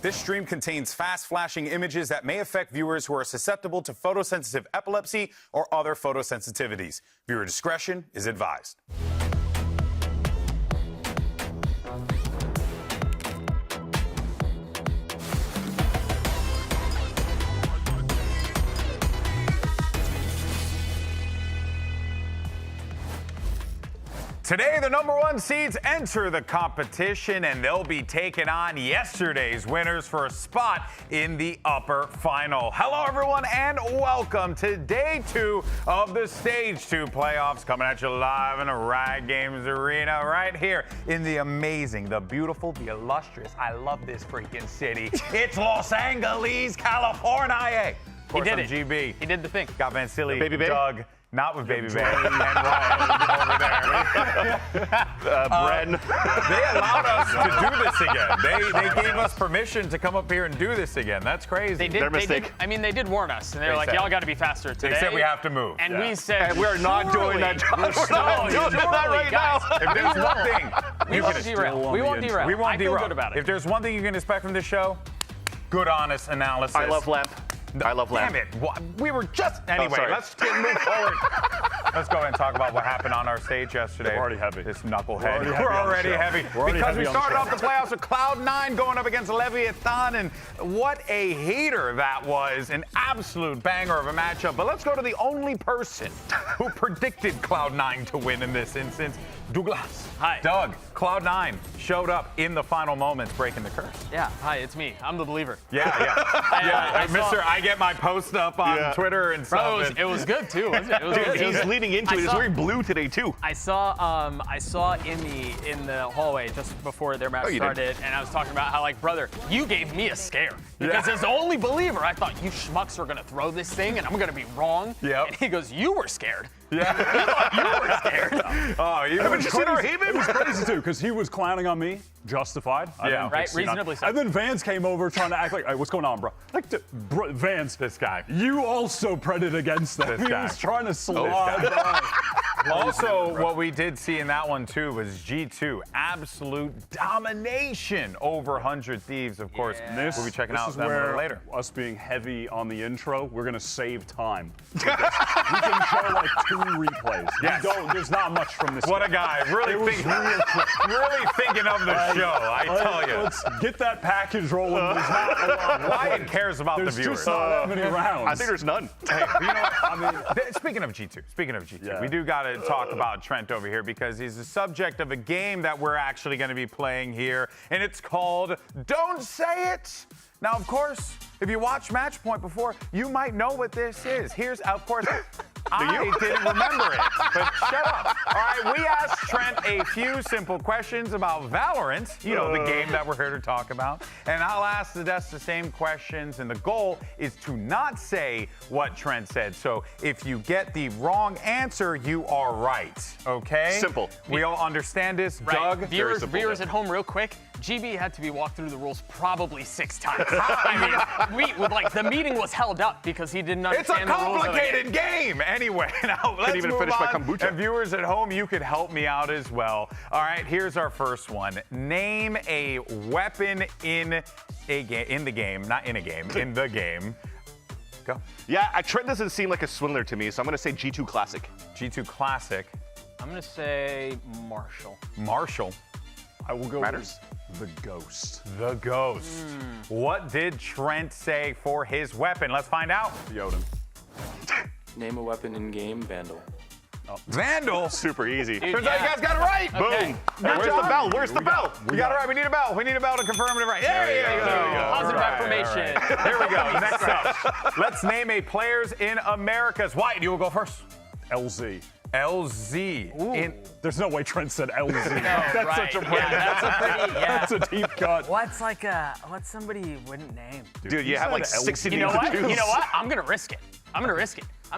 This stream contains fast flashing images that may affect viewers who are susceptible to photosensitive epilepsy or other photosensitivities. Viewer discretion is advised. Today, the #1 seeds enter the competition, and they'll be taking on yesterday's winners for a spot in the upper final. Hello, everyone, and welcome to Day 2 of the Stage 2 playoffs, coming at you live in the Riot Games Arena right here in the amazing, the beautiful, the illustrious, I love this freaking city. It's Los Angeles, California. Of course, He did I'm it. GB. He did the thing. Got Van Silly, Baby Bay? Doug. Not with Baby Bay and Ryan over there. Bren. They allowed us to do this again. They gave us permission to come up here and do this again. That's crazy. They did. Their mistake. They did warn us, and they were like, said- "Y'all got to be faster today." They said we have to move. and we said, And we're not doing that job. We're not doing that right now. If there's one thing, we won't derail. We won't derail. we won't I feel derail. good about it. If there's one thing you can expect from this show, good, honest analysis. I love Lamp. I love Lamp. Damn it. We were just... Anyway, sorry. let's move forward. Let's go ahead and talk about what happened on our stage yesterday. We're already heavy. This knucklehead. We're We're already already heavy on the show. heavy. We're already Because heavy we on the started show. off the playoffs with Cloud9 going up against Leviathan, and what a hater that was. An absolute banger of a matchup. But let's go to the only person who predicted Cloud9 to win in this instance, Douglas. Hi. Doug, Cloud9 showed up in the final moments, breaking the curse. Yeah. Hi, it's me. I'm the believer. Yeah. I saw- Mister, I get my post up on Yeah. Twitter and Bro, stuff. it was good too. Wasn't it? It was Dude, good. It he's was- leading into I it. He's saw- very blue today, too. I saw in the hallway just before their match you did. started, and I was talking about how, like, brother, you gave me a scare. Because as the only believer, I thought you schmucks are gonna throw this thing and I'm gonna be wrong. Yep. And he goes, "You were scared." Yeah. You were scared. Oh, you Haven't you seen our It Haven? was crazy too, because he was clowning on me, justified. I Yeah. didn't Right, fix it. reasonably so. And then Vance came over trying to act like, hey, what's going on, bro? Like, Vance, This guy. you also predded against them. This He guy. was trying to slide by. Also, what we did see in that one, too, was G2. Absolute domination over 100 Thieves, of course. This, We'll be checking this out is them a where little later. us being heavy on the intro, we're going to save time. We can show like 2 replays. Yes. There's not much from this. What a guy. Really, It was really thinking of the show, I tell you. Let's get that package rolling. There's not a lot. Ryan cares about There's the viewers. just not that many rounds. I think there's none. Hey, you know what? I mean, speaking of G2, Yeah. we do got to talk about Trent over here because he's the subject of a game that we're actually going to be playing here, and it's called Don't Say It. Now, of course, if you watched Match Point before, you might know what this is. Here's, of course, I didn't remember it, but shut up. All right, we asked Trent a few simple questions about VALORANT, you know, the game that we're here to talk about, and I'll ask the Des the same questions, and the goal is to not say what Trent said. So if you get the wrong answer, you are right, okay? Simple. We all understand this. Right. Doug? Viewers simple, at home, real quick. GB had to be walked through the rules probably 6 times. I mean, the meeting was held up because he didn't It's a understand the rules of the game. complicated game. Anyway, now let's even move finish my on. kombucha. And viewers at home, you could help me out as well. All right, here's our first one. Name a weapon in a game, in the game. Go. Yeah, Trent doesn't seem like a swindler to me, so I'm going to say G2 Classic. G2 Classic. I'm gonna say Marshall. Marshall. I will go Matters. with the Ghost. The Ghost. What did Trent say for his weapon? Let's find out. Yoden. Name a weapon in game, Vandal. Vandal. Super easy. Turns out you guys got it right. Okay. Boom. Where's the bell? Where's the bell? We got it right. We need a bell. We need a bell to confirm it right. There you go. Positive affirmation. All right. Here we go. Next up. Let's name a players in Americas. Wyatt, you will go first. LZ. LZ. There's no way Trent said LZ. That's That's such a Yeah, that's a pretty. Yeah. That's a deep cut. What's somebody you wouldn't name? Dude, you have like said 60 You know names to what? choose. You know what? I'm gonna risk it. I'm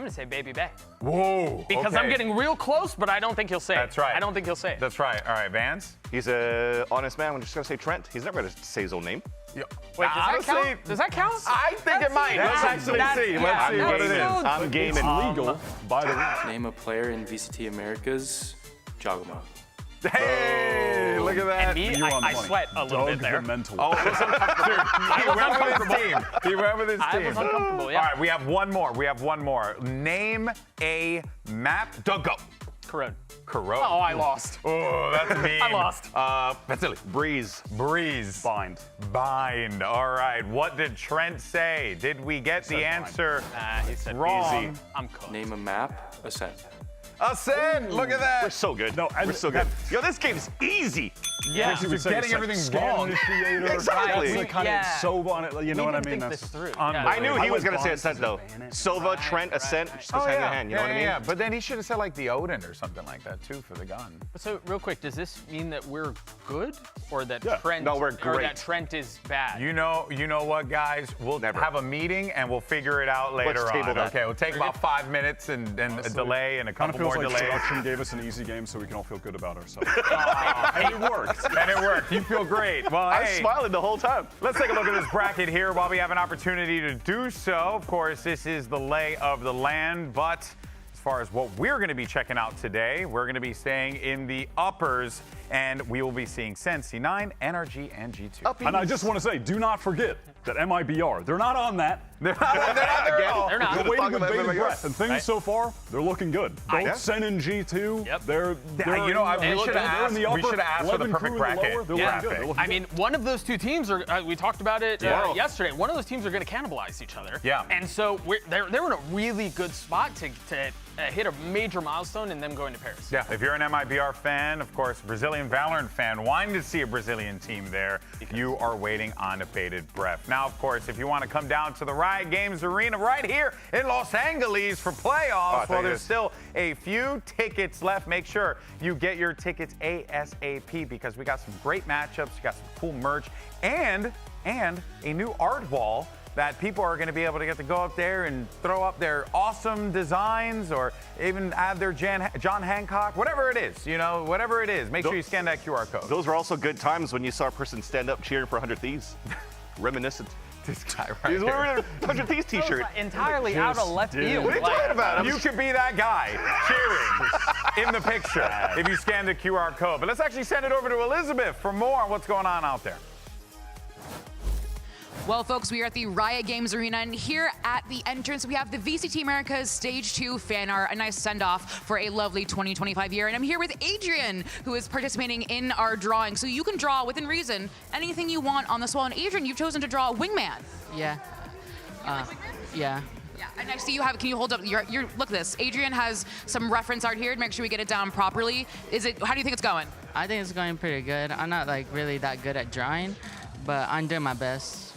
gonna say Baby Bay. Whoa. Because I'm okay. getting real close, but I don't think he'll say it. That's right. I don't think he'll say it. That's right. All right, Vance. He's a honest man. I'm just going to say Trent. He's never going to say his own name. Yeah. Wait, does that count? Does that count? I think it might. Let's actually see. Let's see what it is. I'm gaming. Legal, by the way. Name a player in VCT Americas, Jogama. Hey, look at that. And me, You're on the I money. sweat a little Doug bit there. the mental. Oh, listen, dude, team. He went with his I team. was uncomfortable, yeah. All right, we have one more. Name a map. Doug, go. Corrode. Corrode. Oh, I lost. Oh, that's mean. I lost. Vasily. Breeze. Breeze. Bind. Bind. All right. What did Trent say? Did we get the answer He said wrong? easy. I'm cooked. Name a map, a SEN. Ascend. Look at that. We're so good. No, we're so good. Yo, this game's easy. Yeah. He would say getting it's like everything scan wrong. Initiator. Exactly. That's the kind Yeah. of Sova on it. You know what I mean? Think this through. I knew he I was went going to say Bond Ascent, though. Savannah. Sova, Trent, Ascent, just goes hand in hand. You know what I mean? Yeah, but then he should have said like the Odin or something like that too for the gun. So real quick, does this mean that we're good, or that Yeah. Trent? No, we're Or great. that Trent is bad? You know what, guys? We'll Never. have a meeting and we'll figure it out later Let's table on. that. Okay, we'll take about 5 minutes and a delay and a Kind couple of feels more like delays. production gave us an easy game so we can all feel good about ourselves. And it worked. And it worked. You feel great. Well, I was hey, smiling the whole time. let's take a look at this bracket here while we have an opportunity to do so. Of course, this is the lay of the land, but as far as what we're going to be checking out today, we're going to be staying in the uppers, and we will be seeing SEN, C9, NRG, and G2. And I just want to say, do not forget that MIBR, they're not on that. They're not there at all. They're not. They're Good waiting talk with about bated MIBR. breath. And things so far, they're looking good. Both SEN and G2, Yep. they're You know, They we look should good. have they're in the asked. We upper, should have asked for the 11 perfect crew in the bracket. lower, they're Yeah. looking good. They're looking I mean, one of those two teams are. We talked about it Yeah. yesterday. One of those teams are going to cannibalize each other. Yeah. And so they're in a really good spot to hit a major milestone in them going to Paris. Yeah, if you're an MIBR fan, of course, Brazilian VALORANT fan, wanting to see a Brazilian team there, you are waiting on a bated breath. Now, of course, if you want to come down to the Riot Games Arena right here in Los Angeles for playoffs, well, there's still a few tickets left. Make sure you get your tickets ASAP because we got some great matchups, we got some cool merch, and a new art wall that people are going to be able to get to go up there and throw up their awesome designs or even add their John Hancock, whatever it is, whatever it is. Make sure you scan that QR code. Those were also good times when you saw a person stand up cheering for 100 Thieves. Reminiscent. This guy right He's here. wearing a 100 Thieves t-shirt. Entirely out of left field. What are you talking about? You could be that guy cheering in the picture if you scan the QR code. But let's actually send it over to Elizabeth for more on what's going on out there. Well, folks, we are at the Riot Games Arena, and here at the entrance, we have the VCT Americas Stage 2 fan art, a nice send-off for a lovely 2025 year. And I'm here with Adrian, who is participating in our drawing. So you can draw, within reason, anything you want on this wall. And Adrian, you've chosen to draw a wingman. Yeah. Yeah. Yeah, and I see you have, can you hold up, look at this. Adrian has some reference art here to make sure we get it down properly. How do you think it's going? I think it's going pretty good. I'm not like really that good at drawing, but I'm doing my best.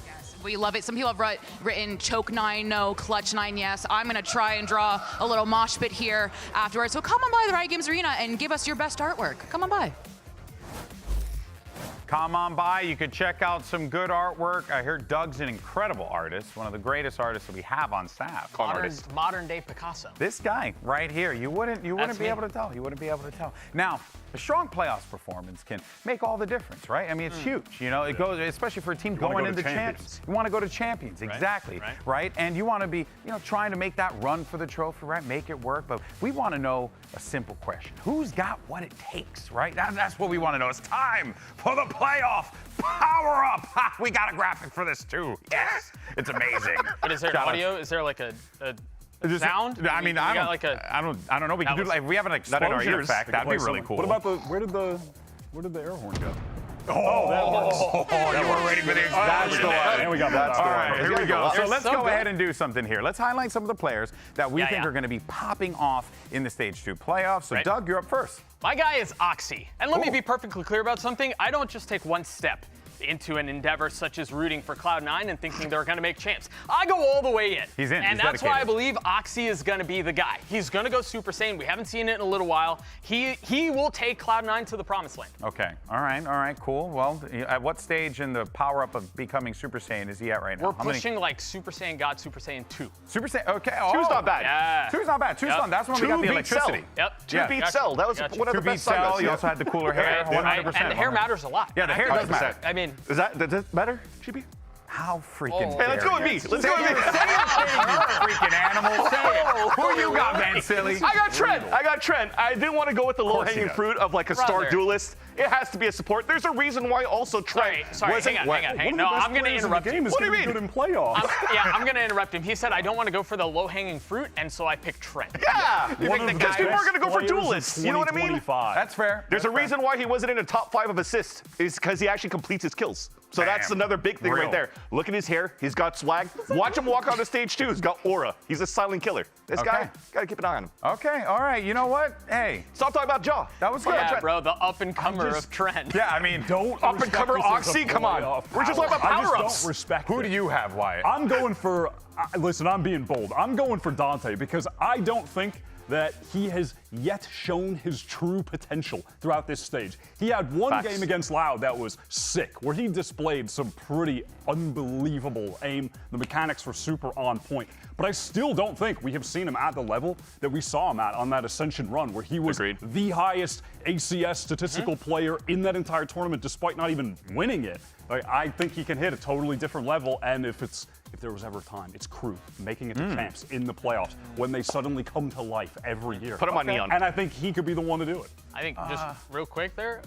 We love it. Some people have written choke 9, no, clutch 9, yes. I'm going to try and draw a little mosh pit here afterwards. So come on by the Riot Games Arena and give us your best artwork. Come on by. Come on by. You could check out some good artwork. I hear Doug's an incredible artist, one of the greatest artists that we have on staff. Modern day Picasso. This guy right here, you wouldn't That's be me. able to tell. You wouldn't be able to tell. Now, a strong playoffs performance can make all the difference, right? I mean, it's huge. It goes, especially for a team wanna going go to into champions. champions. You want to go to champions, exactly, right? And you want to be, trying to make that run for the trophy, right? Make it work. But we want to know a simple question: who's got what it takes, right? That's what we want to know. It's time for the playoff power up. Ha, we got a graphic for this too. Yes, it's amazing. But is there an Shout out. audio? Is there like a Just- sound? I mean, We I got don't. like a- I don't know. We can do was- like if we have an Not in our explosion ears. effect. We That'd Play be really some- cool. What about where did the air horn go? Oh, that works. You were ready for the That's the one. And we got That's that. the All one. right, here we go. So They're let's so go good. ahead and do something here. Let's highlight some of the players that we Yeah, think yeah. are going to be popping off in the Stage 2 playoffs. So, Right. Doug, you're up first. My guy is Oxy. And let me Ooh. be perfectly clear about something. I don't just take one step into an endeavor such as rooting for Cloud9 and thinking they're going to make champs. I go all the way in. He's in. And He's that's why I dedicated. believe Oxy is going to be the guy. He's going to go Super Saiyan. We haven't seen it in a little while. He will take Cloud9 to the promised land. Okay. All right, cool. Well, at what stage in the power-up of becoming Super Saiyan is he at right now? We're How many- pushing like Super Saiyan God, Super Saiyan 2. Super Saiyan, okay. Two's not bad. Yeah. Two's not bad. Two's Yep. fun. That's when we Two got the beat electricity. Cell. Yep. Two Yeah. beat Gotcha. Cell. That was Gotcha. one of the Two beat best Cell. sagas. You also had the cooler hair, Right? 100%. And the hair matters a lot. Yeah, the hair does matter. I mean, Does that matter, GB? How freaking Hey, let's go with me. Let's go with me. Say your thing, you freaking animal. Say it. Who you got, man, silly? I got Trent. I didn't want to go with the low-hanging fruit of like a star Brother. duelist. It has to be a support. There's a reason why also Trent Sorry, wasn't hang on. No, I'm going to interrupt him. What do you mean? Good in playoffs. I'm going to interrupt him. He said I don't want to go for the low-hanging fruit, and so I picked Trent. Yeah, You think the because guy people are is going to go for duelists. You know what I mean? That's fair. There's a reason why he wasn't in a top 5 of assists. Is because he actually completes his kills. So that's Bam. another big thing Real. right there. Look at his hair. He's got swag. Watch him walk on the stage too. He's got aura. He's a silent killer. This guy, gotta keep an eye on him. Okay, all right. You know what? Hey, Stop talking about Jaw. that was good. Yeah, bro, the up-and-comer of Trent. Yeah, I mean, Don't Up-and-comer respect this as a Oxy, come on. playoff We're just power. talking about I just power-ups. don't respect who it. do you have, Wyatt? I'm going for, listen, I'm being bold. I'm going for Dante because I don't think that he has yet shown his true potential throughout this stage. He had one Facts. game against Loud that was sick, where he displayed some pretty unbelievable aim. The mechanics were super on point. But I still don't think we have seen him at the level that we saw him at on that Ascension run, where he was Agreed. the highest ACS statistical player in that entire tournament, despite not even winning it. Like, I think he can hit a totally different level, and if there was ever time, it's Crew making it to champs in the playoffs when they suddenly come to life every year. Put him on Neon. And I think he could be the one to do it. I think just real quick there,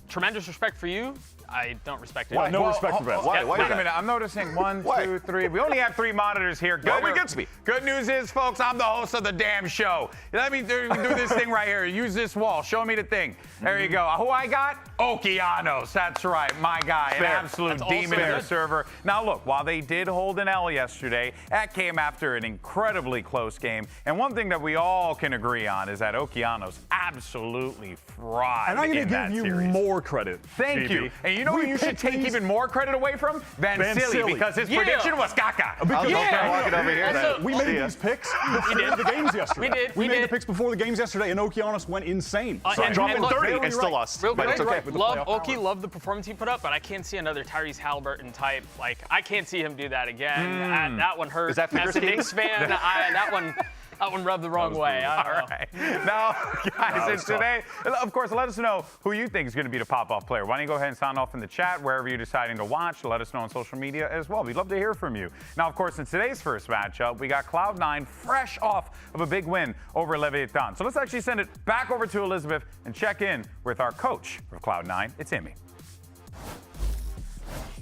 tremendous respect for you. I don't respect it. Why? No respect for Beth. Why Wait is a that? minute. I'm noticing 1, Why? 2, 3. We only have 3 monitors here. Well, we gets me. Good news is, folks, I'm the host of the damn show. Let me do this thing right here. Use this wall. Show me the thing. There you go. Who I got? Okeanos. That's right. My guy. An Fair. absolute That's demon also in the good. server. Now, look, while they did hold an L yesterday, that came after an incredibly close game. And one thing that we all can agree on is that Okeanos absolutely fried And I'm going in to that give you series. more credit. Thank JB. you. And you know who We you should picked take these- even more credit away from? Van Silly, Silly. because his Yeah. prediction was caca. I was also walking over here. Also, We made these picks before the games yesterday. We did, we made the did. picks before the games yesterday, and Okeanos went insane. and- Dropping look, 30 very and still right. lost. Real But quick, it's okay. with the love playoff Oki, power. love the performance he put up, but I can't see another Tyrese Halliburton type. Like, I can't see him do that again. That one hurt. Is that figure As a skating? Knicks fan, that one rubbed the wrong way. I don't know. All right. Now, guys, and was tough. today, of course, let us know who you think is going to be the pop-off player. Why don't you go ahead and sound off in the chat, wherever you're deciding to watch. Let us know on social media as well. We'd love to hear from you. Now, of course, in today's first matchup, we got Cloud9 fresh off of a big win over Leviathan. So let's actually send it back over to Elizabeth and check in with our coach of Cloud9. It's Amy.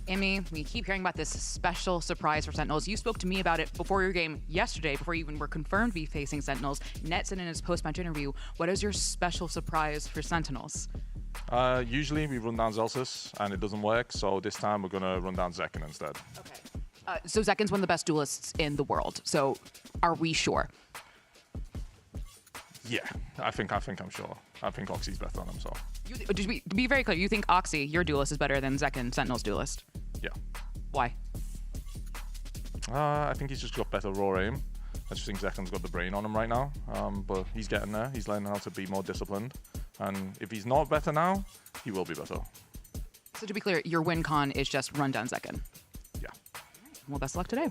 Emmy, we keep hearing about this special surprise for Sentinels. You spoke to me about it before your game yesterday, before you even were confirmed to be facing Sentinels. Nett said in his post-match interview, what is your special surprise for Sentinels? Usually we run down Zelsis and it doesn't work, so this time we're gonna run down Zekken instead. So Zekken's one of the best duelists in the world. So are we sure? Yeah, I think I'm sure. I think Oxy's better on him, so To be very clear, you think Oxy, your duelist, is better than Zekken, Sentinel's duelist? yeah. Why? I think he's just got better raw aim. I just think Zekken's got the brain on him right now, but he's getting there. He's learning how to be more disciplined, and if he's not better now, he will be better. So to be clear, your win con is just run down Zekken. Yeah. Well, best of luck today.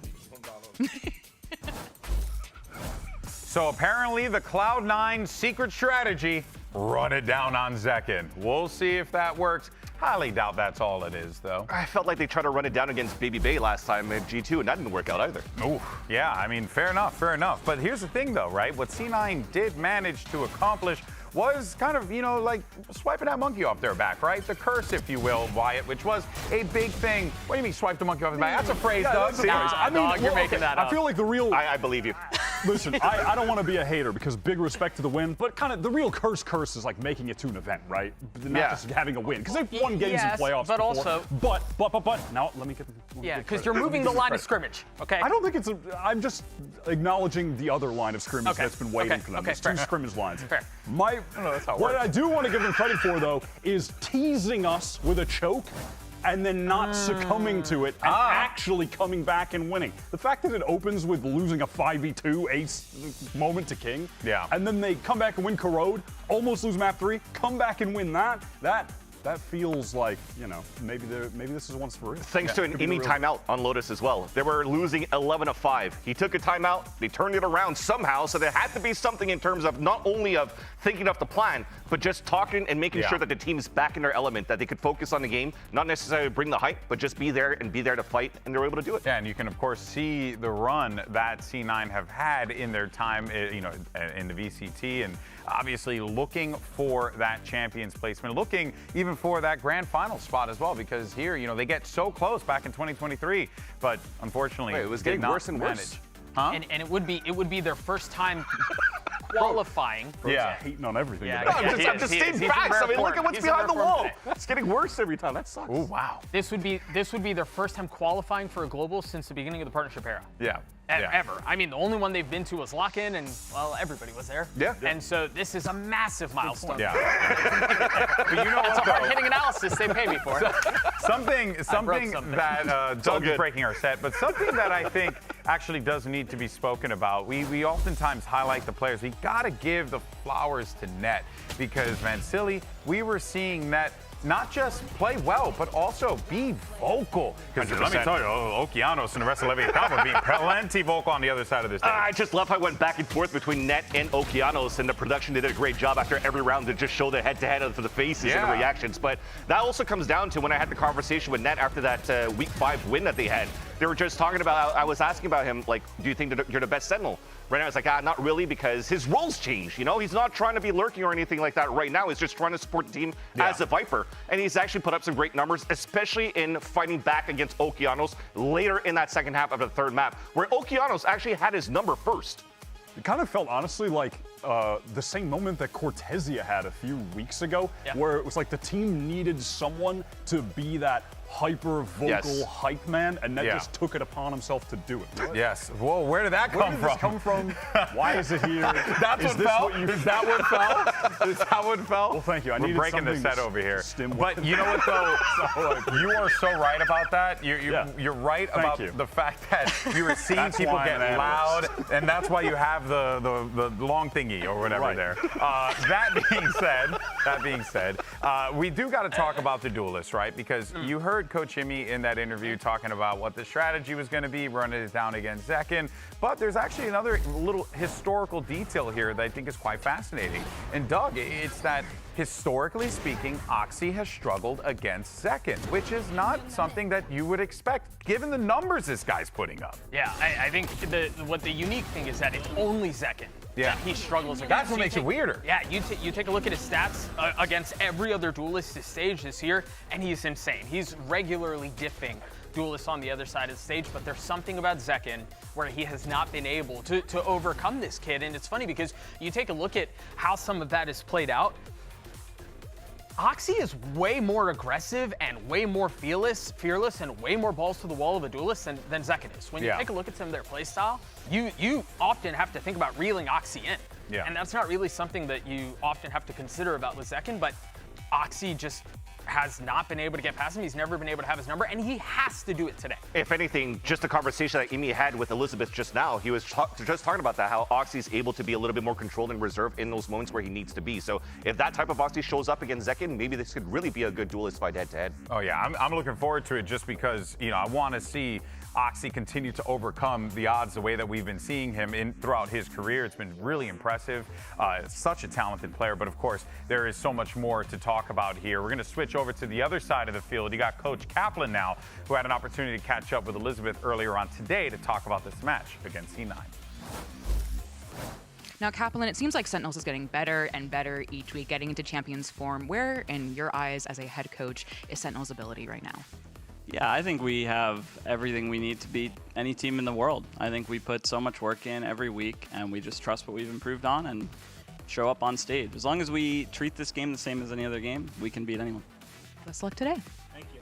So apparently the Cloud9 secret strategy, run it down on Zekken. We'll see if that works. Highly doubt that's all it is, though. I felt like they tried to run it down against Baby Bay last time at G2, and that didn't work out either. Ooh, yeah, I mean, fair enough, fair enough. But here's the thing, though, right? What C9 did manage to accomplish was kind of, like swiping that monkey off their back, right? The curse, if you will, Wyatt, which was a big thing. What do you mean, swipe the monkey off his back? That's a phrase, Doug. that's a phrase. I mean, dog, you're making that up. I feel like the real. I believe you. Listen, I don't want to be a hater because big respect to the win, but kind of the real curse is like making it to an event, right? Not Yeah. just having a win. Because they've won games Yes, in playoffs but before. also- But, now let me get Yeah, because credit. you're Let me moving give the you line credit. of scrimmage, okay? I don't think it's I'm just acknowledging the other line of scrimmage Okay, that's been waiting okay, for them. okay, It's fair. two scrimmage lines. Fair. that's how it What works. I do want to give them credit for, though, is teasing us with a choke and then not succumbing to it and actually coming back and winning. The fact that it opens with losing a 5v2 ace moment to King, Yeah. and then they come back and win Corrode, almost lose map 3, come back and win that that feels like, you know, maybe this is once for real. Thanks to an Emi timeout on Lotus as well. They were losing 11-5. He took a timeout, they turned it around somehow, so there had to be something in terms of not only of thinking of the plan, but just talking and making sure that the team is back in their element, that they could focus on the game, not necessarily bring the hype, but just be there and be there to fight, and they were able to do it. Yeah, and you can, of course, see the run that C9 have had in their time, you know, in the VCT, and obviously looking for that champion's placement, looking even for that grand final spot as well, because here, you know, they get so close back in 2023, but unfortunately, it was getting worse and worse. Huh? And it would be their first time qualifying. Yeah. Hating on everything. Yeah. today. I'm just stating facts. I mean, look at what's behind the wall. It's getting worse every time. That sucks. Oh, wow. This would be their first time qualifying for a global since the beginning of the partnership era. Yeah. Ever. I mean, the only one they've been to was lock-in, and, well, everybody was there. Yeah. And so this is a massive milestone. Yeah. But you know It's a what, though? hard-hitting analysis they pay me for. Something something. that Doug is breaking our set, but something that I think actually does need to be spoken about. We oftentimes highlight the players. We got to give the flowers to Net, because, man, silly, we were seeing Net not just play well, but also be vocal. Because let me tell you, Okeanos and the rest of Leviathan were being plenty vocal on the other side of this stage. I just love how I went back and forth between Net and Okeanos, and the production did a great job after every round to just show the head-to-head for the faces and the reactions. But that also comes down to when I had the conversation with Net after that Week 5 win that they had. They were just talking about, I was asking about him, like, do you think that you're the best Sentinel? Right now, it's like, not really, because his roles change, you know? He's not trying to be lurking or anything like that right now. He's just trying to support the team as a Viper. And he's actually put up some great numbers, especially in fighting back against Okeanos later in that second half of the third map, where Okeanos actually had his number first. It kind of felt, honestly, like the same moment that Cortezia had a few weeks ago, where it was like the team needed someone to be that hyper-vocal hype man, and Net just took it upon himself to do it. What? Yes. Whoa, where did that Where come did from? this come from? Why is it here? That's what fell? Is that what fell? Is that what fell? Well, thank you. I We're needed breaking the something set to over here. stim But with. you know what, though? You are so right about that. You're right about you. the fact that you were seeing That's people why get I'm an loud, and that's why you have the long thingy or whatever there. That being said, we do got to talk about the duelists, right? Because you heard Coach Imi in that interview talking about what the strategy was going to be, running it down against Zekin. But there's actually another little historical detail here that I think is quite fascinating. And Doug, it's that historically speaking, Oxy has struggled against Zekin, which is not something that you would expect, given the numbers this guy's putting up. Yeah, I think what the unique thing is that it's only Zekin that he struggles against. That's what makes it weirder. Yeah, you take a look at his stats against every other duelist this stage this year, and he's insane. He's regularly diffing duelists on the other side of the stage, but there's something about Zekin where he has not been able to overcome this kid. And it's funny because you take a look at how some of that is played out. Oxy is way more aggressive and way more fearless and way more balls to the wall of a duelist than Zekin is. When you take a look at some of their play style, you often have to think about reeling Oxy in. Yeah. And that's not really something that you often have to consider about with Zekin, but Oxy just has not been able to get past him. He's never been able to have his number, and he has to do it today. If anything, just the conversation that Imi had with Elizabeth just now, he was just talking about that, how Oxy's able to be a little bit more controlled and reserved in those moments where he needs to be. So if that type of Oxy shows up against Zekin, maybe this could really be a good duelist fight head-to-head. Oh, yeah. I'm looking forward to it just because, you know, I want to see Oxy continue to overcome the odds the way that we've been seeing him throughout his career. It's been really impressive. Such a talented player, but of course, there is so much more to talk about here. We're going to switch over to the other side of the field. You got Coach Kaplan now, who had an opportunity to catch up with Elizabeth earlier on today to talk about this match against C9. Now, Kaplan, it seems like Sentinels is getting better and better each week, getting into champions form. Where, in your eyes as a head coach, is Sentinels' ability right now? Yeah, I think we have everything we need to beat any team in the world. I think we put so much work in every week, and we just trust what we've improved on and show up on stage. As long as we treat this game the same as any other game, we can beat anyone. Best luck today. Thank you.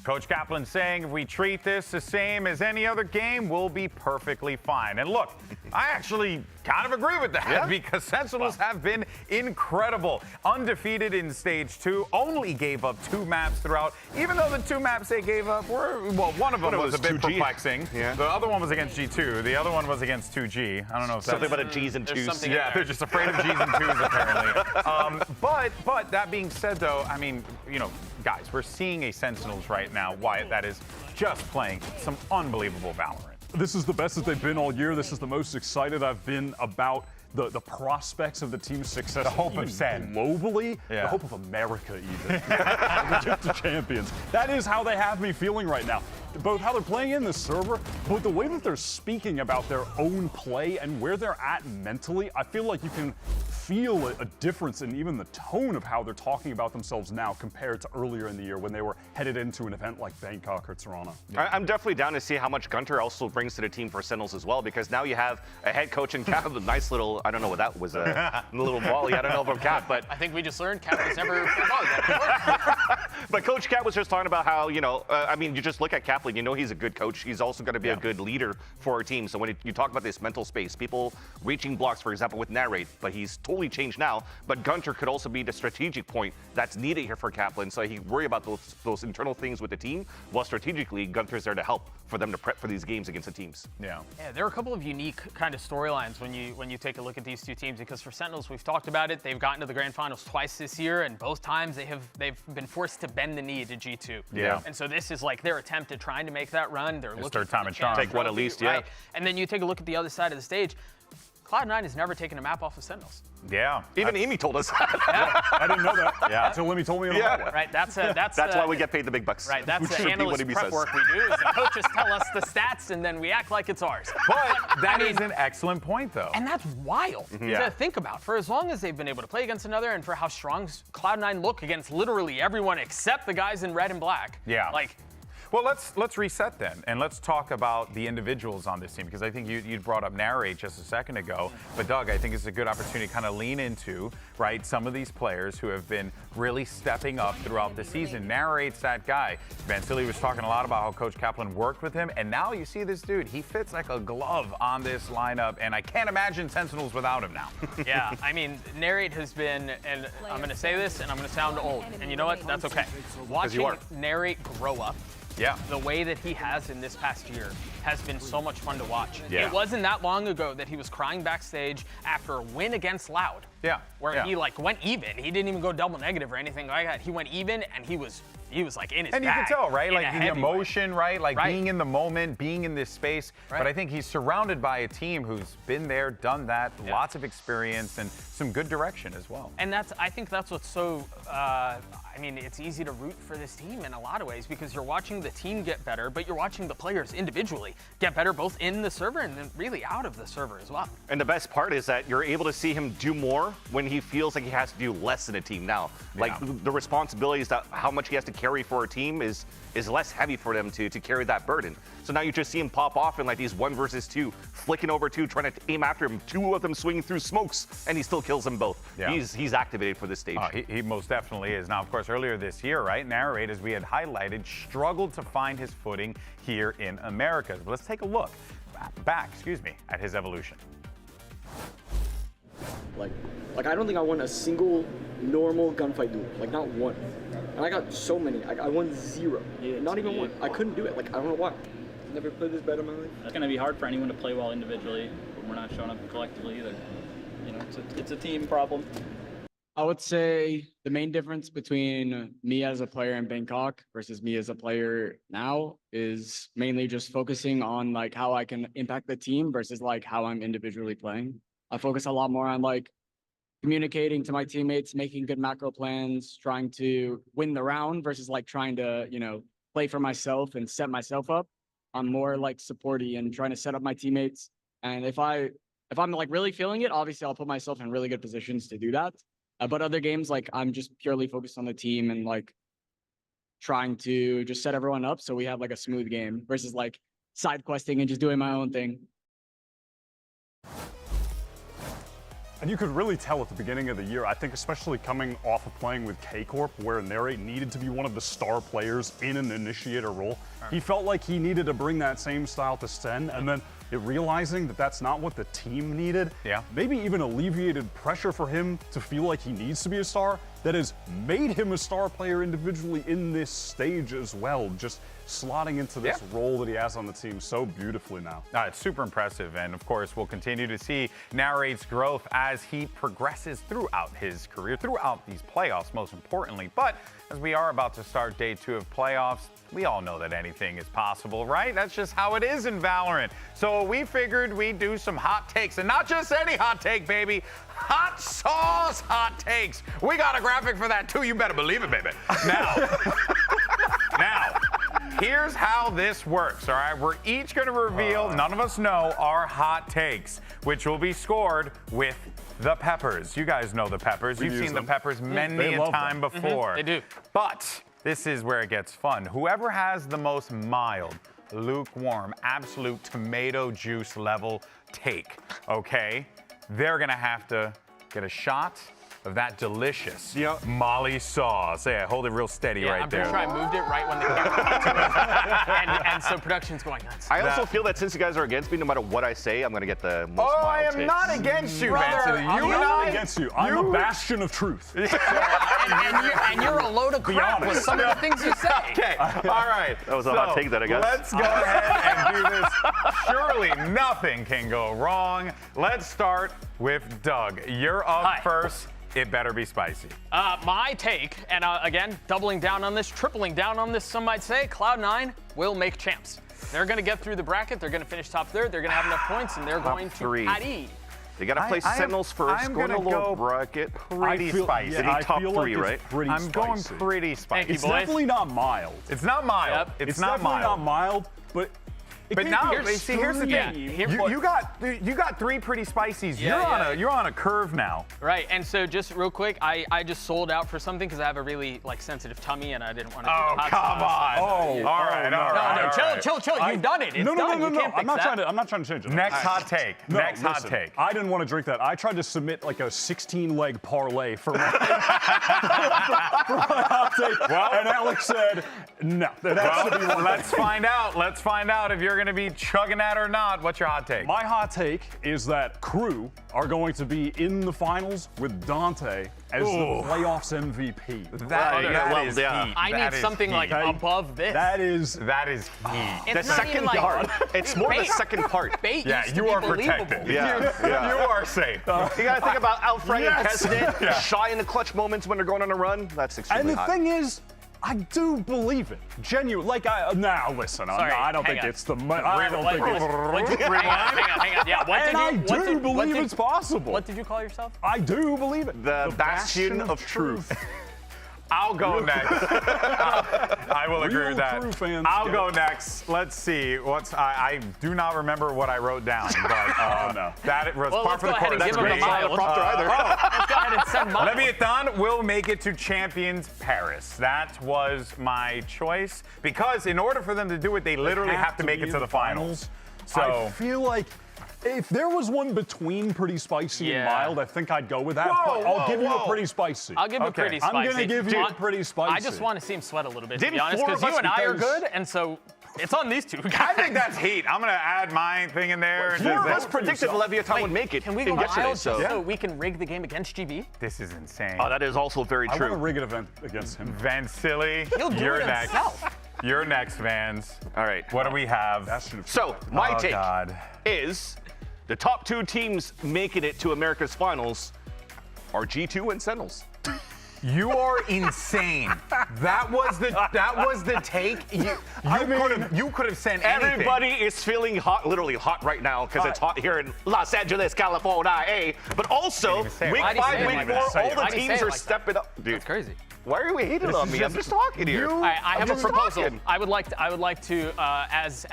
Coach Kaplan saying if we treat this the same as any other game, we'll be perfectly fine. And look, I actually kind of agree with that because Sentinels have been incredible. Undefeated in stage 2, only gave up 2 maps throughout, even though the 2 maps they gave up were, well, one of them was a bit 2G. perplexing. Yeah. The other one was against G2. The other one was against 2G. I don't know if something that's... about a G's and 2s. Yeah, they're just afraid of G's and 2s apparently. But that being said though, I mean, you know, guys, we're seeing a Sentinels right now, Wyatt, that is just playing some unbelievable Valorant. This is the best that they've been all year. This is the most excited I've been about the prospects of the team's success. The hope of SEN. Globally, the hope of America even. The champions. That is how they have me feeling right now. Both how they're playing in this server, but the way that they're speaking about their own play and where they're at mentally, I feel like you can feel a difference in even the tone of how they're talking about themselves now compared to earlier in the year when they were headed into an event like Bangkok or Toronto. I'm definitely down to see how much Gunter also brings to the team for Sentinels as well, because now you have a head coach and Cap with a nice little, I don't know what that was, a little volley. I don't know about Cap, but... I think we just learned Cap has never played volleyball. But Coach Cap was just talking about how, you know, I mean, you just look at Kaplan, you know he's a good coach. He's also going to be a good leader for our team. So when you talk about this mental space, people reaching blocks, for example, with Narrate, but he's totally changed now. But Gunter could also be the strategic point that's needed here for Kaplan. So he worry about those internal things with the team, while strategically Gunter's there to help for them to prep for these games against the teams. Yeah, there are a couple of unique kind of storylines when you take a look at these two teams, because for Sentinels, we've talked about it. They've gotten to the grand finals twice this year, and both times they've been forced to bend the knee to G2. Yeah. And so this is like their attempt at trying to make that run. They're looking third time for the in charm. chance. Take one at least, yeah. Right. And then you take a look at the other side of the stage. Cloud9 has never taken a map off of Sentinels. Yeah. Even Amy told us that. I didn't know that until Amy told me on the hallway. Right, that's why we get paid the big bucks. Right, that's Which the should be analyst what he prep says. work we do. Is the coaches tell us the stats and then we act like it's ours. But that is an excellent point, though. And that's wild to think about. For as long as they've been able to play against another, and for how strong Cloud9 look against literally everyone except the guys in red and black. Yeah. Like, well, let's reset then, and let's talk about the individuals on this team, because I think you brought up Narrate just a second ago. But Doug, I think it's a good opportunity to kind of lean into, right, some of these players who have been really stepping up throughout the season. Narrate's that guy. Van Silly was talking a lot about how Coach Kaplan worked with him, and now you see this dude. He fits like a glove on this lineup, and I can't imagine Sentinels without him now. yeah, I mean, Narrate has been, and I'm going to say this, and I'm going to sound old, and you know what? That's okay. Watching Narrate grow up, the way that he has in this past year has been so much fun to watch. Yeah. It wasn't that long ago that he was crying backstage after a win against Loud. Where he like went even. He didn't even go double negative or anything like that. He went even, and he was like in his and bag. you can tell, right? In Like a the heavy emotion, way. right? Like being in the moment, being in this space. Right. But I think he's surrounded by a team who's been there, done that, lots of experience, and some good direction as well. And I think that's what's so, I mean, it's easy to root for this team in a lot of ways, because you're watching the team get better, but you're watching the players individually get better, both in the server and then really out of the server as well. And the best part is that you're able to see him do more when he feels like he has to do less in a team now. Like the responsibilities, that how much he has to carry for a team is less heavy for them to carry that burden. So now you just see him pop off in like these 1 versus 2, flicking over 2, trying to aim after him, 2 of them swinging through smokes, and he still kills them both. Yeah. He's activated for this stage. He most definitely is. Now, of course, earlier this year, right, Narrate, as we had highlighted, struggled to find his footing here in Americas. But let's take a look back at his evolution. Like I don't think I won a single normal gunfight duel, like not one. And I got so many. I won 0, not even 1. I couldn't do it. Like I don't know why. Never played this bad in my life. It's gonna be hard for anyone to play well individually, but we're not showing up collectively either. You know, it's a team problem. I would say the main difference between me as a player in Bangkok versus me as a player now is mainly just focusing on like how I can impact the team versus like how I'm individually playing. I focus a lot more on like communicating to my teammates, making good macro plans, trying to win the round versus like trying to, you know, play for myself and set myself up. I'm more like supporty and trying to set up my teammates. And if I'm like really feeling it, obviously I'll put myself in really good positions to do that. But other games, like I'm just purely focused on the team and like trying to just set everyone up so we have like a smooth game versus like side questing and just doing my own thing. And you could really tell at the beginning of the year, I think especially coming off of playing with K-Corp, where Nere needed to be one of the star players in an initiator role. He felt like he needed to bring that same style to SEN, and then realizing that that's not what the team needed, maybe even alleviated pressure for him to feel like he needs to be a star, that has made him a star player individually in this stage as well, just slotting into this role that he has on the team so beautifully now. It's super impressive, and of course we'll continue to see Narrate's growth as he progresses throughout his career, throughout these playoffs most importantly. But as we are about to start day 2 of playoffs, we all know that anything is possible, right? That's just how it is in Valorant. So we figured we'd do some hot takes, and not just any hot take, baby. Hot sauce hot takes. We got a graphic for that too. You better believe it, baby. Now, here's how this works, all right? We're each going to reveal, none of us know, our hot takes, which will be scored with the peppers. You guys know the peppers. You've seen the peppers many a time before. They do. But this is where it gets fun. Whoever has the most mild, lukewarm, absolute tomato juice level take, okay, they're going to have to get a shot of that delicious Molly sauce. Hey, hold it real steady right there. I'm pretty sure I moved it right when the camera and so production's going nuts. I also feel that since you guys are against me, no matter what I say, I'm going to get the most mild I am takes. not against you, Brother, man. I'm not against you. I'm a bastion of truth. and you're a load of crap with some of the things you say. Okay, all right. That was a hot take that I guess. Let's go ahead and do this. Surely nothing can go wrong. Let's start with Doug. You're up first. It better be spicy. My take, and again, doubling down on this, tripling down on this, some might say, Cloud9 will make champs. They're going to get through the bracket. They're going to finish top 3rd. They're going to have enough points, and they're going to party. They got to play Sentinels first. I'm going to go bracket. Pretty spicy. Top 3, right? I'm going pretty spicy. It's definitely not mild. It's not mild. Yep. It's not definitely mild. not mild, but But now, see, here's the thing. Yeah, You got 3 pretty spicies. You're on a curve now. Right, and so just real quick, I just sold out for something because I have a really sensitive tummy and I didn't want to. Oh, come on. All right. Chill. You've done it. It's No. done. You can't fix I'm not trying to change it. Next hot take. Next hot listen, take. I didn't want to drink that. I tried to submit like a 16-leg parlay for my, for my hot take, and Alex said no. That has to be one. Let's find out. Let's find out if you're going to be chugging that or not. What's your hot take? My hot take is that Crew are going to be in the finals with Dante as the playoffs MVP. That is heat. I need something like above this. That is heat. It's the not even second like part. It's more the bait. second part. Bait Yeah, used to you be are believable. protected. Yeah. You are safe. You got to think about Alfred and Yes. Kesnet, shy in the clutch moments when they're going on a run. That's extremely And the hot. thing is, I do believe it. Genuine. Like, now listen, Sorry, I don't hang think on. it's the. I don't think it's. Hang on. Yeah, And I do believe it's possible. What did you call yourself? I do believe it. The bastion of truth. I'll go next. I will agree with that. Crew fans I'll get go it. next. Let's see. I do not remember what I wrote down, but no. that was Well, par let's for go the ahead course. and That's give him great. the mild. Let's Let's go ahead and send mine. Leviathan will make it to Champions Paris. That was my choice because in order for them to do it, they literally have to make it to the finals. So I feel like if there was one between pretty spicy and mild, I think I'd go with that. But I'll give you a pretty spicy. I'll give it pretty spicy. I'm gonna give you a pretty spicy. I just want to see him sweat a little bit, to Didn't be honest, four because of you us and I are because- good, and so it's on these two guys. I think that's heat. I'm gonna add my thing in there. Four of us predicted Leviathan would make it. Can we in go yesterday, mild so. so we can rig the game against GB? This is insane. Oh, that is also very I want to true. rig an event against him. Van Silly, He'll do you're it next. himself. You're next, Vans. All right. What do we have? So, my take God. is the top 2 teams making it to America's finals are G2 and Sentinels. You are insane. That was the take. You could have sent anything. Everybody is feeling hot, literally hot right now because it's hot here in Los Angeles, California. But also, even say it week like 5, that. week Why'd 4, you say all it the like teams that? are stepping up. Dude, That's crazy. why are we hating on me? I'm just talking here. I have a just proposal. talking. I would like to, as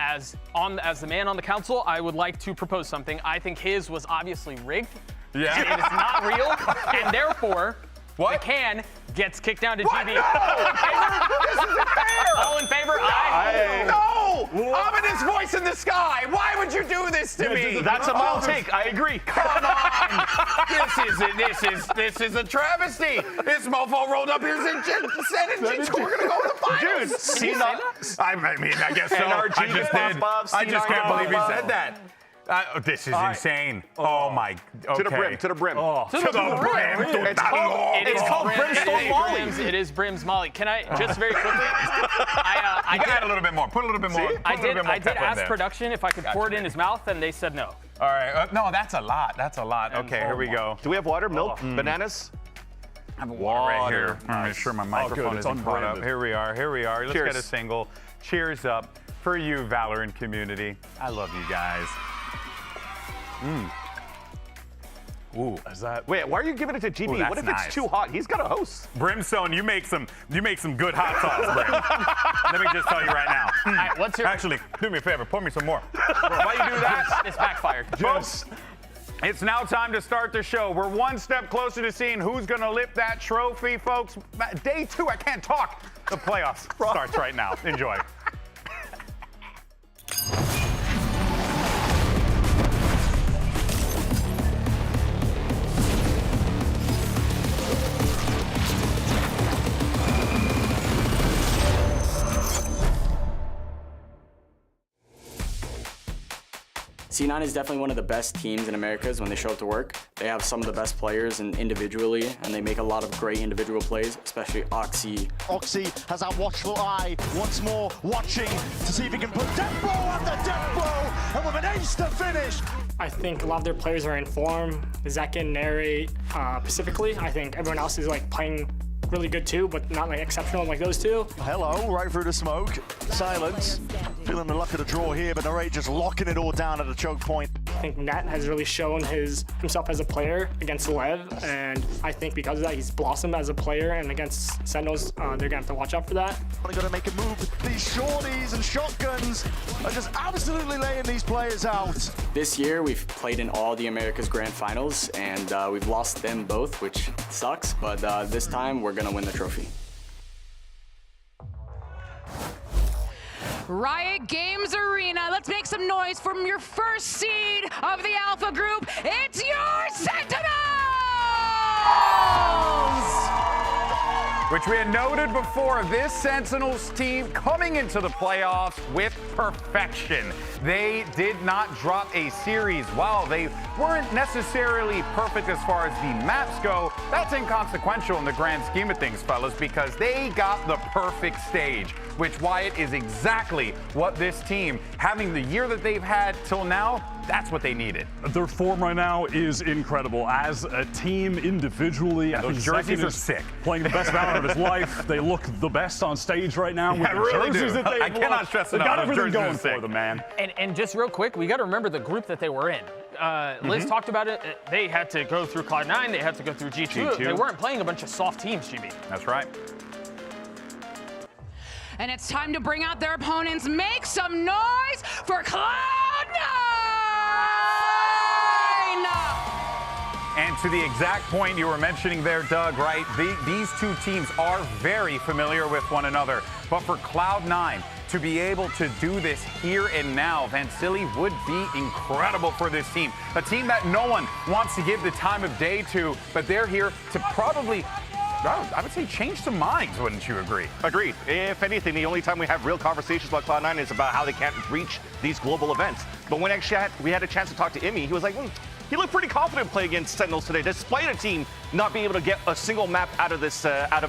the man on the council, I would like to propose something. I think his was obviously rigged. Yeah. It is not real, and therefore, the can gets kicked down to GB. This isn't fair. All in favor? Aye. No! Ominous voice in the sky. Why would you do this to me? That's a mild take. I agree. Come on. This is a travesty. This mofo rolled up here and said G2. We're going to go to the finals. Dude, C9. I mean, I guess so. NRG I just did. I just can't believe he said that. This is insane. Oh my. Okay. To the brim. To the brim. To the brim. It's called Brimstone Molly. It is Brim's Molly. Can I just very quickly? I add a little bit more. Put a little bit more. I did ask production if I could pour it in his mouth, and they said no. All right. No, that's a lot. That's a lot. Okay, here we go. Do we have water, milk, bananas? I have water right here. I'm make sure my microphone isn't caught up. Here we are. Let's get a single. Cheers up for you, Valorant community. I love you guys. Ooh, is that? Wait, why are you giving it to GB? Ooh, what if nice. it's too hot? He's got a host. Brimstone, you make some good hot sauce, Brim. Let me just tell you right now. All right, what's your? Actually, do me a favor, pour me some more. Why you do that? It's backfired. Folks, it's now time to start the show. We're one step closer to seeing who's gonna lift that trophy, folks. Day 2, I can't talk. The playoffs starts right now. Enjoy. C9 is definitely one of the best teams in Americas when they show up to work. They have some of the best players individually, and they make a lot of great individual plays, especially Oxy. Oxy has that watchful eye, once more watching to see if he can put death blow after death blow, and with an ace to finish. I think a lot of their players are in form. Zekin, Narrate, specifically. I think everyone else is like playing really good too, but not like exceptional like those two. Hello, right through the smoke. Silence. Feeling the luck of the draw here, but Narrate just locking it all down at the choke point. I think Nat has really shown himself as a player against Lev, and I think because of that, he's blossomed as a player, and against Sentinels, they're gonna have to watch out for that. They gotta make a move. These shorties and shotguns are just absolutely laying these players out. This year, we've played in all the Americas Grand Finals, and we've lost them both, which sucks, but this time, we're gonna win the trophy. Riot Games Arena, let's make some noise from your first seed of the Alpha Group. It's your Sentinels! Which we had noted before, this Sentinels team coming into the playoffs with perfection. They did not drop a series. While they weren't necessarily perfect as far as the maps go, that's inconsequential in the grand scheme of things, fellas, because they got the perfect stage, which, Wyatt, is exactly what this team, having the year that they've had till now, that's what they needed. Their form right now is incredible. As a team, individually, those jerseys are sick. Playing the best Valorant of his life. They look the best on stage right now. Yeah, with the really jerseys do. that they I cannot stress enough. They got everything Those going jerseys are for sick. them, man. And just real quick, we got to remember the group that they were in. Liz talked about it. They had to go through Cloud9. They had to go through G2. They weren't playing a bunch of soft teams, GB. That's right. And it's time to bring out their opponents. Make some noise for Cloud9! And to the exact point you were mentioning there, Doug, right? These two teams are very familiar with one another. But for Cloud9 to be able to do this here and now, Vansili would be incredible for this team. A team that no one wants to give the time of day to, but they're here to probably, I would say, change some minds, wouldn't you agree? Agreed. If anything, the only time we have real conversations about Cloud9 is about how they can't reach these global events. But when actually we had a chance to talk to Imi, he was like, he looked pretty confident playing against Sentinels today, despite a team not being able to get a single map out of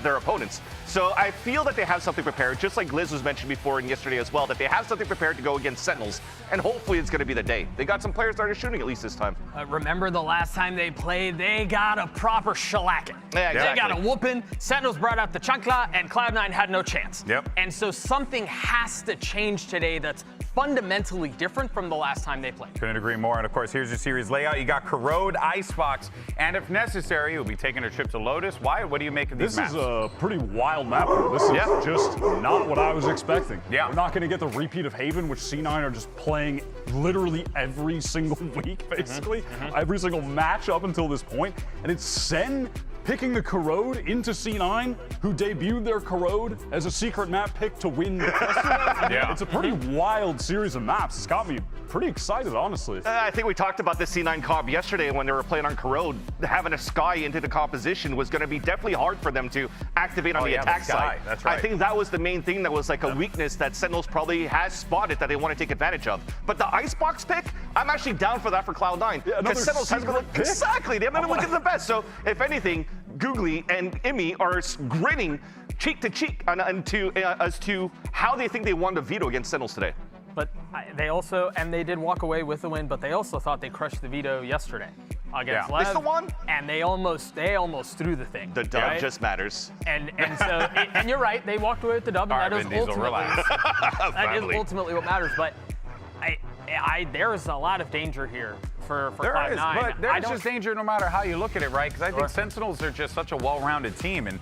their opponents. So I feel that they have something prepared, just like Liz was mentioned before and yesterday as well, that they have something prepared to go against Sentinels, and hopefully it's going to be the day. They got some players that are shooting at least this time. Remember the last time they played, they got a proper shellacking. Yeah, exactly. They got a whooping. Sentinels brought out the chancla, and Cloud9 had no chance. Yep. And so something has to change today that's fundamentally different from the last time they played. Couldn't agree more. And of course, here's your series layout. You got Corrode, Icebox, and if necessary, you'll be taking a trip to Lotus. Wyatt, what do you make of these maps? This is a pretty wild map. This is just not what I was expecting. We're not going to get the repeat of Haven, which C9 are just playing literally every single week, basically. Every single match up until this point. And it's SEN picking the Corrode into C9, who debuted their Corrode as a secret map pick to win the festival. Yeah. It's a pretty wild series of maps. It's got me pretty excited, honestly. I think we talked about the C9 comp yesterday when they were playing on Corrode. Having a Sky into the composition was going to be definitely hard for them to activate on the attack side. That's right. I think that was the main thing that was like a weakness that Sentinels probably has spotted that they want to take advantage of. But the Icebox pick, I'm actually down for that for Cloud9. Because Sentinels has been looking, exactly, they haven't been looking the best. So if anything, Googly and Immy are grinning cheek to cheek as to how they think they won the veto against Sentinels today. But they also, and they did walk away with the win, but they also thought they crushed the veto yesterday against Lev. They still won? And they almost threw the thing. The dub right? just matters. And so, and you're right, they walked away with the dub, and that is ultimately what matters. But there is a lot of danger here for Cloud9. But there's just danger no matter how you look at it, right? Because I think Sentinels are just such a well-rounded team, and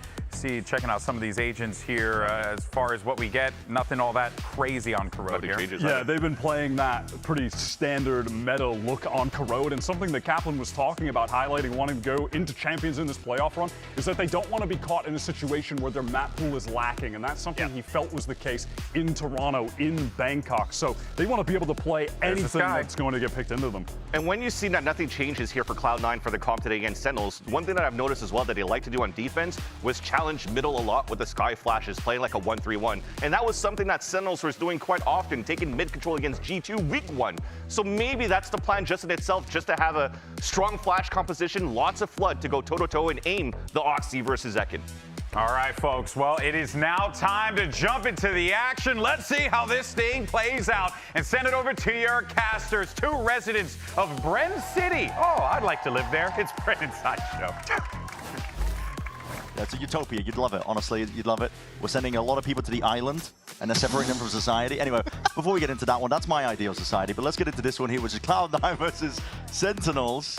checking out some of these agents here as far as what we get, nothing all that crazy on Corrode here. Yeah, they've been playing that pretty standard meta look on Corrode, and something that Kaplan was talking about, highlighting wanting to go into Champions in this playoff run, is that they don't want to be caught in a situation where their map pool is lacking, and that's something he felt was the case in Toronto, in Bangkok. So they want to be able to play anything that's going to get picked into them. And when you see that nothing changes here for Cloud9 for the comp today against Sentinels, one thing that I've noticed as well that they like to do on defense was challenge middle a lot with the Sky Flashes, playing like a 1-3-1. And that was something that Sentinels was doing quite often, taking mid control against G2 week 1. So maybe that's the plan just in itself, just to have a strong flash composition, lots of flood to go toe-to-toe and aim the Oxy versus Zekin. All right, folks. Well, it is now time to jump into the action. Let's see how this thing plays out and send it over to your casters, 2 residents of Bren City. Oh, I'd like to live there. It's Brendan's Sideshow. Yeah, it's a utopia. You'd love it. Honestly, you'd love it. We're sending a lot of people to the island, and they're separating them from society. Anyway, before we get into that one, that's my ideal society. But let's get into this one here, which is Cloud9 versus Sentinels.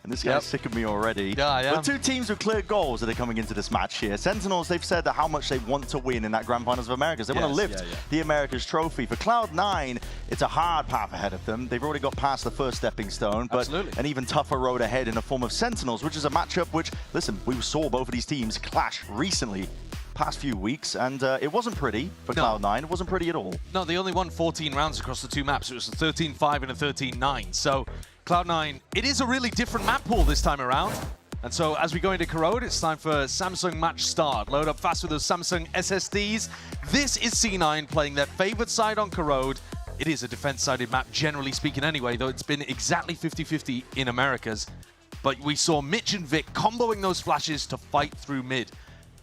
And this guy's sick of me already. Yeah, I am. But 2 teams with clear goals that are coming into this match here. Sentinels, they've said that how much they want to win in that Grand Finals of Americas. They want to lift the Americas trophy. For Cloud9, it's a hard path ahead of them. They've already got past the first stepping stone, but an even tougher road ahead in the form of Sentinels, which is a matchup which, listen, we saw both of these teams clash recently, past few weeks, and it wasn't pretty for Cloud9. It wasn't pretty at all. No, they only won 14 rounds across the 2 maps. It was a 13-5 and a 13-9. So Cloud9, it is a really different map pool this time around. And so as we go into Corrode, it's time for Samsung match start. Load up fast with those Samsung SSDs. This is C9 playing their favorite side on Corrode. It is a defense-sided map, generally speaking anyway, though it's been exactly 50-50 in Americas. But we saw Mitch and Vic comboing those flashes to fight through mid.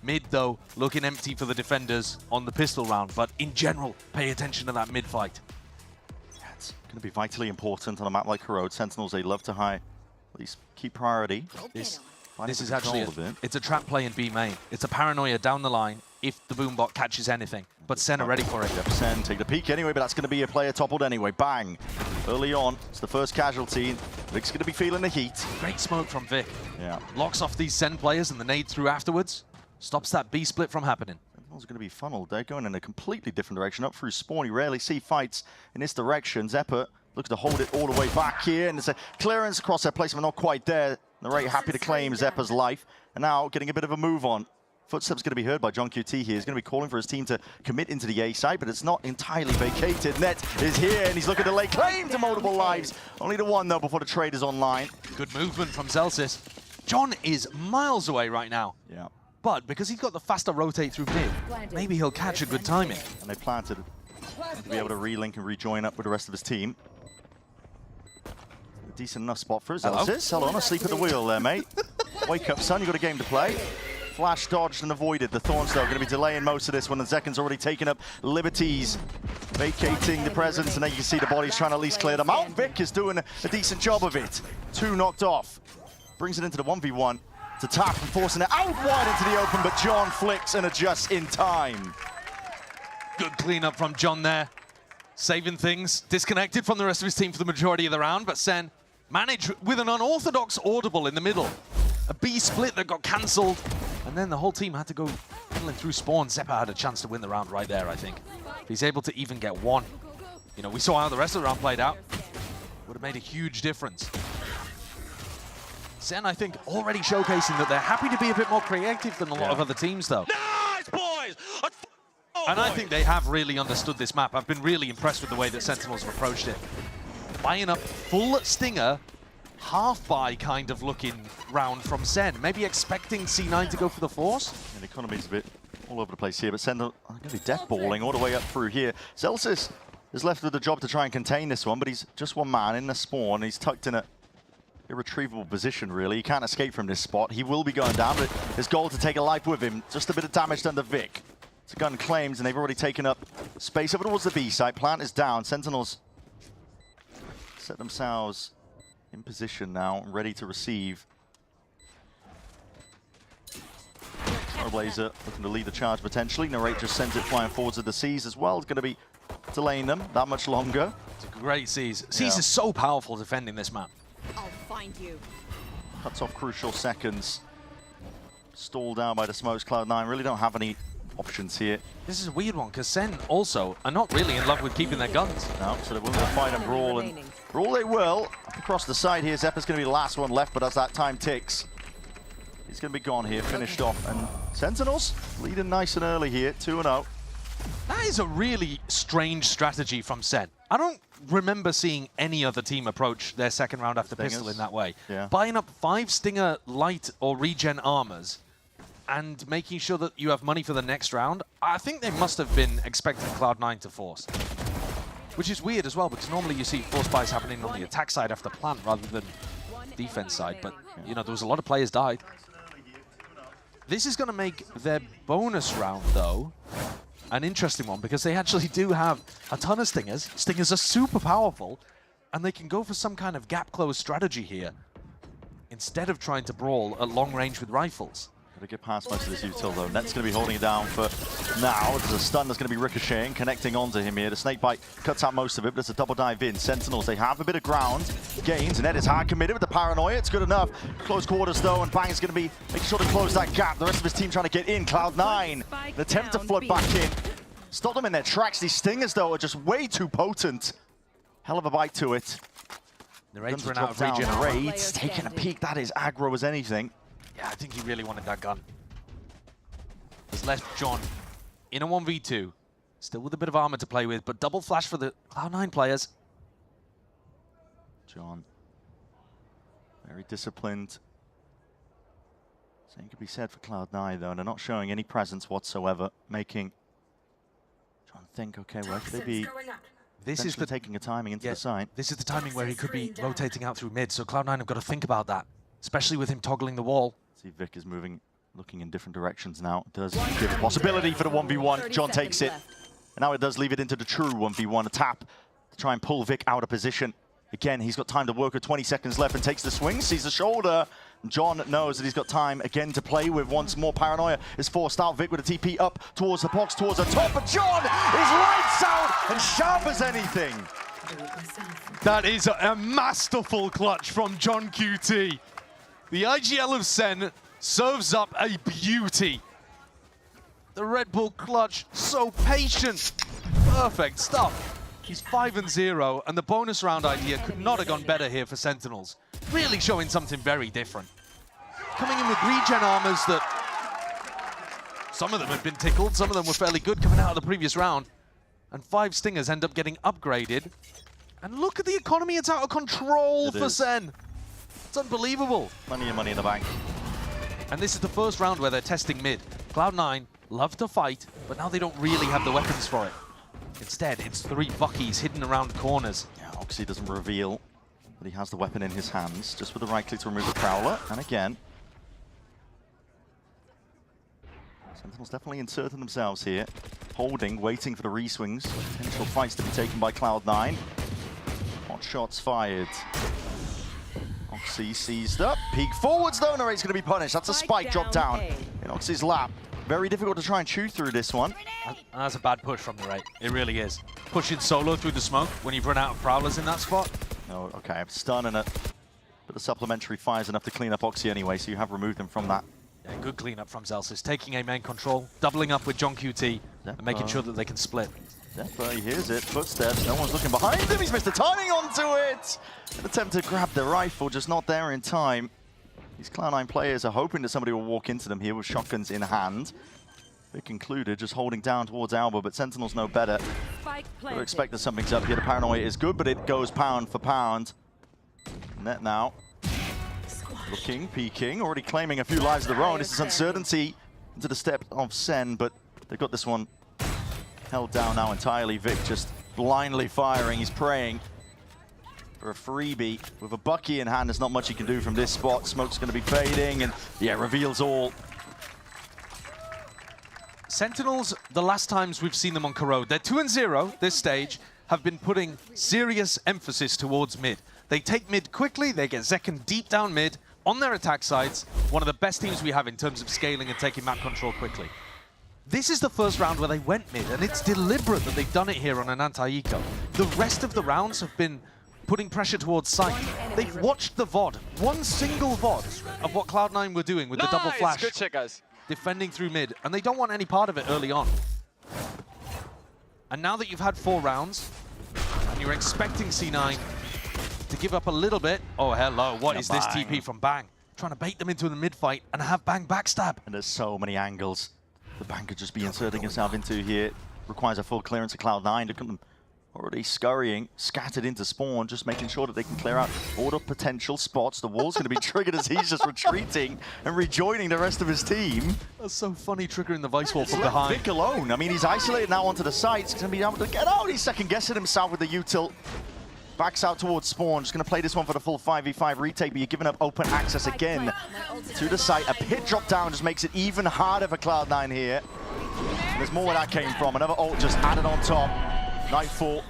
Mid, though, looking empty for the defenders on the pistol round. But in general, pay attention to that mid fight. It's going to be vitally important on a map like Corrode. Sentinels, they love to at least keep priority. This is actually it's a trap play in B main. It's a paranoia down the line if the boombot catches anything. But Sen are ready for it. Yep, Sen take the peek anyway, but that's going to be a player toppled anyway. Bang. Early on, it's the first casualty. Vic's going to be feeling the heat. Great smoke from Vic. Yeah. Locks off these Sen players and the nade through afterwards. Stops that B split from happening. Sentinels going to be funneled. They're going in a completely different direction. Up through spawn, you rarely see fights in this direction. Zephyr looks to hold it all the way back here, and there's a clearance across their placement, not quite there. They're very happy to claim Zephyr's life, and now getting a bit of a move on. Footsteps going to be heard by John QT here. He's going to be calling for his team to commit into the A side, but it's not entirely vacated. Net is here, and he's looking to lay claim to multiple lives. Only the one, though, before the trade is online. Good movement from Celsius. John is miles away right now. Yeah. But because he's got the faster rotate through mid, maybe he'll catch a good timing. And they planted to be able to relink and rejoin up with the rest of his team. A decent enough spot for Celsius. Hold on, asleep at the wheel there, mate. Wake up, son, you got a game to play. Flash dodged and avoided. The Thorns, though, going to be delaying most of this when the Zekin's already taken up liberties, vacating the presence, and then you can see the bodies trying to at least clear them out. Vic is doing a decent job of it. 2 knocked off. Brings it into the 1v1 to tap and forcing it out wide into the open, but John flicks and adjusts in time. Good cleanup from John there. Saving things. Disconnected from the rest of his team for the majority of the round, but Sen managed with an unorthodox audible in the middle. A B split that got cancelled, and then the whole team had to go handling through spawn. Zephyr had a chance to win the round right there, I think. If he's able to even get 1. You know, we saw how the rest of the round played out. Would have made a huge difference. Sen, I think, already showcasing that they're happy to be a bit more creative than a lot of other teams, though. Nice, boys! And I think they have really understood this map. I've been really impressed with the way that Sentinels have approached it. Buying up full Stinger, half-buy kind of looking round from Sen. Maybe expecting C9 to go for the Force. And the economy's a bit all over the place here, but Sentinel are going to be death-balling all the way up through here. Zelsis is left with the job to try and contain this one, but he's just one man in the spawn. He's tucked in a irretrievable position, really. He can't escape from this spot. He will be going down, but his goal to take a life with him. Just a bit of damage done to Vic. It's a gun claims, and they've already taken up space over towards the B site. Plant is down. Sentinels set themselves in position now, ready to receive. Trailblazer looking to lead the charge potentially. Narrate just sends it flying forwards of the Seas as well. It's going to be delaying them that much longer. It's a great Seas. Seas is so powerful defending this map. I'll find you. Cuts off crucial seconds. Stalled down by the smokes. Cloud9 really don't have any options here. This is a weird one, because Sen also are not really in love with keeping their guns. No, so they're willing to fight and brawl, and brawl they will. Up across the side here, Zeppa's going to be the last one left, but as that time ticks, he's going to be gone here, finished off. And Sentinels leading nice and early here, 2-0. That is a really strange strategy from Sen. I don't remember seeing any other team approach their second round after Stingers. pistol in that way. Yeah. Buying up 5 Stinger light or regen armors and making sure that you have money for the next round. I think they must have been expecting Cloud9 to force. Which is weird as well, because normally you see force buys happening on the attack side after plant rather than defense side. But, you know, there was a lot of players died. This is going to make their bonus round, though, an interesting one, because they actually do have a ton of Stingers. Stingers are super powerful, and they can go for some kind of gap close strategy here instead of trying to brawl at long range with rifles. Got to get past most of this util, though. Net's going to be holding it down for now. There's a stun that's going to be ricocheting, connecting onto him here. The snakebite cuts out most of it, but it's a double dive in. Sentinels, they have a bit of ground gains. Net is hard committed with the paranoia. It's good enough. Close quarters, though, and Bang is going to be making sure to close that gap. The rest of his team trying to get in. Cloud9, an attempt to flood back in. Stop them in their tracks. These Stingers, though, are just way too potent. Hell of a bite to it. The Raid's run out of regen. Raid's taking a peek. That is aggro as anything. Yeah, I think he really wanted that gun. He's left John in a 1v2. Still with a bit of armor to play with, but double flash for the Cloud9 players. John, very disciplined. Same could be said for Cloud9, though. They're not showing any presence whatsoever, making John think, okay, where could they be? This is taking a timing into the side. This is the timing where he could be rotating out through mid, so Cloud9 have got to think about that, especially with him toggling the wall. See, Vic is moving, looking in different directions now. It does give a possibility for the 1v1. John takes it. And now it does leave it into the true 1v1. A tap to try and pull Vic out of position. Again, he's got time to work with 20 seconds left and takes the swing, sees the shoulder. John knows that he's got time again to play with. Once more, paranoia is forced out. Vic with a TP up towards the box, towards the top. But John is lights out and sharp as anything. That is a masterful clutch from John QT. The IGL of Sen serves up a beauty. The Red Bull clutch, so patient. Perfect stuff. He's 5-0, and the bonus round idea could not have gone better here for Sentinels. Really showing something very different. Coming in with regen armors that some of them had been tickled, some of them were fairly good coming out of the previous round. And 5 Stingers end up getting upgraded. And look at the economy, it's out of control for Sen. It's unbelievable. Plenty of money in the bank. And this is the first round where they're testing mid. Cloud9 love to fight, but now they don't really have the weapons for it. Instead, it's 3 Buckies hidden around corners. Yeah, Oxy doesn't reveal that he has the weapon in his hands, just with the right click to remove the Prowler. And again, Sentinels definitely inserting themselves here. Holding, waiting for the re-swings. Potential fights to be taken by Cloud9. Hot shots fired. Oxy seized up. Peek forwards, though. Narrate's going to be punished. That's a spike drop down in Oxy's lap. Very difficult to try and chew through this one. That's a bad push from the right. It really is. Pushing solo through the smoke when you've run out of Prowlers in that spot. Oh, okay. Stun and but the supplementary fire's enough to clean up Oxy anyway, so you have removed him from that. Yeah, good cleanup from Zelsis. Taking a main control, doubling up with John QT, and making sure that they can split. Zeppa, he hears it. Footsteps. No one's looking behind him. He's missed the timing onto it. An attempt to grab the rifle, just not there in time. These Cloud9 players are hoping that somebody will walk into them here with shotguns in hand. Vic included, just holding down towards Alba, but Sentinels know better. We're expecting something's up here. The paranoia is good, but it goes pound for pound. Net now. Looking, peeking, already claiming a few lives of their own. This is uncertainty into the step of SEN, but they've got this one held down now entirely. Vic just blindly firing. He's praying for a freebie. With a Bucky in hand, there's not much he can do from this spot. Smoke's going to be fading, and yeah, reveals all. Sentinels, the last times we've seen them on Corrode, they're 2-0 this stage, have been putting serious emphasis towards mid. They take mid quickly, they get Zekken deep down mid on their attack sides. One of the best teams we have in terms of scaling and taking map control quickly. This is the first round where they went mid, and it's deliberate that they've done it here on an anti-eco. The rest of the rounds have been putting pressure towards site. They've watched the VOD, one single VOD of what Cloud9 were doing with the double flash. Good shit, guys. Defending through mid, and they don't want any part of it early on. And now that you've had 4 rounds, and you're expecting C9 to give up a little bit. Oh, hello, what is this TP from Bang? Trying to bait them into the mid fight and have Bang backstab. And there's so many angles the Bang could just be inserting himself into here. Requires a full clearance of Cloud9. Look at them already scurrying, scattered into spawn, just making sure that they can clear out all the potential spots. The wall's going to be triggered as he's just retreating and rejoining the rest of his team. That's so funny, triggering the Vice Wall from behind. Vic alone. I mean, he's isolated now onto the sides. He's going to be able to get out. He's second-guessing himself with the U-tilt. Backs out towards spawn. Just going to play this one for the full 5v5 retake, but you're giving up open access again to the site. A pit drop down just makes it even harder for Cloud9 here. And there's more where that came from. Another ult just added on top. Nightfall.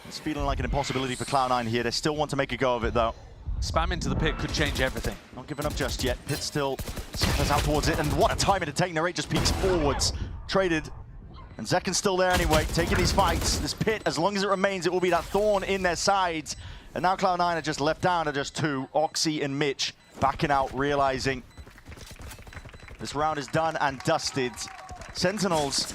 It's feeling like an impossibility for Cloud9 here. They still want to make a go of it, though. Spam into the pit could change everything. Not giving up just yet. Pit still scatters out towards it, and what a timing to take. Narrate just peeks forwards. Traded. And Zekken's still there anyway, taking these fights. This pit, as long as it remains, it will be that thorn in their sides. And now Cloud9 are just left down to just 2. Oxy and Mitch backing out, realizing this round is done and dusted. Sentinels.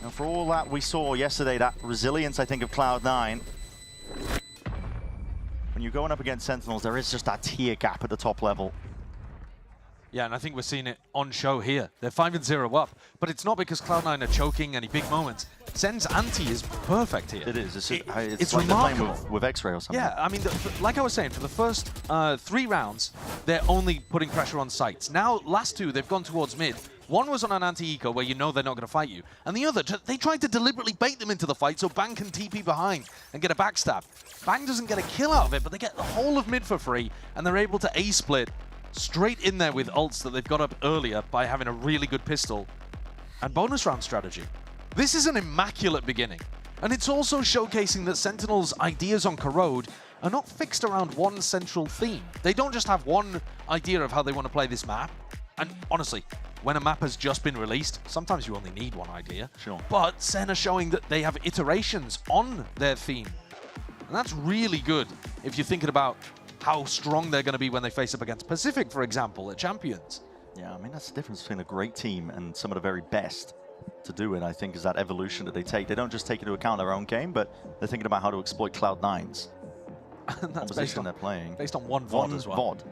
Now, for all that we saw yesterday, that resilience, I think, of Cloud9, when you're going up against Sentinels, there is just that tier gap at the top level. Yeah, and I think we're seeing it on show here. They're 5-0 up, but it's not because Cloud9 are choking any big moments. Sen's ante is perfect here. It is. It's like remarkable. they're playing with X-Ray or something. Yeah, I mean, like I was saying, for the first 3 rounds, they're only putting pressure on sites. Now, last 2, they've gone towards mid. One was on an anti-eco where you know they're not going to fight you. And the other, they tried to deliberately bait them into the fight so Bang can TP behind and get a backstab. Bang doesn't get a kill out of it, but they get the whole of mid for free, and they're able to A-split straight in there with ults that they've got up earlier by having a really good pistol and bonus round strategy. This is an immaculate beginning. And it's also showcasing that Sentinel's ideas on Corrode are not fixed around one central theme. They don't just have one idea of how they want to play this map. And honestly, when a map has just been released, sometimes you only need one idea. Sure. But Sen are showing that they have iterations on their theme. And that's really good if you're thinking about how strong they're going to be when they face up against Pacific, for example, at Champions. Yeah, I mean, that's the difference between a great team and some of the very best to do it, I think, is that evolution that they take. They don't just take into account their own game, but they're thinking about how to exploit Cloud9's composition they're playing. Based on one VOD as well. VOD.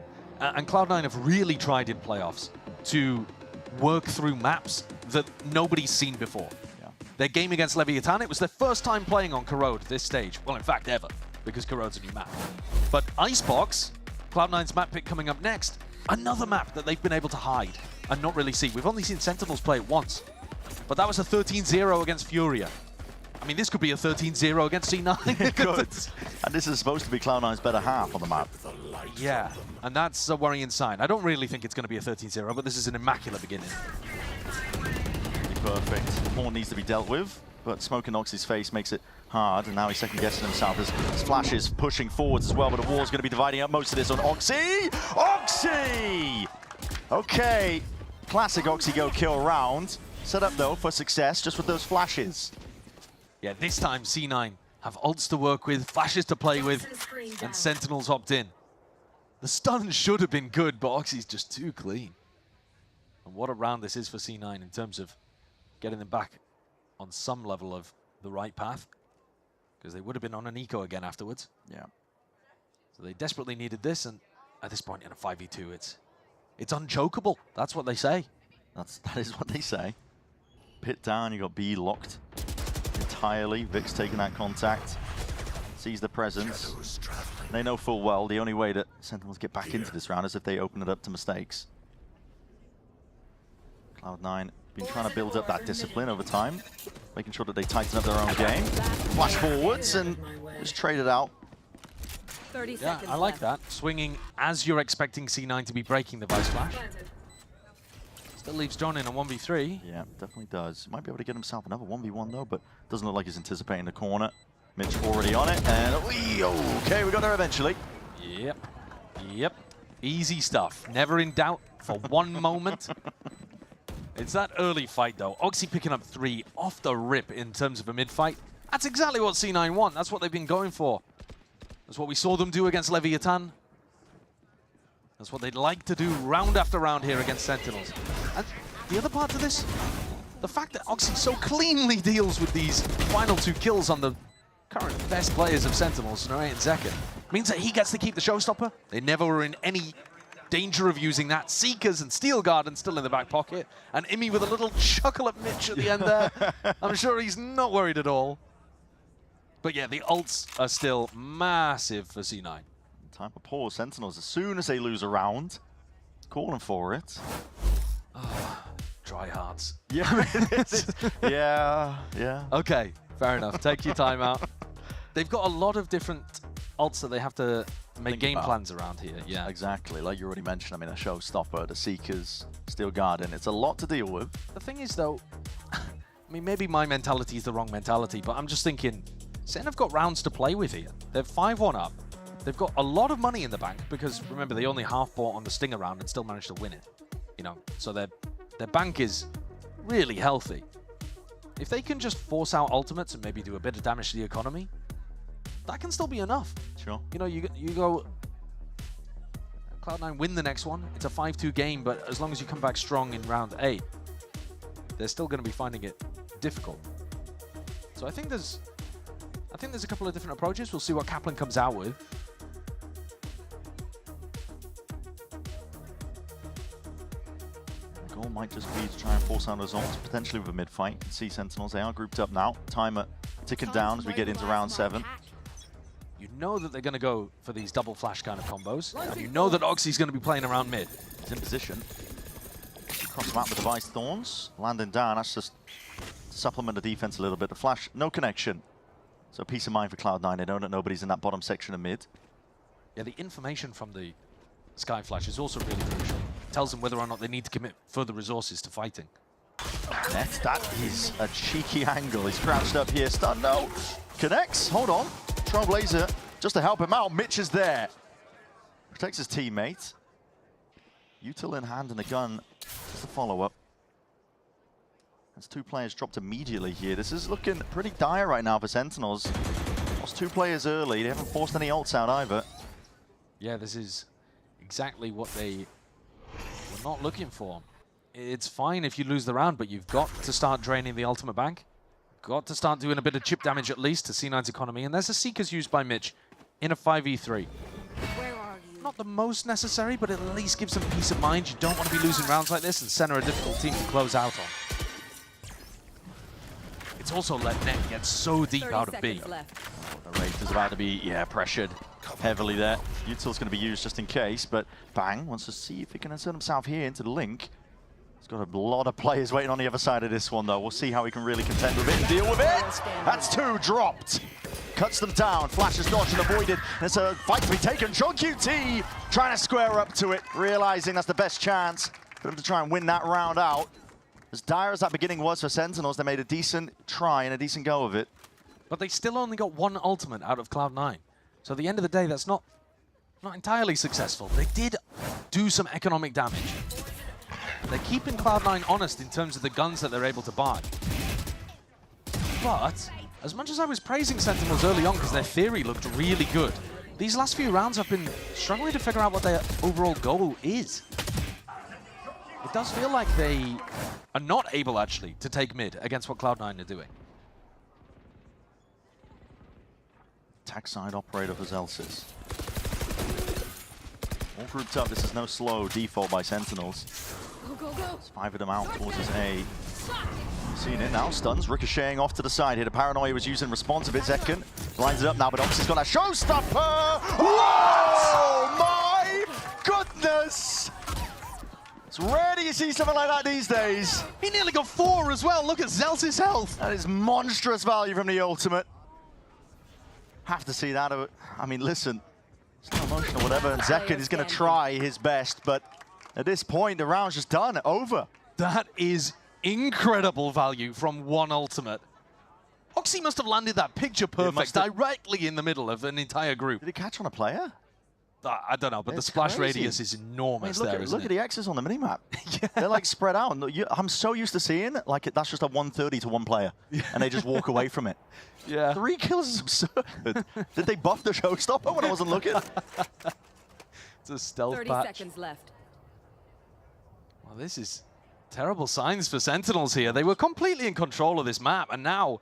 And Cloud9 have really tried in playoffs to work through maps that nobody's seen before. Yeah. Their game against Leviathan, it was their first time playing on Corrode this stage. Well, in fact, ever, because Corrode's a new map. But Icebox, Cloud9's map pick coming up next, another map that they've been able to hide and not really see. We've only seen Sentinels play it once, but that was a 13-0 against Furia. I mean, this could be a 13-0 against C9. It could. And this is supposed to be Cloud9's better half on the map. Yeah, and that's a worrying sign. I don't really think it's going to be a 13-0, but this is an immaculate beginning. Perfect. Horn needs to be dealt with, but Smoke in Oxy's face makes it hard, and now he's second-guessing himself as Flash is pushing forwards as well, but the wall's going to be dividing up most of this on Oxy! Oxy! Okay, classic Oxy go kill round. Set up, though, for success just with those flashes. Yeah, this time C9 have ults to work with, flashes to play with, and Sentinels hopped in. The stun should have been good, but Oxy's just too clean. And what a round this is for C9 in terms of getting them back on some level of the right path, because they would have been on an eco again afterwards. Yeah. So they desperately needed this, and at this point in a 5v2, it's unchokeable. That's what they say. That is what they say. Pit down, you got B locked entirely. Vic's taking that contact. Sees the presence. They know full well the only way that Sentinels get back into this round is if they open it up to mistakes. Cloud9 been trying to build up that discipline over time, making sure that they tighten up their own game. Flash forwards and just trade it out. Yeah, I like that. Swinging as you're expecting C9 to be breaking the Vice Flash. Still leaves John in a 1v3. Yeah, definitely does. Might be able to get himself another 1v1 though, but doesn't look like he's anticipating the corner. Mitch already on it, and okay, we got there eventually. Yep. Easy stuff. Never in doubt for one moment. It's that early fight though. Oxy picking up 3 off the rip in terms of a mid-fight. That's exactly what C9 want. That's what they've been going for. That's what we saw them do against Leviathan. That's what they'd like to do round after round here against Sentinels. And the other part to this, the fact that Oxy so cleanly deals with these final 2 kills on the current best players of Sentinels, Narate and Zekken, means that he gets to keep the showstopper. They never were in any danger of using that. Seekers and Steel Garden still in the back pocket. And Imi with a little chuckle at Mitch at the end there. I'm sure he's not worried at all. But yeah, the ults are still massive for C9. Time for pause. Sentinels, as soon as they lose a round, calling for it. Try hards. Yeah, yeah. Okay, fair enough. Take your time out. They've got a lot of different ults that they have to make game plans around here. Yeah, exactly. Like you already mentioned, I mean, a showstopper, the Seekers, Steel Garden. It's a lot to deal with. The thing is, though, I mean, maybe my mentality is the wrong mentality, but I'm just thinking, SEN have got rounds to play with here. They're 5-1 up. They've got a lot of money in the bank because, remember, they only half bought on the Stinger round and still managed to win it. You know, so their bank is really healthy. If they can just force out ultimates and maybe do a bit of damage to the economy, that can still be enough. Sure. You know, you go Cloud9 win the next one. It's a 5-2 game, but as long as you come back strong in round 8, they're still going to be finding it difficult. So I think there's a couple of different approaches. We'll see what Kaplan comes out with. The goal might just be to try and force out those ults, potentially with a mid-fight. You can see Sentinels, they are grouped up now. Timer ticking down as we get into round 7. You know that they're going to go for these double flash kind of combos. And you know that Oxy's going to be playing around mid. He's in position. Cross the map with the Vice Thorns. Landing down, that's just to supplement the defense a little bit. The flash, no connection. So peace of mind for Cloud9. They know that nobody's in that bottom section of mid. Yeah, the information from the Sky Flash is also really crucial. It tells them whether or not they need to commit further resources to fighting. That is a cheeky angle. He's crouched up here. Stun, no. Connects, hold on. Trailblazer, just to help him out. Mitch is there. Protects his teammate. Util in hand and a gun. Just a follow-up. As 2 players dropped immediately here. This is looking pretty dire right now for Sentinels. Lost 2 players early. They haven't forced any ults out either. Yeah, this is exactly what they were not looking for. It's fine if you lose the round, but you've got to start draining the ultimate bank. Got to start doing a bit of chip damage at least to C9's economy. And there's a Seekers used by Mitch in a 5v3. Not the most necessary, but at least gives them peace of mind. You don't want to be losing rounds like this, and SEN are a difficult team to close out on. It's also let Net get so deep out of B. The Wraith is about to be, pressured heavily there. Util's going to be used just in case, but Bang wants to see if he can insert himself here into the link. He's got a lot of players waiting on the other side of this one, though. We'll see how he can really contend with it and deal with it. That's 2 dropped. Cuts them down. Flash is dodged and avoided. There's a fight to be taken. John QT trying to square up to it, realizing that's the best chance for him to try and win that round out. As dire as that beginning was for Sentinels, they made a decent try and a decent go of it. But they still only got 1 ultimate out of Cloud9. So at the end of the day, that's not entirely successful. They did do some economic damage. They're keeping Cloud9 honest in terms of the guns that they're able to buy. But as much as I was praising Sentinels early on because their theory looked really good, these last few rounds I've been struggling to figure out what their overall goal is. It does feel like they are not able, actually, to take mid against what Cloud9 are doing. Attack side operator for Zelsis. All grouped up. This is no slow default by Sentinels. There's 5 of them out towards his A. Seen it now. Stuns ricocheting off to the side here. The Paranoia was used in response of it. Zekken blinds it up now, but Oxy's got a showstopper! Whoa! My goodness! It's rare that you see something like that these days. He nearly got 4 as well. Look at Zelz's health. That is monstrous value from the ultimate. Have to see that. I mean, listen, it's not emotional, whatever. And Zekken is going to try his best, but at this point, the round's just done. Over. That is incredible value from one ultimate. Oxy must have landed that picture perfect directly in the middle of an entire group. Did he catch on a player? I don't know, but the splash radius is enormous there, isn't it? Look at the X's on the minimap. They're like spread out. I'm so used to seeing like that's just a 130 to one player, and they just walk away from it. Yeah. 3 kills is absurd. Did they buff the showstopper when I wasn't looking? It's a stealth 30 patch. seconds left. Well, this is terrible signs for Sentinels here. They were completely in control of this map, and now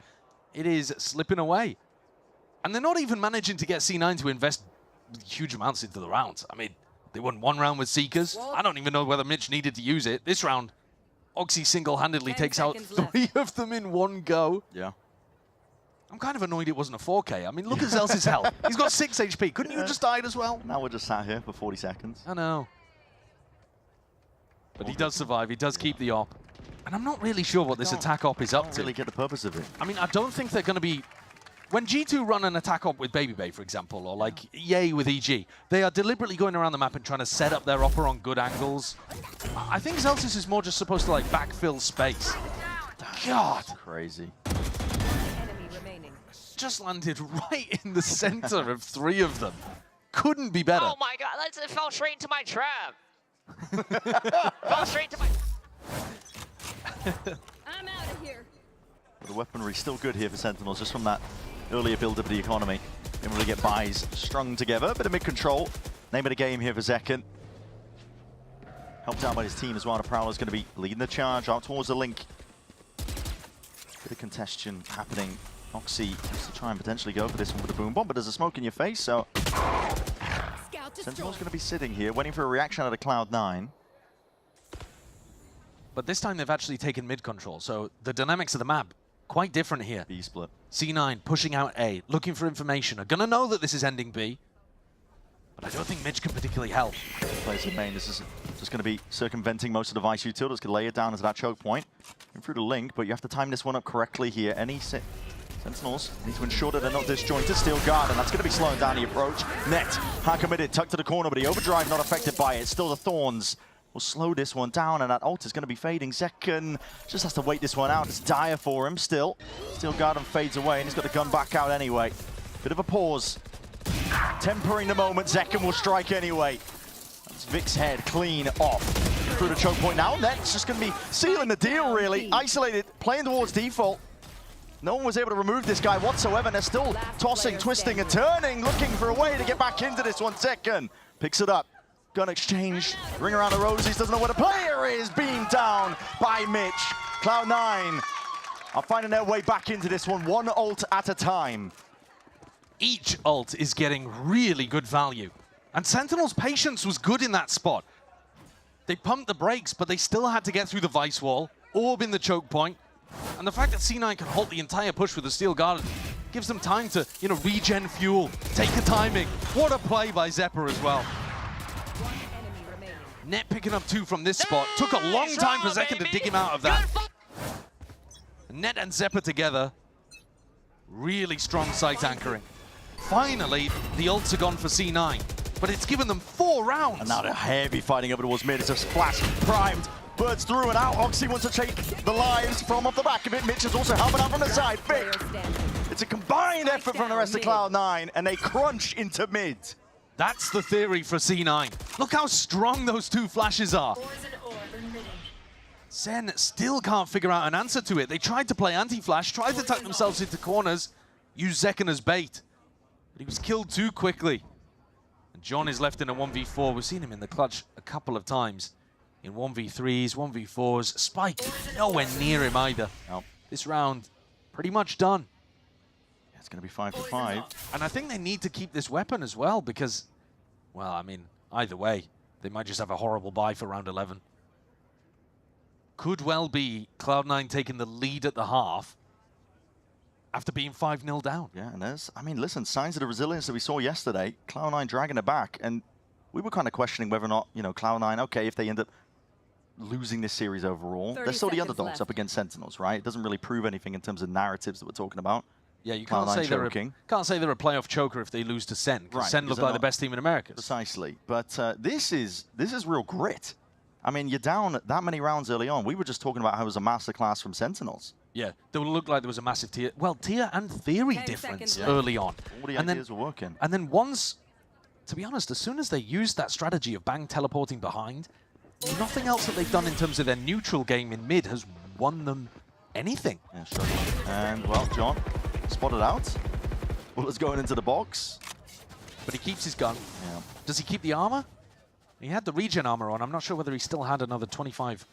it is slipping away. And they're not even managing to get C9 to invest huge amounts into the rounds. I mean, they won 1 round with Seekers. I don't even know whether Mitch needed to use it. This round, Oxy single-handedly takes out 3 of them in one go. Yeah. I'm kind of annoyed it wasn't a 4K. I mean, look at Zelz's health. He's got 6 HP. Couldn't you have just died as well? Now we're just sat here for 40 seconds. I know. But he does survive. He does keep the op. And I'm not really sure what this attack op is up to. Really get the purpose of it. I mean, I don't think they're going to be... When G2 run an attack op with Baby Bay, for example, or like Yay with EG, they are deliberately going around the map and trying to set up their opper on good angles. I think Zelsis is more just supposed to like backfill space. God. Crazy. Just landed right in the center of 3 of them. Couldn't be better. Oh my god, it fell straight into my trap. Fell straight to my... I'm out of here. The weaponry still good here for Sentinels, just from that earlier build-up of the economy. Didn't really get buys strung together. Bit of mid-control. Name of the game here for Zekken. Helped out by his team as well. The Prowler's going to be leading the charge out towards the link. Bit of congestion happening. Oxy has to try and potentially go for this one with a boom bomb, but there's a smoke in your face, so... Sentinel's going to be sitting here, waiting for a reaction out of Cloud9. But this time they've actually taken mid-control, so the dynamics of the map, quite different here. B split. C9 pushing out A, looking for information. Are going to know that this is ending B, but I don't think Mitch can particularly help. Plays in main. This is just going to be circumventing most of the Vice util. Just going to lay it down as that choke point. In through the link, but you have to time this one up correctly here. Sentinels need to ensure that they're not disjointed. Steel guard, and that's going to be slowing down the approach. Net, hard committed, tucked to the corner, but the overdrive not affected by it. Still the Thorns will slow this one down, and that ult is going to be fading. Zekken just has to wait this one out. It's dire for him still. Steel guard and fades away, and he's got the gun back out anyway. Bit of a pause. Tempering the moment, Zekken will strike anyway. That's Vic's head clean off. Through the choke point now. Net's just going to be sealing the deal, really. Isolated, playing towards default. No one was able to remove this guy whatsoever, and they're still tossing, twisting, and turning, looking for a way to get back into this one. Zekken picks it up. Gun exchange, ring around the rosies, doesn't know where the player is. Beamed down by Mitch. Cloud9 are finding their way back into this one, 1 ult at a time. Each ult is getting really good value. And Sentinel's patience was good in that spot. They pumped the brakes, but they still had to get through the Vice wall, orb in the choke point. And the fact that C9 can halt the entire push with the Steel Guard gives them time to, you know, regen fuel, take the timing. What a play by Zepper as well. Net picking up 2 from this spot. Took a long time for Zekken to dig him out of that. Net and Zepper together. Really strong sight anchoring. Finally, the ults are gone for C9, but it's given them 4 rounds. And now they're heavy fighting over towards mid. It's a splash, primed. Birds through and out. Oxy wants to take the lives from off the back of it. Mitch is also helping out from the side. Vic. It's a combined effort from the rest of Cloud9, and they crunch into mid. That's the theory for C9. Look how strong those 2 flashes are. SEN still can't figure out an answer to it. They tried to play anti-flash, tried to tuck themselves into corners, use Zekken as bait. But he was killed too quickly. And John is left in a 1v4. We've seen him in the clutch a couple of times. In 1v3s, 1v4s. Spike nowhere near him either. Nope. This round, pretty much done. It's going to be 5-5. And I think they need to keep this weapon as well because, well, I mean, either way. They might just have a horrible bye for round 11. Could well be Cloud9 taking the lead at the half after being 5-0 down. Yeah, and there's, I mean, listen, signs of the resilience that we saw yesterday, Cloud9 dragging it back, and we were kind of questioning whether or not, you know, Cloud9, okay, if they end up losing this series overall, they're still the underdogs up against Sentinels, right? It doesn't really prove anything in terms of narratives that we're talking about. Yeah, you can't say, they're a playoff choker if they lose to Sen, because Right, Sen look like the best team in America. Precisely, but this is real grit. I mean, you're down that many rounds early on. We were just talking about how it was a masterclass from Sentinels. Yeah, there looked like there was a massive tier and theory difference early on. All the ideas were working. And then once, to be honest, as soon as they used that strategy of bang teleporting behind, nothing else that they've done in terms of their neutral game in mid has won them anything. Yeah, sure. And, well, John spotted out. Bullet's going into the box. But he keeps his gun. Yeah. Does he keep the armor? He had the regen armor on. I'm not sure whether he still had another 25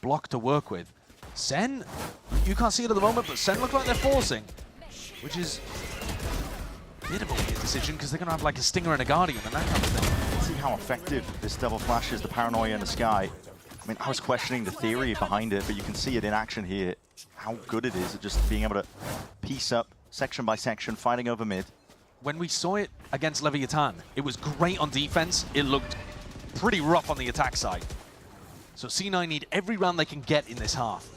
block to work with. Sen, you can't see it at the moment, but Sen look like they're forcing, which is a bit of a weird decision because they're going to have like a Stinger and a Guardian and that kind of thing. Let's see how effective this double flash is, the paranoia in the sky. I mean, I was questioning the theory behind it, but you can see it in action here, how good it is at just being able to piece up section by section, fighting over mid. When we saw it against Leviathan, it was great on defense. It looked pretty rough on the attack side. So C9 need every round they can get in this half.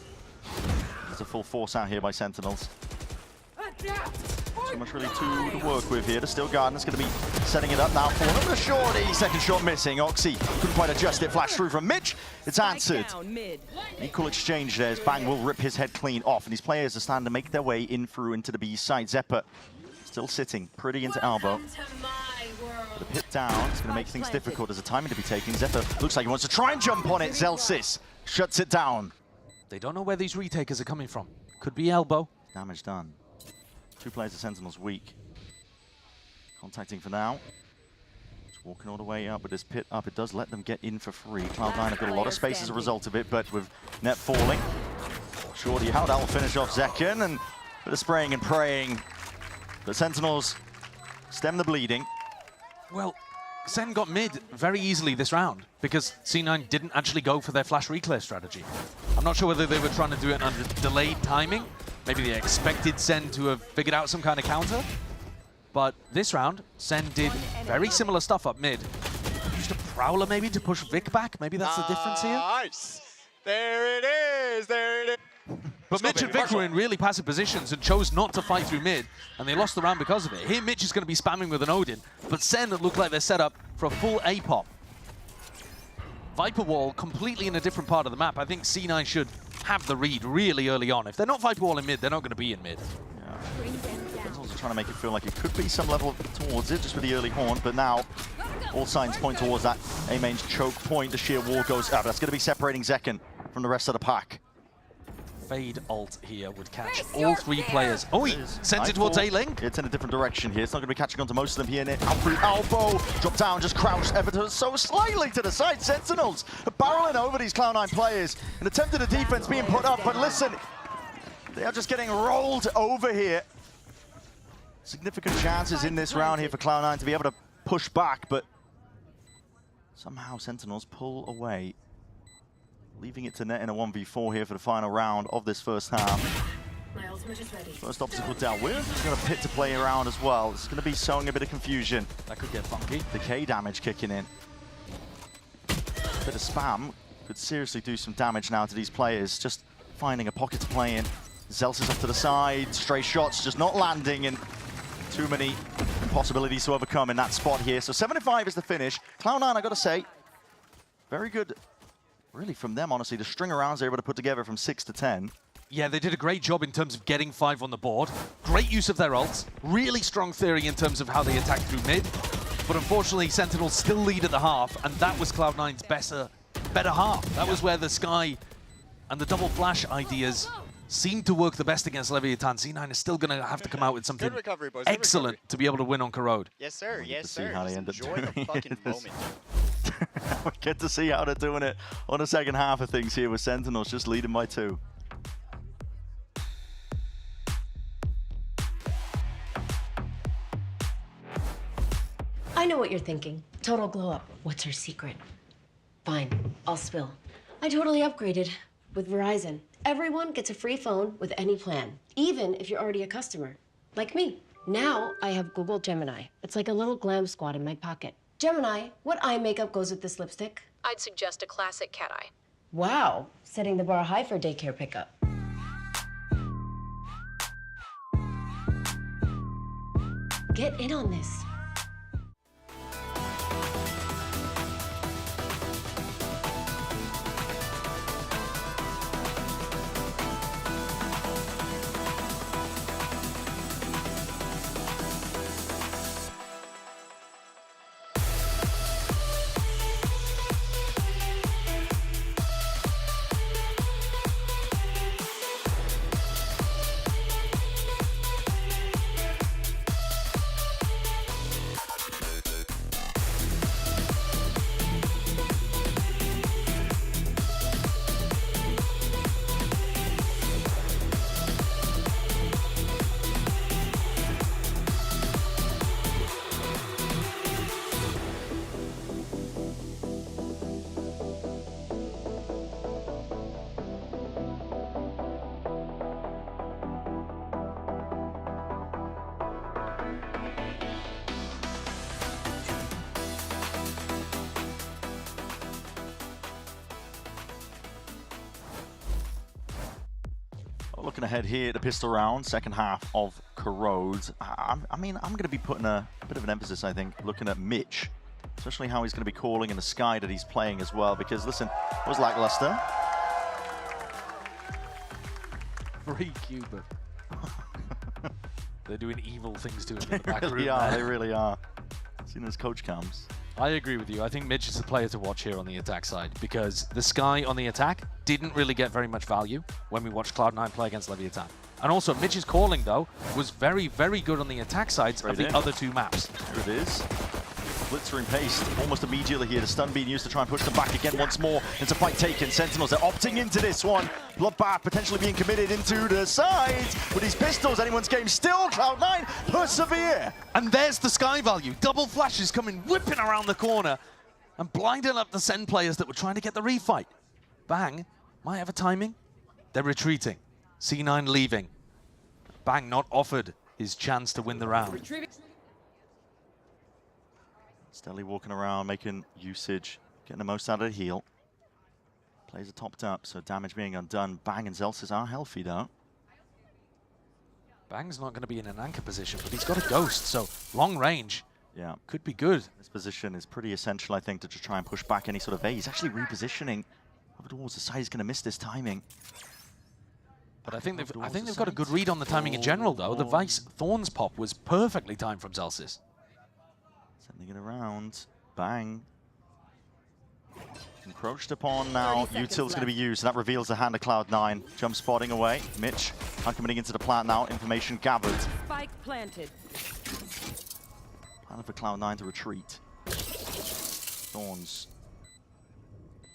There's a full force out here by Sentinels. So much really to work with here. The Steel Garden's going to be setting it up now for him. The shorty, second shot missing. Oxy couldn't quite adjust it. Flash through from Mitch. It's answered. Equal exchange there as Bang will rip his head clean off. And these players are starting to make their way in through into the B side. Zephyr still sitting pretty into elbow. The pit down, it's going to make things difficult. There's a timing to be taken. Zephyr looks like he wants to try and jump on it. Zelsis shuts it down. They don't know where these retakers are coming from. Could be elbow. Damage done. Two players of Sentinels weak. Contacting for now. Just walking all the way up with this pit up. It does let them get in for free. Cloud9 have got a lot of space as a result of it, but with net falling. Shorty, how that will finish off Zekken, and a bit of spraying and praying. But Sentinels stem the bleeding. Well, Sen got mid very easily this round because C9 didn't actually go for their flash reclear strategy. I'm not sure whether they were trying to do it under delayed timing. Maybe they expected Sen to have figured out some kind of counter. But this round, Sen did very similar stuff up mid. Used a Prowler maybe to push Vic back. Maybe that's the difference here. Nice. There it is. There it is. But Mitch and Vic were in really passive positions and chose not to fight through mid, and they lost the round because of it. Here, Mitch is going to be spamming with an Odin, but Sen look like they're set up for a full A-pop. Viper Wall completely in a different part of the map. I think C9 should have the read really early on. If they're not Viper Wall in mid, they're not going to be in mid. Sentinels are trying to make it feel like it could be some level towards it, just with the early horn, but now all signs point towards that A-main's choke point. The sheer wall goes up. That's going to be separating Zekken from the rest of the pack. Fade ult here would catch all three players. Oh, he sends it towards A-Link. It's in a different direction here. It's not going to be catching on to most of them here. Out through elbow, drop down, just crouched ever so slightly to the side. Sentinels are barreling over these Cloud9 players. An attempt at a defense being put up, but listen, they are just getting rolled over here. Significant chances in this round here for Cloud9 to be able to push back, but somehow Sentinels pull away. Leaving it to net in a 1v4 here for the final round of this first half. First obstacle dealt with. It's going to pit to play around as well. It's going to be sowing a bit of confusion. That could get funky. Decay damage kicking in. A bit of spam could seriously do some damage now to these players. Just finding a pocket to play in. Zels is up to the side. Stray shots just not landing, and too many impossibilities to overcome in that spot here. So 7-5 is the finish. Cloud9, I got to say, very good. Really, from them, honestly, the string of rounds they were able to put together from 6 to 10. Yeah, they did a great job in terms of getting 5 on the board. Great use of their ults. Really strong theory in terms of how they attacked through mid. But unfortunately, Sentinels still lead at the half, and that was Cloud9's better half. That was where the Sky and the double flash ideas seemed to work the best against Leviathan. C9 is still going to have to come out with something excellent to be able to win on Corrode. Yes, sir. Yes, sir. See how they end up Enjoy the fucking moment. We get to see how they're doing it on the second half of things here with Sentinels just leading by 2. I know what you're thinking. Total glow up. What's her secret? Fine, I'll spill. I totally upgraded with Verizon. Everyone gets a free phone with any plan, even if you're already a customer, like me. Now I have Google Gemini. It's like a little glam squad in my pocket. Gemini, what eye makeup goes with this lipstick? I'd suggest a classic cat eye. Wow, setting the bar high for daycare pickup. Get in on this. Looking ahead here at the pistol round, second half of Corrode. I mean, I'm going to be putting a bit of an emphasis, I think, looking at Mitch, especially how he's going to be calling in the sky that he's playing as well, because, listen, it was lackluster. Very cute, but they're doing evil things to him in the back They room. really are, they really are. As soon as coach comes. I agree with you. I think Mitch is the player to watch here on the attack side, because the Sky on the attack didn't really get very much value when we watched Cloud9 play against Leviathan. And also, Mitch's calling, though, was very, very good on the attack sides of the other two maps. Here it is. Blitzering pace almost immediately here. The stun being used to try and push them back again once more. It's a fight taken. Sentinels, they're opting into this one. Bloodbath potentially being committed into the sides. With these pistols, anyone's game still. Cloud9 persevere. And there's the Sky value. Double flashes coming, whipping around the corner and blinding up the SEN players that were trying to get the refight. Bang might have a timing. They're retreating. C9 leaving. Bang not offered his chance to win the round. Steadily walking around, making usage, getting the most out of the heal. Plays are topped up, so damage being undone. Bang and Zelsis are healthy, though. Bang's not going to be in an anchor position, but he's got a ghost, so long range. Yeah. Could be good. This position is pretty essential, I think, to just try and push back any sort of A. He's actually repositioning over towards the side. He's going to miss this timing. But I think they've got a good read on the timing in general, though. The Vice Thorns pop was perfectly timed from Zelsis. Sending it around. Bang. Encroached upon now. Util's going to be used, so that reveals the hand of Cloud9. Jump spotting away. Mitch coming into the plant now. Information gathered. Spike planted. Plan for Cloud9 to retreat. Thorns.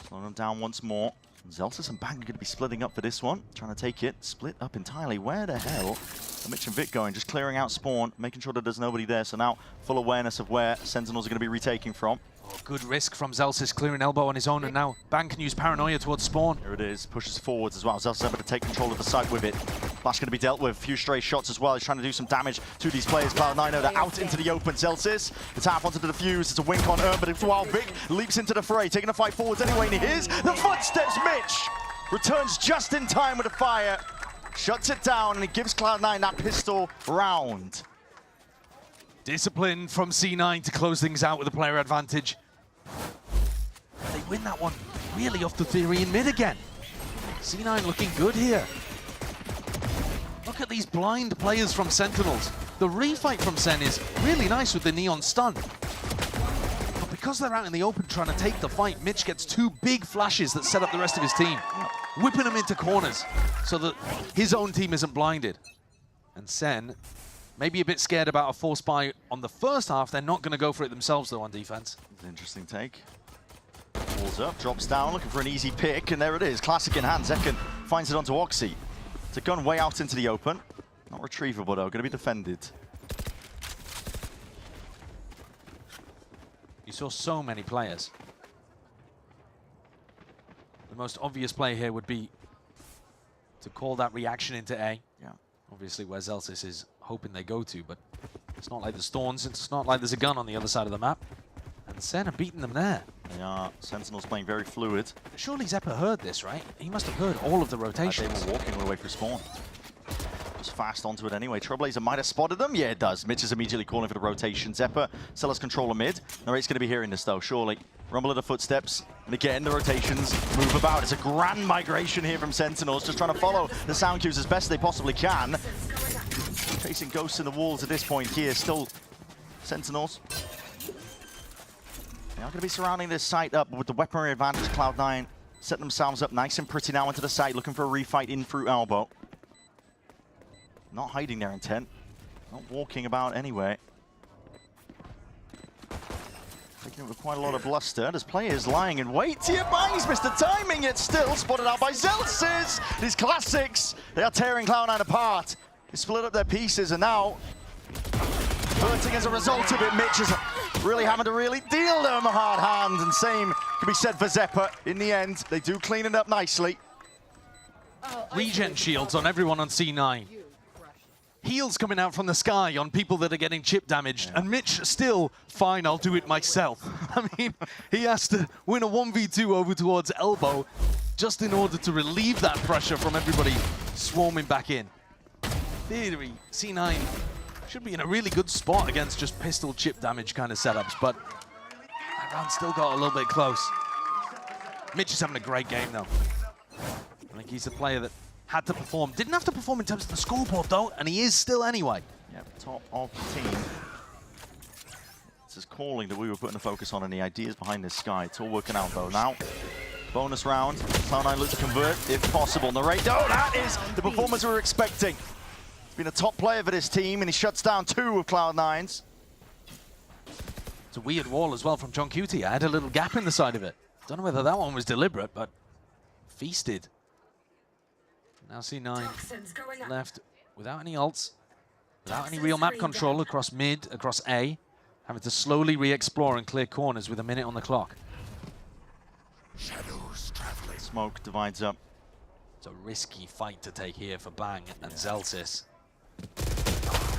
Slowing them down once more. Zelsis and Bang are going to be splitting up for this one. Trying to take it. Split up entirely. Where the hell are Mitch and Vic going? Just clearing out spawn, making sure that there's nobody there. So now full awareness of where Sentinels are going to be retaking from. Oh, good risk from Zelsis, clearing elbow on his own, and now Bang can use paranoia towards spawn. Here it is. Pushes forwards as well. Zelsis able to take control of the site with it. Flash going to be dealt with. A few stray shots as well. He's trying to do some damage to these players. Cloud9 they're out into the open. Zelsis, the tap onto the defuse. It's a wink on Erm, but it's while Vic leaps into the fray, taking the fight forwards anyway. And here's the footsteps. Mitch returns just in time with a fire. Shuts it down, and it gives Cloud9 that pistol round. Discipline from C9 to close things out with a player advantage. They win that one really off the theory in mid again. C9 looking good here. Look at these blind players from Sentinels. The refight from Sen is really nice with the neon stun. But because they're out in the open trying to take the fight, Mitch gets two big flashes that set up the rest of his team, whipping them into corners so that his own team isn't blinded. And Sen, maybe a bit scared about a force buy on the first half. They're not going to go for it themselves, though, on defense. Interesting take. Pulls up, drops down, looking for an easy pick, and there it is. Classic in hand. Zekken finds it onto Oxy. It's a gun way out into the open. Not retrievable, though. Going to be defended. You saw so many players. The most obvious play here would be to call that reaction into A. Yeah. Obviously where Zelsis is hoping they go to, but it's not like there's thorns, it's not like there's a gun on the other side of the map. And SEN are beating them there. They are. Sentinels playing very fluid. Surely Zeppa heard this, right? He must have heard all of the rotations. They were walking all the way through spawn. Just fast onto it anyway. Trailblazer might have spotted them. Yeah, it does. Mitch is immediately calling for the rotation. Zeppa, Sellers controller mid. Narrate's going to be hearing this though, surely. Rumble of the footsteps. And again, the rotations move about. It's a grand migration here from Sentinels, just trying to follow the sound cues as best they possibly can. Chasing ghosts in the walls at this point here. Still Sentinels. They are going to be surrounding this site up with the weaponry advantage. Cloud9 setting themselves up nice and pretty now into the site, looking for a refight in through elbow. Not hiding their intent. Not walking about anyway. Taking it with quite a lot of bluster. There's players lying in wait here. Bangs missed the timing, yet still spotted out by Zelsis. These classics, they are tearing Cloud9 apart. They split up their pieces and now hurting as a result of it. Mitch is really having to deal them a hard hand, and same can be said for Zeppa. In the end, they do clean it up nicely. Regen shields on everyone on C9. Heals coming out from the sky on people that are getting chip damaged. And Mitch still, fine, I'll do it myself. I mean, he has to win a 1v2 over towards elbow just in order to relieve that pressure from everybody swarming back in. Theory, C9 should be in a really good spot against just pistol chip damage kind of setups, but that round still got a little bit close. Mitch is having a great game though. I think he's a player that had to perform. Didn't have to perform in terms of the scoreboard though, and he is still anyway. Yep, top of the team. This is calling that we were putting the focus on and the ideas behind this Sky. It's all working out though. Now, bonus round. Cloud9 look to convert if possible. Narrate, oh, that is the performance we were expecting. He's been a top player for this team and he shuts down 2 of Cloud9's. It's a weird wall as well from John Cutie. I had a little gap in the side of it. Don't know whether that one was deliberate, but feasted. Now C9 left without any ults, without any real map control across mid, across A, having to slowly re-explore and clear corners with a minute on the clock. Shadows traveling. Smoke divides up. It's a risky fight to take here for Bang and Zelsis.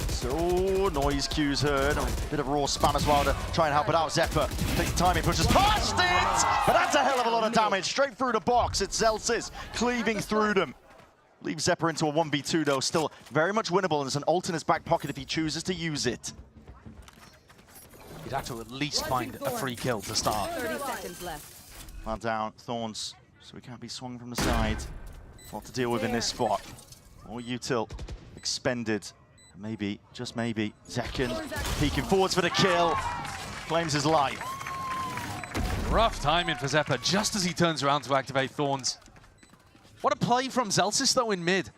So, noise cues heard. A bit of raw spam as well to try and help it out. Zeppa takes the time, he pushes past it! But that's a hell of a lot of damage. Straight through the box. It's Zelsis cleaving through them. Leaves Zeppa into a 1v2 though. Still very much winnable, and there's an ult in his back pocket if he chooses to use it. You'd have to at least find a free kill to start. 30 seconds left. Far down, Thorns, so he can't be swung from the side. Lot to deal with in this spot. More util expended. Maybe, just maybe, Zekken peeking forwards for the kill. Claims his life. Rough timing for Zeppa just as he turns around to activate Thorns. What a play from Zelsis though in mid.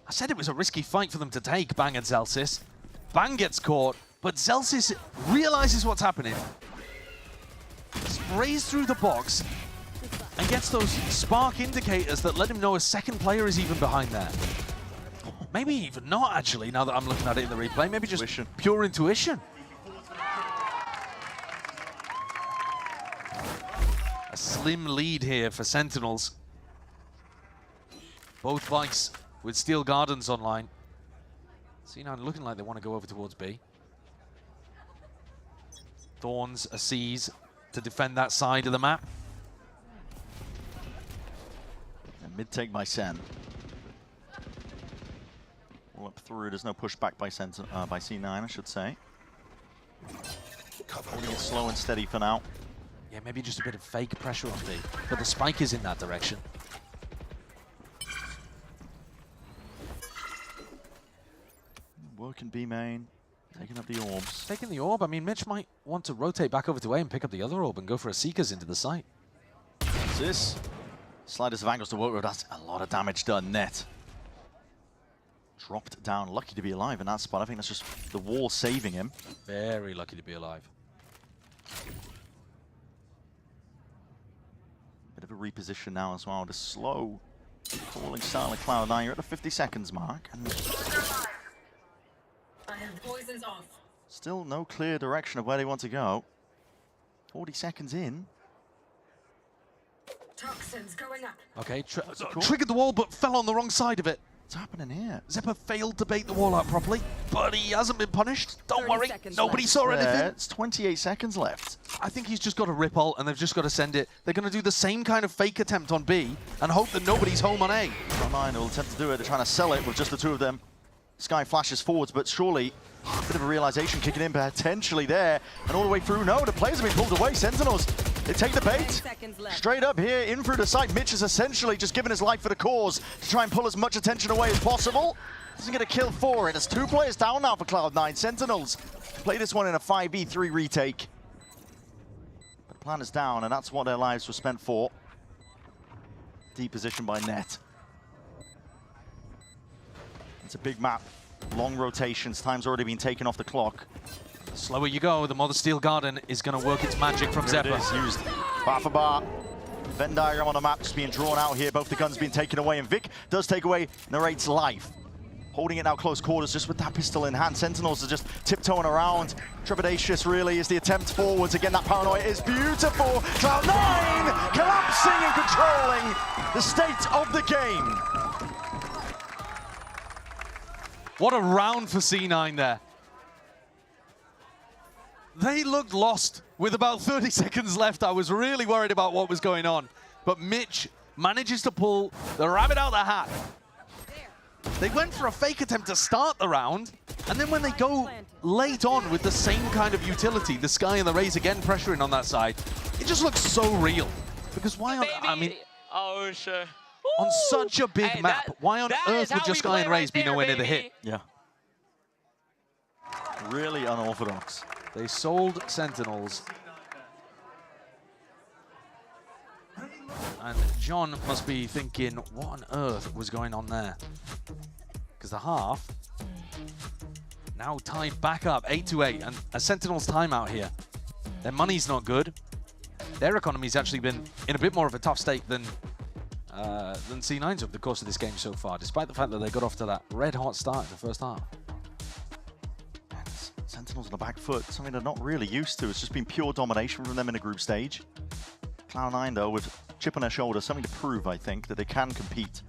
I said it was a risky fight for them to take, Bang and Zelsis. Bang gets caught, but Zelsis realizes what's happening. Sprays through the box and gets those spark indicators that let him know a second player is even behind there. Maybe even not, actually, now that I'm looking at it in the replay. Maybe just pure intuition. A slim lead here for Sentinels. Both bikes with Steel Gardens online. C9 looking like they want to go over towards B. Thorns, a C's to defend that side of the map. And mid take by Sen. All up through. There's no pushback by C9, I should say. Holding it slow and steady for now. Yeah, maybe just a bit of fake pressure on B, but the spike is in that direction. Working B main, taking up the orbs. Taking the orb, I mean, Mitch might want to rotate back over to A and pick up the other orb and go for a Seekers into the site. This Sliders of angles to work with. That's a lot of damage done net. Dropped down, lucky to be alive in that spot. I think that's just the wall saving him. Very lucky to be alive. Bit of a reposition now as well. The slow falling style of Cloud9. You're at the 50 seconds mark. And I have poisons off. still no clear direction of where they want to go. 40 seconds in. Toxins going up. Okay, triggered the wall, but fell on the wrong side of it. What's happening here? Zephyr failed to bait the wall out properly, but he hasn't been punished. Don't worry, nobody saw anything. It's 28 seconds left. I think he's just got a rip ult, and they've just got to send it. They're going to do the same kind of fake attempt on B and hope that nobody's home on A. Cloud9 will attempt to do it. They're trying to sell it with just the two of them. Sky flashes forwards, but surely a bit of a realization kicking in potentially there. And all the way through, no, the players have been pulled away. Sentinels, they take the bait. Straight up here, in through the site. Mitch is essentially just giving his life for the cause to try and pull as much attention away as possible. Doesn't get a kill for it. There's 2 players down now for Cloud9. Sentinels play this one in a 5v3 retake. But the plan is down, and that's what their lives were spent for. Deep position by Net. It's a big map. Long rotations. Time's already been taken off the clock. The slower you go, the more the Steel Garden is going to work its magic from Here Zephyr. it is, used bar for bar. Venn diagram on the map just being drawn out here. Both the guns being taken away, and Vic does take away Narrate's life. Holding it now close quarters just with that pistol in hand. Sentinels are just tiptoeing around. Trepidatious really is the attempt forwards. Again, that paranoia is beautiful. Cloud9 collapsing and controlling the state of the game. What a round for C9 there. They looked lost with about 30 seconds left. I was really worried about what was going on. But Mitch manages to pull the rabbit out of the hat. They went for a fake attempt to start the round, and then when they go late on with the same kind of utility, the Sky and the Rays again pressuring on that side, it just looks so real. Because why on, I mean, Oh, sure. on such a big map, why on earth would your Sky and Rays be nowhere near the hit? Yeah. Really unorthodox. They sold Sentinels. And John must be thinking, what on earth was going on there? Because the half now tied back up 8-8, and a Sentinels timeout here. Their money's not good. Their economy's actually been in a bit more of a tough state than C9's over the course of this game so far, despite the fact that they got off to that red-hot start in the first half. Sentinels on the back foot, something they're not really used to. It's just been pure domination from them in a group stage. Cloud9, though, with chip on their shoulder, something to prove, I think, that they can compete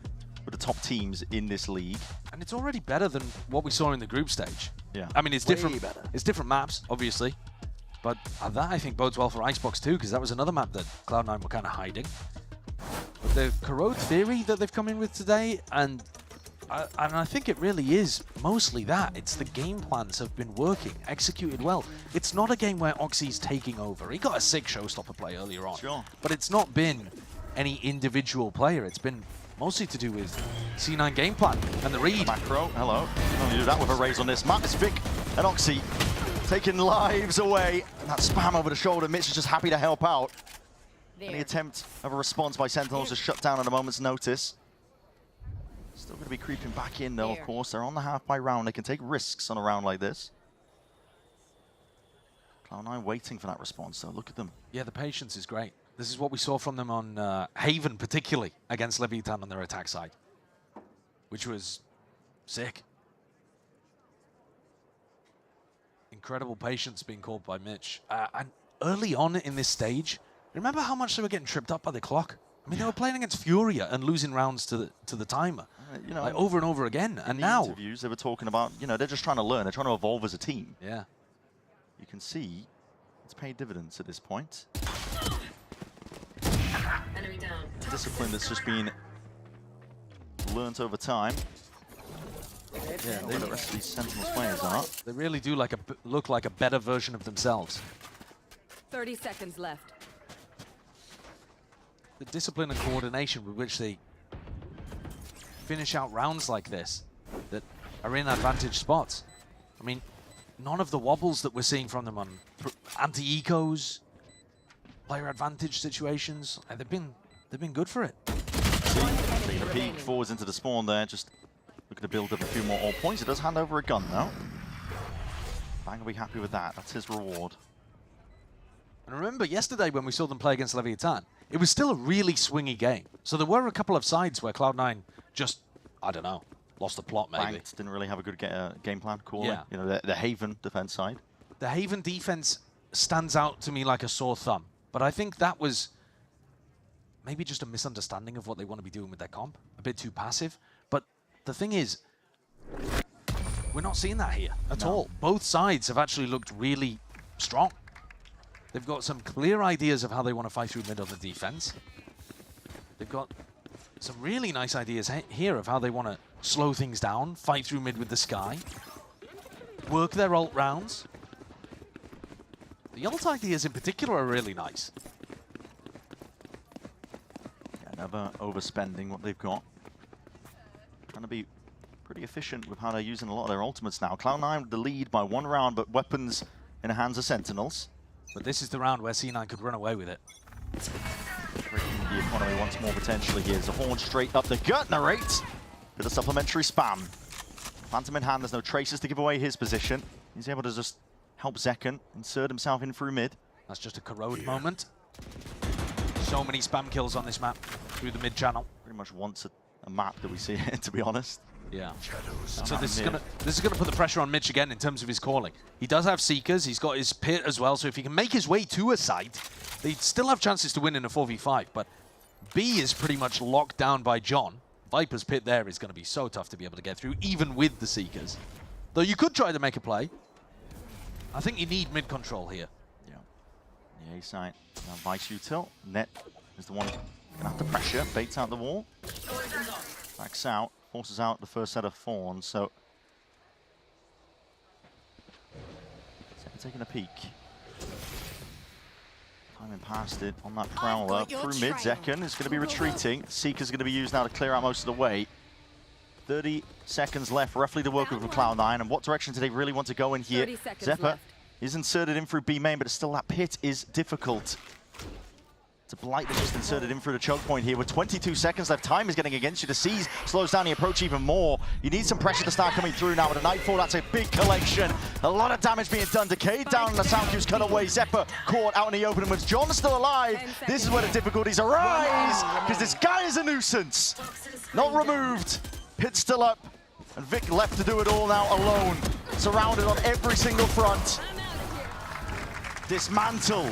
with the top teams in this league. And it's already better than what we saw in the group stage. Yeah. I mean, it's Way different. better. It's different maps, obviously. But that, I think, bodes well for Icebox, too, because that was another map that Cloud9 were kind of hiding. But the Corrode theory that they've come in with today, and I think it really is mostly that. It's the game plans have been working, executed well. It's not a game where Oxy's taking over. He got a sick showstopper play earlier on. Sure. But it's not been any individual player. It's been mostly to do with C9 game plan and the read. Macro, hello. You do that with a raise on this map. It's Vic and Oxy taking lives away. And that spam over the shoulder. Mitch is just happy to help out. Any attempt of a response by Sentinels is shut down at a moment's notice. Still going to be creeping back in, though, of course. They're on the half by round. They can take risks on a round like this. Cloud9 waiting for that response, so look at them. Yeah, the patience is great. This is what we saw from them on Haven, particularly, against Leviathan on their attack side, which was sick. Incredible patience being called by Mitch. And early on in this stage, remember how much they were getting tripped up by the clock? I mean, they were playing against Furia and losing rounds to the timer, you know, like over and over again. And in now, the interviews, they were talking about, you know, they're just trying to learn. They're trying to evolve as a team. Yeah. You can see it's paid dividends at this point. Enemy down. Discipline that's just been learnt over time. Yeah, the rest of these Sentinels players are. they really do look like a better version of themselves. 30 seconds left. The discipline and coordination with which they finish out rounds like this that are in advantage spots. I mean, none of the wobbles that we're seeing from them on anti-ecos, player advantage situations, they've been good for it. Taking a peek forwards into the spawn there, just looking to build up a few more all points. It does hand over a gun though. Bang will be happy with that. That's his reward. And remember, yesterday when we saw them play against Leviathan, it was still a really swingy game. So there were a couple of sides where Cloud9 just, I don't know, lost the plot maybe. Banked, didn't really have a good game plan. Cool. Yeah. You know, the Haven defense side. The Haven defense stands out to me like a sore thumb, but I think that was maybe just a misunderstanding of what they want to be doing with their comp. A bit too passive. But the thing is, we're not seeing that here at all. Both sides have actually looked really strong. They've got some clear ideas of how they want to fight through mid on the defense. They've got some really nice ideas here of how they want to slow things down, fight through mid with the Sky, work their ult rounds. The ult ideas in particular are really nice. Yeah, never overspending what they've got. Trying to be pretty efficient with how they're using a lot of their ultimates now. Cloud9 with the lead by 1 round, but weapons in the hands of Sentinels. But this is the round where C9 could run away with it. Breaking the economy once more potentially here. There's a horn straight up the gut, narrate. Bit of supplementary spam. Phantom in hand, there's no traces to give away his position. He's able to just help Zekken insert himself in through mid. That's just a Corrode moment. So many spam kills on this map through the mid channel. Pretty much wants a map that we see here, to be honest. Yeah. So this is gonna put the pressure on Mitch again in terms of his calling. He does have Seekers, he's got his pit as well, so if he can make his way to a site, they still have chances to win in a 4v5, but B is pretty much locked down by John. Viper's pit there is gonna be so tough to be able to get through, even with the Seekers. Though you could try to make a play. I think you need mid control here. Yeah. The A side, Vice Util. Net is the one gonna have to pressure, baits out the wall. Backs out. Forces out the first set of Thorns, so taking a peek. Timing past it on that Prowler through mid. Zekken is going to be retreating. Seeker's going to be used now to clear out most of the way. 30 seconds left, roughly, to work with Cloud9. And what direction do they really want to go in here? Zephyr is inserted in through B main, but still that pit is difficult. To Blight that just inserted in through the choke point here with 22 seconds left. Time is getting against you. The Seize slows down the approach even more. You need some pressure to start coming through now with a Nightfall. That's a big collection. A lot of damage being done. Decayed down and the sound cue's cut away. Zephyr caught out in the open with John still alive. This is where the difficulties arise because this guy is a nuisance. Not removed. Pit still up. And Vic left to do it all now alone. Surrounded on every single front. Dismantled.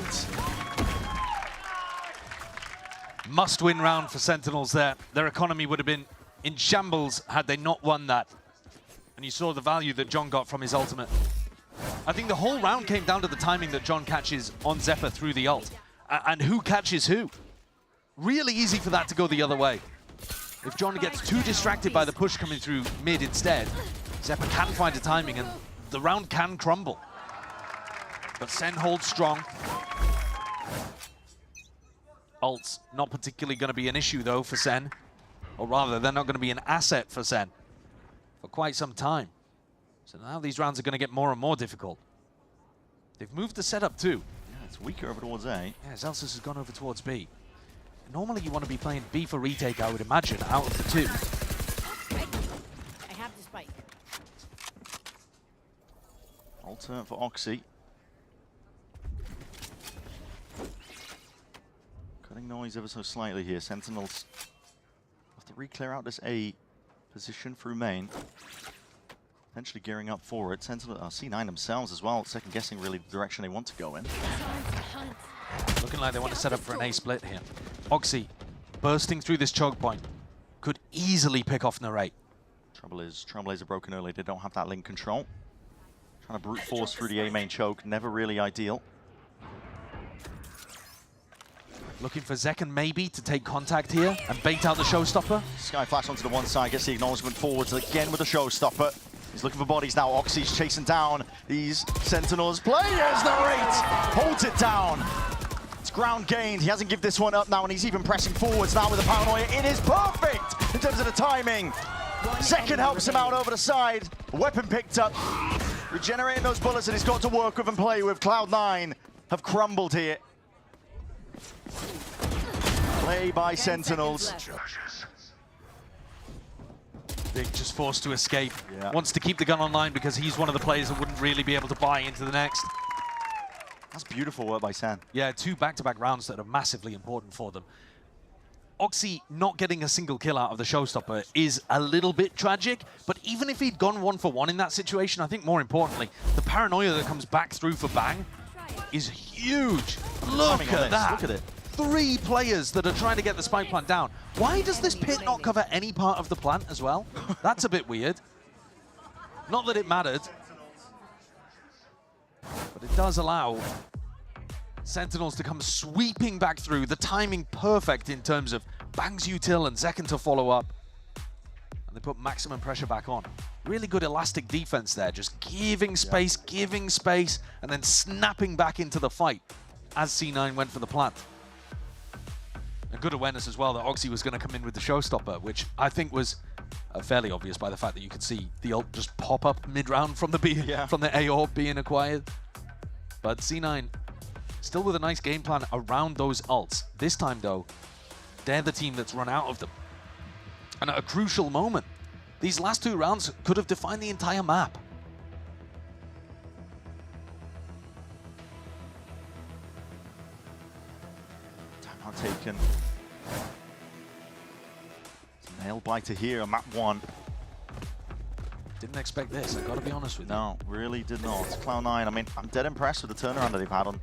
Must-win round for Sentinels there. Their economy would have been in shambles had they not won that. And you saw the value that John got from his ultimate. I think the whole round came down to the timing that John catches on Zephyr through the ult. And who catches who. Really easy for that to go the other way. If John gets too distracted by the push coming through mid instead, Zephyr can find a timing and the round can crumble. But Sen holds strong. Ult's not particularly going to be an issue, though, for Sen. Or rather, they're not going to be an asset for Sen for quite some time. So now these rounds are going to get more and more difficult. They've moved the setup, too. Yeah, it's weaker over towards A. Yeah, Zelsus has gone over towards B. Normally, you want to be playing B for retake, I would imagine, out of the two. I have the spike. Ultimate for Oxy. Cutting noise ever so slightly here. Sentinels have to re-clear out this A position through main. Potentially gearing up for it. Sentinel, C9 themselves as well, second guessing really the direction they want to go in. Looking like they want to set up for an A split here. Oxy bursting through this choke point. Could easily pick off Narrate. Trouble is, Trailblazer broken early. They don't have that link control. Trying to brute force through the A main choke. Never really ideal. Looking for Zekken maybe to take contact here and bait out the showstopper. Sky flash onto the one side, gets the acknowledgement forwards again with the showstopper. He's looking for bodies now. Oxy's chasing down these Sentinels. Players, Narrate holds it down. It's ground gained. He hasn't given this one up now, and he's even pressing forwards now with the paranoia. It is perfect in terms of the timing. Zekken helps him out over the side. Weapon picked up. Regenerating those bullets that he's got to work with and play with. Cloud9 have crumbled here. Play by Sentinels. Vic just forced to escape. Yeah. Wants to keep the gun online because he's one of the players that wouldn't really be able to buy into the next. That's beautiful work by Sen. Yeah, 2 back-to-back rounds that are massively important for them. Oxy not getting a single kill out of the showstopper is a little bit tragic, but even if he'd gone 1 for 1 in that situation, I think more importantly, the paranoia that comes back through for Bang is huge. Look at that. Look at it. 3 players that are trying to get the spike plant down. Why does this pit not cover any part of the plant as well? That's a bit weird. Not that it mattered, but it does allow Sentinels to come sweeping back through. The timing perfect in terms of Bang's util and Zekken to follow up. And they put maximum pressure back on. Really good elastic defense there, just giving space, and then snapping back into the fight as C9 went for the plant. A good awareness as well that Oxy was going to come in with the showstopper, which I think was fairly obvious by the fact that you could see the ult just pop up mid-round from the from the A orb being acquired. But C9 still with a nice game plan around those ults. This time though, they're the team that's run out of them. And at a crucial moment, these last 2 rounds could have defined the entire map. Timeout taken. Nail biter here on map 1. Didn't expect this, I gotta be honest with you. No, really did not. Cloud9, I mean, I'm dead impressed with the turnaround that they've had on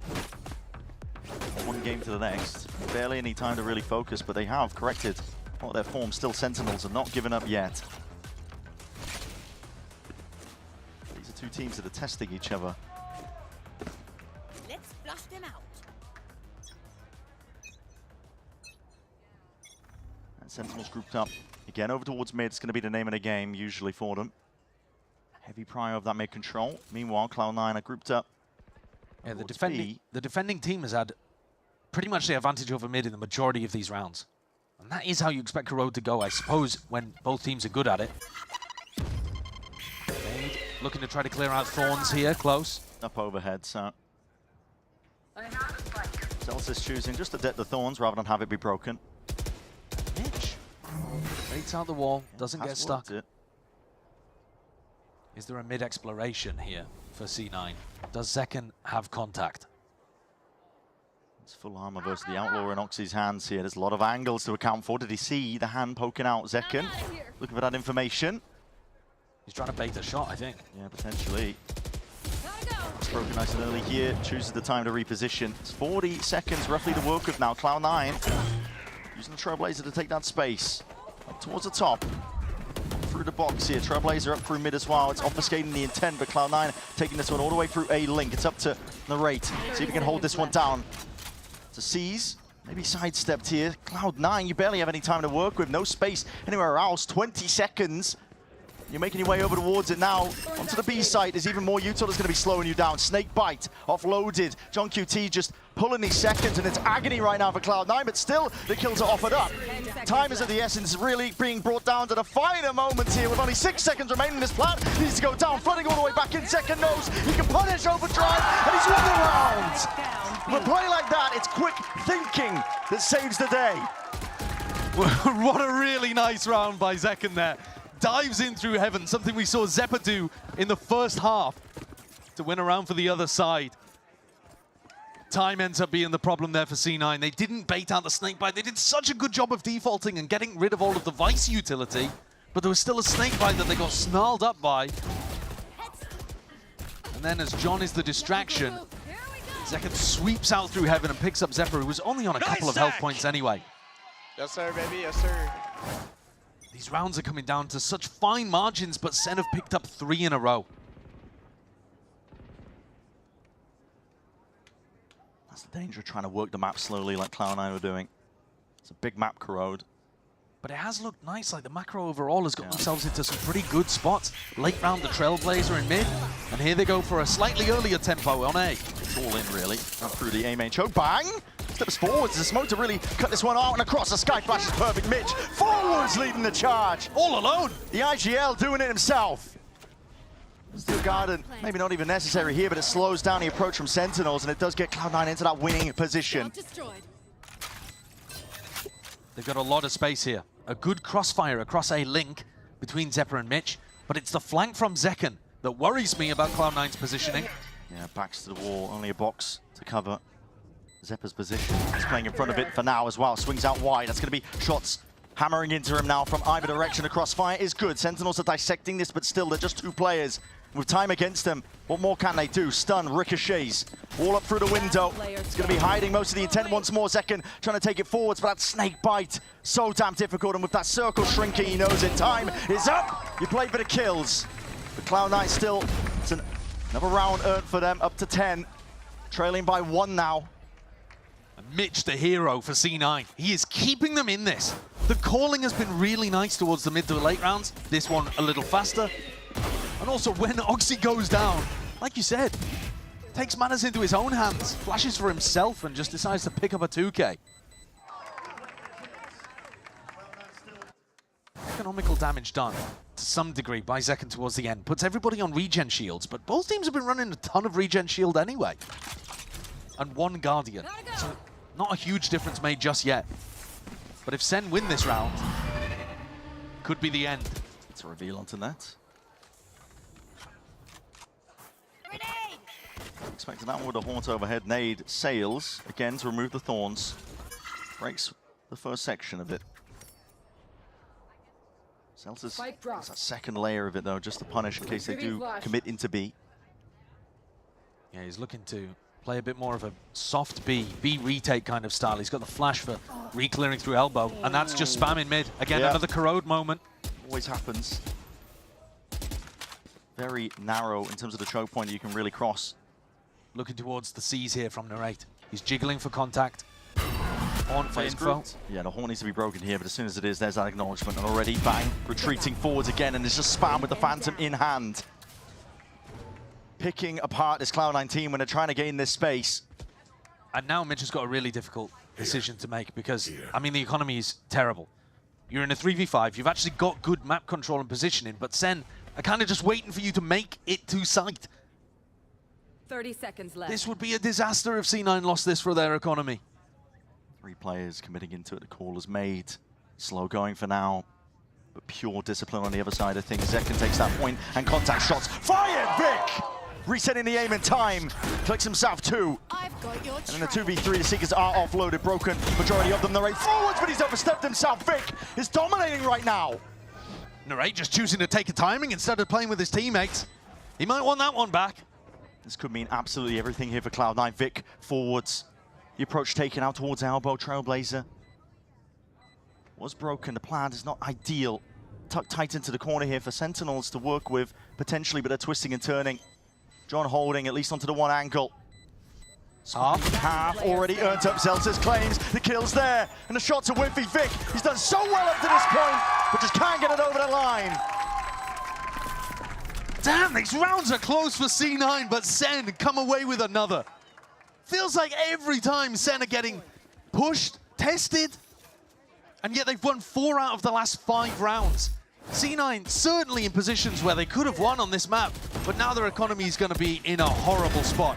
one game to the next. Barely any time to really focus, but they have corrected a lot of their form. Still, Sentinels are not given up yet. These are 2 teams that are testing each other. Let's flush them out. And Sentinels grouped up again over towards mid. It's going to be the name of the game usually for them. Heavy prio of that mid control. Meanwhile, Cloud9 are grouped up. Yeah, the defending team has had pretty much the advantage over mid in the majority of these rounds. And that is how you expect Corrode to go, I suppose, when both teams are good at it. Made, looking to try to clear out Thorns here, close. Up overhead, so Celsius choosing just to deck the Thorns rather than have it be broken. Mitch baits out the wall, doesn't get stuck. Is there a mid-exploration here for C9? Does Zekken have contact? It's full armor versus the Outlaw in Oxy's hands here. There's a lot of angles to account for. Did he see the hand poking out Zekken? Looking for that information. He's trying to bait a shot, I think. Yeah, potentially. It's broken nice and early here. Chooses the time to reposition. It's 40 seconds roughly to work with now. Cloud9 using the Trailblazer to take that space. Up towards the top. Through the box here. Trailblazer up through mid as well. It's obfuscating the intent, but Cloud9 taking this one all the way through A link. It's up to Narrate. See if he can hold this one down. To seize. Maybe sidestepped here. Cloud9, you barely have any time to work with. No space anywhere else. 20 seconds. You're making your way over towards it now. Onto the B site. There's even more util that's going to be slowing you down. Snake Bite offloaded. John QT just pulling these seconds, and it's agony right now for Cloud9, but still the kills are offered up. Time is of the essence, really being brought down to the finer moments here with only 6 seconds remaining. This plant needs to go down, flooding all the way back in. Zekken knows he can punish Overdrive, and he's won the round. With a play like that, it's quick thinking that saves the day. What a really nice round by Zekken there. Dives in through heaven, something we saw Zeppa do in the first half to win around for the other side. Time ends up being the problem there for C9. They didn't bait out the snakebite. They did such a good job of defaulting and getting rid of all of the Vice utility, but there was still a snakebite that they got snarled up by. And then as John is the distraction, Zekken sweeps out through heaven and picks up Zeppa, who was only on a couple of health points anyway. Yes, sir, baby. Yes, sir. These rounds are coming down to such fine margins, but SEN have picked up 3 in a row. That's the danger of trying to work the map slowly like Cloud9 were doing. It's a big map, Corrode. But it has looked nice, like the macro overall has got themselves into some pretty good spots. Late round, the Trailblazer in mid, and here they go for a slightly earlier tempo on A. It's all in, really. Up through the A main choke, bang! Steps forwards, the smoke to really cut this one out, and across the sky flash is perfect. Mitch, forwards leading the charge. All alone! The IGL doing it himself. Steel Garden, maybe not even necessary here, but it slows down the approach from Sentinels, and it does get Cloud9 into that winning position. They've got a lot of space here. A good crossfire across A link between Zeppa and Mitch, but it's the flank from Zekken that worries me about Cloud9's positioning. Yeah, backs to the wall, only a box to cover Zeppa's position. He's playing in front of it for now as well. Swings out wide. That's going to be shots hammering into him now from either direction. The crossfire is good. Sentinels are dissecting this, but still, they're just 2 players. With time against them, what more can they do? Stun, ricochets, all up through the window. It's going to be hiding most of the intent once more. Zekken trying to take it forwards, but that snake bite, so damn difficult. And with that circle shrinking, he knows it. Time is up. You play for the kills. But Cloud9 still, it's another round earned for them, up to 10. Trailing by 1 now. Mitch, the hero for C9. He is keeping them in this. The calling has been really nice towards the mid to late rounds. This one a little faster. And also when Oxy goes down, like you said, takes matters into his own hands, flashes for himself and just decides to pick up a 2K. Economical damage done to some degree by Zekken towards the end. Puts everybody on regen shields, but both teams have been running a ton of regen shield anyway. And 1 Guardian. So not a huge difference made just yet. But if SEN win this round, could be the end. It's a reveal onto that. Expecting that one with a haunt overhead. Nade sails again to remove the thorns. Breaks the first section of it. Celtics has a second layer of it though, just to punish in case they do commit into B. Yeah, he's looking to play a bit more of a soft B retake kind of style. He's got the flash for re-clearing through elbow, and that's just spam in mid. Again, another Corrode moment. Always happens. Very narrow in terms of the choke point that you can really cross. Looking towards the C's here from Narrate. He's jiggling for contact. On for info. Yeah, the horn needs to be broken here, but as soon as it is, there's that acknowledgement. And already, bang, retreating forwards again, and it's just spam with the Phantom in hand. Picking apart this Cloud9 team when they're trying to gain this space. And now Mitch has got a really difficult decision to make because, I mean, the economy is terrible. You're in a 3v5, you've actually got good map control and positioning, but SEN are kind of just waiting for you to make it to site. 30 seconds left. This would be a disaster if C9 lost this for their economy. 3 players committing into it, the call is made. Slow going for now, but pure discipline on the other side of things. Zekken takes that point, and contact shots. Fired, Vic! Resetting the aim in time. Clicks himself 2. And in a 2v3, the Seekers are offloaded, broken. Majority of them Narrate forwards, but he's overstepped himself. Vic is dominating right now. Narrate just choosing to take a timing instead of playing with his teammates. He might want that one back. This could mean absolutely everything here for Cloud9. Vic forwards. The approach taken out towards elbow. Trailblazer was broken. The plan is not ideal. Tucked tight into the corner here for Sentinels to work with, potentially, but they're twisting and turning. John holding at least onto the one angle. Half already earned up. Zelsis claims the kill's there. And the shot to Wimpy. Vic, he's done so well up to this point, but just can't get it over the line. Damn, these rounds are close for C9, but SEN come away with another. Feels like every time SEN are getting pushed, tested, and yet they've won 4 out of the last 5 rounds. C9 certainly in positions where they could have won on this map, but now their economy is going to be in a horrible spot.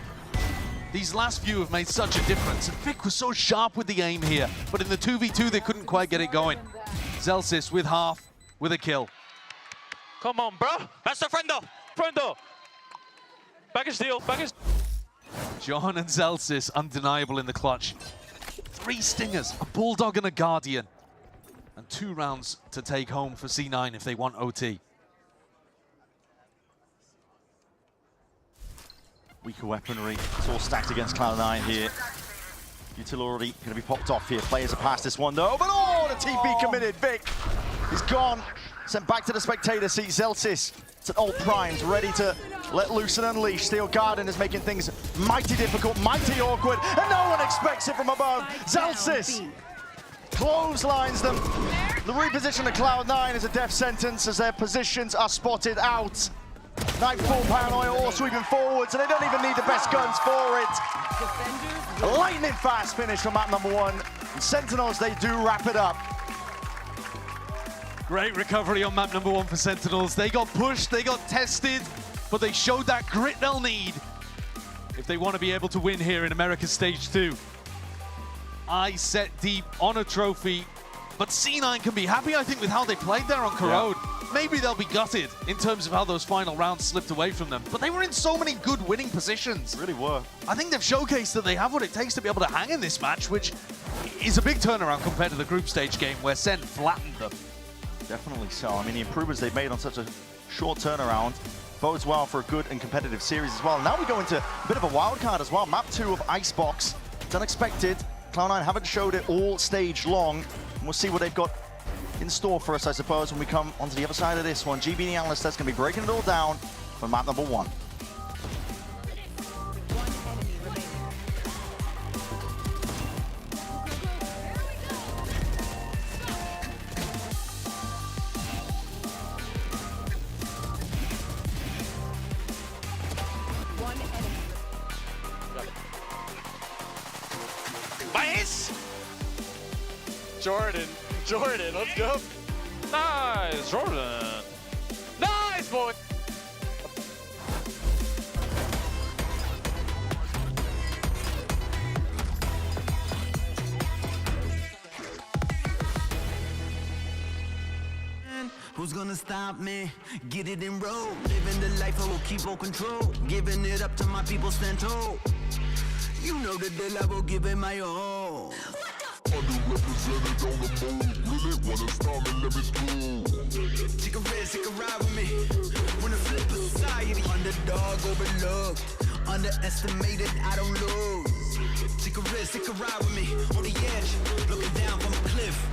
These last few have made such a difference, and Vic was so sharp with the aim here, but in the 2v2 they couldn't quite get it going. Zelsis with half, with a kill. Come on, bro. That's the friendo. Friendo. Back is deal. Back is. John and Zelsis undeniable in the clutch. 3 stingers, a bulldog and a guardian. And 2 rounds to take home for C9 if they want OT. Weaker weaponry. It's all stacked against Cloud9 here. Util already going to be popped off here. Players are past this one though. But oh, the TP committed. Vic is gone. Sent back to the spectator seat. Zelsis, it's an old primed, ready to let loose and unleash. Steel Garden is making things mighty difficult, mighty awkward, and no one expects it from above. Zelsis clotheslines them. The reposition of Cloud9 is a death sentence as their positions are spotted out. Nightfall Paranoia all sweeping forwards, and they don't even need the best guns for it. A lightning fast finish from map number 1. And Sentinels, they do wrap it up. Great recovery on map number 1 for Sentinels. They got pushed, they got tested, but they showed that grit they'll need if they want to be able to win here in America's Stage 2. Eyes set deep on a trophy, but C9 can be happy, I think, with how they played there on Corrode. Yeah. Maybe they'll be gutted in terms of how those final rounds slipped away from them, but they were in so many good winning positions. Really were. I think they've showcased that they have what it takes to be able to hang in this match, which is a big turnaround compared to the group stage game where SEN flattened them. Definitely so. I mean, the improvements they've made on such a short turnaround. bodes well for a good and competitive series as well. Now we go into a bit of a wild card as well. Map 2 of Icebox. It's unexpected. Cloud9 haven't showed it all stage long. And we'll see what they've got in store for us, I suppose, when we come onto the other side of this one. GB, the analyst, that's going to be breaking it all down for map number 1. Nice! Jordan, let's go. Nice, Jordan. Nice, boy. Who's gonna stop me? Get it in road. Living the life I will keep on control. Giving it up to my people stand tall. You know the deal, I will give it my all. Underrepresented on the move. Really wanna start me, let me through. Take a risk, take a ride with me. Wanna flip society. Underdog overlooked. Underestimated, I don't lose. Take a risk, take a ride with me. On the edge, looking down from a cliff.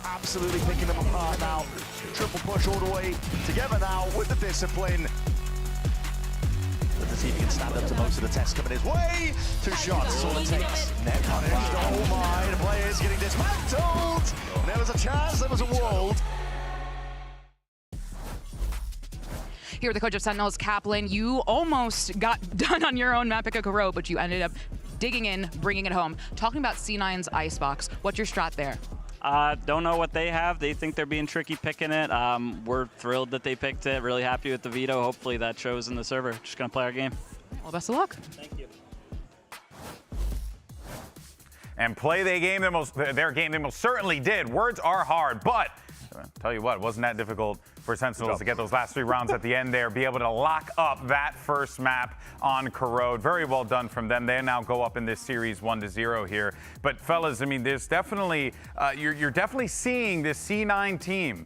Absolutely picking them apart now. Triple push all the way together now with the discipline. Let's see if he can stand up to most of the tests coming his way. 2 shots, all it takes. Net punished. Oh my, the player's getting dismantled. And there was a chance, there was a world. Here with the coach of Sentinels, Kaplan, you almost got done on your own map pick of Corrode, but you ended up digging in, bringing it home. Talking about C9's Icebox, what's your strat there? Don't know what they have. They think they're being tricky picking it. We're thrilled that they picked it. Really happy with the veto. Hopefully that shows in the server. Just going to play our game. Well, best of luck. Thank you. And play their game they most certainly did. Words are hard, but I'll tell you what, it wasn't that difficult for Sentinels to get those last 3 rounds at the end there, be able to lock up that first map on Corrode. Very well done from them. They now go up in this series 1-0 here. But fellas, I mean, there's definitely, you're definitely seeing this C9 team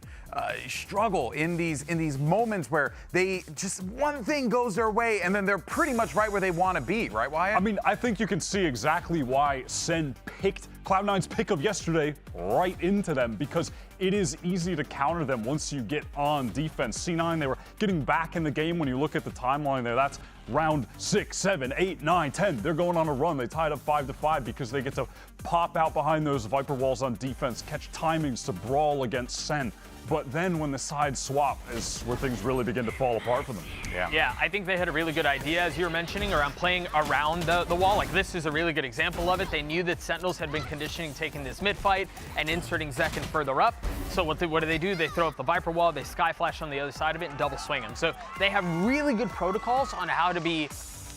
struggle in these moments where they just one thing goes their way and then they're pretty much right where they want to be, right, Wyatt? I mean, I think you can see exactly why SEN picked Cloud9's pick of yesterday right into them, because it is easy to counter them once you get on defense. C9, they were getting back in the game. When you look at the timeline there, that's round 6, 7, 8, 9, 10. They're going on a run. They tied up 5-5 because they get to pop out behind those Viper walls on defense, catch timings to brawl against SEN. but then when the sides swap is where things really begin to fall apart for them. Yeah, I think they had a really good idea, as you were mentioning, around playing around the wall. Like, this is a really good example of it. They knew that Sentinels had been conditioning taking this mid fight and inserting Zekin further up. So what do they do? They throw up the Viper wall, they Sky Flash on the other side of it, and double swing him. So they have really good protocols on how to be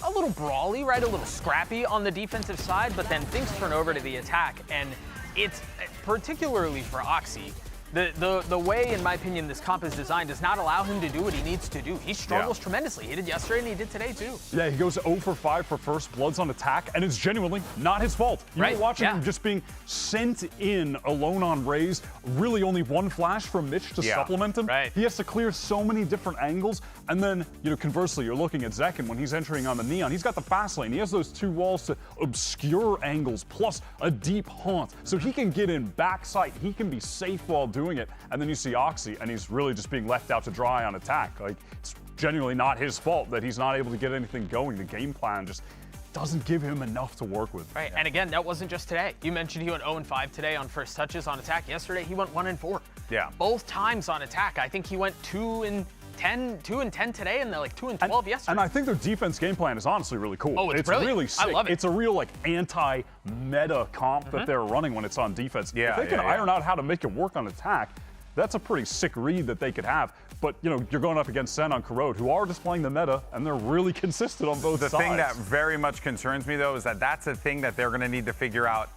a little brawly, right? A little scrappy on the defensive side, but then things turn over to the attack. And it's particularly for Oxy. The way, in my opinion, this comp is designed does not allow him to do what he needs to do. He struggles tremendously. He did yesterday and he did today too. Yeah, he goes 0 for 5 for first bloods on attack, and it's genuinely not his fault. You were watching him just being sent in alone on Raze, really only one flash from Mitch to supplement him. He has to clear so many different angles, and then, conversely, you're looking at Zekin when he's entering on the Neon. He's got the fast lane. He has those 2 walls to obscure angles, plus a deep haunt. So he can get in backside. He can be safe while doing it. And then you see Oxy, and he's really just being left out to dry on attack. Like, it's genuinely not his fault that he's not able to get anything going. The game plan just doesn't give him enough to work with. Right, and again, that wasn't just today. You mentioned he went 0-5 today on first touches on attack. Yesterday, he went 1-4. Yeah. Both times on attack. I think he went 2-10 today, and then like 2-12 yesterday. And I think their defense game plan is honestly really cool. Oh, it's brilliant. Really sick. I love it. It's a real anti-meta comp that they're running when it's on defense. Yeah, if they can iron out how to make it work on attack, that's a pretty sick read that they could have. But, you're going up against SEN on Corrode, who are displaying the meta, and they're really consistent on both sides. The thing that very much concerns me, though, is that that's a thing that they're going to need to figure out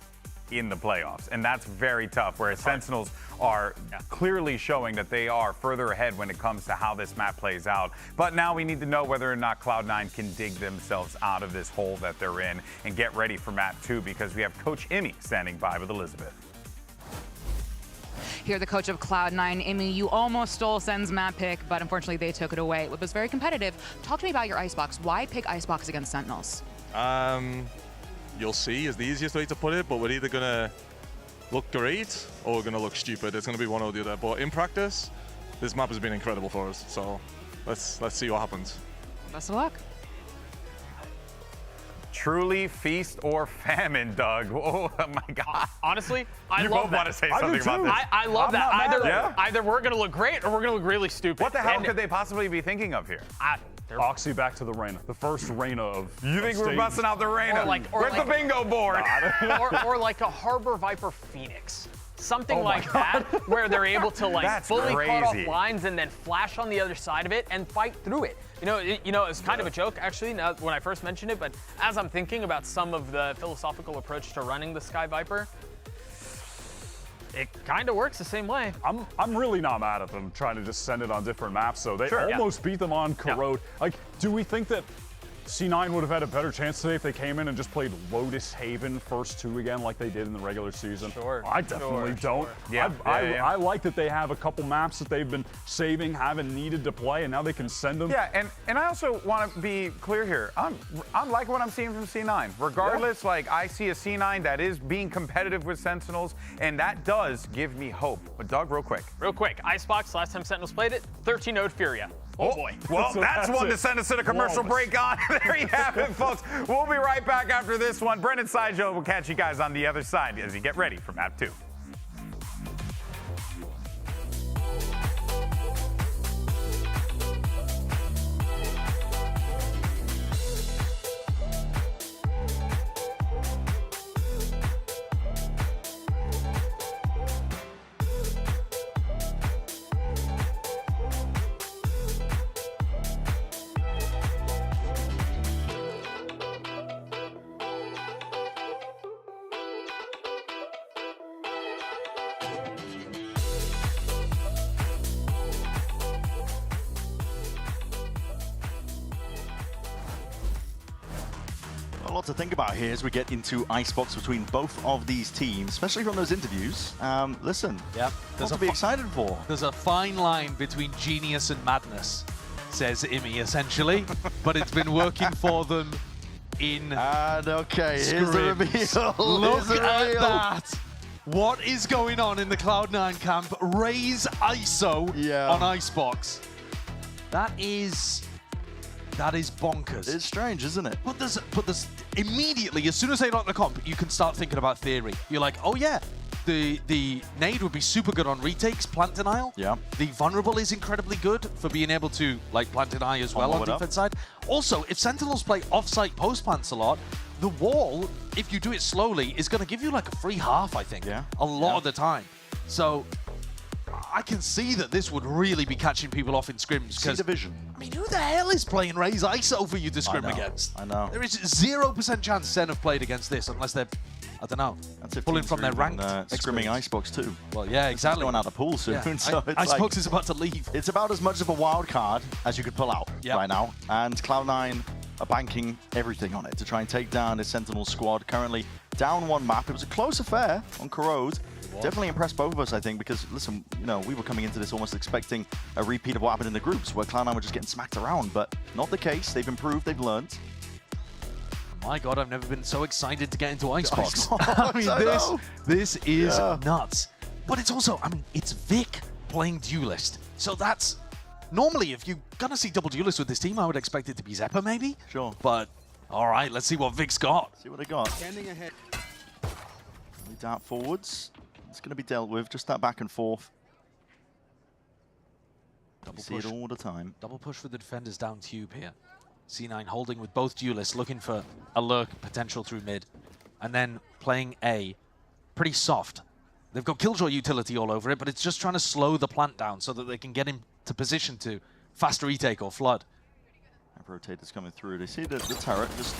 in the playoffs, and that's very tough, whereas Sentinels are clearly showing that they are further ahead when it comes to how this map plays out. But now we need to know whether or not Cloud9 can dig themselves out of this hole that they're in and get ready for map 2, because we have Coach Imi standing by with Elizabeth. Here, the coach of Cloud9, Imi, you almost stole Sen's map pick, but unfortunately they took it away. It was very competitive. Talk to me about your Icebox. Why pick Icebox against Sentinels? You'll see is the easiest way to put it, but we're either going to look great or we're going to look stupid. It's going to be one or the other. But in practice, this map has been incredible for us. So let's see what happens. Best of luck. Truly feast or famine, Doug. Oh my God. Honestly, I you love both that. want to say something about this. I love that. Either we're going to look great or we're going to look really stupid. What the hell could they possibly be thinking of here? Oxy back to the Reyna. The first Reyna of You think we're busting out the Reyna? Where's the bingo board? or like a Harbor Viper Phoenix. Something like that, where they're able to fully cut off lines and then flash on the other side of it and fight through it. It's kind of a joke, actually, when I first mentioned it, but as I'm thinking about some of the philosophical approach to running the Sky Viper, it kind of works the same way. I'm really not mad at them trying to just send it on different maps, so they almost beat them on Corrode. Like, do we think that C9 would have had a better chance today if they came in and just played Lotus Haven first 2 again like they did in the regular season? I definitely don't. I like that they have a couple maps that they've been saving, haven't needed to play, and now they can send them. Yeah, and I also want to be clear here. I'm liking what I'm seeing from C9. Regardless, I see a C9 that is being competitive with Sentinels, and that does give me hope. But Doug, real quick. Icebox, last time Sentinels played it, 13-0 Furia. Oh boy. Well, that's one to send us in a commercial break on. There you have it, folks. We'll be right back after this one. Brendan Sideshow will catch you guys on the other side as you get ready for map 2. A lot to think about here as we get into Icebox between both of these teams, especially from those interviews. Listen, what to be excited for. There's a fine line between genius and madness, says Imi, essentially, but it's been working for them in okay, here's the reveal. Look at that. What is going on in the Cloud9 camp? Raise ISO on Icebox. That is bonkers. It's strange, isn't it? But there's immediately, as soon as they lock the comp, you can start thinking about theory. You're like, oh yeah, the nade would be super good on retakes, plant denial. Yeah. The vulnerable is incredibly good for being able to like plant deny as well on defense side. Also, if Sentinels play off-site post plants a lot, the wall, if you do it slowly, is going to give you like a free half, I think. Yeah. A lot of the time. So I can see that this would really be catching people off in scrims. See division. I mean, who the hell is playing Raze ISO for you to scrim against? I know. There is 0% chance Sen have played against this unless they're, I don't know, pulling from their ranked scrimming Icebox too. Well, yeah, exactly. It's going out of pool soon. Yeah. So it's Icebox is about to leave. It's about as much of a wild card as you could pull out right now. And Cloud9 are banking everything on it to try and take down his Sentinel squad. Currently down one map. It was a close affair on Corrode. Definitely impressed both of us, I think, because, listen, you know, we were coming into this almost expecting a repeat of what happened in the groups, where Cloud9 were just getting smacked around, but not the case. They've improved, they've learned. My God, I've never been so excited to get into Icebox. I mean, this is nuts. But it's also, I mean, it's Vic playing Duelist. So that's, normally, if you're going to see double Duelist with this team, I would expect it to be Zeppa, maybe. Sure. But, all right, let's see what Vic's got. See what they got. Standing ahead. Dart forwards. It's going to be dealt with, just that back and forth. Double see push. it all the time. Double push for the defenders down tube here. C9 holding with both duelists, looking for a lurk potential through mid. And then playing A, pretty soft. They've got Killjoy utility all over it, but it's just trying to slow the plant down so that they can get into position to fast retake or flood. Rotators coming through. They see the turret just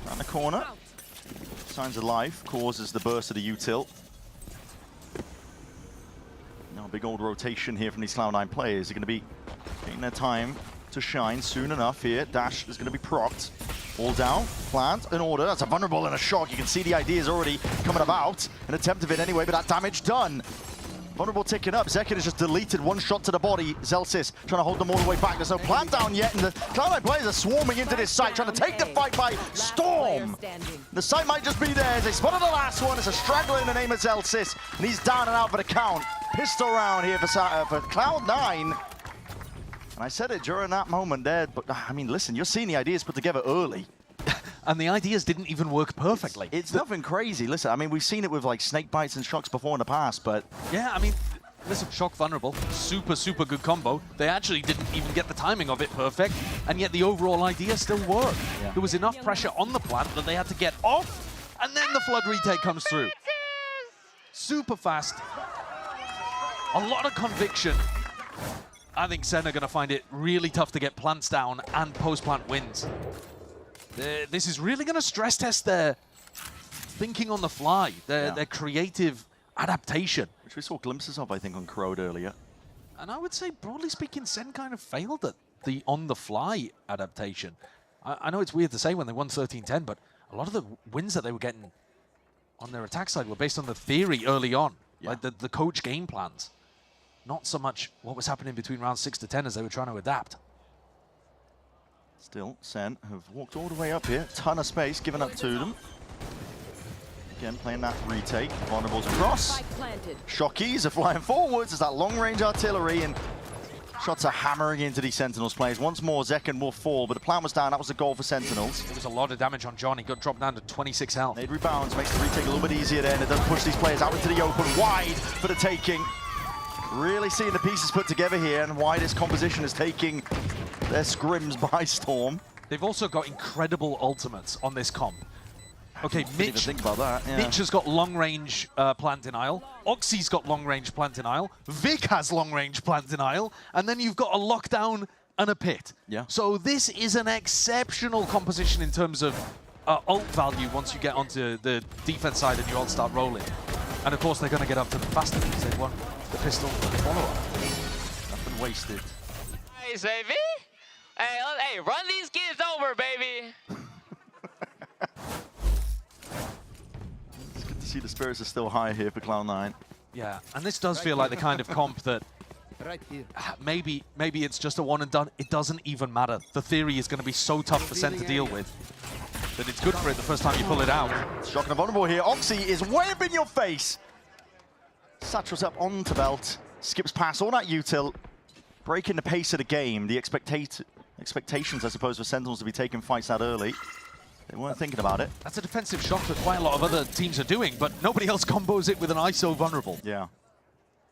around the corner. Signs of life causes the burst of the util. Now a big old rotation here from these Cloud9 players. They're going to be getting their time to shine soon enough here. Dash is going to be procced. All down, plant, in order. That's a vulnerable and a shock. You can see the ideas already coming about. An attempt of it anyway, but that damage done. Vulnerable ticking up. Zekin has just deleted one shot to the body. Zelsis trying to hold them all the way back. There's no plant down yet, and the Cloud9 players are swarming into this site, trying to take the fight by storm. The site might just be theirs. They spotted the last one. It's a straggler in the name of Zelsis, and he's down and out for the count. Pistol round here for Cloud9. And I said it during that moment there, but I mean, listen, you're seeing the ideas put together early. And the ideas didn't even work perfectly. It's nothing crazy. Listen, I mean, we've seen it with like snake bites and shocks before in the past, but... Yeah, I mean, listen, shock vulnerable, super, super good combo. They actually didn't even get the timing of it perfect, and yet the overall idea still worked. Yeah. There was enough pressure on the plant that they had to get off, and then the flood retake comes through. Super fast. A lot of conviction. I think Sen are going to find it really tough to get plants down and post-plant wins. This is really going to stress test their thinking on the fly, their creative adaptation. Which we saw glimpses of, I think, on Corrode earlier. And I would say, broadly speaking, Sen kind of failed at the on-the-fly adaptation. I know it's weird to say when they won 13-10, but a lot of the wins that they were getting on their attack side were based on the theory early on, like the coach game plans. Not so much what was happening between rounds 6 to 10 as they were trying to adapt. Still, Sen have walked all the way up here. Ton of space given up to them. Again, playing that retake. Vulnerables across. Shockies are flying forwards. There's that long-range artillery, and shots are hammering into these Sentinels players. Once more, Zekin will fall, but the plan was down. That was the goal for Sentinels. There was a lot of damage on John. He got dropped down to 26 health. Nade rebounds, makes the retake a little bit easier then. It does push these players out into the open, wide for the taking. Really seeing the pieces put together here, and why this composition is taking their scrims by storm. They've also got incredible ultimates on this comp. Okay, Mitch, think about that. Yeah. Mitch has got long-range plant denial. Oxy's got long-range plant denial. Vic has long-range plant denial. And then you've got a lockdown and a pit. Yeah. So this is an exceptional composition in terms of ult value once you get onto the defense side and you all start rolling. And of course, they're going to get up to the faster because they won the pistol and the follow-up. Nothing wasted. Hey, baby. Hey, run these kids over, baby. It's good to see the spirits are still high here for Cloud9. Yeah, and this does feel like the kind of comp that maybe it's just a one and done. It doesn't even matter. The theory is going to be so tough for Sen to deal with that it's good for it the first time you pull it out. Shocking and vulnerable here. Oxy is way up in your face. Satchel's up onto belt. Skips past all that util. Breaking the pace of the game. The expectations, I suppose, for Sentinels to be taking fights that early. They weren't thinking about it. That's a defensive shot that quite a lot of other teams are doing, but nobody else combos it with an ISO vulnerable. Yeah.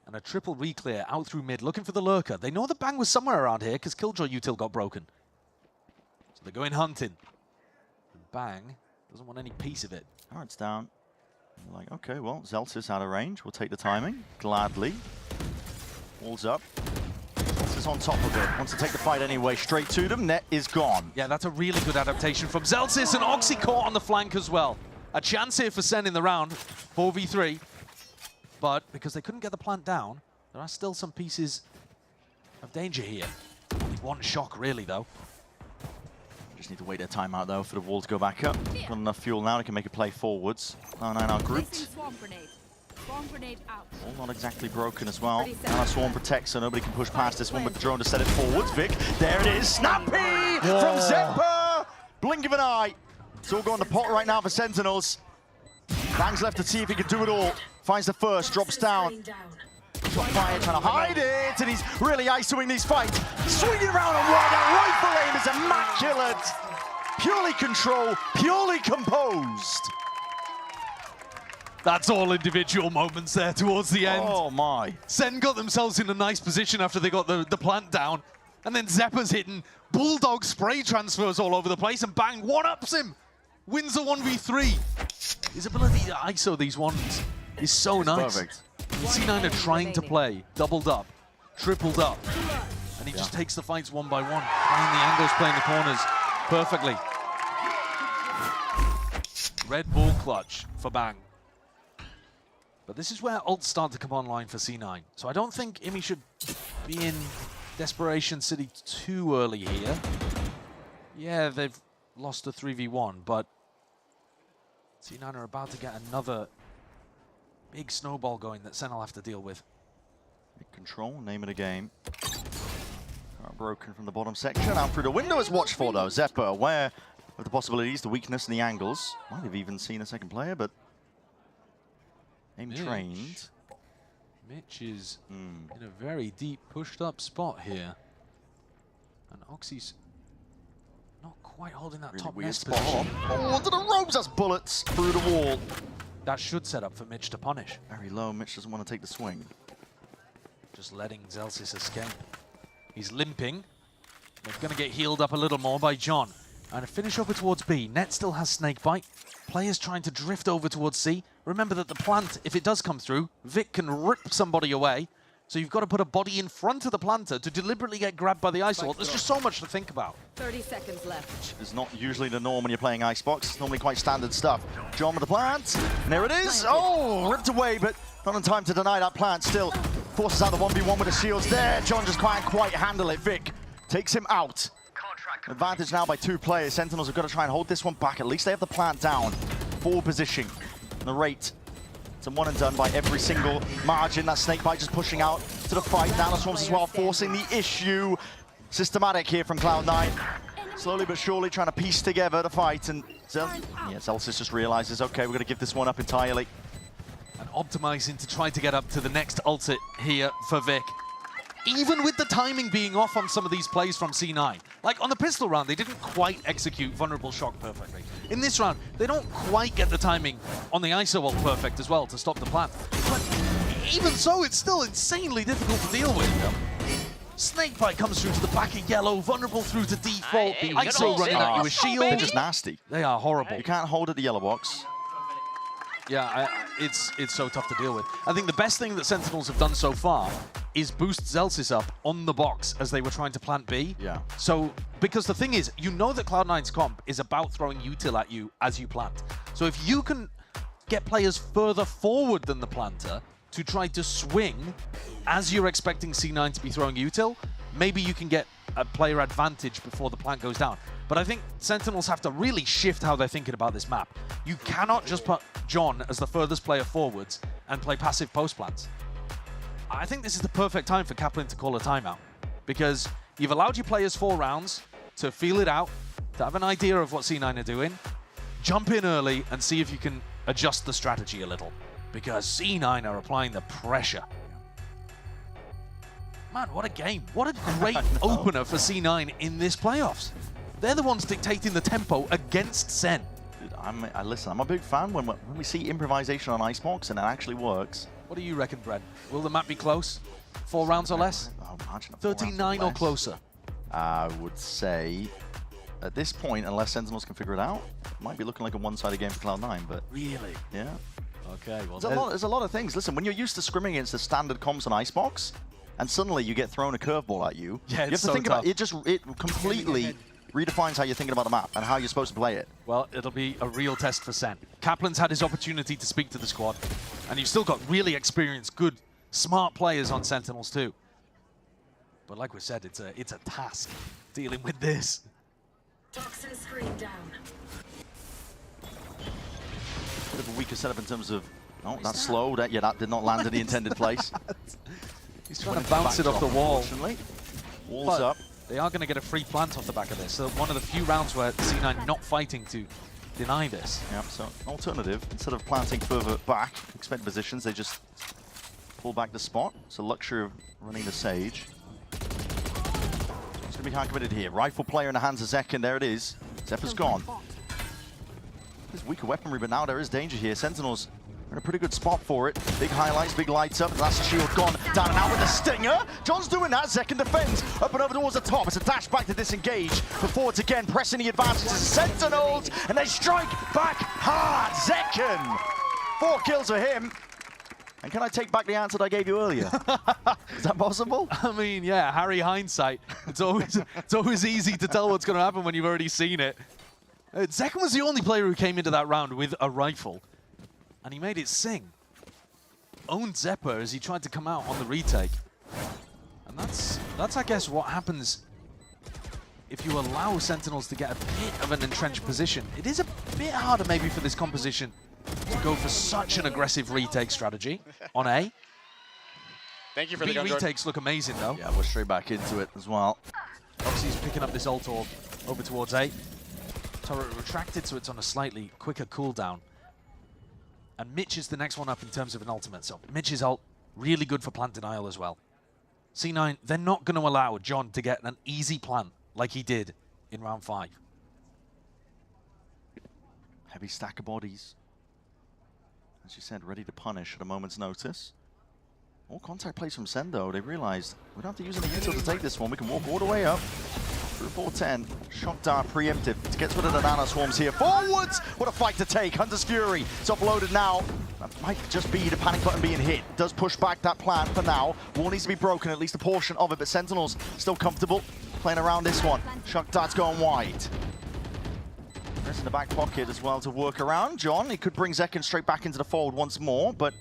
And a triple re-clear out through mid, looking for the lurker. They know the Bang was somewhere around here because Killjoy util got broken. So they're going hunting. And Bang doesn't want any piece of it. Turret's down. They're like, okay, well, Zelsis out of range. We'll take the timing, gladly. Walls up. Zelsis on top of it. Wants to take the fight anyway. Straight to them. Net is gone. Yeah, that's a really good adaptation from Zelsis, and Oxy caught on the flank as well. A chance here for Sen in the round, 4v3. But because they couldn't get the plant down, there are still some pieces of danger here. Only one shock, really, though. Just need to wait their timeout, though, for the wall to go back up. Got enough fuel now, they can make a play forwards. Cloud9 are grouped. All not exactly broken as well. Now Swarm protects, so nobody can push past this one with the drone to set it forwards. Vic, there it is. Snappy from Zepper! Blink of an eye. It's all going to pot right now for Sentinels. Bang's left to see if he can do it all. Finds the first, drops down. Shot fire, trying to hide it, and he's really ISOing these fights. Swinging around and wide, that rifle aim is immaculate. Purely control, purely composed. That's all individual moments there towards the end. Oh my. Sen got themselves in a nice position after they got the plant down. And then Zeppa's hitting bulldog spray transfers all over the place, and Bang one-ups him. Wins a 1v3. His ability to ISO these ones is so nice. Perfect. C9 are trying to play doubled up, tripled up, and he just takes the fights one by one, playing the angles, playing the corners perfectly. Red Bull clutch for Bang. But this is where ults start to come online for C9. So I don't think Imi should be in Desperation City too early here. Yeah, they've lost a 3v1, but C9 are about to get another big snowball going that Sen will have to deal with. Big control, name of the game. Broken from the bottom section, out through the window is watched for though. Zeppa aware of the possibilities, the weakness and the angles. Might have even seen a second player, but aim trained. Mitch is in a very deep pushed up spot here. And Oxy's not quite holding that Really top weird nest spot. position. Oh, onto the ropes, that's bullets through the wall. That should set up for Mitch to punish. Very low, Mitch doesn't want to take the swing. Just letting Zelsis escape. He's limping. They're going to get healed up a little more by John. And a finish over towards B. Net still has Snakebite. Players trying to drift over towards C. Remember that the plant, if it does come through, Vic can rip somebody away. So you've got to put a body in front of the planter to deliberately get grabbed by the ice wall. There's just so much to think about. 30 seconds left. It's not usually the norm when you're playing Icebox. It's normally quite standard stuff. John with the plant. And there it is. Oh, ripped away, but not in time to deny that plant. Still forces out the 1v1 with the shields there. John just can't quite handle it. Vic takes him out. Advantage now by 2 players. Sentinels have got to try and hold this one back. At least they have the plant down. Forward position. The rate. It's a one and done by every single margin. That Snakebite just pushing out to the fight. Down the Swarms as well, forcing the issue. Systematic here from Cloud9. Slowly but surely trying to piece together the fight. And Zelsis just realizes, okay, we're going to give this one up entirely. And optimizing to try to get up to the next ulti here for Vic. Even with the timing being off on some of these plays from C9. Like on the pistol round, they didn't quite execute Vulnerable Shock perfectly. In this round, they don't quite get the timing on the ISO ult perfect as well to stop the plant. But even so, it's still insanely difficult to deal with. Snakebite comes through to the back of yellow, vulnerable through to default. ISO running at you with shield. They're just nasty. They are horrible. You can't hold at the yellow box. Yeah, it's so tough to deal with. I think the best thing that Sentinels have done so far is boost Zelsis up on the box as they were trying to plant B. Yeah. So, because the thing is, you know that Cloud9's comp is about throwing util at you as you plant. So if you can get players further forward than the planter to try to swing as you're expecting C9 to be throwing util, maybe you can get a player advantage before the plant goes down. But I think Sentinels have to really shift how they're thinking about this map. You cannot just put John as the furthest player forwards and play passive post plants. I think this is the perfect time for Kaplan to call a timeout, because you've allowed your players 4 rounds to feel it out, to have an idea of what C9 are doing, jump in early and see if you can adjust the strategy a little, because C9 are applying the pressure. Man, what a game. What a great opener for C9 in this playoffs. They're the ones dictating the tempo against Sen. Dude, listen, I'm a big fan when we see improvisation on Icebox and it actually works. What do you reckon, Brent? Will the map be close? 4 rounds or less? 13-9 or closer? I would say, at this point, unless Sentinels can figure it out, it might be looking like a one-sided game for Cloud9, but... Really? Yeah. Okay, well... There's a lot of things. Listen, when you're used to scrimming against the standard comps on Icebox, and suddenly you get thrown a curveball at you, yeah, you have to think about it. It completely redefines how you're thinking about the map and how you're supposed to play it. Well, it'll be a real test for Sen. Kaplan's had his opportunity to speak to the squad, and you've still got really experienced, good, smart players on Sentinels too. But like we said, it's a task dealing with this. Toxin screen down. Bit of a weaker setup in terms of... Oh, that's slow. That did not land in the intended place. He's trying to bounce it off the wall. Walls up. They are going to get a free plant off the back of this. So one of the few rounds where C9 not fighting to deny this. Yep, so alternative, instead of planting further back, expect positions, they just pull back the spot. It's a luxury of running the Sage. It's going to be hard committed here. Rifle player in the hands of Zek, and there it is. Zephyr's gone. There's weaker weaponry, but now there is danger here. Sentinels are in a pretty good spot for it. Big highlights, big lights up. That's the shield gone. Down and out with the stinger. John's doing that. Zek can defend. Up and over towards the top. It's a dash back to disengage. But forwards again, pressing the advantage to Sentinels. And they strike back hard. Zekken. 4 kills for him. And can I take back the answer that I gave you earlier? Is that possible? I mean, yeah, Harry hindsight. It's always easy to tell what's going to happen when you've already seen it. Zekken was the only player who came into that round with a rifle. And he made it sing. Owned Zepper as he tried to come out on the retake. And that's I guess, what happens if you allow Sentinels to get a bit of an entrenched position. It is a bit harder maybe for this composition to go for such an aggressive retake strategy on A. Thank you for B the gun, retakes look amazing though. Yeah, we're straight back into it as well. Obviously he's picking up this ult orb over towards A. Turret retracted, so it's on a slightly quicker cooldown. And Mitch is the next one up in terms of an ultimate. So Mitch's ult, really good for plant denial as well. C9, they're not going to allow John to get an easy plant like he did in round 5. Heavy stack of bodies. As you said, ready to punish at a moment's notice. All contact plays from Sen though. They realized we don't have to use any util to take this one. We can walk all the way up. Through 410. Shock dart preemptive to get rid of the nano swarms here. Forwards! What a fight to take. Hunter's Fury. It's uploaded now. That might just be the panic button being hit. Does push back that plan for now. Wall needs to be broken, at least a portion of it, but Sentinels still comfortable playing around this one. Shock dart's going wide. There's in the back pocket as well to work around. John, he could bring Zekken straight back into the fold once more, but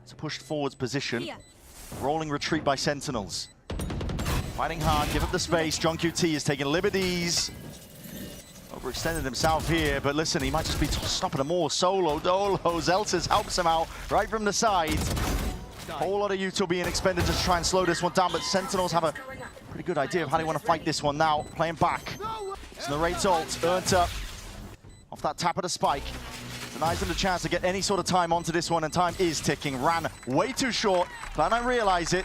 it's a pushed forwards position. Rolling retreat by Sentinels. Fighting hard, give up the space. John QT is taking liberties. Overextended himself here, but listen, he might just be stopping them all. Solo, Dolo, Zelters helps him out right from the side. Whole lot of util being expended to try and slow this one down, but Sentinels have a pretty good idea of how they want to fight this one now. Playing back. It's narrates ult, earned up. Off that tap of the spike. Denies them the chance to get any sort of time onto this one, and time is ticking. Ran way too short. Cloud9 realize it.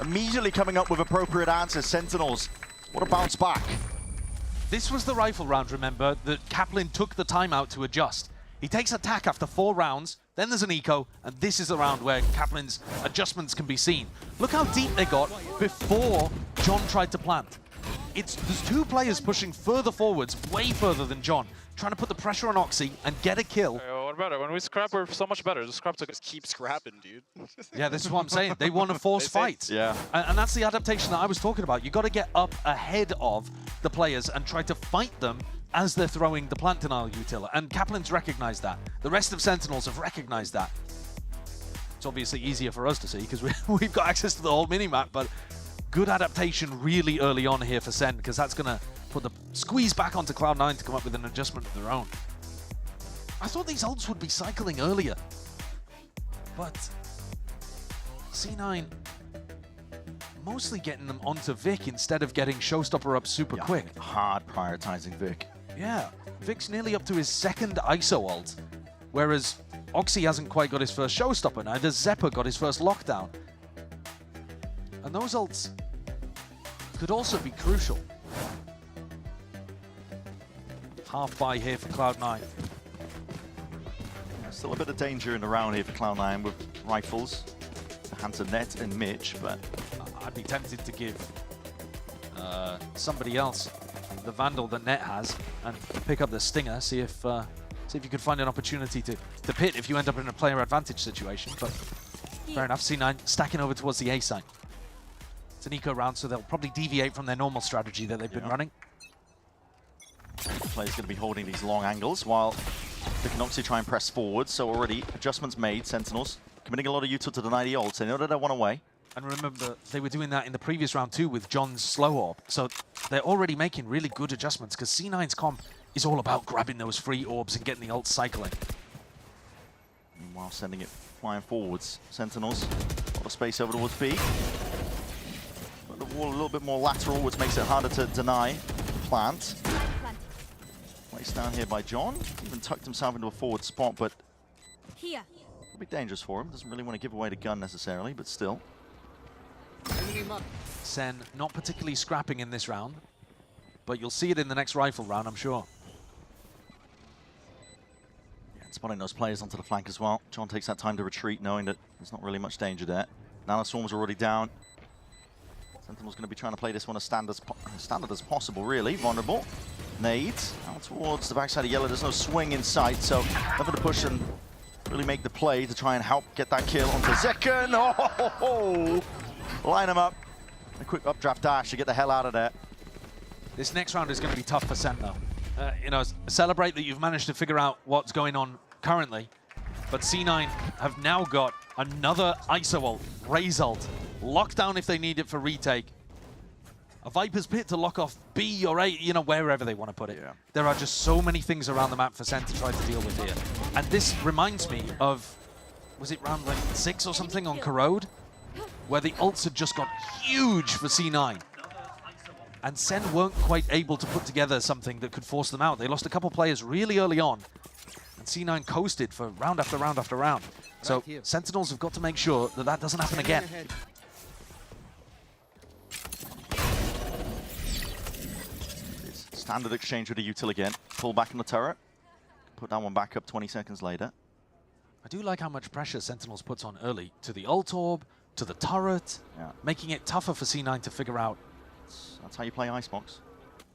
Immediately coming up with appropriate answers. Sentinels, what a bounce back. This was the rifle round, remember, that Kaplan took the time out to adjust. He takes attack after 4 rounds, then there's an eco, and this is the round where Kaplan's adjustments can be seen. Look how deep they got before John tried to plant. There's 2 players pushing further forwards, way further than John, trying to put the pressure on Oxy and get a kill. What about it? When we scrap, we're so much better. Just scrap to just keep scrapping, dude. Yeah, this is what I'm saying. They want to force fights. Yeah. And that's the adaptation that I was talking about. You got to get up ahead of the players and try to fight them as they're throwing the plant denial util. And Kaplan's recognized that. The rest of Sentinels have recognized that. It's obviously easier for us to see because we've got access to the whole mini-map, but good adaptation really early on here for Sen, because that's going to put the squeeze back onto Cloud9 to come up with an adjustment of their own. I thought these ults would be cycling earlier, but C9 mostly getting them onto Vic instead of getting Showstopper up super quick. Hard prioritizing Vic. Yeah, Vic's nearly up to his 2nd ISO ult, whereas Oxy hasn't quite got his first Showstopper, neither Zepper got his first lockdown. And those ults could also be crucial. half buy here for Cloud9. Still a bit of danger in the round here for Cloud9 with rifles. The hands of Net and Mitch, but I'd be tempted to give somebody else the Vandal that Net has and pick up the Stinger, see if you could find an opportunity to pit if you end up in a player advantage situation. But fair enough, C9 stacking over towards the A side. It's an eco round, so they'll probably deviate from their normal strategy that they've been running. The player's going to be holding these long angles while they can obviously try and press forward. So already adjustments made. Sentinels committing a lot of util to deny the ult. They know that they want away. And remember, they were doing that in the previous round too with John's slow orb. So they're already making really good adjustments because C9's comp is all about grabbing those free orbs and getting the ult cycling. Meanwhile, sending it flying forwards. Sentinels, a lot of space over towards B. But the wall a little bit more lateral, which makes it harder to deny. Plant. Placed down here by John. Even tucked himself into a forward spot, but Here. it'll be dangerous for him. Doesn't really want to give away the gun necessarily, but still. SEN not particularly scrapping in this round, but you'll see it in the next rifle round, I'm sure. Yeah, spotting those players onto the flank as well. John takes that time to retreat, knowing that there's not really much danger there. Nanoswarms are already down. Sentinel's going to be trying to play this one as standard as possible, really. Vulnerable. Nades out towards the backside of yellow. There's no swing in sight, so nothing to push and really make the play to try and help get that kill onto Zekken. Oh! Line him up. A quick updraft dash to get the hell out of there. This next round is going to be tough for SEN, though. You know, celebrate that you've managed to figure out what's going on currently, but C9 have now got another ISO ult, Raze ult, lockdown if they need it for retake, a Viper's Pit to lock off B or A, you know, wherever they want to put it. Yeah. There are just so many things around the map for SEN to try to deal with here. And this reminds me of, was it round like 6 or something on Corrode? Where the ults had just got huge for C9. And SEN weren't quite able to put together something that could force them out. They lost a couple players really early on, and C9 coasted for round after round after round. So Sentinels have got to make sure that that doesn't happen again. Standard exchange with a util again. Pull back in the turret. Put that one back up 20 seconds later. I do like how much pressure Sentinels puts on early to the ult orb, to the turret, making it tougher for C9 to figure out. That's how you play Icebox.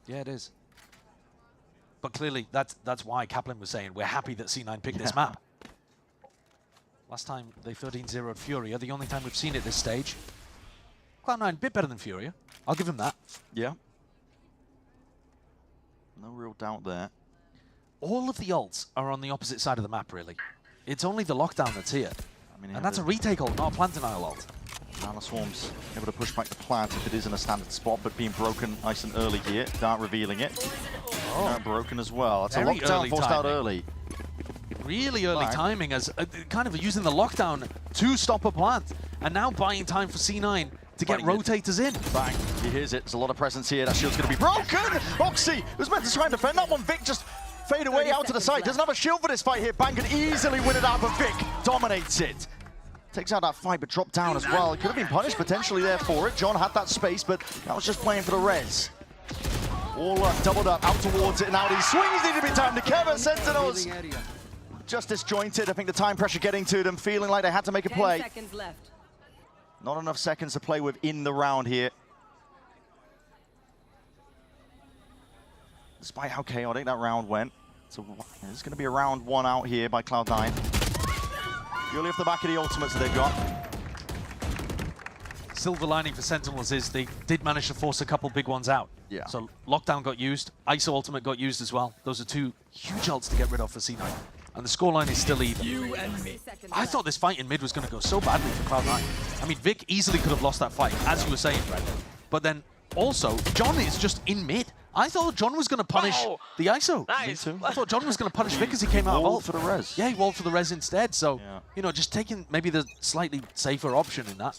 Yeah, it is. But clearly, that's why Kaplan was saying we're happy that C9 picked this map. Last time they 13-0'd Furia, the only time we've seen it this stage. Cloud9 a bit better than Furia. I'll give him that. Yeah. No real doubt there. All of the ults are on the opposite side of the map, really. It's only the lockdown that's here. I mean, and that's a retake ult, not a plant denial ult. Nanoswarms able to push back the plant if it is in a standard spot, but being broken nice and early here. Dart revealing it. Dart broken as well. That's a lockdown forced out early. Really early timing as kind of using the lockdown to stop a plant. And now buying time for C9 to get rotators in. Bang. He hears it. There's a lot of presence here. That shield's going to be broken. Oxy was meant to try and defend that one. Vic just fade away out to the side. Doesn't have a shield for this fight here. Bang can easily win it out, but Vic dominates it. Takes out that fight, but dropped down as well. It could have been punished potentially there for it. John had that space, but that was just playing for the res. All up, doubled up, out towards it, and out he swings. Need to be time to cover. Sentinels just disjointed. I think the time pressure getting to them, feeling like they had to make a play. 10 seconds left. Not enough seconds to play with in the round here. Despite how chaotic that round went. So it's going to be a round 1 out here by Cloud9. Purely off the back of the ultimates that they've got. Silver lining for Sentinels is they did manage to force a couple big ones out. Yeah. So Lockdown got used, ISO Ultimate got used as well. Those are 2 huge ults to get rid of for C9. And the scoreline is still even. You and me. I thought this fight in mid was going to go so badly for Cloud9. I mean, Vic easily could have lost that fight, as you were saying, Brad. But then also, John is just in mid. I thought John was going to punish the ISO. Nice. I thought John was going to punish Vic as he came out of ult. For the res. Yeah, he walled for the res instead. So, you know, just taking maybe the slightly safer option in that.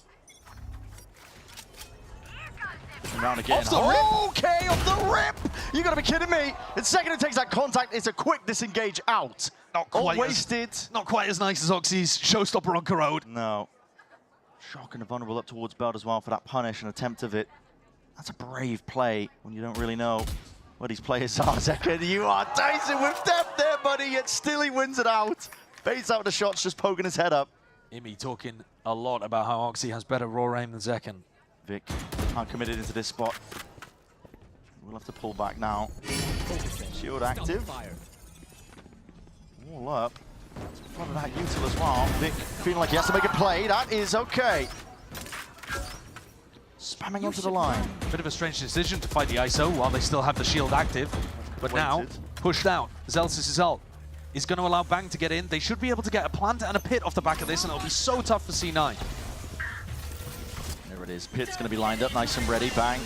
Round again. Off the rip. Okay, off the rip! You gotta be kidding me. The second it takes that contact, it's a quick disengage out. Not quite wasted. Not quite as nice as Oxy's showstopper on Corrode. No. Shock and vulnerable up towards Belt as well for that punish and attempt of it. That's a brave play when you don't really know what these players are. Zekken, you are dicing with depth there, buddy, yet still he wins it out. Baits out the shots, just poking his head up. Imi talking a lot about how Oxy has better raw aim than Zekken. Vic committed into this spot. We'll have to pull back now. Shield active. All up. In front of that util as well. Vic feeling like he has to make a play. That is okay. Spamming onto the line. Bit of a strange decision to fight the ISO while they still have the shield active. But now, pushed out. Zelsis' ult is going to allow Bang to get in. They should be able to get a plant and a pit off the back of this, and it'll be so tough for C9. There it is. Pit's going to be lined up nice and ready. Bang.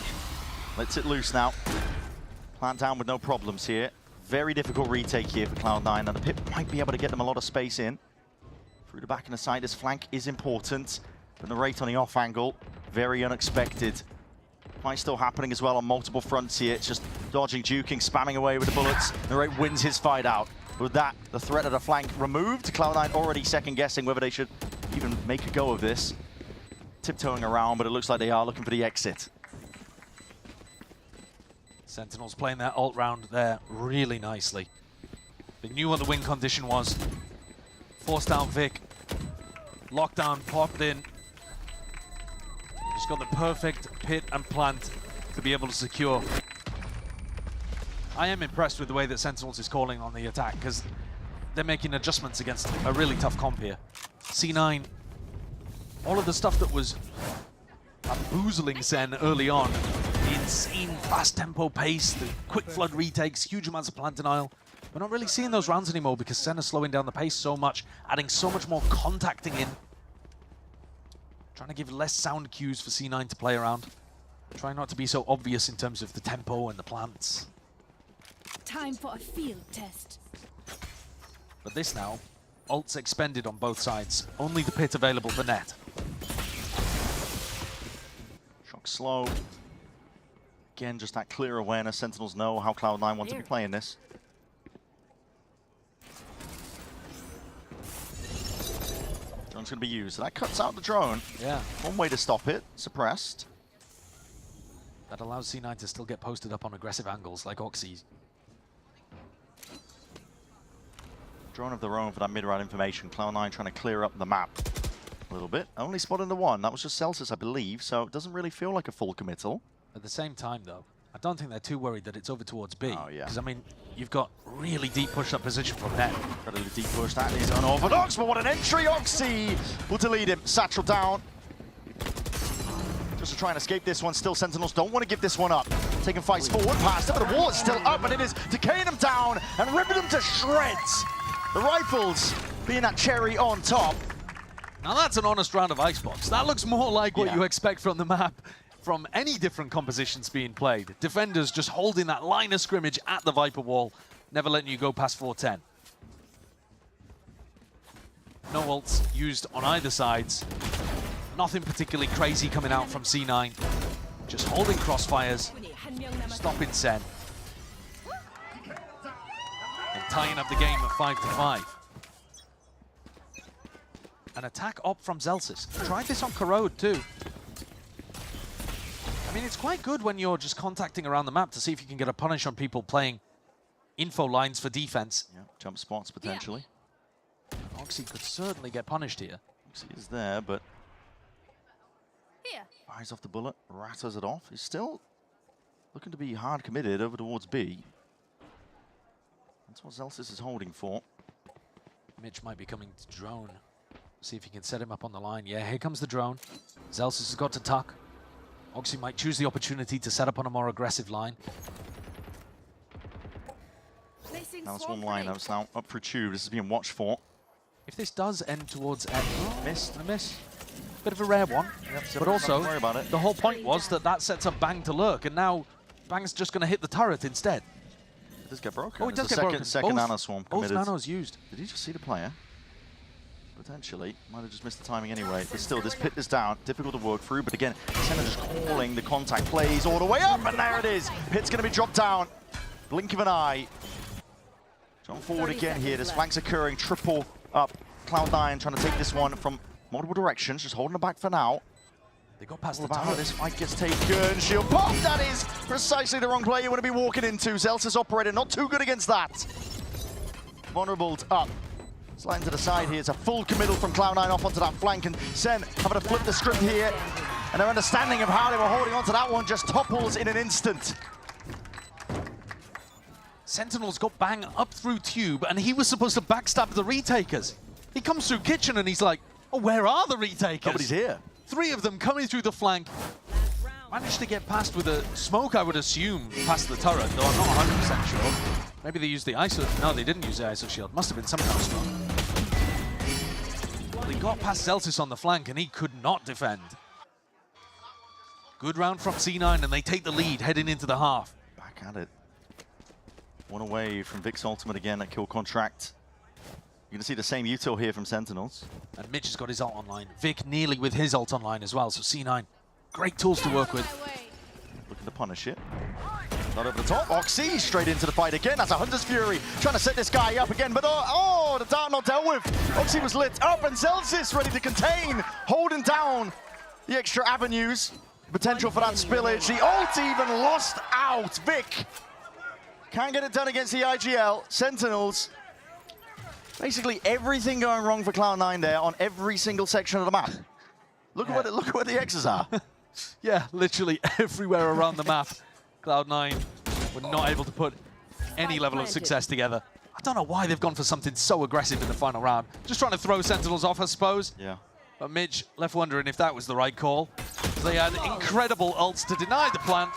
Lets it loose now. Plant down with no problems here. Very difficult retake here for Cloud9, and the pit might be able to get them a lot of space in. Through the back and the side, this flank is important. But the rate on the off angle, very unexpected. Fight still happening as well on multiple fronts here. It's just dodging, juking, spamming away with the bullets. Narrate wins his fight out. With that, the threat of the flank removed. Cloud9 already second-guessing whether they should even make a go of this. Tiptoeing around, but it looks like they are looking for the exit. Sentinels playing their ult round there really nicely. They knew what the win condition was. Forced down Vic. Lockdown popped in. Just got the perfect pit and plant to be able to secure. I am impressed with the way that Sentinels is calling on the attack, because they're making adjustments against a really tough comp here. C9, all of the stuff that was bamboozling Sen early on, the insane fast tempo pace, the quick flood retakes, huge amounts of plant denial. We're not really seeing those rounds anymore because Sen is slowing down the pace so much, adding so much more contacting in. Trying to give less sound cues for C9 to play around. Trying not to be so obvious in terms of the tempo and the plants. Time for a field test. But this now, ults expended on both sides. Only the pit available for net. Shock slow. Again, just that clear awareness. Sentinels know how Cloud9 want to be playing this. Drone's going to be used. So that cuts out the drone. Yeah. One way to stop it. Suppressed. That allows C9 to still get posted up on aggressive angles like Oxy. Drone of their own for that mid-round information. Cloud9 trying to clear up the map a little bit. Only spotting the one. That was just Celsius, I believe, so it doesn't really feel like a full committal. At the same time, though, I don't think they're too worried that it's over towards B. Oh, yeah. Because, I mean, you've got really deep push-up position from net. Got a deep push. That is unorthodox, but what an entry. Oxy will delete him. Satchel down. Just to try and escape this one. Still, Sentinels don't want to give this one up. Taking fights forward, past it, but the wall is still up, and it is decaying them down and ripping them to shreds. The rifles being that cherry on top. Now that's an honest round of Icebox. That looks more like what you expect from the map from any different compositions being played. Defenders just holding that line of scrimmage at the Viper wall, never letting you go past 410. No ults used on either sides. Nothing particularly crazy coming out from C9. Just holding crossfires, stopping Sen. And tying up the game at 5-5. An attack op from Zelsis. Tried this on Corrode too. I mean, it's quite good when you're just contacting around the map to see if you can get a punish on people playing info lines for defense. Yeah, jump spots potentially. Oxy could certainly get punished here. Oxy is there, but Here. fires off the bullet, rattles it off. He's still looking to be hard committed over towards B. That's what Zelsis is holding for. Mitch might be coming to drone. See if he can set him up on the line. Yeah, here comes the drone. Zelsis has got to tuck. Oxy might choose the opportunity to set up on a more aggressive line. Now it's one line. Now it's now up for Tube. This is being watched for. If this does end towards missed. A miss. Bit of a rare one. Yep, but also, don't worry about it. the whole point was that sets up Bang to lurk, and now Bang's just going to hit the turret instead. It does get broken. Oh, it does There's get a broken. second Both- nano swarm both committed. nanos used. Did he just see the player? Potentially. Might have just missed the timing anyway. But still, this pit is down. Difficult to work through. But again, Senna just calling the contact plays all the way up. And there it is. Pit's going to be dropped down. Blink of an eye. Jump forward again here. This flank's occurring. Triple up. Cloud9 trying to take this one from multiple directions. Just holding it back for now. They got past What the about how turret. this fight gets taken? Shield pop! That is precisely the wrong play you want to be walking into. Zelsis operator not too good against that. Vulnerable up. Sliding to the side here. It's a full committal from Cloud9 off onto that flank, and Sen having to flip the script here. And their understanding of how they were holding onto that one just topples in an instant. Sentinels got bang up through Tube, and he was supposed to backstab the retakers. He comes through Kitchen, and he's like, oh, where are the retakers? Nobody's here. 3 of them coming through the flank. Managed to get past with a smoke, I would assume, past the turret, though I'm not 100% sure. Maybe they used the ISO. No, they didn't use the ISO shield. Must have been some kind of smoke. Well, he got past Zelsis on the flank, and he could not defend. Good round from C9, and they take the lead heading into the half. Back at it. One away from Vic's ultimate again at kill contract. You're going to see the same util here from Sentinels. And Mitch has got his ult online. Vic nearly with his ult online as well, so C9. Great tools to work with. Looking to punish it. Not over the top. Oxy straight into the fight again. That's a Hunter's Fury. Trying to set this guy up again, but oh, the dart not dealt with. Oxy was lit up, and Zelsis ready to contain, holding down the extra avenues. Potential for that spillage. The ult even lost out. Vic can't get it done against the IGL. Sentinels. Basically everything going wrong for Cloud9 there on every single section of the map. Look at where the X's are. Yeah, literally everywhere around the map. Cloud9 were not able to put any level of success together. I don't know why they've gone for something so aggressive in the final round. Just trying to throw Sentinels off, I suppose. Yeah. But Mitch left wondering if that was the right call. They had incredible ults to deny the plant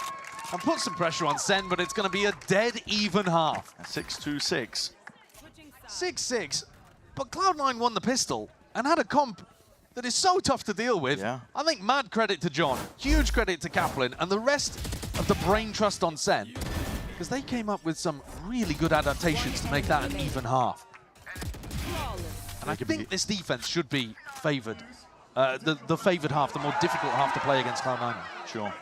and put some pressure on Sen, but it's going to be a dead even half. 6-2-6. 6-6, but Cloud9 won the pistol and had a comp that is so tough to deal with. Yeah. I think mad credit to John, huge credit to Kaplan, and the rest of the brain trust on Sen, because they came up with some really good adaptations to make that an even half. And I think this defense should be favored. The favored half, the more difficult half to play against Cloud9. Sure.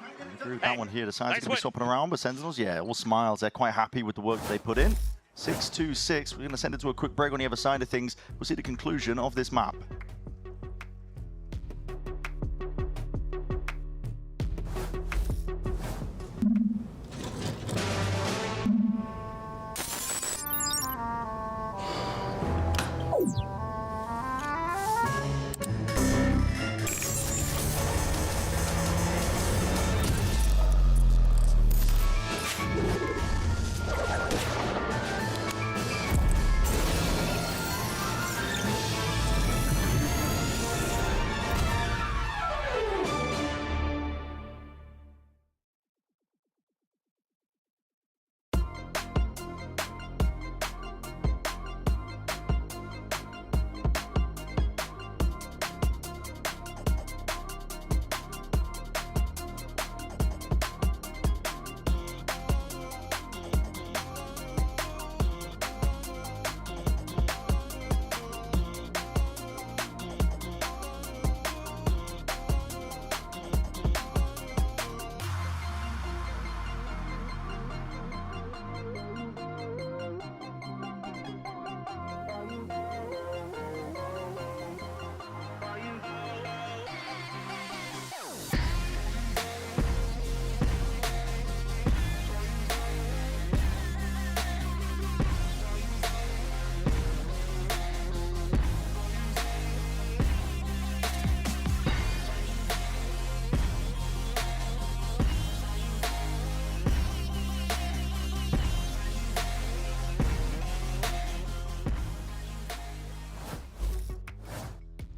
I agree with that one here. The sides are going to be swapping around, but Sentinels, yeah, all smiles. They're quite happy with the work they put in. 6-2-6. We're going to send it to a quick break on the other side of things. We'll see the conclusion of this map.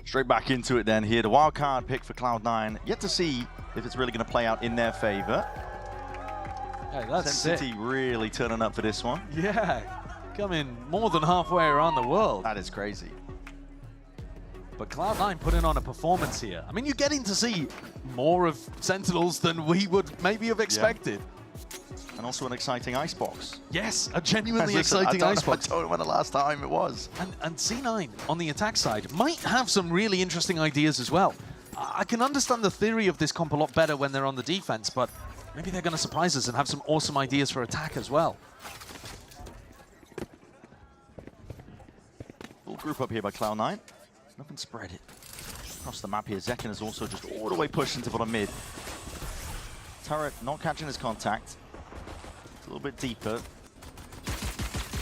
Straight back into it then here. The wild card pick for Cloud9. Yet to see if it's really going to play out in their favor. Hey, that's Sen City really turning up for this one. Yeah, coming more than halfway around the world. That is crazy. But Cloud9 putting on a performance here. I mean, you're getting to see more of Sentinels than we would maybe have expected. Yeah. And also an exciting icebox. Yes, a genuinely exciting icebox. I don't know when the last time it was. And C9 on the attack side might have some really interesting ideas as well. I can understand the theory of this comp a lot better when they're on the defense, but maybe they're going to surprise us and have some awesome ideas for attack as well. Full group up here by Cloud9. Nothing spread it. across the map here. Zekken is also just all the way pushed into bottom mid. Turret not catching his contact. It's a little bit deeper.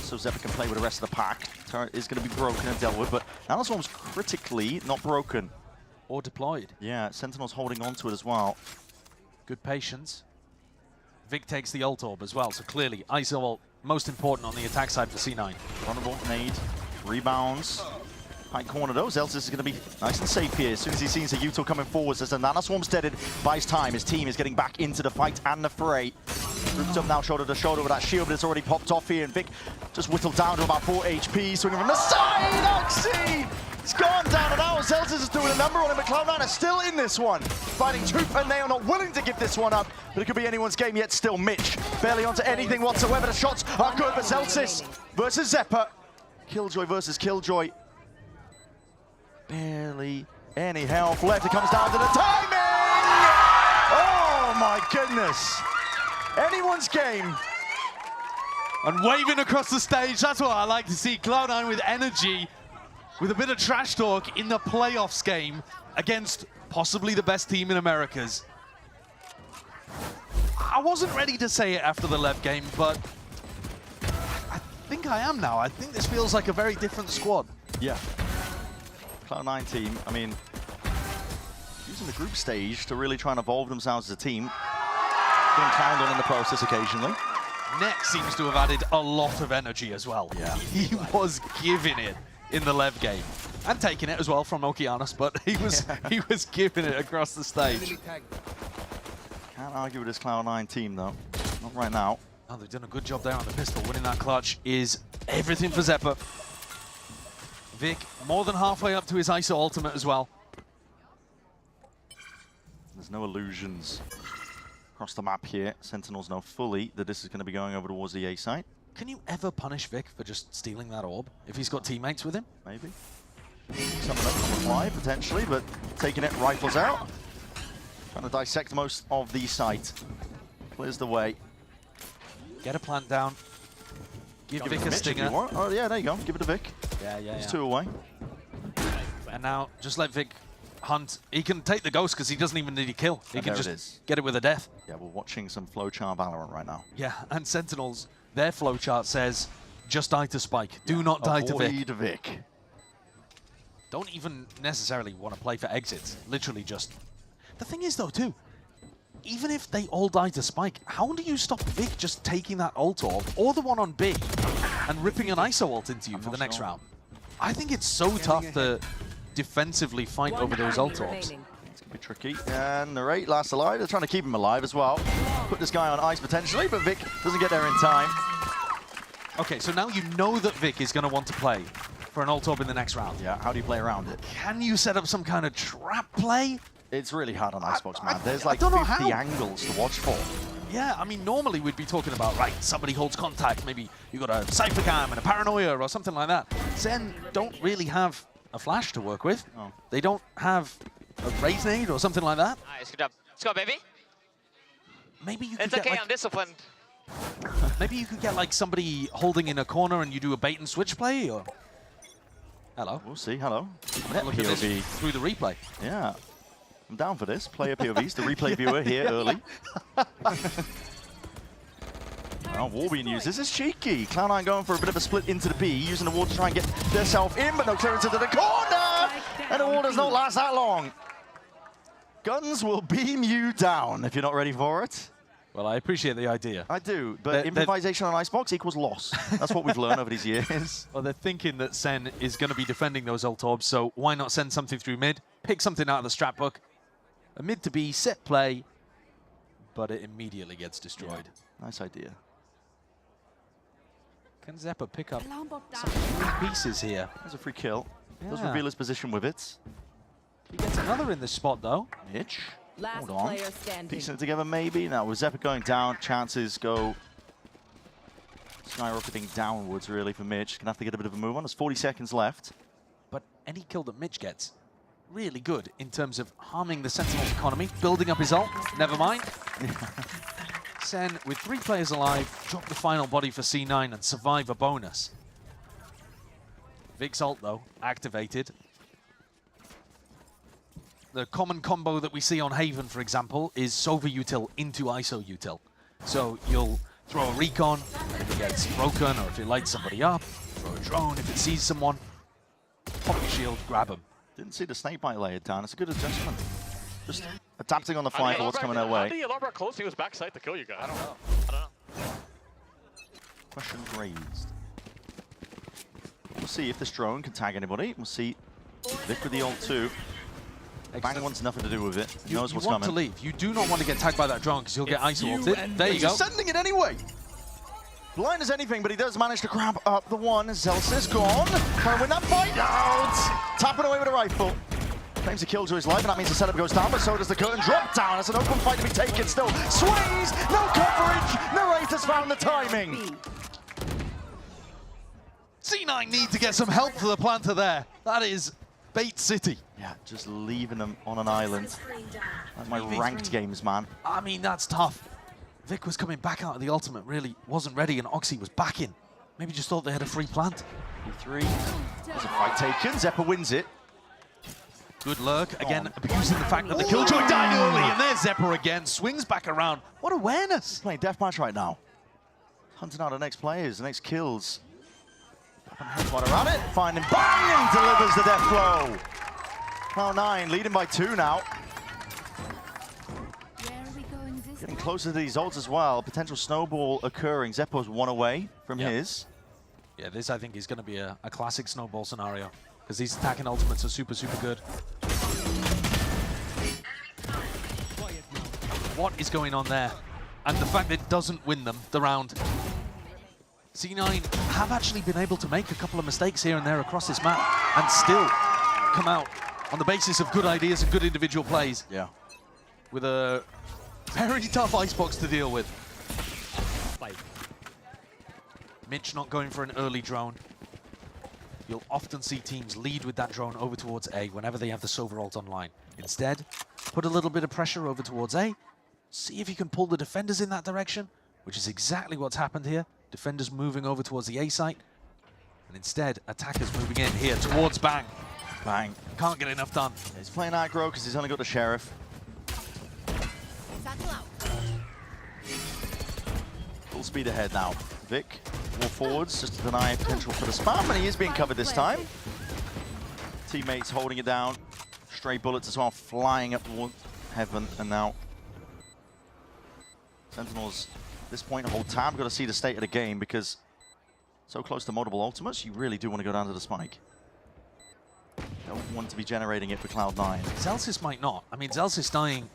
So Zephyr can play with the rest of the pack. Turret is going to be broken and dealt with, but Nanoswarm's critically not broken. Or deployed. Yeah, Sentinel's holding on to it as well. Good patience. Vic takes the ult orb as well, so clearly ISO ult most important on the attack side for C9. Vulnerable nade, rebounds. High corner though, Zelsis is going to be nice and safe here. As soon as he sees a Yuto coming forwards, as the Nanoswarm's deaded, buys time. His team is getting back into the fight and the fray. Grouped up now shoulder to shoulder with that shield, but it's already popped off here, and Vic just whittled down to about 4 HP, swinging from the side. Oxy! It's gone down, and now Zelsis is doing a number on him, but Cloud9 is still in this one. Fighting tooth and nail, not willing to give this one up, but it could be anyone's game yet still. Mitch barely onto anything whatsoever. The shots are good, but Zelsis versus Zephyr. Killjoy versus Killjoy. Barely any health left. It comes down to the timing! Oh my goodness. Anyone's game. And waving across the stage, that's what I like to see. Cloud9 with energy, with a bit of trash talk in the playoffs game against possibly the best team in Americas. I wasn't ready to say it after the Lev game, but I think I am now. I think this feels like a very different squad. Yeah. Cloud9 team, I mean, using the group stage to really try and evolve themselves as a team. Getting clowned on in the process occasionally. Neck seems to have added a lot of energy as well. Yeah. He was giving it in the Lev game. And taking it as well from Okeanos, but he was giving it across the stage. Can't argue with this Cloud9 team though. Not right now. Oh, they've done a good job there on the pistol. Winning that clutch is everything for Zephyr. Vic more than halfway up to his ISO ultimate as well. There's no illusions across the map here. Sentinels know fully that this is going to be going over towards the A site. Can you ever punish Vic for just stealing that orb if he's got teammates with him? Maybe. Something up on the fly, potentially, but taking it, rifles out. Trying to dissect most of the site. Clears the way. Get a plant down. Give Vic a stinger. Oh yeah, there you go. Give it to Vic. Yeah. He's 2 away. And now just let Vic hunt. He can take the ghost because he doesn't even need a kill. He can just get it with a death. Yeah, we're watching some flowchart Valorant right now. Yeah, and Sentinels, their flowchart says, just die to Spike. Do not die to Vic. Avoid Vic. Don't even necessarily want to play for exits. Literally just... The thing is though too, even if they all die to Spike, how do you stop Vic just taking that ult orb, or the one on B, and ripping an ISO ult into you for the next round? I think it's so tough to defensively fight over those ult orbs. It's going to be tricky. And the rate lasts alive. They're trying to keep him alive as well. Put this guy on ice potentially, but Vic doesn't get there in time. Okay, so now you know that Vic is going to want to play for an ult orb in the next round. Yeah, how do you play around it? Can you set up some kind of trap play? It's really hard on Icebox, man. There's like 50 angles to watch for. Yeah, I mean, normally we'd be talking about, right, somebody holds contact, maybe you got a Cypher Cam and a Paranoia or something like that. SEN don't really have a flash to work with. Oh. They don't have a raise nade or something like that. Nice, good job. Let's go, baby. Maybe you could It's get okay, like, I'm disciplined. maybe you could get like somebody holding in a corner and you do a bait and switch play, or... Hello. We'll see, hello. Look at this POV. through the replay. Yeah. I'm down for this. Player POVs, the replay viewer here early. Now, war being used. This is cheeky. Cloud9 going for a bit of a split into the B, using the wall to try and get themselves in, but no clearance into the corner! And the wall does not last that long. Guns will beam you down if you're not ready for it. Well, I appreciate the idea. I do, but improvisation on Icebox equals loss. That's what we've learned over these years. Well, they're thinking that SEN is going to be defending those ult orbs, so why not send something through mid, pick something out of the strat book, a mid to B, set play, but it immediately gets destroyed. Yeah. Nice idea. Can Zephyr pick up some free pieces here? There's a free kill. Yeah. Does reveal his position with it. He gets another in this spot, though. Mitch. Last Hold on. player standing. Piecing it together, maybe. Now, with Zephyr going down, chances go skyrocketing downwards, really, for Mitch. Gonna have to get a bit of a move on. There's 40 seconds left. But any kill that Mitch gets, really good in terms of harming the Sentinel's economy, building up his ult. Never mind. SEN, with 3 players alive, drop the final body for C9 and survive a bonus. Vic's ult, though, activated. the common combo that we see on Haven, for example, is Sova util into ISO util. So you'll throw a recon, and if it gets broken, or if it lights somebody up, throw a drone, if it sees someone, pop your shield, grab them. Didn't see the snake bite laid down. It's a good adjustment. Just adapting on the fly for what's coming their way. How did he alarm close? He was backside to kill you guys. I don't know. Questions raised. We'll see if this drone can tag anybody. We'll see Vic with the ult too. Bang wants nothing to do with it. He knows what's you want coming. to leave. You do not want to get tagged by that drone because you'll get ISO ulted. There you go. He's sending it anyway. Blind as anything, but he does manage to grab up the one. Zelsis is gone. Trying to win that fight out. Tapping away with a rifle. Claims a kill to his life, and that means the setup goes down, but so does the curtain drop down. It's an open fight to be taken still. Swings, no coverage. Narrator's found the timing. C9 need to get some help for the planter there. That is Bait City. Yeah, just leaving them on an island. Like my ranked games, man. I mean, that's tough. Vic was coming back out of the ultimate, really wasn't ready, and Oxy was back in. Maybe just thought they had a free plant. 3. There's a fight taken. Zephyr wins it. Good lurk, again, abusing the fact that the Killjoy died early, and there's Zephyr again, swings back around. What awareness! He's playing deathmatch right now. Hunting out the next players, the next kills. Right around it, finding bang, and delivers the death blow. Cloud9 leading by 2 now. Getting closer to these ults as well. Potential snowball occurring. Zeppo's 1 away from his. Yeah, this I think is going to be a classic snowball scenario because these attacking ultimates are super, super good. What is going on there? And the fact that it doesn't win them the round. C9 have actually been able to make a couple of mistakes here and there across this map and still come out on the basis of good ideas and good individual plays. Yeah. With a very tough icebox to deal with. Mitch not going for an early drone. You'll often see teams lead with that drone over towards A whenever they have the Sova ult online. Instead, put a little bit of pressure over towards A, see if you can pull the defenders in that direction, which is exactly what's happened here. Defenders moving over towards the A site, and instead, attackers moving in here towards Bang. Bang. Can't get enough done. He's playing aggro because he's only got the Sheriff. Full speed ahead now. Vic, more forwards just to deny potential for the spam, and he is being covered this time. Teammates holding it down. Stray bullets as well flying up towards heaven, and now Sentinels at this point hold tab. Got to see the state of the game because so close to multiple ultimates, you really do want to go down to the spike. Don't want to be generating it for Cloud9. Zelsis might not. I mean, Zelsis dying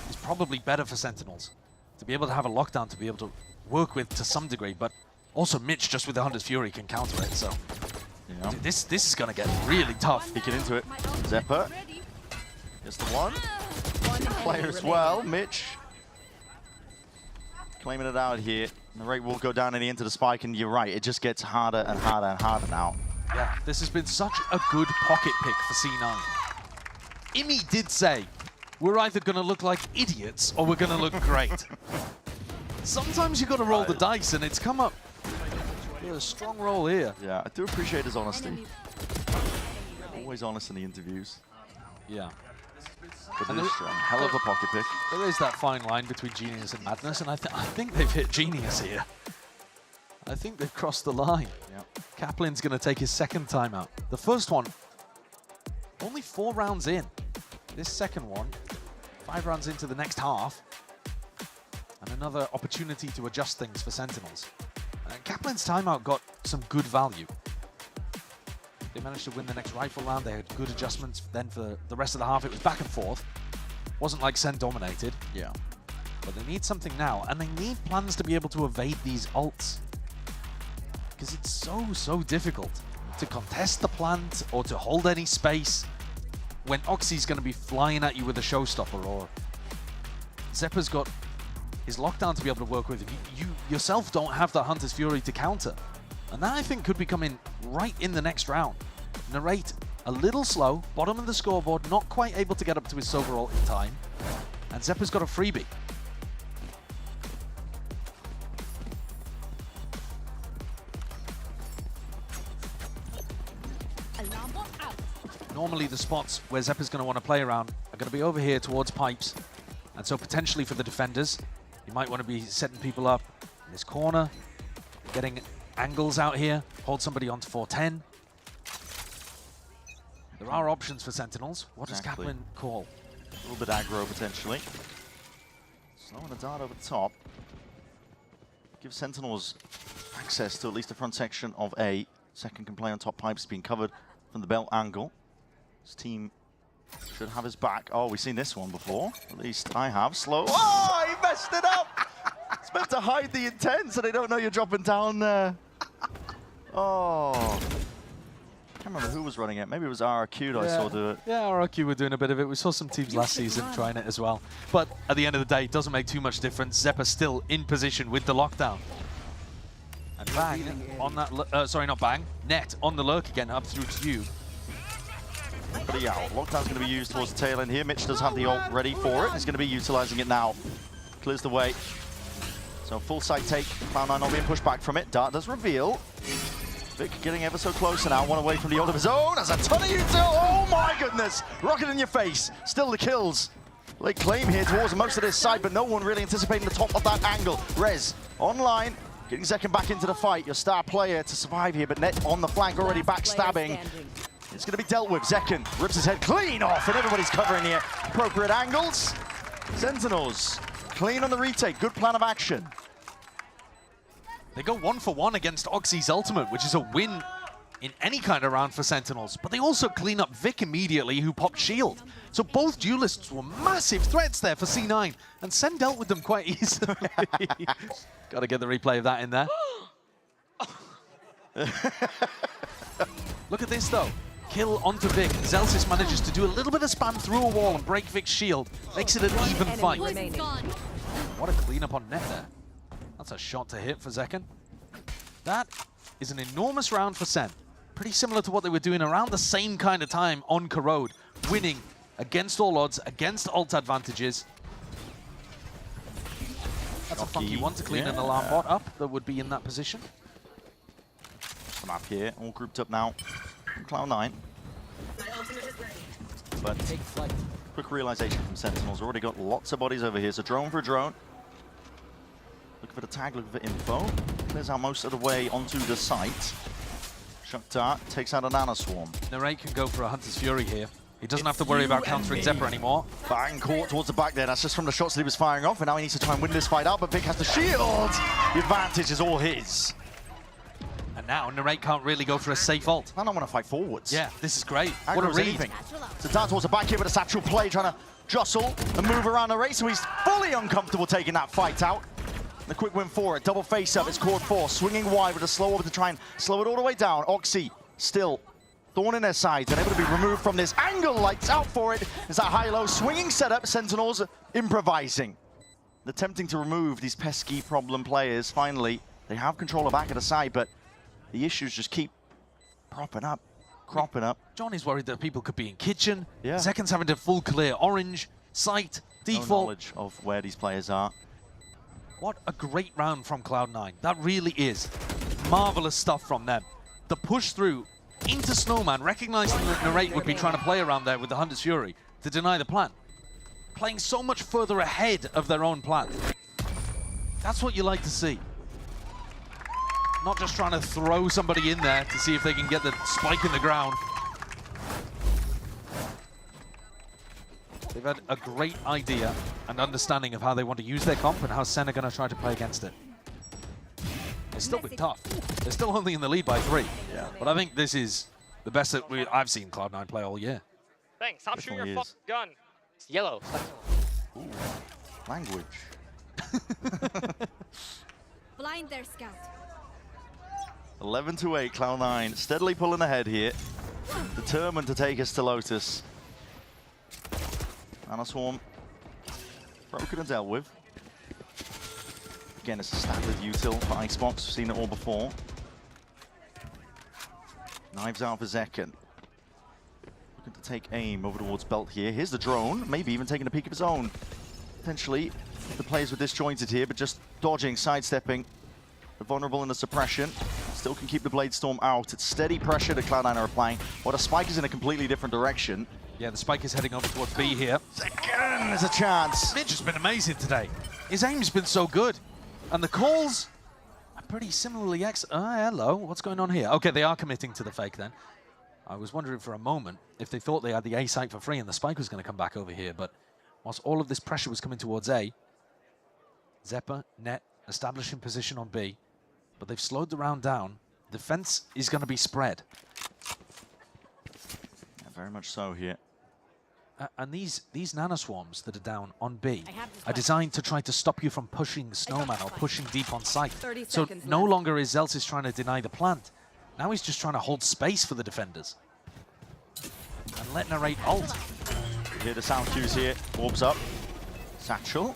is probably better for Sentinels. To be able to have a lockdown to be able to work with to some degree, but also Mitch just with the Hunter's Fury can counter it, so... Yeah. Dude, this is going to get really tough. He get into it. Zephyr. Just the one. Player as well, Mitch. Claiming it out here. The rate will go down into the spike, and you're right, it just gets harder and harder and harder now. Yeah, this has been such a good pocket pick for C9. Imi did say, we're either going to look like idiots or we're going to look great. Sometimes you got to roll the dice, and it's come up with a strong roll here. Yeah, I do appreciate his honesty. Always honest in the interviews. Yeah. But it is strong. Hell of a pocket pick. There is that fine line between genius and madness, and I think they've hit genius here. I think they've crossed the line. Yep. Kaplan's going to take his second timeout. The first one, only 4 rounds in. This second one, 5 rounds into the next half. And another opportunity to adjust things for Sentinels. Kaplan's timeout got some good value. They managed to win the next rifle round. They had good adjustments. Then for the rest of the half, it was back and forth. Wasn't like Sen dominated. Yeah. But they need something now, and they need plans to be able to evade these ults. Because it's so difficult to contest the plant or to hold any space when Oxy's going to be flying at you with a showstopper, or Zepp's got his lockdown to be able to work with. You yourself don't have the Hunter's Fury to counter. And that, I think, could be coming right in the next round. Narrate a little slow, bottom of the scoreboard, not quite able to get up to his Sova ult in time. And Zeppa's got a freebie. normally the spots where Zeppa's going to want to play around are going to be over here towards pipes. And so potentially for the defenders, you might want to be setting people up in this corner, getting angles out here, hold somebody onto 410. There are options for Sentinels. What does Kaplan call? A little bit aggro potentially. Slowing the dart over the top. Give Sentinels access to at least the front section of A. Second can play on top pipes, being covered from the belt angle. This team should have his back. Oh, we've seen this one before. At least I have. Slow. Oh, he messed it up! It's meant to hide the intent so they don't know you're dropping down there. Oh. I can't remember who was running it. Maybe it was RRQ that I saw do it. Yeah, RRQ were doing a bit of it. We saw some teams last season trying it as well. But at the end of the day, it doesn't make too much difference. Zeppa's still in position with the lockdown. And Bang on that, sorry, not Bang, Net on the lurk again, up through to you. But yeah, lockdown's going to be used towards the tail end here. Mitch does have the ult ready for it. He's going to be utilizing it now. Clears the way. So full side take. Cloud9 not being pushed back from it. Dart does reveal. Vic getting ever so close now. One away from the ult of his own. There's a ton of util. Oh my goodness. Rocket in your face. Still the kills. Late claim here towards most of this side, but no one really anticipating the top of that angle. Rez online. Getting Zekken back into the fight. Your star player to survive here, but Net on the flank already backstabbing. It's going to be dealt with. Zekken rips his head clean off, and everybody's covering the appropriate angles. Sentinels clean on the retake. Good plan of action. They go 1-for-1 against Oxy's ultimate, which is a win in any kind of round for Sentinels. But they also clean up Vic immediately, who popped shield. So both duelists were massive threats there for C9, and Sen dealt with them quite easily. Got to get the replay of that in there. Look at this, though. Kill onto Vic. Zelsis manages to do a little bit of spam through a wall and break Vic's shield. Makes it an even fight. What a cleanup on Net there. That's a shot to hit for Zekken. That is an enormous round for Sen. Pretty similar to what they were doing around the same kind of time on Corrode. Winning against all odds, against ult advantages. That's a funky one to clean an alarm bot up that would be in that position. The map here, all grouped up now. Cloud9. But quick realization from Sentinels. Already got lots of bodies over here. So drone for a drone. Looking for the tag, looking for info. Clears out most of the way onto the site. Shock Dart takes out a Nano Swarm. Narrate can go for a Hunter's Fury here. He doesn't have to worry about countering Zeppa anymore. Bang caught towards the back there. That's just from the shots that he was firing off, and now he needs to try and win this fight out, but Vic has the shield. The advantage is all his. And now Narrate can't really go for a safe ult. I don't want to fight forwards. Yeah, this is great. Aggro What a read. anything. So down towards the back here with a satchel play, trying to jostle and move around Narrate, so he's fully uncomfortable taking that fight out. The quick win for it. Double face up. It's Cord 4. Swinging wide with a slow over to try and slow it all the way down. Oxy still thorn in their sides and able to be removed from this angle. Lights out for it. It's that high-low swinging setup. Sentinels improvising. Attempting to remove these pesky problem players. Finally, they have control of back of the side, but the issues just keep cropping up. Johnny's worried that people could be in kitchen. Yeah. Zekken's having to full clear orange, sight, default. No knowledge of where these players are. What a great round from Cloud9. That really is marvelous stuff from them. The push through into Snowman, recognizing that Narrate would be trying to play around there with the Hunter's Fury to deny the plan. Playing so much further ahead of their own plan. That's what you like to see. Not just trying to throw somebody in there to see if they can get the spike in the ground. They've had a great idea and understanding of how they want to use their comp and how Sen are going to try to play against it. It's still been tough. They're still only in the lead by 3. Yeah. But I think this is the best that I've seen Cloud9 play all year. Thanks. Stop shooting your fucking gun. It's yellow. Ooh. Language. Blind their scout. 11-8, Cloud9 steadily pulling ahead here. Determined to take us to Lotus. Nano Swarm broken and dealt with. Again, it's a standard util for Icebox. We've seen it all before. Knives out for Zekken. Looking to take aim over towards Belt here. Here's the drone, maybe even taking a peek of his own. Potentially, the players were disjointed here, but just dodging, sidestepping. The vulnerable in the suppression. Still can keep the Blade Storm out. It's steady pressure that Cloud9 are applying. While the Spike is in a completely different direction. Yeah, the Spike is heading over towards B here. Second, there's a chance. Midge has been amazing today. His aim's been so good. And the calls are pretty similarly hello, what's going on here? Okay, they are committing to the fake then. I was wondering for a moment if they thought they had the A site for free and the Spike was going to come back over here, but whilst all of this pressure was coming towards A, Xeppaa, Net, establishing position on B, but they've slowed the round down. Defense is going to be spread. Yeah, very much so here. And these nanoswarms that are down on B are designed to try to stop you from pushing Snowman or pushing deep on site. So no longer is Zelsis trying to deny the plant. Now he's just trying to hold space for the defenders. And let Narrate ult. You hear the sound cues here. Orbs up. Satchel.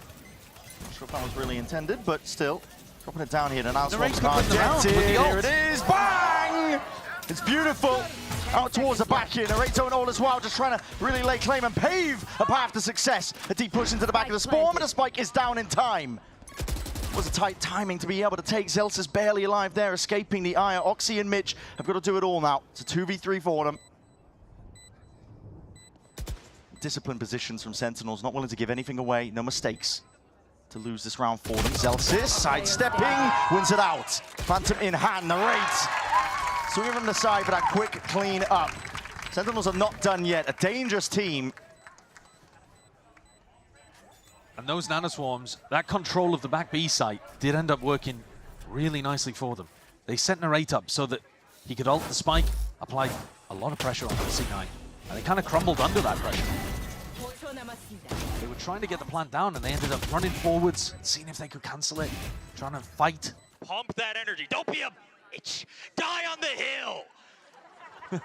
Not sure if that was really intended, but still. Dropping it down here. And now Swarm's can't get it. Here it is. Bang! It's beautiful. Out towards the back here. Narrate's own ult as well. Just trying to really lay claim and pave a path to success. A deep push into the back of the spawn, but the Spike is down in time. Was a tight timing to be able to take. Zelsis barely alive there, escaping the ire. Oxy and Mitch have got to do it all now. It's a 2v3 for them. Disciplined positions from Sentinels, not willing to give anything away, no mistakes to lose this round for them. Zelsis sidestepping, wins it out. Phantom in hand, Narrate swinging from the side for that quick clean up. Sentinels are not done yet, a dangerous team. And those nanoswarms, that control of the back B site did end up working really nicely for them. They set Narrate up so that he could ult the Spike, applied a lot of pressure on the C9, and they kind of crumbled under that pressure. They were trying to get the plant down and they ended up running forwards, seeing if they could cancel it, trying to fight. Pump that energy. Don't be a bitch. Die on the hill.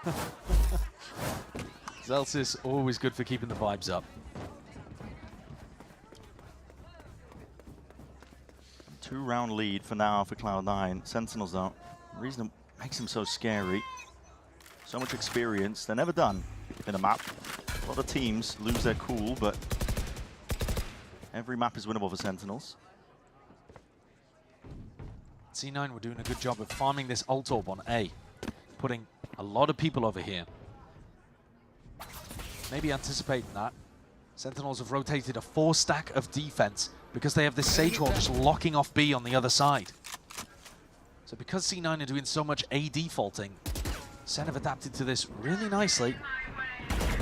Zelsis, always good for keeping the vibes up. 2-round lead for now for Cloud9. Sentinels, though, the reason it makes them so scary, so much experience, they're never done in a map. A lot of teams lose their cool, but every map is winnable for Sentinels. C9 were doing a good job of farming this ult orb on A, putting a lot of people over here. Maybe anticipating that. Sentinels have rotated a 4-stack of defense because they have this Sage Wall just locking off B on the other side. So because C9 are doing so much A defaulting, Sen have adapted to this really nicely.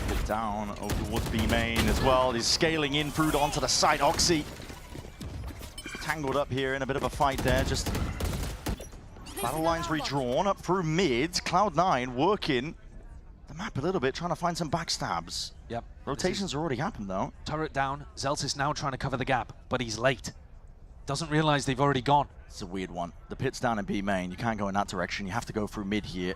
Bit down over towards B main as well. He's scaling in through onto the side. Oxy tangled up here in a bit of a fight there. Just battle lines redrawn up through mid. Cloud9 working the map a little bit, trying to find some backstabs. Yep. Rotations already happened though. Turret down. Zelsis now trying to cover the gap, but he's late. Doesn't realize they've already gone. It's a weird one. The pit's down in B main. You can't go in that direction. You have to go through mid here.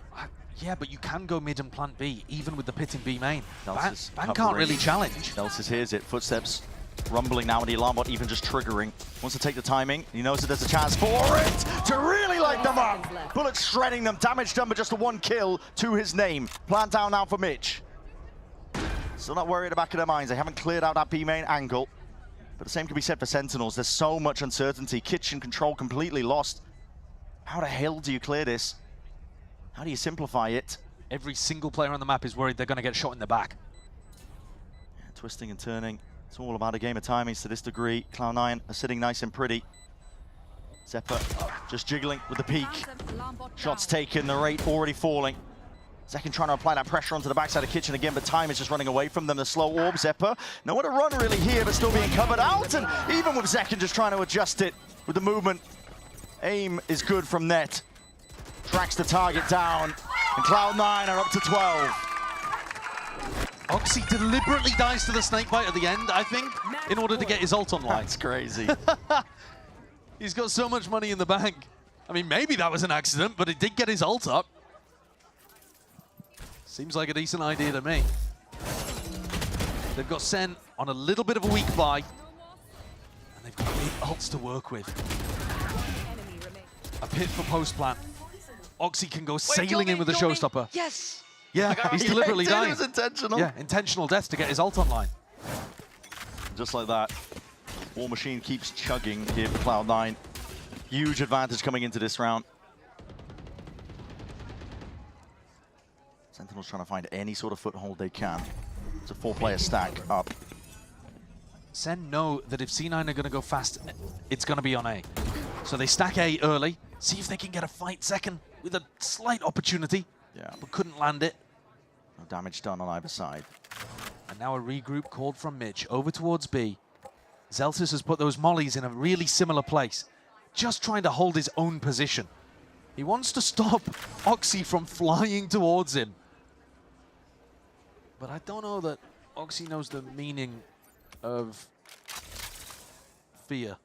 Yeah, but you can go mid and plant B, even with the pit in B main. Ban can't covering. really challenge. Zelsis hears it. Footsteps rumbling now, and the alarm bot even just triggering. Wants to take the timing. He knows that there's a chance for it to really light them up. Bullets shredding them. Damage done, but just a 1 kill to his name. Plant down now for Mitch. Still not worried at the back of their minds. They haven't cleared out that B main angle. But the same can be said for Sentinels. There's so much uncertainty. Kitchen control completely lost. How the hell do you clear this? How do you simplify it? Every single player on the map is worried they're going to get shot in the back. Yeah, twisting and turning. It's all about a game of timings to this degree. Cloud9 are sitting nice and pretty. Xeppaa just jiggling with the peak. Shots taken, the rate already falling. Zekin trying to apply that pressure onto the backside of Kitchen again, but time is just running away from them. The slow orb, Xeppaa. Nowhere to run really here, but still being covered out. And even with Zekin just trying to adjust it with the movement. Aim is good from Net. Tracks the target down, and Cloud9 are up to 12. Oxy deliberately dies to the snakebite at the end, I think, in order to get his ult online. That's crazy. He's got so much money in the bank. I mean, maybe that was an accident, but it did get his ult up. Seems like a decent idea to me. They've got Sen on a little bit of a weak buy, and they've got big ults to work with. A pit for post-plant. Oxy can go sailing in with a showstopper. Yes! Yeah, he's deliberately dying. It was intentional. Yeah, intentional death to get his ult online. Just like that. War Machine keeps chugging here for Cloud9. Huge advantage coming into this round. Sentinels trying to find any sort of foothold they can. It's a 4-player stack up. SEN know that if C9 are going to go fast, it's going to be on A. So they stack A early, see if they can get a fight second with a slight opportunity, but couldn't land it. No damage done on either side. And now a regroup called from Mitch over towards B. Zeltis has put those mollies in a really similar place, just trying to hold his own position. He wants to stop Oxy from flying towards him. But I don't know that Oxy knows the meaning of fear.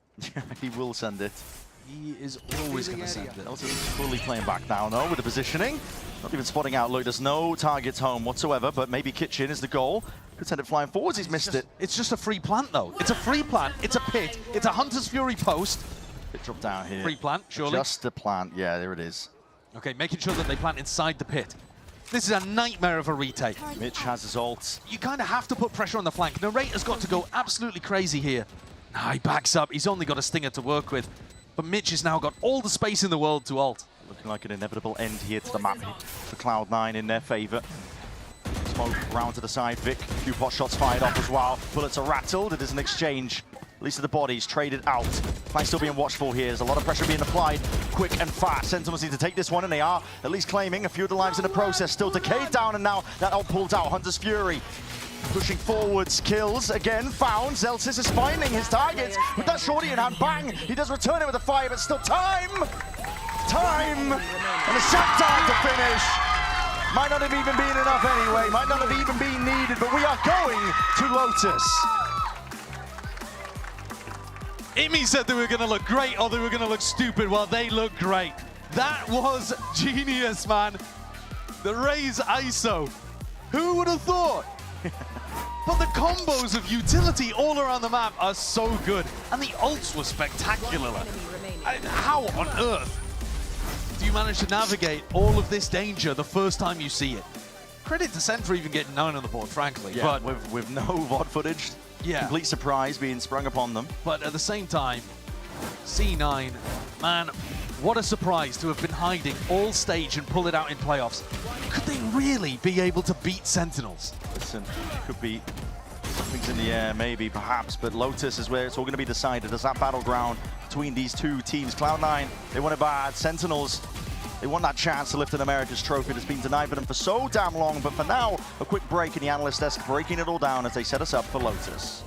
He will send it. He is always going to send it. Also fully playing back now, though, with the positioning. Not even spotting out. Look, there's no targets home whatsoever, but maybe Kitchen is the goal. Could send it flying forwards. He's missed it. It's just a free plant, though. It's a free plant. It's a pit. It's a Hunter's Fury post. Bit drop down here. Free plant, surely. Just the plant. Yeah, there it is. Okay, making sure that they plant inside the pit. This is a nightmare of a retake. Mitch has his ult. You kind of have to put pressure on the flank. Narrator's got to go absolutely crazy here. Now he backs up. He's only got a stinger to work with. But Mitch has now got all the space in the world to ult. Looking like an inevitable end here to the map for Cloud9 in their favor. Smoke round to the side. Vic, a few pot shots fired off as well. Bullets are rattled. It is an exchange. At least of the bodies traded out. Flank still being watched for here. There's a lot of pressure being applied quick and fast. Sentinels need to take this one, and they are at least claiming a few of the lives in the process. Still decayed down, and now that ult pulled out. Hunter's Fury pushing forwards, kills again, found. Zeltis is finding his targets with that shorty in hand. Bang! He does return it with a fire, but still time! Time! And a shutdown to finish. Might not have even been enough anyway. Might not have even been needed, but we are going to Lotus. Imi said they were going to look great or they were going to look stupid. Well, they look great. That was genius, man. The Raze ISO. Who would have thought? But the combos of utility all around the map are so good. And the ults were spectacular. How on earth do you manage to navigate all of this danger the first time you see it? Credit to SEN for even getting 9 on the board, frankly. Yeah, but with no VOD footage. Yeah. Complete surprise being sprung upon them. But at the same time, C9, man, what a surprise to have been hiding all stage and pull it out in playoffs. Could they really be able to beat Sentinels? Listen, could be something's in the air, maybe, perhaps, but Lotus is where it's all going to be decided. There's that battleground between these two teams. Cloud9, they want it bad. Sentinels, they want that chance to lift an Americas trophy that's been denied for them for so damn long. But for now, a quick break in the analyst desk, breaking it all down as they set us up for Lotus.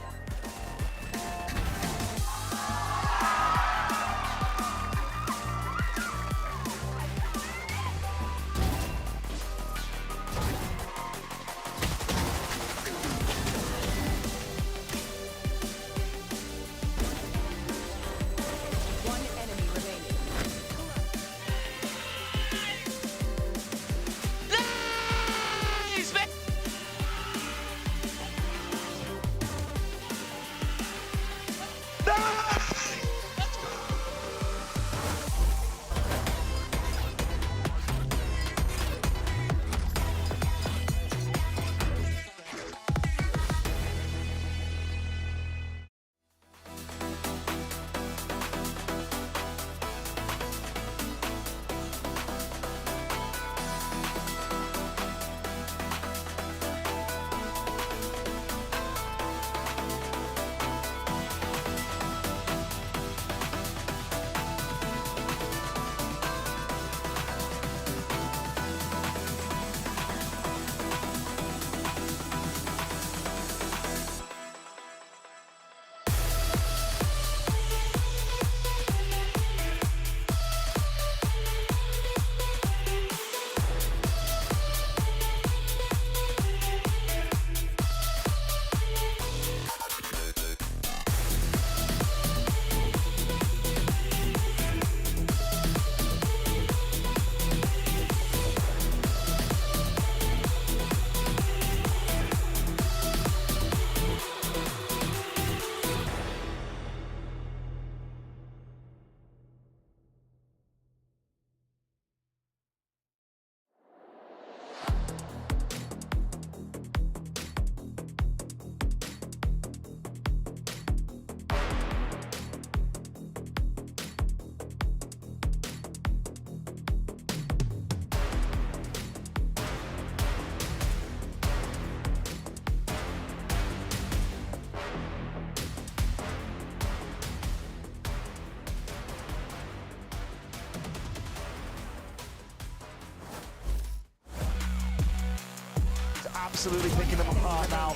absolutely picking them apart now.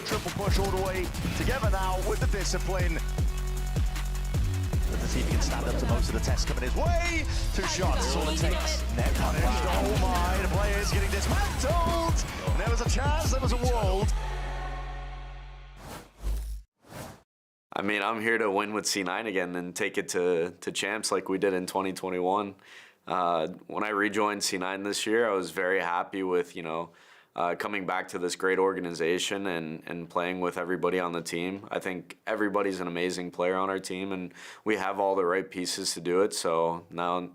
Triple push all the way together now with the discipline. Let's see if he can stand up to most of the tests coming his way. 2 shots, all it takes. Net punished. Oh my, the player's getting dismantled. There was a chance, there was a world. I mean, I'm here to win with C9 again and take it to champs like we did in 2021. When I rejoined C9 this year, I was very happy with, coming back to this great organization and playing with everybody on the team. I think everybody's an amazing player on our team, and we have all the right pieces to do it. So now,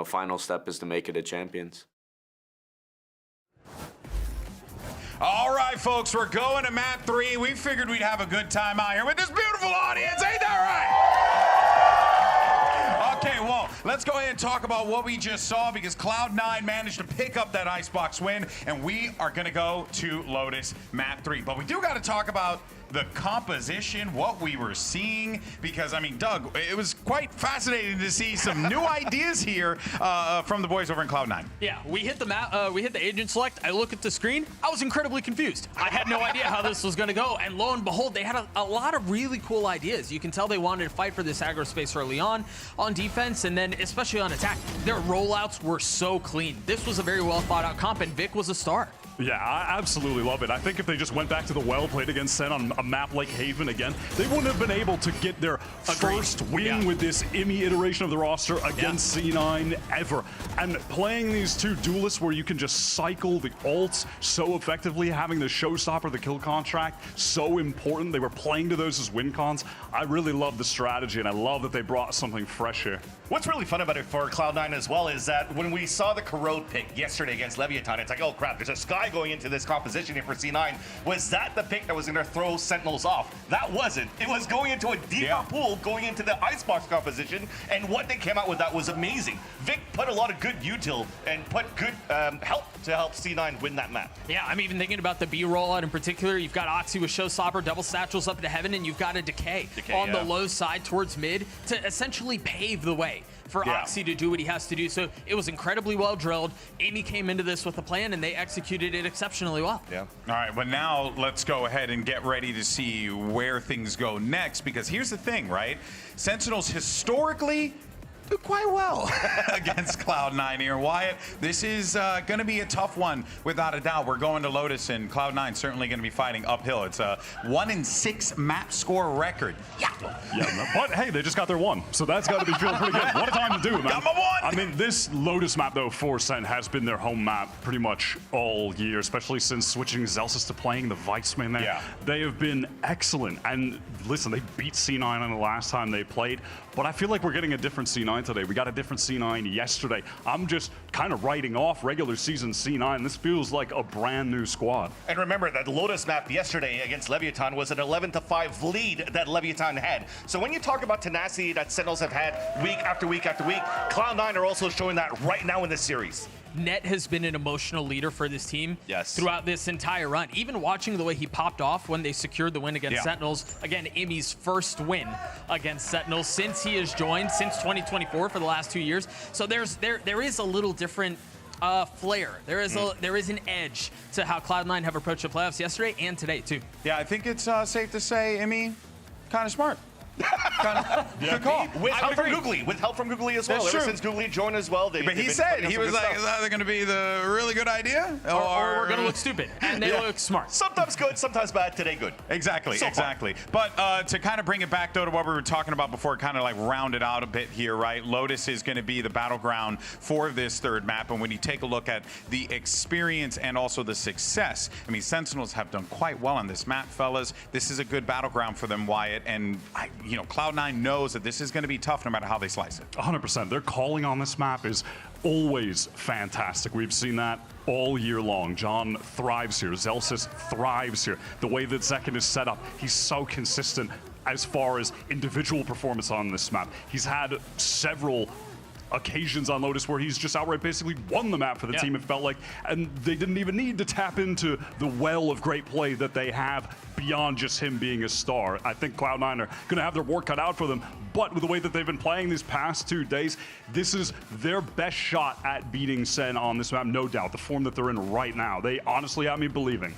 final step is to make it a champions. All right, folks, we're going to map 3. We figured we'd have a good time out here with this beautiful audience. Ain't that right? Okay, well, let's go ahead and talk about what we just saw because Cloud9 managed to pick up that Icebox win, and we are going to go to Lotus map 3. But we do got to talk about the composition, what we were seeing, because, I mean, Doug, it was quite fascinating to see some new ideas here from the boys over in Cloud9. Yeah, we hit the map, we hit the agent select. I look at the screen. I was incredibly confused. I had no idea how this was going to go, and lo and behold, they had a lot of really cool ideas. You can tell they wanted to fight for this aggro space early on defense, and then especially on attack. Their rollouts were so clean. This was a very well thought out comp, and Vic was a star. Yeah, I absolutely love it. I think if they just went back to the well, played against SEN on a map like Haven again, they wouldn't have been able to get their first win with this IMI iteration of the roster against C9 ever. And playing these 2 duelists where you can just cycle the ults so effectively, having the showstopper, the kill contract, so important. They were playing to those as win cons. I really love the strategy, and I love that they brought something fresh here. What's really fun about it for Cloud9 as well is that when we saw the Corrode pick yesterday against Leviathan, it's like, oh crap, there's a Sky going into this composition here for C9. Was that the pick that was going to throw Sentinels off? That wasn't. It was going into a deeper pool, going into the Icebox composition, and what they came out with that was amazing. Vic put a lot of good util and put good help to help C9 win that map. Yeah, I'm even thinking about the B rollout in particular. You've got Oxy with Showstopper, double satchels up to heaven, and you've got a Decay on the low side towards mid to essentially pave the way for Oxy to do what he has to do. So it was incredibly well drilled. Amy came into this with a plan, and they executed it exceptionally well. Yeah. All right, well, now let's go ahead and get ready to see where things go next, because here's the thing, right? Sentinels historically do quite well against Cloud9 here. Wyatt, this is going to be a tough one, without a doubt. We're going to Lotus, and Cloud9 certainly going to be fighting uphill. It's a 1-6 map score record. Yeah, but hey, they just got their 1, so that's got to be feeling pretty good. What a time to do, man. Got my 1! I mean, this Lotus map, though, for SEN has been their home map pretty much all year, especially since switching Zelsis to playing the Weissman there. Yeah. They have been excellent, and listen, they beat C9 on the last time they played, but I feel like we're getting a different C9 today. We got a different C9 yesterday. I'm just kind of writing off regular season C9. This feels like a brand new squad. And remember that Lotus map yesterday against Leviathan was an 11-5 lead that Leviathan had. So when you talk about tenacity that Sentinels have had week after week after week, Cloud9 are also showing that right now in this series. Net has been an emotional leader for this team throughout this entire run. Even watching the way he popped off when they secured the win against Sentinels. Again, Imi's first win against Sentinels since he has joined, since 2024 for the last 2 years. So there is a little different flair. There is an edge to how Cloud9 have approached the playoffs yesterday and today too. Yeah, I think it's safe to say, Imi, kind of smart. Good call. With help from Googly. With help from Googly as well. That's Ever true. since Googly joined as well. But he said, he was like, is that going to be the really good idea? Or we're going to look stupid. And they look smart. Sometimes good, sometimes bad. Today good. Exactly, exactly. But to kind of bring it back, though, to what we were talking about before, kind of like round it out a bit here, right? Lotus is going to be the battleground for this third map. And when you take a look at the experience and also the success, I mean, Sentinels have done quite well on this map, fellas. This is a good battleground for them, Wyatt. And, you know, Cloud9 knows that this is going to be tough no matter how they slice it. 100%. Their calling on this map is always fantastic. We've seen that all year long. John thrives here. Zelsis thrives here. The way that Zekin is set up, he's so consistent as far as individual performance on this map. He's had several occasions on Lotus where he's just outright basically won the map for the team, it felt like, and they didn't even need to tap into the well of great play that they have beyond just him being a star. I think Cloud9 are going to have their work cut out for them, but with the way that they've been playing these past 2 days, this is their best shot at beating SEN on this map, no doubt. The form that they're in right now, they honestly have me believing.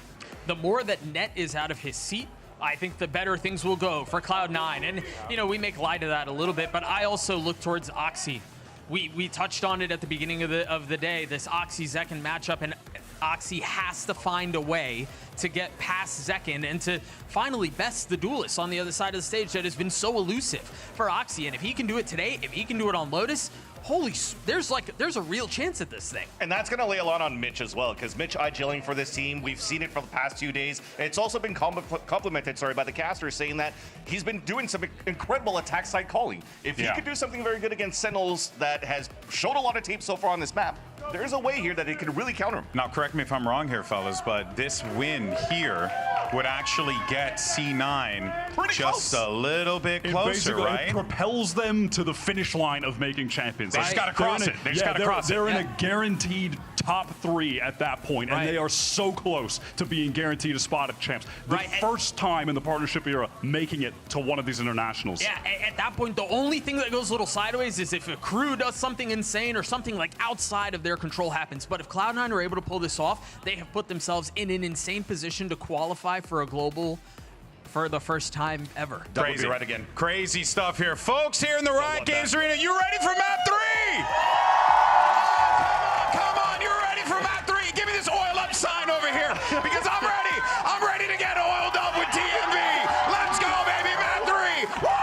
the more that Net is out of his seat, I think the better things will go for Cloud9. And, you know, we make light of that a little bit, but I also look towards Oxy. We touched on it at the beginning of the day, this Oxy-Zekin matchup, and Oxy has to find a way to get past Zekin and to finally best the duelist on the other side of the stage that has been so elusive for Oxy. And if he can do it today, if he can do it on Lotus, there's a real chance at this thing. And that's going to lay a lot on Mitch as well, because Mitch IGLing for this team, we've seen it for the past 2 days. It's also been complimented, by the casters, saying that he's been doing some incredible attack side calling. If he could do something very good against Sentinels that has showed a lot of tape so far on this map, there's a way here that it could really counter him. Now, correct me if I'm wrong here, fellas, but this win here would actually get C9 just a little bit closer, right? It propels them to the finish line of making champions. They just got to cross it. They just got to cross it. They're in a guaranteed top 3 at that point, and they are so close to being guaranteed a spot at champs. The first time in the partnership era making it to one of these internationals. Yeah, at that point, the only thing that goes a little sideways is if a crew does something insane or something like outside of their control happens. But if Cloud9 are able to pull this off, they have put themselves in an insane position to qualify for a global for the first time ever. Crazy. Right again. Crazy stuff here. Folks here in the Riot Games Arena, you ready for map 3? Come on, you're ready for map 3. Give me this oil up sign over here because I'm ready. I'm ready to get oiled up with TMV. Let's go, baby, map 3. Woo!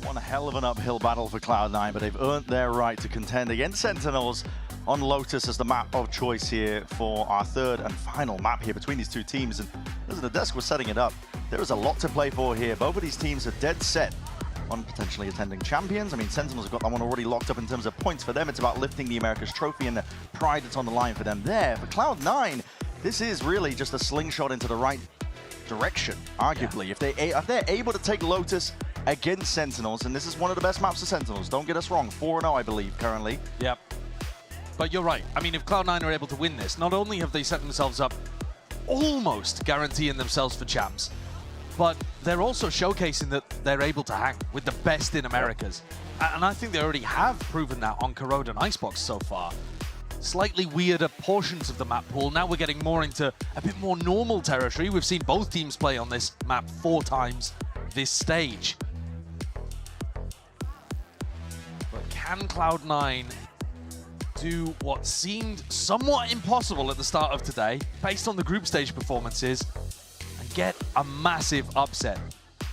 One hell of an uphill battle for Cloud9, but they've earned their right to contend against Sentinels on Lotus as the map of choice here for our third and final map here between these two teams. And as the desk was setting it up, there is a lot to play for here. Both of these teams are dead set on potentially attending champions. I mean, Sentinels have got that one already locked up in terms of points for them. It's about lifting the Americas trophy and the pride that's on the line for them there. For Cloud9, this is really just a slingshot into the right direction, arguably. If they're able to take Lotus against Sentinels, and this is one of the best maps for Sentinels, don't get us wrong, 4-0 I believe currently. Yep. But you're right. I mean, if Cloud9 are able to win this, not only have they set themselves up almost guaranteeing themselves for champs, but they're also showcasing that they're able to hang with the best in Americas. And I think they already have proven that on Corrode and Icebox so far. Slightly weirder portions of the map pool. Now we're getting more into a bit more normal territory. We've seen both teams play on this map 4 times this stage. But can Cloud9 do what seemed somewhat impossible at the start of today, based on the group stage performances, and get a massive upset?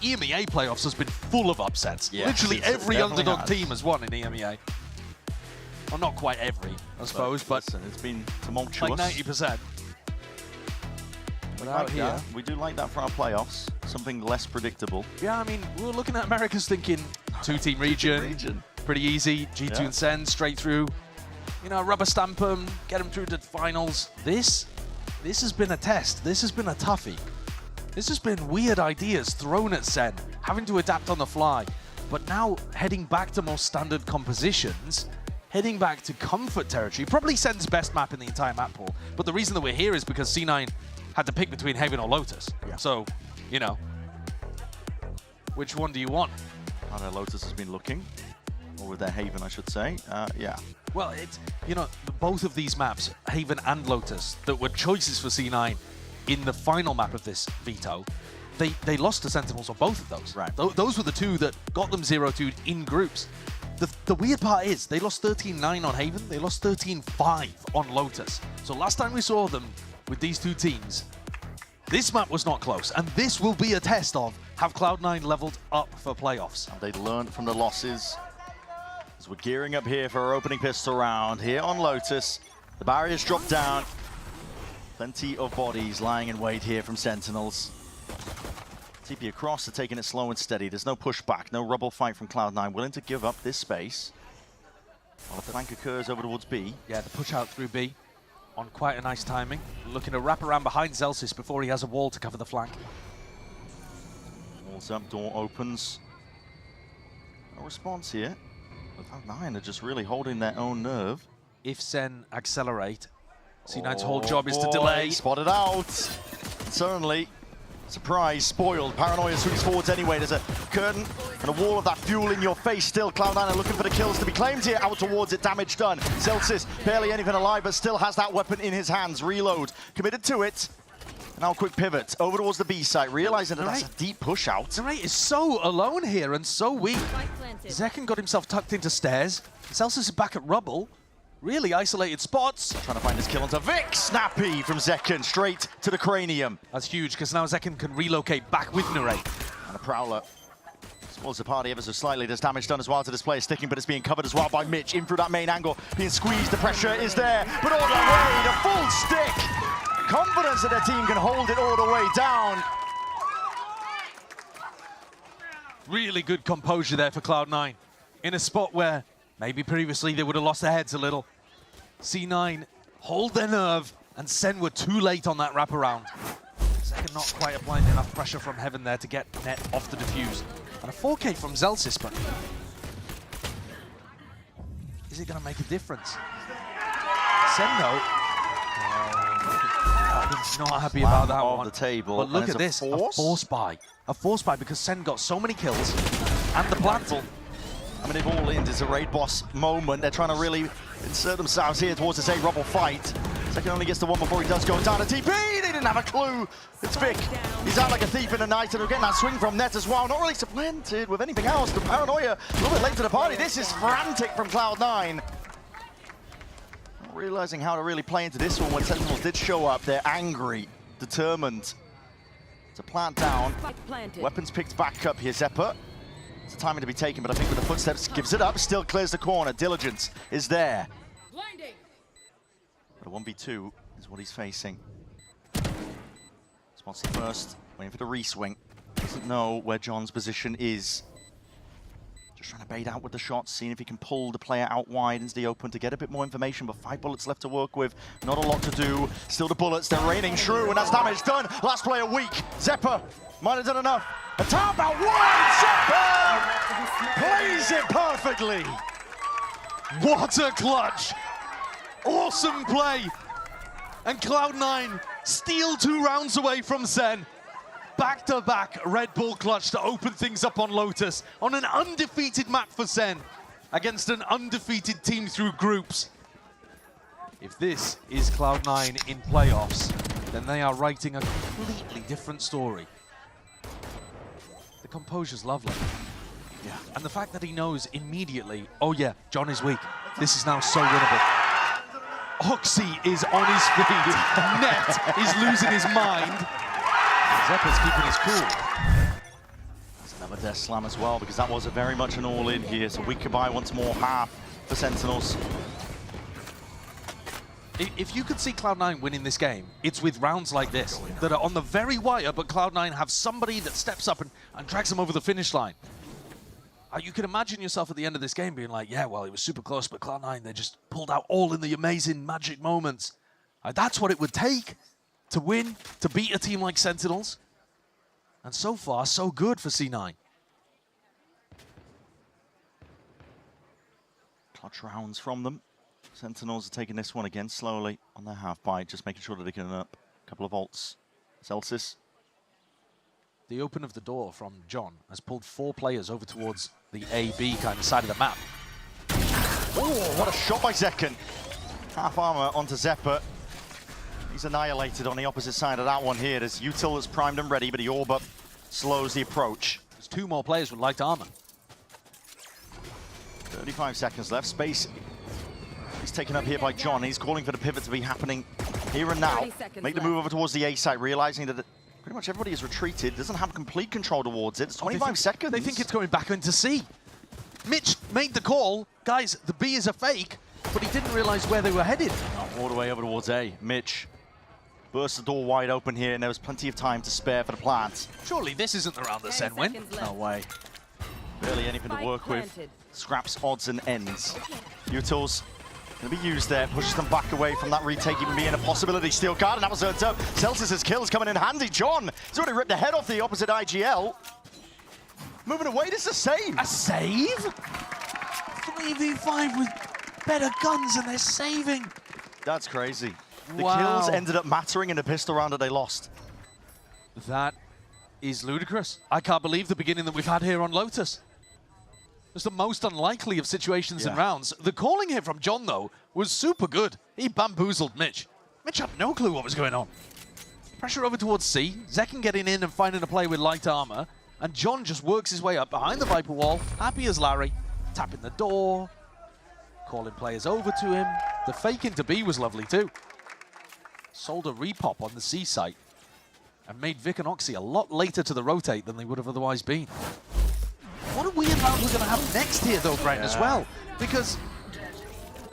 EMEA playoffs has been full of upsets. Yeah, literally every underdog has. team has won in EMEA. Well, not quite every, I suppose, but listen, it's been tumultuous. like 90%. We like that. We do like that for our playoffs. Something less predictable. Yeah, I mean, we were looking at Americas thinking 2-team region, pretty easy. G2 and SEN straight through. You know, rubber stamp them, get them through to the finals. This has been a test. This has been a toughie. This has been weird ideas thrown at SEN, having to adapt on the fly. But now heading back to more standard compositions, heading back to comfort territory, probably SEN's best map in the entire map pool. But the reason that we're here is because C9 had to pick between Haven or Lotus. Yeah. So, you know, which one do you want? How their Lotus has been looking, or with their Haven, I should say. Yeah. Well, it's, you know, both of these maps, Haven and Lotus, that were choices for C9 in the final map of this veto, they lost to Sentinels on both of those. Right. Those were the two that got them 0-2 in groups. The weird part is they lost 13-9 on Haven, they lost 13-5 on Lotus. So last time we saw them with these two teams, this map was not close, and this will be a test of have Cloud9 leveled up for playoffs. And they learned from the losses. As we're gearing up here for our opening pistol round here on Lotus. The barriers drop down. Plenty of bodies lying in wait here from Sentinels. TP across, they're taking it slow and steady. There's no pushback, no rubble fight from Cloud9, willing to give up this space. While the flank occurs over towards B. Yeah, the push out through B on quite a nice timing. Looking to wrap around behind Zelsis before he has a wall to cover the flank. Walls up, door opens. No response here. Cloud9 are just really holding their own nerve. If Sen accelerate, C9's whole job is to delay. Spotted out. Certainly. Surprise, spoiled. Paranoia swings forwards anyway. There's a curtain and a wall of that fuel in your face still. Cloud9 are looking for the kills to be claimed here. Out towards it, damage done. Zelsis barely anything alive, but still has that weapon in his hands. Reload, committed to it. Now a quick pivot over towards the B site, realizing that that's a deep push out. Narrate is so alone here and so weak. Zekken got himself tucked into stairs. Zelsis is back at rubble. Really isolated spots. Trying to find his kill onto Vic. Snappy from Zekken, straight to the cranium. That's huge, because now Zekken can relocate back with Narrate. And a Prowler. Spoils the party ever so slightly. There's damage done as well to this player sticking, but it's being covered as well by Mitch. In through that main angle, being squeezed. The pressure is there, but all the way, the full stick. Confidence that their team can hold it all the way down. Really good composure there for Cloud9. In a spot where maybe previously they would have lost their heads a little. C9 hold their nerve, and Sen were too late on that wraparound. Zekken not quite applying enough pressure from heaven there to get Net off the defuse. And a 4K from Zelsis, but is it going to make a difference? Sen, though, he's not happy about that one. The table. But look at this, a force buy. A force buy because Sen got so many kills and the plant. I mean, they've all in. It's a raid boss moment. They're trying to really insert themselves here towards this A-rubble fight. Zekken only gets the one before he does go down to TP. They didn't have a clue. It's Vic. He's out like a thief in the night, and they're getting that swing from Net as well. Not really supplanted with anything else. The Paranoia a little bit late to the party. This is frantic from Cloud9. Not realizing how to really play into this one when Sentinels did show up. They're angry, determined to plant down. Weapons picked back up here, Zephyr. It's a timing to be taken, but I think with the footsteps, gives it up, still clears the corner. Diligence is there. But a 1v2 is what he's facing. Spots the first, waiting for the re-swing. Doesn't know where John's position is. Just trying to bait out with the shots, seeing if he can pull the player out wide into the open to get a bit more information, but 5 bullets left to work with. Not a lot to do. Still the bullets, they're raining true, and that's damage done. Last player weak. Zephyr might have done enough. A tap out wide, Zephyr plays it perfectly. What a clutch! Awesome play! And Cloud9 steal 2 rounds away from Sen. Back-to-back Red Bull clutch to open things up on Lotus on an undefeated map for Sen against an undefeated team through groups. If this is Cloud9 in playoffs, then they are writing a completely different story. The composure's lovely. Yeah. And the fact that he knows immediately, oh yeah, John is weak. This is now so winnable. Oxy is on his feet. Net is losing his mind. Zepp's keeping his cool. There's another death slam as well, because that was a very much an all-in here. So weak goodbye once more, half for Sentinels. If you could see Cloud9 winning this game, it's with rounds like this that are on the very wire, but Cloud9 have somebody that steps up and drags them over the finish line. You can imagine yourself at the end of this game being like, yeah, well, it was super close, but Cloud9, they just pulled out all in the amazing magic moments. That's what it would take to win, to beat a team like Sentinels. And so far, so good for C9. Clutch rounds from them. Sentinels are taking this one again slowly on their half bite, just making sure that they can up a couple of ults. Zelsis. The open of the door from John has pulled 4 players over towards the A-B kind of side of the map. Oh, what a shot by Zekken. Half armor onto Zephyr. He's annihilated on the opposite side of that one here. There's Util that's primed and ready, but the orb up slows the approach. There's 2 more players with light armor. 35 seconds left. Space is taken up here by John. He's calling for the pivot to be happening here and now. Make the move over towards the A side, realizing that pretty much everybody has retreated. Doesn't have complete control towards it. It's 25 seconds. They think it's going back into C. Mitch made the call. Guys, the B is a fake, but he didn't realize where they were headed. All the way over towards A. Mitch burst the door wide open here, and there was plenty of time to spare for the plant. Surely this isn't the round that Sen win. No way. Barely anything to work with. Scraps, odds, and ends. Utils going to be used there, pushes them back away from that retake even being a possibility. Steel guard, and that was earned up. Celsius's kills coming in handy. John has already ripped the head off the opposite IGL. Moving away, this is a save. A save? 3v5 with better guns and they're saving. That's crazy. The Wow. kills ended up mattering in the pistol round that they lost. That is ludicrous. I can't believe the beginning that we've had here on Lotus. It's the most unlikely of situations and rounds. The calling here from John, though, was super good. He bamboozled Mitch. Mitch had no clue what was going on. Pressure over towards C. Zekken getting in and finding a play with light armor. And John just works his way up behind the Viper wall, happy as Larry, tapping the door, calling players over to him. The fake into B was lovely, too. Sold a repop on the C site and made Vic and Oxy a lot later to the rotate than they would have otherwise been. What a weird round we're going to have next here, though, Brent, as well. Because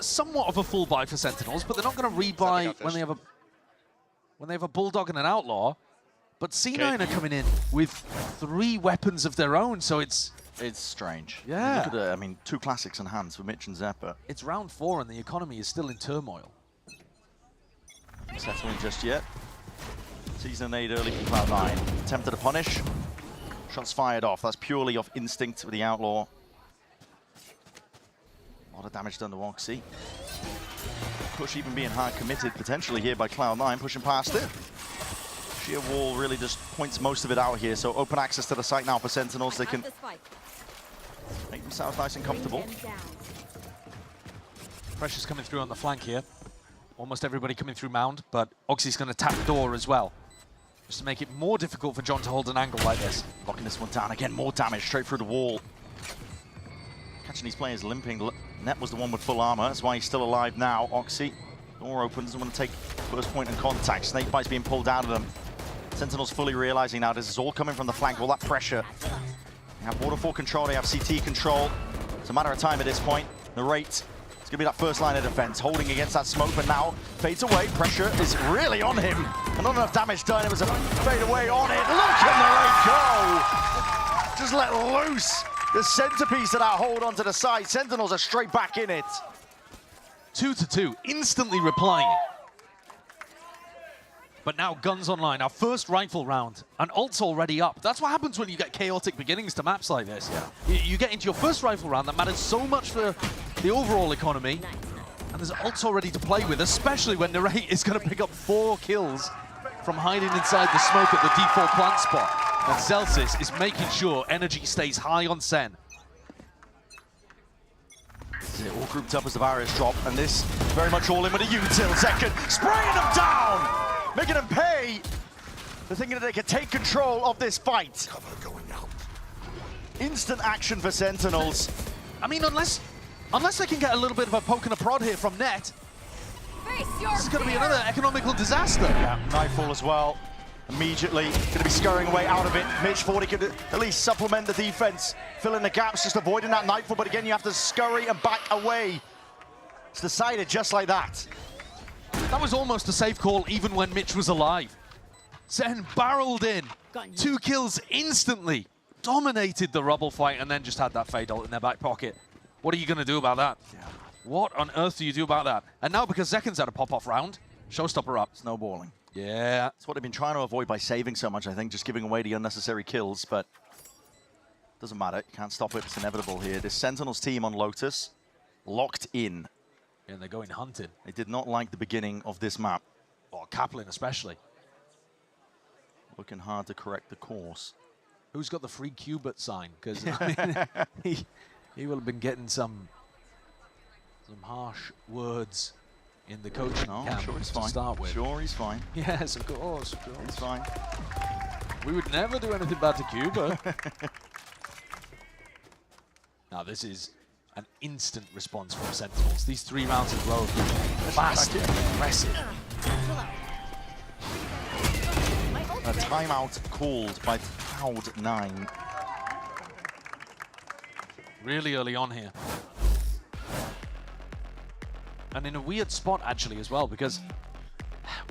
somewhat of a full buy for Sentinels, but they're not going to rebuy when they have a Bulldog and an Outlaw. But C9 are coming in with 3 weapons of their own, so it's strange. Yeah. Look at I mean, 2 classics in hands for Mitch and Zeppa. It's round 4 and the economy is still in turmoil. Settling just yet. Season 8 early from Cloud9. Attempted to punish. Shots fired off. That's purely off instinct with the Outlaw. A lot of damage done to Oxy. Push even being hard committed potentially here by Cloud9, pushing past it. Sheer wall really just points most of it out here, so open access to the site now for Sentinels. They can make themselves nice and comfortable. Pressure's coming through on the flank here. Almost everybody coming through Mound, but Oxy's going to tap door as well, just to make it more difficult for John to hold an angle like this. Locking this one down again, more damage straight through the wall. Catching these players limping. Net was the one with full armor, that's why he's still alive now. Oxy, door open, doesn't want to take first point in contact. Snakebite's being pulled out of them. Sentinels fully realizing now this is all coming from the flank, all that pressure. They have waterfall control, they have CT control. It's a matter of time at this point. The rate, it's going to be that first line of defense, holding against that smoke, but now fades away. Pressure is really on him. And not enough damage done, it was a fade away on it. Look at the rate go! Just let loose the centerpiece of that hold onto the side. Sentinels are straight back in it. 2-2, instantly replying. But now guns online, our first rifle round, and ult's already up. That's what happens when you get chaotic beginnings to maps like this. Yeah. You get into your first rifle round that matters so much for the overall economy, and there's ults already to play with, especially when Narrate is going to pick up 4 kills from hiding inside the smoke at the default plant spot. And Celsius is making sure energy stays high on Sen. They're all grouped up as the barriers drop, and this very much all in with a util. Second, spraying them down! Making them pay. They're thinking that they can take control of this fight. Cover going out. Instant action for Sentinels. I mean, unless they can get a little bit of a poke and a prod here from Net, this is going to be another economical disaster. Yeah, Nightfall as well. Immediately going to be scurrying away out of it. Mitch thought he could at least supplement the defense, fill in the gaps, just avoiding that Nightfall. But again, you have to scurry and back away. It's decided just like that. That was almost a safe call even when Mitch was alive. Sen barreled in, 2 kills instantly, dominated the rubble fight, and then just had that fade ult in their back pocket. What are you going to do about that? Yeah. What on earth do you do about that? And now because Zekken's had a pop-off round, showstopper up. Snowballing. Yeah. That's what they've been trying to avoid by saving so much, I think, just giving away the unnecessary kills, but doesn't matter. You can't stop it. It's inevitable here. This Sentinels team on Lotus, locked in. And they're going hunting. They did not like the beginning of this map. Or Kaplan especially. Looking hard to correct the course. Who's got the free Qubit sign? Because I mean, he will have been getting some harsh words in the coaching camp I'm sure he's fine. to start with. Sure he's fine. Yes, of course. He's fine. We would never do anything bad to Cuba. Now this is an instant response from Sentinels. These 3 rounds in a row have been fast and aggressive. A timeout called by Cloud9. Really early on here. And in a weird spot, actually, as well, because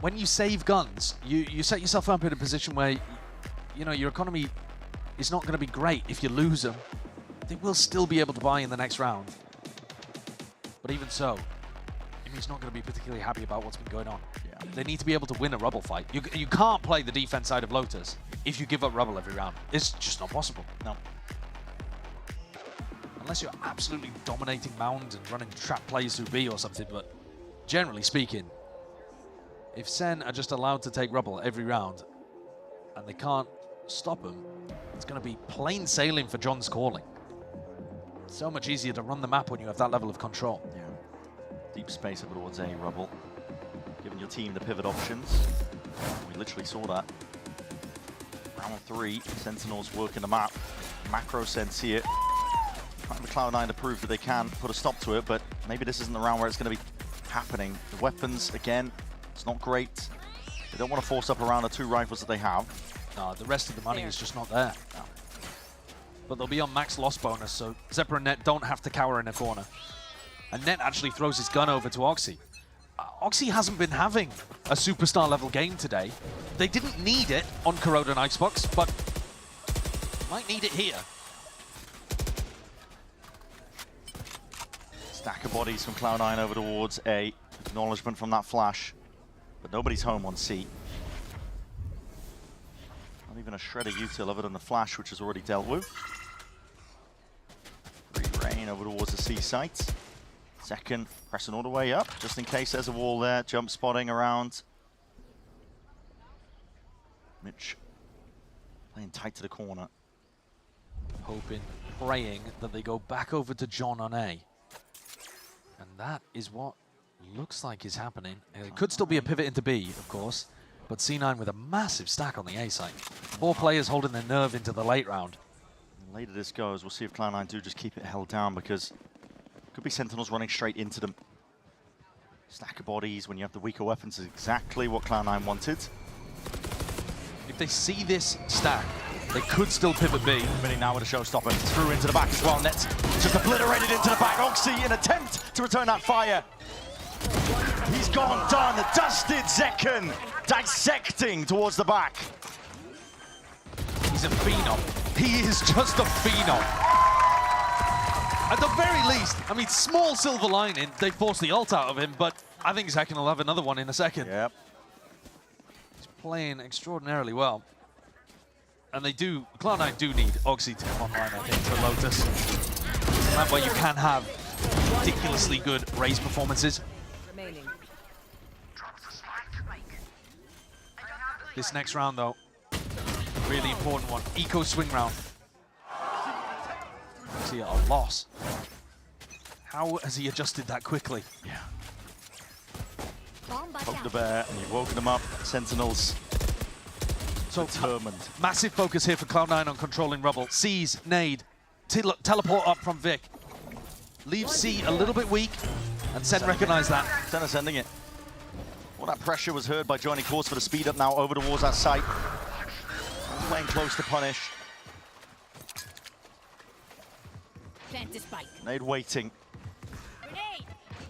when you save guns, you set yourself up in a position where, you know, your economy is not going to be great. If you lose them, they will still be able to buy in the next round. But even so, he's not going to be particularly happy about what's been going on. Yeah. They need to be able to win a Rubble fight. You can't play the defense side of Lotus if you give up Rubble every round. It's just not possible. No. Unless you're absolutely dominating Mound and running trap plays through B or something, but generally speaking, if SEN are just allowed to take Rubble every round and they can't stop them, it's going to be plain sailing for John's calling. So much easier to run the map when you have that level of control. Yeah. Deep space over towards A, Rubble. Giving your team the pivot options. We literally saw that. Round 3, Sentinels working the map. Macro SEN see it. Trying for Cloud9 to prove that they can put a stop to it, but maybe this isn't the round where it's going to be happening. The weapons, again, it's not great. They don't want to force up around the 2 rifles that they have. No, the rest of the money is just not there. No. But they'll be on max loss bonus, so Zephyr and Net don't have to cower in a corner. And Net actually throws his gun over to Oxy. Oxy hasn't been having a superstar level game today. They didn't need it on Corrode and Icebox, but might need it here. Stack of bodies from Cloud9 over towards A. Acknowledgement from that flash. But nobody's home on C. Not even a shred of util other than the flash, which is already dealt with. Free rain over towards the C site. Second, pressing all the way up, just in case there's a wall there. Jump spotting around. Mitch playing tight to the corner. Hoping, praying that they go back over to John on A. And that is what looks like is happening. It could still be a pivot into B, of course, but C9 with a massive stack on the A side. 4 players holding their nerve into the late round. The later this goes, we'll see if Cloud9 do just keep it held down, because it could be Sentinels running straight into them. Stack of bodies when you have the weaker weapons is exactly what Cloud9 wanted. If they see this stack, they could still pivot B. Minute now with a showstopper. Through into the back as well. Nets just obliterated into the back. Oxy in attempt to return that fire. He's gone, done. Dusted Zekken. Dissecting towards the back. He's a phenom. He is just a phenom. At the very least, I mean, small silver lining. They forced the ult out of him, but I think Zekken will have another one in a second. Yep. He's playing extraordinarily well. And they do, Cloud9 do need Oxy to come online, I think, for Lotus. It's a map where you can have ridiculously good raise performances. This next round, though, really important one. Eco swing round. See a loss. How has he adjusted that quickly? Yeah. Poke the bear, and you've woken them up. Sentinels. So determined. Massive focus here for Cloud9 on controlling Rubble. Sees nade, teleport up from Vic. Leaves C a little bit weak, and SEN recognize that. SEN are sending it. All that pressure was heard by joining course for the speed up now over towards that site. Playing close to punish. Nade waiting.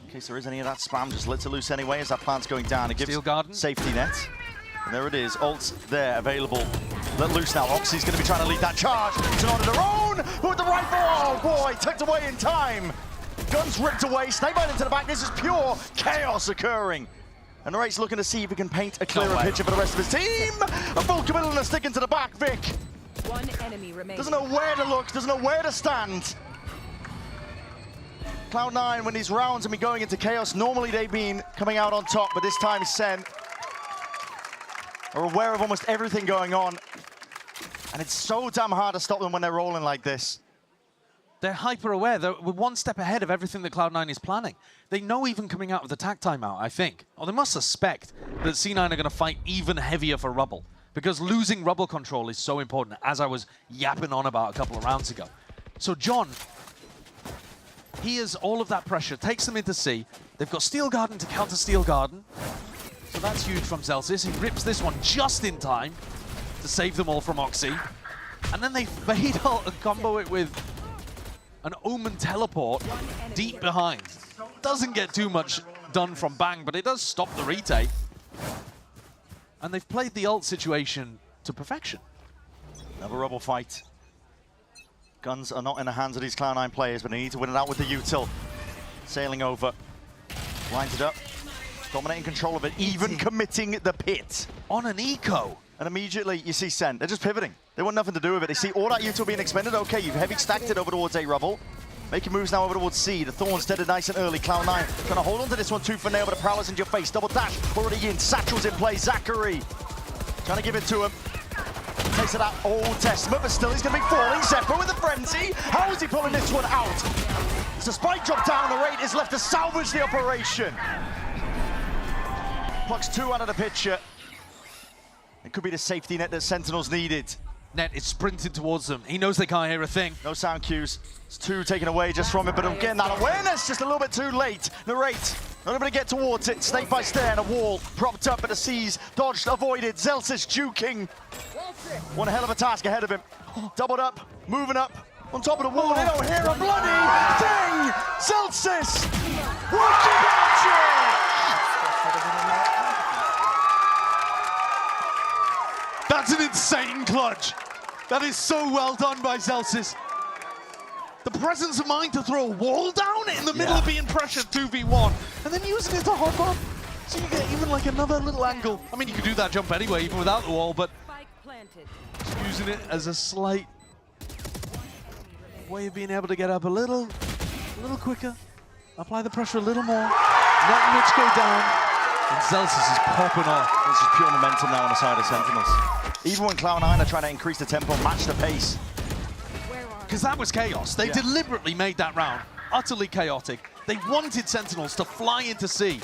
In case there is any of that spam, just lets it loose anyway as that plant's going down. It gives safety net. And there it is, ult's there, available. Let loose now. Oxy's going to be trying to lead that charge. It's on their own, but with the rifle, oh boy, tucked away in time. Guns ripped away, sniped into the back. This is pure chaos occurring. And Race looking to see if he can paint a clearer picture for the rest of his team. A full committal and a stick into the back, Vic. One enemy remaining. Doesn't know where to look, doesn't know where to stand. Cloud9, when these rounds have been going into chaos, normally they've been coming out on top, but this time SEN are aware of almost everything going on. And it's so damn hard to stop them when they're rolling like this. They're hyper aware. They're one step ahead of everything that Cloud9 is planning. They know even coming out of the tac timeout, I think. Or they must suspect that C9 are going to fight even heavier for Rubble. Because losing Rubble control is so important, as I was yapping on about a couple of rounds ago. So John hears all of that pressure, takes them into C. They've got Steel Garden to counter Steel Garden. So that's huge from Celsius. He rips this one just in time to save them all from Oxy. And then they fade out and combo it with an Omen teleport deep behind. Doesn't get too much done from Bang, but it does stop the retake. And they've played the ult situation to perfection. Another rubble fight. Guns are not in the hands of these Cloud9 players, but they need to win it out with the util. Sailing over. Lines it up. Dominating control of it, even committing the pit. On an eco. And immediately you see SEN, they're just pivoting. They want nothing to do with it. They see all that util being expended. Okay, you've heavy stacked it over towards A rubble. Making moves now over towards C. The Thorns dead nice and early. Cloud9 trying to hold on to this one tooth and nail, but the Prowler's into your face. Double dash already in. Satchel's in play. Zachary trying to give it to him. Takes it out Old Testament, but still he's going to be falling. Zephyr with a frenzy. How is he pulling this one out? It's a spike drop down. The rate is left to salvage the operation. Plucks 2 out of the picture. It could be the safety net that Sentinels needed. Net is sprinting towards them. He knows they can't hear a thing. No sound cues. It's 2 taken away just from it, but I'm getting that awareness just a little bit too late. Narrate, not able to get towards it. Snake by stare and a wall propped up at the seas. Dodged, avoided. Zelsis juking. One hell of a task ahead of him. Doubled up, moving up. On top of the wall, they don't hear a bloody thing! Zelsis! Working magic! That's an insane clutch. That is so well done by Zelsis. The presence of mind to throw a wall down in the middle of being pressured 2v1 and then using it to hop up. So you get even like another little angle. I mean, you could do that jump anyway, even without the wall, but just using it as a slight way of being able to get up a little quicker, apply the pressure a little more, let Mitch go down, and Zelsis is popping off. This is pure momentum now on the side of Sentinels. Even when Cloud9 are trying to increase the tempo, match the pace. Because that was chaos. They deliberately made that round utterly chaotic. They wanted Sentinels to fly into C.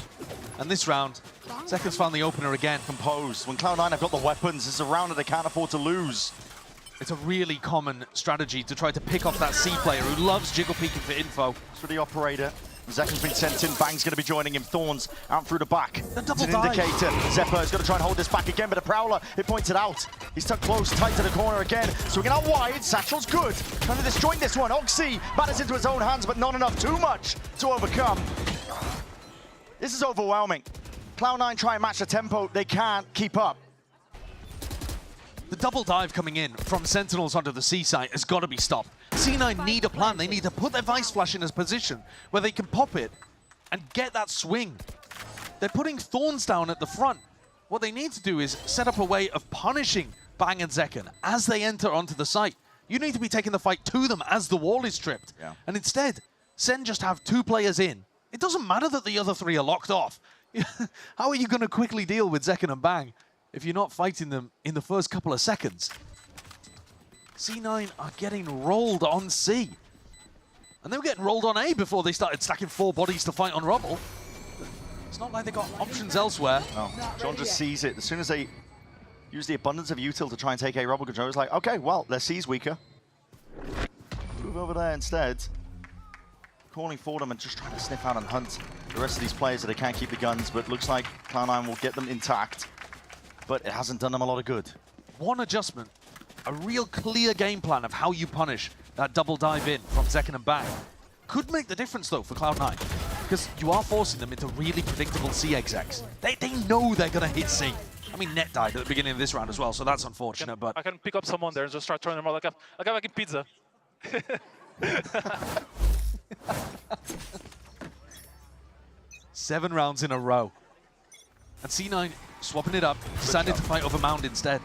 And this round, Zeker's found the opener again. Composed. When Cloud9 have got the weapons, it's a round that they can't afford to lose. It's a really common strategy to try to pick off that C player who loves jiggle peeking for info. For the operator. Zeker's been sent in, Bang's going to be joining him. Thorns out through the back. It's an indicator. Zephyr is going to try and hold this back again, but the Prowler, it points it out. He's tucked close, tight to the corner again. Swinging out wide, Satchel's good. Trying to disjoint this one. Oxy matters into his own hands, but not enough, too much to overcome. This is overwhelming. Cloud9 try and match the tempo, they can't keep up. The double dive coming in from Sentinels onto the C site has got to be stopped. C9 need a plan. They need to put their Vice Flash in a position where they can pop it and get that swing. They're putting Thorns down at the front. What they need to do is set up a way of punishing Bang and Zekken as they enter onto the site. You need to be taking the fight to them as the wall is stripped. And instead, Sen just have 2 players in. It doesn't matter that the other 3 are locked off. How are you going to quickly deal with Zekken and Bang if you're not fighting them in the first couple of seconds? C9 are getting rolled on C. And they were getting rolled on A before they started stacking 4 bodies to fight on rubble. It's not like they got options elsewhere. No, John just sees it. As soon as they use the abundance of util to try and take A rubble control, it's like, okay, well, their C's weaker. Move over there instead. Calling for them and just trying to sniff out and hunt the rest of these players so they can't keep the guns, but looks like Cloud9 will get them intact. But it hasn't done them a lot of good. One adjustment, a real clear game plan of how you punish that double dive in from Zekken and Bang could make the difference though for Cloud9, because you are forcing them into really predictable C execs. They know they're going to hit C. I mean, Net died at the beginning of this round as well, so that's unfortunate, but... I can pick up someone there and just start throwing them out like a fucking pizza. 7 rounds in a row. And C9 swapping it up, decided to fight over Mound instead.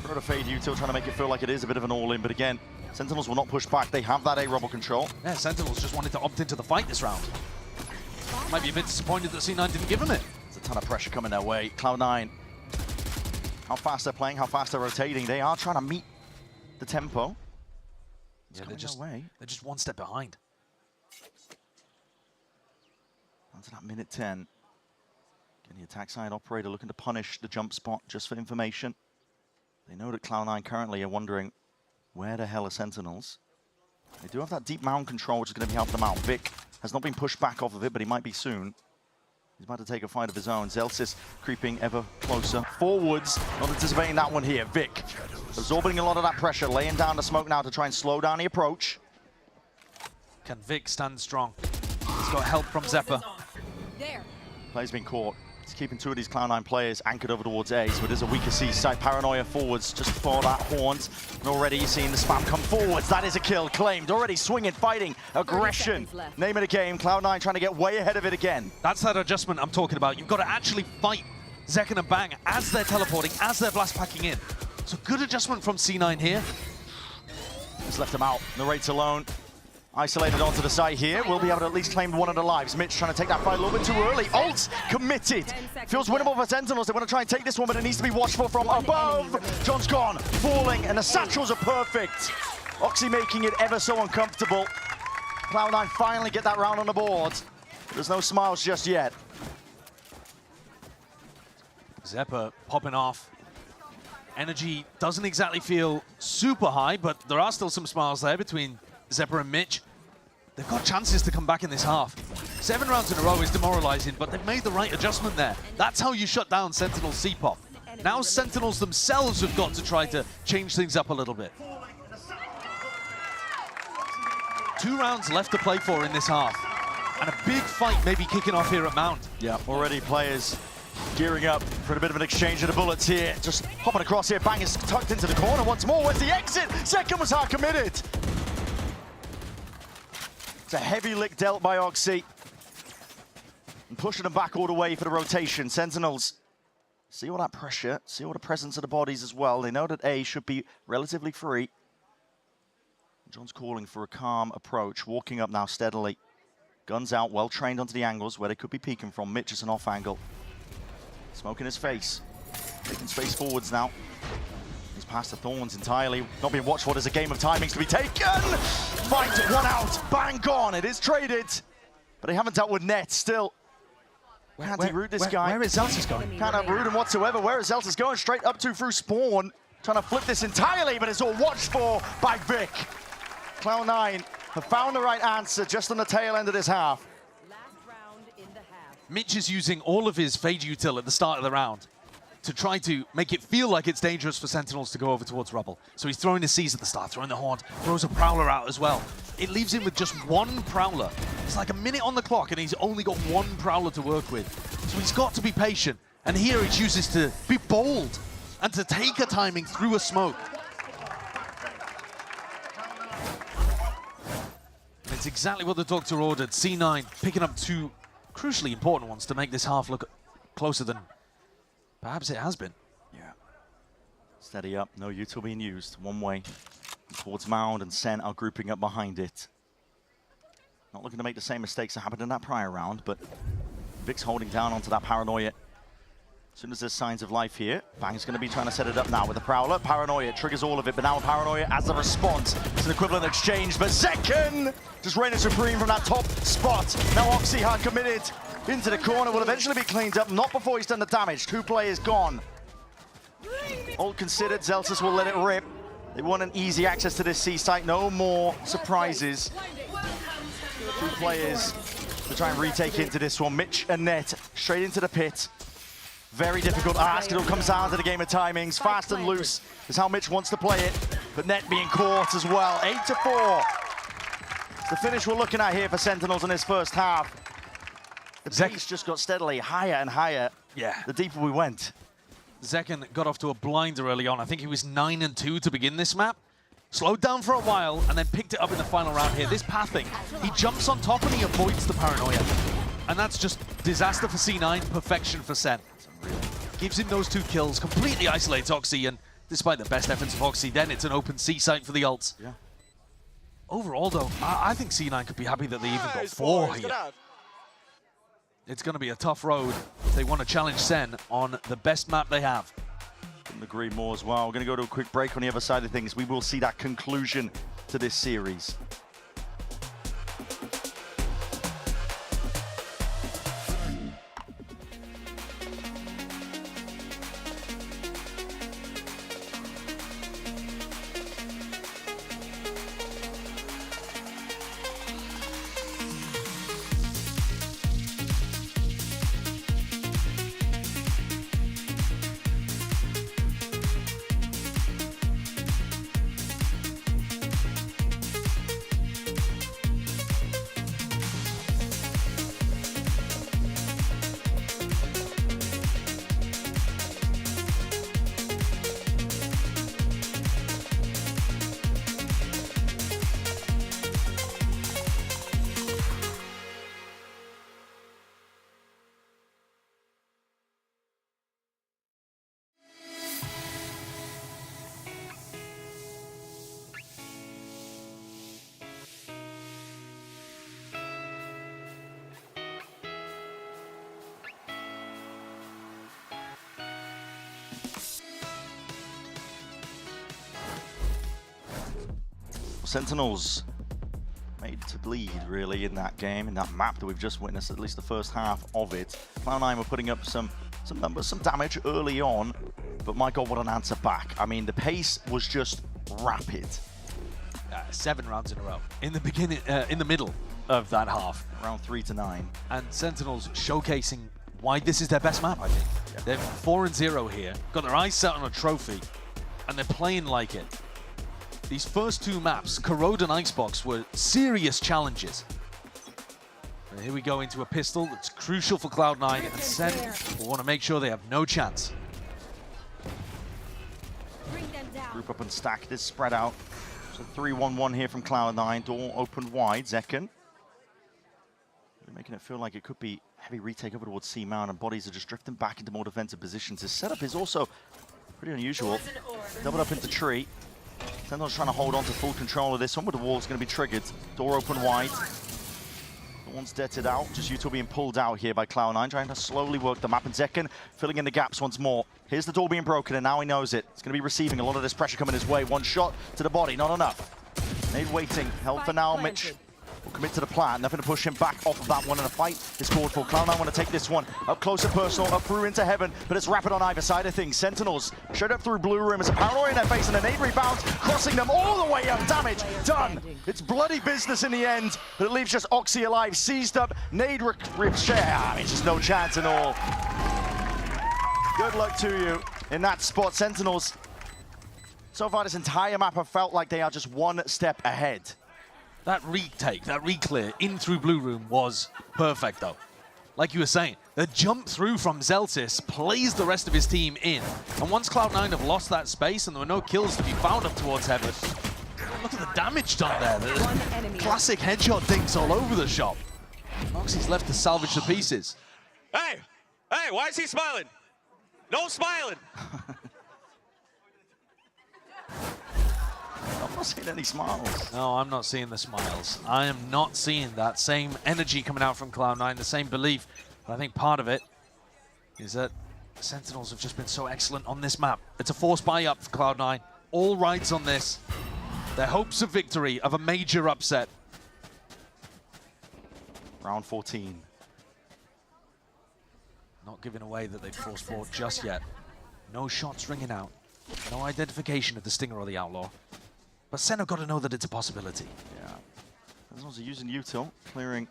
Throw to fade util, trying to make it feel like it is a bit of an all-in, but again, Sentinels will not push back. They have that A rubble control. Yeah, Sentinels just wanted to opt into the fight this round. Might be a bit disappointed that C9 didn't give him it. There's a ton of pressure coming their way. Cloud9, how fast they're playing, how fast they're rotating. They are trying to meet the tempo. Yeah, they're just 1 step behind. Down to that minute 10. Getting the attack side operator looking to punish the jump spot just for information. They know that Cloud9 currently are wondering where the hell are Sentinels. They do have that deep mound control, which is going to be helping them out. Vic has not been pushed back off of it, but he might be soon. He's about to take a fight of his own. Zelsis creeping ever closer forwards. Not anticipating that one here. Vic absorbing a lot of that pressure, laying down the smoke now to try and slow down the approach. Can Vic stand strong? He's got help from Zephyr. There. Play's been caught. It's keeping two of these Cloud9 players anchored over towards A, so it is a weaker C side. Paranoia forwards just before that horns. And already you're seeing the spam come forwards. That is a kill claimed. Already swinging, fighting, aggression. Name of the game, Cloud9 trying to get way ahead of it again. That's that adjustment I'm talking about. You've got to actually fight Zekken and Bang as they're teleporting, as they're blast packing in. So good adjustment from C9 here. Just left him out. Narrates alone. Isolated onto the site here. We'll be able to at least claim one of the lives. Mitch trying to take that fight a little bit too early. Ult committed. Feels winnable for Sentinels. They want to try and take this one, but it needs to be watchful from above. John's gone, falling, and the satchels are perfect. Oxy making it ever so uncomfortable. Cloud9 finally get that round on the board. There's no smiles just yet. Zeppa popping off. Energy doesn't exactly feel super high, but there are still some smiles there between Zeppa and Mitch. They've got chances to come back in this half. 7 rounds in a row is demoralizing, but they've made the right adjustment there. That's how you shut down Sentinel's C-pop. Now Sentinels themselves have got to try to change things up a little bit. 2 rounds left to play for in this half. And a big fight may be kicking off here at Mount. Yeah, already players gearing up for a bit of an exchange of the bullets here. Just hopping across here. Bang is tucked into the corner once more. Where's the exit? Second was hard committed. It's a heavy lick dealt by Oxy. And pushing them back all the way for the rotation. Sentinels see all that pressure, see all the presence of the bodies as well. They know that A should be relatively free. John's calling for a calm approach, walking up now steadily. Guns out, well trained onto the angles where they could be peeking from. Mitch is an off angle. Smoke in his face. Taking space forwards now. He's past the thorns entirely. Not being watchful. There's a game of timings to be taken. Fight, one out. Bang, gone. It is traded. But they haven't dealt with Net still. Can't he root this guy? Where is Zeltis going? Can't root him whatsoever. Where is Zeltis going? Straight up to through spawn. Trying to flip this entirely, but it's all watched for by Vic. Cloud9 have found the right answer just on the tail end of this half. Mitch is using all of his Fade util at the start of the round to try to make it feel like it's dangerous for Sentinels to go over towards Rubble. So he's throwing the C's at the start, throwing the Horn, throws a Prowler out as well. It leaves him with just 1 Prowler. It's like a minute on the clock and he's only got 1 Prowler to work with. So he's got to be patient. And here he chooses to be bold and to take a timing through a smoke. And it's exactly what the Doctor ordered. C9 picking up 2 crucially important ones to make this half look closer than perhaps it has been. Yeah. Steady up, no util being used. One way towards Mound, and Sen are grouping up behind it. Not looking to make the same mistakes that happened in that prior round, but Vic's holding down onto that Paranoia. As soon as there's signs of life here, Bang's going to be trying to set it up now with the Prowler. Paranoia triggers all of it, but now Paranoia as the response. It's an equivalent exchange, but Zekken just reigning supreme from that top spot. Now Oxy hard committed into the corner, will eventually be cleaned up, not before he's done the damage. 2 players gone. All considered, Zeltis will let it rip. They want an easy access to this C site, no more surprises. 2 players to try and retake into this one. Mitch and Net straight into the pit. Very difficult ask. It all comes down to the game of timings. Fast and loose is how Mitch wants to play it. But Net being caught as well. 8-4. It's the finish we're looking at here for Sentinels in this first half. The pace just got steadily higher and higher. Yeah. The deeper we went. Zekken got off to a blinder early on. I think he was 9-2 to begin this map. Slowed down for a while and then picked it up in the final round here. This pathing, he jumps on top and he avoids the Paranoia. And that's just disaster for C9, perfection for Sen. Gives him those 2 kills, completely isolates Oxy, and despite the best efforts of Oxy, then it's an open C site for the ults. Yeah. Overall, though, I think C9 could be happy that they even got 4 here. It's going to be a tough road if they want to challenge Sen on the best map they have. Couldn't agree more as well. We're going to go to a quick break on the other side of things. We will see that conclusion to this series. Sentinels made to bleed, really, in that game, in that map that we've just witnessed, at least the first half of it. Cloud9 were putting up some numbers, some damage early on, but my God, what an answer back. I mean, the pace was just rapid. 7 rounds in a row. In the beginning, in the middle of that half. Round 3 to 9. And Sentinels showcasing why this is their best map, I think. Yeah. They're 4-0 here, got their eyes set on a trophy, and they're playing like it. These first 2 maps, Corrode and Icebox, were serious challenges. And here we go into a pistol that's crucial for Cloud9, and SEN will want to make sure they have no chance. Group up and stack this, spread out. So 3-1-1 here from Cloud9. Door opened wide. Zekken making it feel like it could be heavy retake over towards C-Mount, and bodies are just drifting back into more defensive positions. His setup is also pretty unusual. Doubled up into tree. Sentinels trying to hold on to full control of this one, but the wall's going to be triggered. Door open wide. The one's deaded out. Just Util being pulled out here by Cloud9, trying to slowly work the map. And Zekken filling in the gaps once more. Here's the door being broken, and now he knows it. He's going to be receiving a lot of this pressure coming his way. One shot to the body, not enough. Nade waiting, held for now. Mitch will commit to the plan. Nothing to push him back off of that one, and a fight is called for. Cloud9 want to take this one up close and personal, up through into heaven, but it's rapid on either side of things. Sentinels showed up through blue room as a paranoia in their face, and a nade rebound, crossing them all the way up. Damage done. It's bloody business in the end, but it leaves just Oxy alive, seized up. Nade share. I mean, just no chance at all. Good luck to you in that spot. Sentinels, so far this entire map have felt like they are just one step ahead. That retake, that re-clear in through blue room was perfect, though. Like you were saying, the jump through from Zeltis plays the rest of his team in. And once Cloud9 have lost that space and there were no kills to be found up towards heaven, look at the damage done there. The classic headshot dinks all over the shop. Oxy's left to salvage the pieces. Hey, why is he smiling? No smiling. I'm not seeing any smiles. No, I'm not seeing the smiles. I am not seeing that same energy coming out from Cloud9, the same belief. But I think part of it is that Sentinels have just been so excellent on this map. It's a force buy up for Cloud9. All rides on this. Their hopes of victory, of a major upset. Round 14. Not giving away that they've forced forward just yet. No shots ringing out. No identification of the Stinger or the Outlaw. But SEN have got to know that it's a possibility. Yeah. Sentinels are using Util, clearing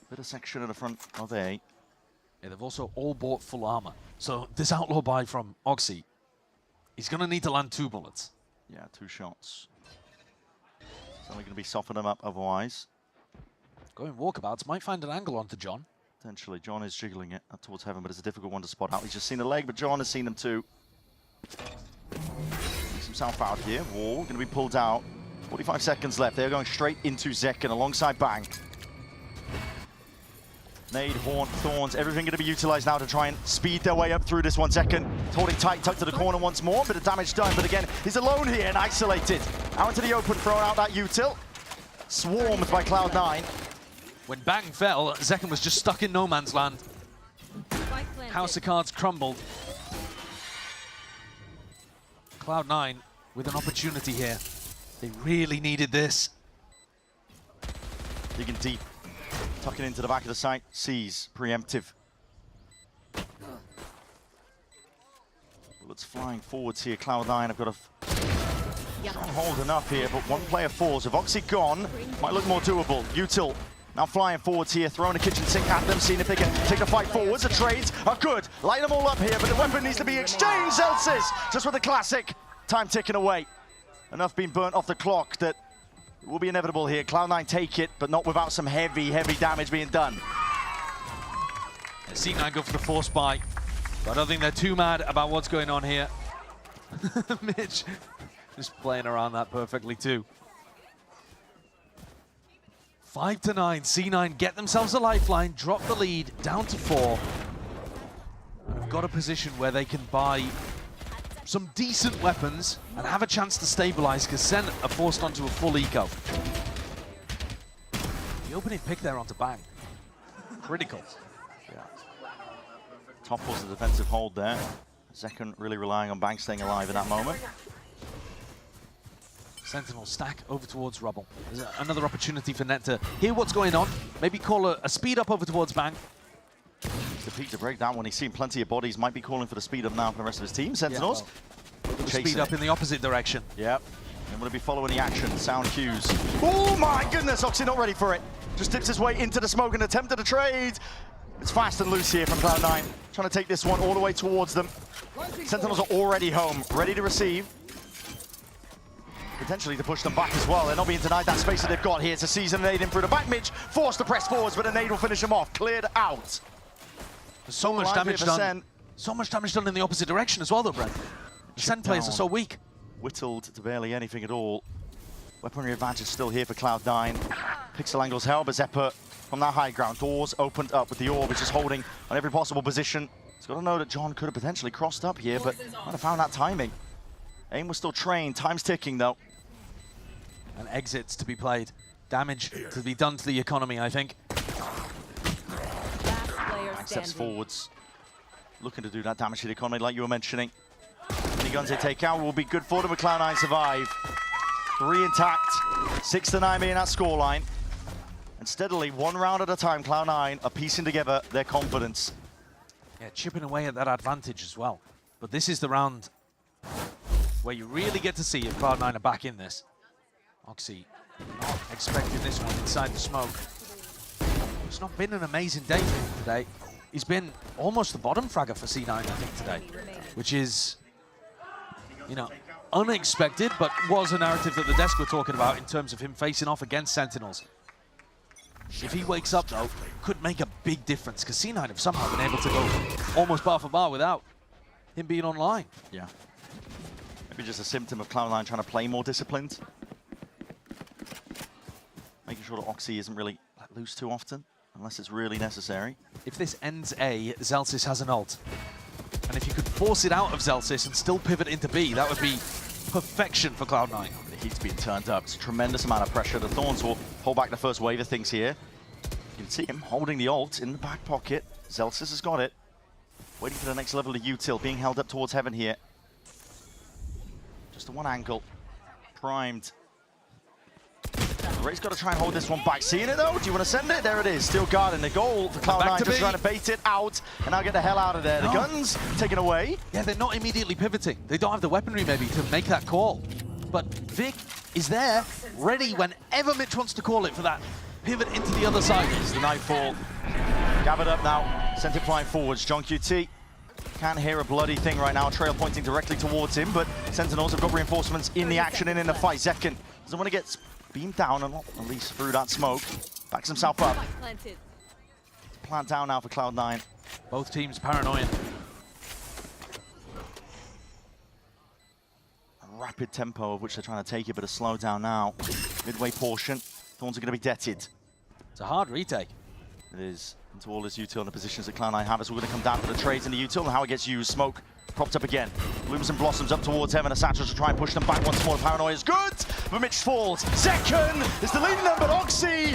a bit of section at the front of A. Yeah, they've also all bought full armor. So this Outlaw buy from Oxy, he's going to need to land 2 bullets. Yeah, 2 shots. It's only going to be softening them up otherwise. Going walkabouts, might find an angle onto John. Potentially, John is jiggling it up towards heaven, but it's a difficult one to spot out. He's just seen the leg, but John has seen them too. Makes himself out here. Wall going to be pulled out. 45 seconds left. They're going straight into Zekken alongside Bang. Nade, Horn, Thorns, everything going to be utilized now to try and speed their way up through this one. Zekken holding tight, tucked to the corner once more. Bit of damage done, but again, he's alone here and isolated. Out into the open, throwing out that Util. Swarmed by Cloud9. When Bang fell, Zekken was just stuck in no man's land. House of Cards crumbled. Cloud9 with an opportunity here. They really needed this. Digging deep, tucking into the back of the site. Sees preemptive. Bullets flying forwards here. Cloud9 have got a strong hold enough here, but one player falls. If Oxy gone, might look more doable. Util now flying forwards here, throwing a kitchen sink at them, seeing if they can take the fight forwards. The trades are good. Light them all up here, but the weapon needs to be exchanged. Zelsis just with the classic. Time ticking away. Enough being burnt off the clock that it will be inevitable here. Cloud9 take it, but not without some heavy damage being done. C9 go for the force buy, but I don't think they're too mad about what's going on here. Mitch just playing around that perfectly too. 5 to 9, C9 get themselves a lifeline, drop the lead down to 4. And have got a position where they can buy some decent weapons and have a chance to stabilize, because SEN are forced onto a full eco. The opening pick there onto Bang. Critical. Yeah. Topples the defensive hold there. Zekken really relying on Bang staying alive in that moment. Sentinel stack over towards Rubble. There's another opportunity for Net to hear what's going on. Maybe call a speed up over towards Bang. The peak to break that one. He's seen plenty of bodies. Might be calling for the speed up now for the rest of his team. Sentinels. Speed up in the opposite direction. Yep. And will be following the action. Sound cues. Oh my goodness, Oxy not ready for it. Just dips his way into the smoke and attempted a trade. It's fast and loose here from Cloud9. Trying to take this one all the way towards them. Sentinels are already home, ready to receive. Potentially to push them back as well. They're not being denied that space that they've got here. It's a season nade in through the back mid. Forced to press forwards, but a nade will finish them off. Cleared out. There's so much damage done. So much damage done in the opposite direction as well, though, Brent. The SEN players are so weak. Whittled to barely anything at all. Weaponry advantage still here for Cloud9. Pixel angles held, but Zephyr from that high ground. Doors opened up with the orb, which is holding on every possible position. He's got to know that John could have potentially crossed up here, but might have found that timing. Aim was still trained. Time's ticking, though. And exits to be played. Damage to be done to the economy, I think. Steps forwards. Looking to do that damage to the economy, like you were mentioning. Any guns they take out will be good for them, but Cloud9 survive. 3 intact. 6-9 being that scoreline. And steadily, one round at a time, Cloud9 are piecing together their confidence. Yeah, chipping away at that advantage as well. But this is the round where you really get to see if Cloud9 are back in this. Oxy not expecting this one inside the smoke. It's not been an amazing day for him today. He's been almost the bottom fragger for C9, I think, today. Which is, you know, unexpected, but was a narrative that the desk were talking about in terms of him facing off against Sentinels. If he wakes up, though, could make a big difference, because C9 have somehow been able to go almost bar for bar without him being online. Yeah. Maybe just a symptom of Cloud9 trying to play more disciplined. Making sure that Oxy isn't really let loose too often, unless it's really necessary. If this ends A, Zelsis has an ult. And if you could force it out of Zelsis and still pivot into B, that would be perfection for Cloud9. The heat's being turned up. It's a tremendous amount of pressure. The Thorns will hold back the first wave of things here. You can see him holding the ult in the back pocket. Zelsis has got it. Waiting for the next level of util, being held up towards heaven here. Just the one angle. Primed. Ray's got to try and hold this one back. Seeing it, though? Do you want to send it? There it is. Still guarding the goal for Cloud9. Just trying to bait it out and now get the hell out of there. The guns taken away. Yeah, they're not immediately pivoting. They don't have the weaponry, maybe, to make that call. But Vic is there, ready whenever Mitch wants to call it for that pivot into the other side. It's the nightfall. Gathered up now. Sent it flying forwards. John QT can't hear a bloody thing right now. Trail pointing directly towards him, but Sentinels have got reinforcements in the action and in the fight. Zekken doesn't want to get beamed down, and at least through that smoke. Backs himself up. Plant down now for Cloud9. Both teams paranoid. A rapid tempo of which they're trying to take it, but a slow down now. Midway portion. Thorns are going to be deaded. It's a hard retake. It is. Into all his util and the positions that Cloud9 have. As we're going to come down for the trades in the util and how it gets used. Smoke propped up again. Blooms and blossoms up towards heaven. The Satchels to try and push them back once more. Paranoia is good, but Mitch falls. Zekken is the leading number. Oxy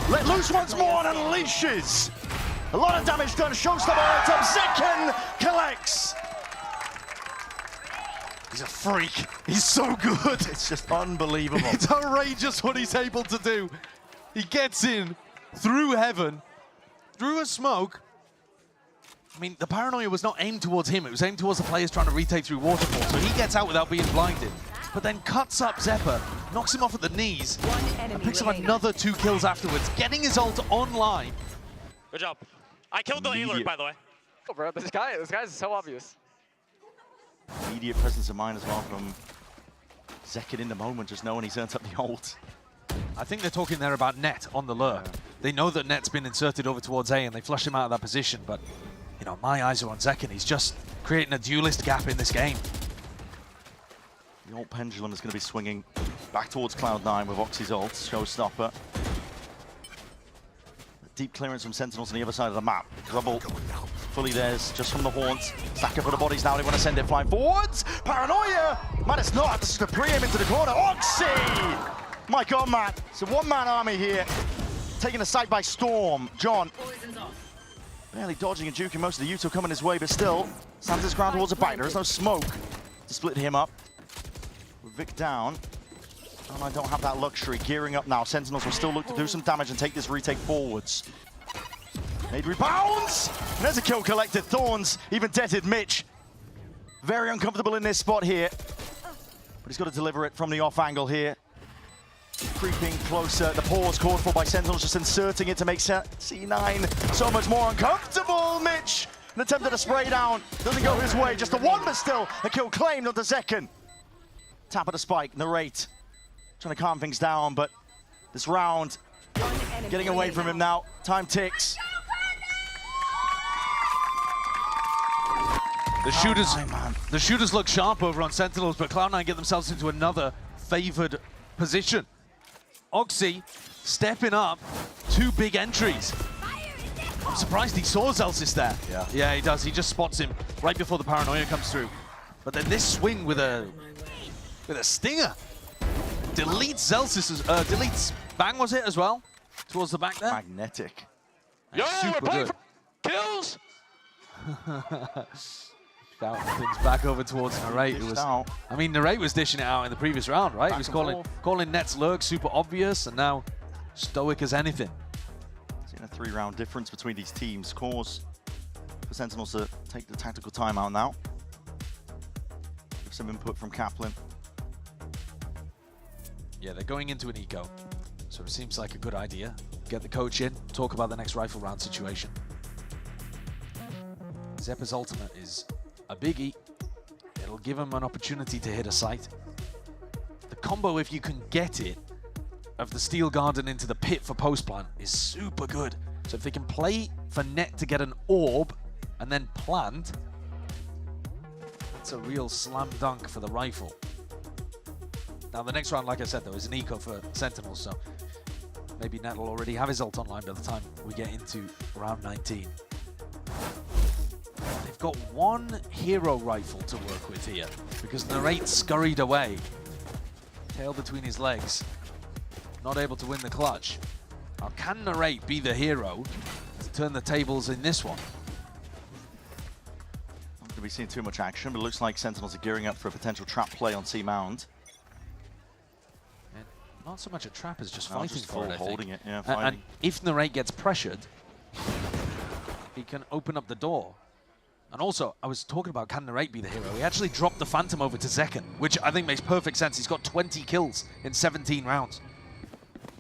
let loose once more and unleashes. A lot of damage done. Showstopper ult up. Zekken collects. He's a freak. He's so good. It's just unbelievable. It's outrageous what he's able to do. He gets in through heaven, through a smoke. I mean, the paranoia was not aimed towards him. It was aimed towards the players trying to retake through waterfall. So he gets out without being blinded. But then cuts up Zephyr, knocks him off at the knees, and picks up another 2 kills afterwards, getting his ult online. Good job. I killed the alert, by the way. Oh, bro, this guy's so obvious. Immediate presence of mind as well from Zekken in the moment, just knowing he's earned up the ult. I think they're talking there about Net on the lure. They know that Net's been inserted over towards A and they flush him out of that position, but you know, my eyes are on Zekken. He's just creating a duelist gap in this game. The ult pendulum is going to be swinging back towards Cloud9 with Oxy's ult, Showstopper. Deep clearance from Sentinels on the other side of the map. Rubble fully theirs, just from the haunts. Stack up for the bodies now, they want to send it flying forwards. Paranoia! Man, it's not. This is the pre-aim into the corner. Oxy! My God, Matt. It's a one-man army here. Taking the site by storm. John. Barely dodging and juking most of the Util coming his way, but still stands his ground towards a bite. There is no smoke to split him up. With Vic down. And I don't have that luxury. Gearing up now. Sentinels will still look to do some damage and take this retake forwards. Nade rebounds! And there's a kill collected. Thorns even deaded Mitch. Very uncomfortable in this spot here. But he's got to deliver it from the off angle here. Creeping closer. The pause called for by Sentinels, just inserting it to make C9 so much more uncomfortable. Mitch, an attempt at a spray down. Doesn't go his way. Just the one, but still a kill claimed on the second. Tap of the spike. Narrate. Trying to calm things down, but this round getting away from him now. Time ticks. The shooters look sharp over on Sentinels, but Cloud9 get themselves into another favored position. Oxy stepping up, 2 big entries. I'm surprised he saw Zelsis there. Yeah, he does. He just spots him right before the paranoia comes through. But then this swing with a stinger deletes Zelsis, deletes Bang, was it as well? Towards the back there. Magnetic. Yo, super we're playing good. for kills. Shouting things back over towards Narrate. I mean, Narrate was dishing it out in the previous round, right? He was calling Net's lurk super obvious, and now stoic as anything. Seeing a 3-round difference between these teams. Cause for Sentinels to take the tactical timeout now. With some input from Kaplan. Yeah, they're going into an eco, so it seems like a good idea. Get the coach in, talk about the next rifle round situation. Zeppa's ultimate is a biggie. It'll give him an opportunity to hit a sight. The combo, if you can get it, of the Steel Garden into the pit for post plant is super good. So if they can play for Net to get an orb and then plant, that's a real slam dunk for the rifle. Now the next round, like I said, though, is an eco for Sentinels, so maybe Net will already have his ult online by the time we get into round 19. They've got one hero rifle to work with here, because Narrate scurried away. Tail between his legs, not able to win the clutch. Now can Narrate be the hero to turn the tables in this one? Not going to be seeing too much action, but it looks like Sentinels are gearing up for a potential trap play on C Mound. Not so much a trap as just No, fighting just for it, I holding think. it, yeah, And fighting. if Narrate gets pressured, he can open up the door. And also, I was talking about can Narrate be the hero. He actually dropped the Phantom over to Zekken, which I think makes perfect sense. He's got 20 kills in 17 rounds.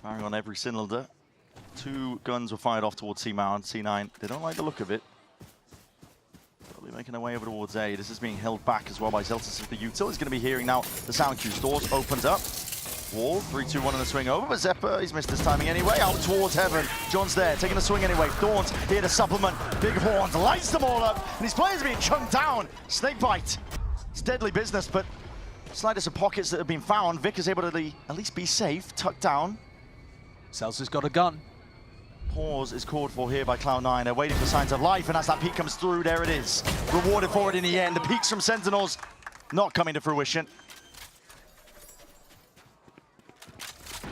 Firing on every cylinder. 2 guns were fired off towards C Mound. C9, they don't like the look of it. Probably making their way over towards A. This is being held back as well by Zelsis. The Util is going to be hearing now the sound cues. Doors opened up. Wall, 3-2-1 in the swing over, but Zeppa, he's missed his timing anyway, out towards Heaven. John's there, taking the swing anyway. Thorns here to supplement. Big Horns lights them all up, and his players are being chunked down. Snakebite. It's deadly business, but slightest of pockets that have been found. Vic is able to at least be safe, tucked down. Celsius got a gun. Pause is called for here by Cloud9. They're waiting for signs of life, and as that peek comes through, there it is. Rewarded for it in the end. The peaks from Sentinels not coming to fruition.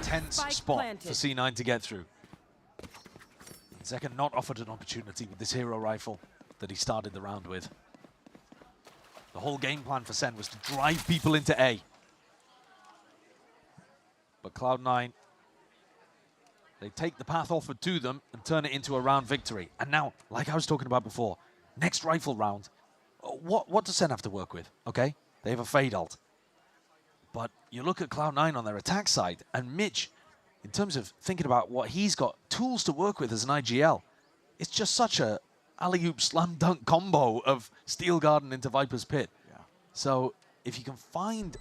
Tense spot for C9 to get through. Zekken not offered an opportunity with this hero rifle that he started the round with. The whole game plan for Sen was to drive people into A. But Cloud9, they take the path offered to them and turn it into a round victory. And now, like I was talking about before, next rifle round, what does Sen have to work with? Okay, they have a fade ult. But you look at Cloud9 on their attack side, and Mitch, in terms of thinking about what he's got tools to work with as an IGL, it's just such a alley-oop slam dunk combo of Steel Garden into Viper's Pit. Yeah. So if you can find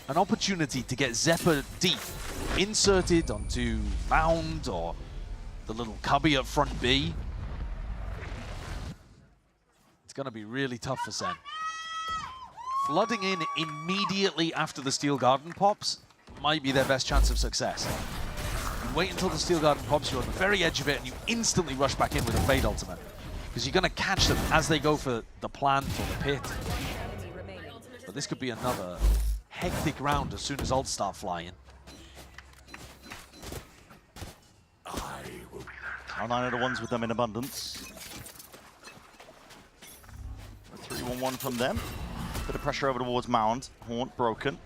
an opportunity to get Zeppa deep, inserted onto Mound or the little cubby up front B, it's going to be really tough for Sen. Flooding in immediately after the Steel Garden pops might be their best chance of success. You wait until the Steel Garden pops, you're on the very edge of it, and you instantly rush back in with a Fade Ultimate. Because you're going to catch them as they go for the plant or the pit. But this could be another hectic round as soon as ults start flying. Cloud9 are the ones with them in abundance. 2-on-1 from them. Bit of pressure over towards Mound. Haunt broken.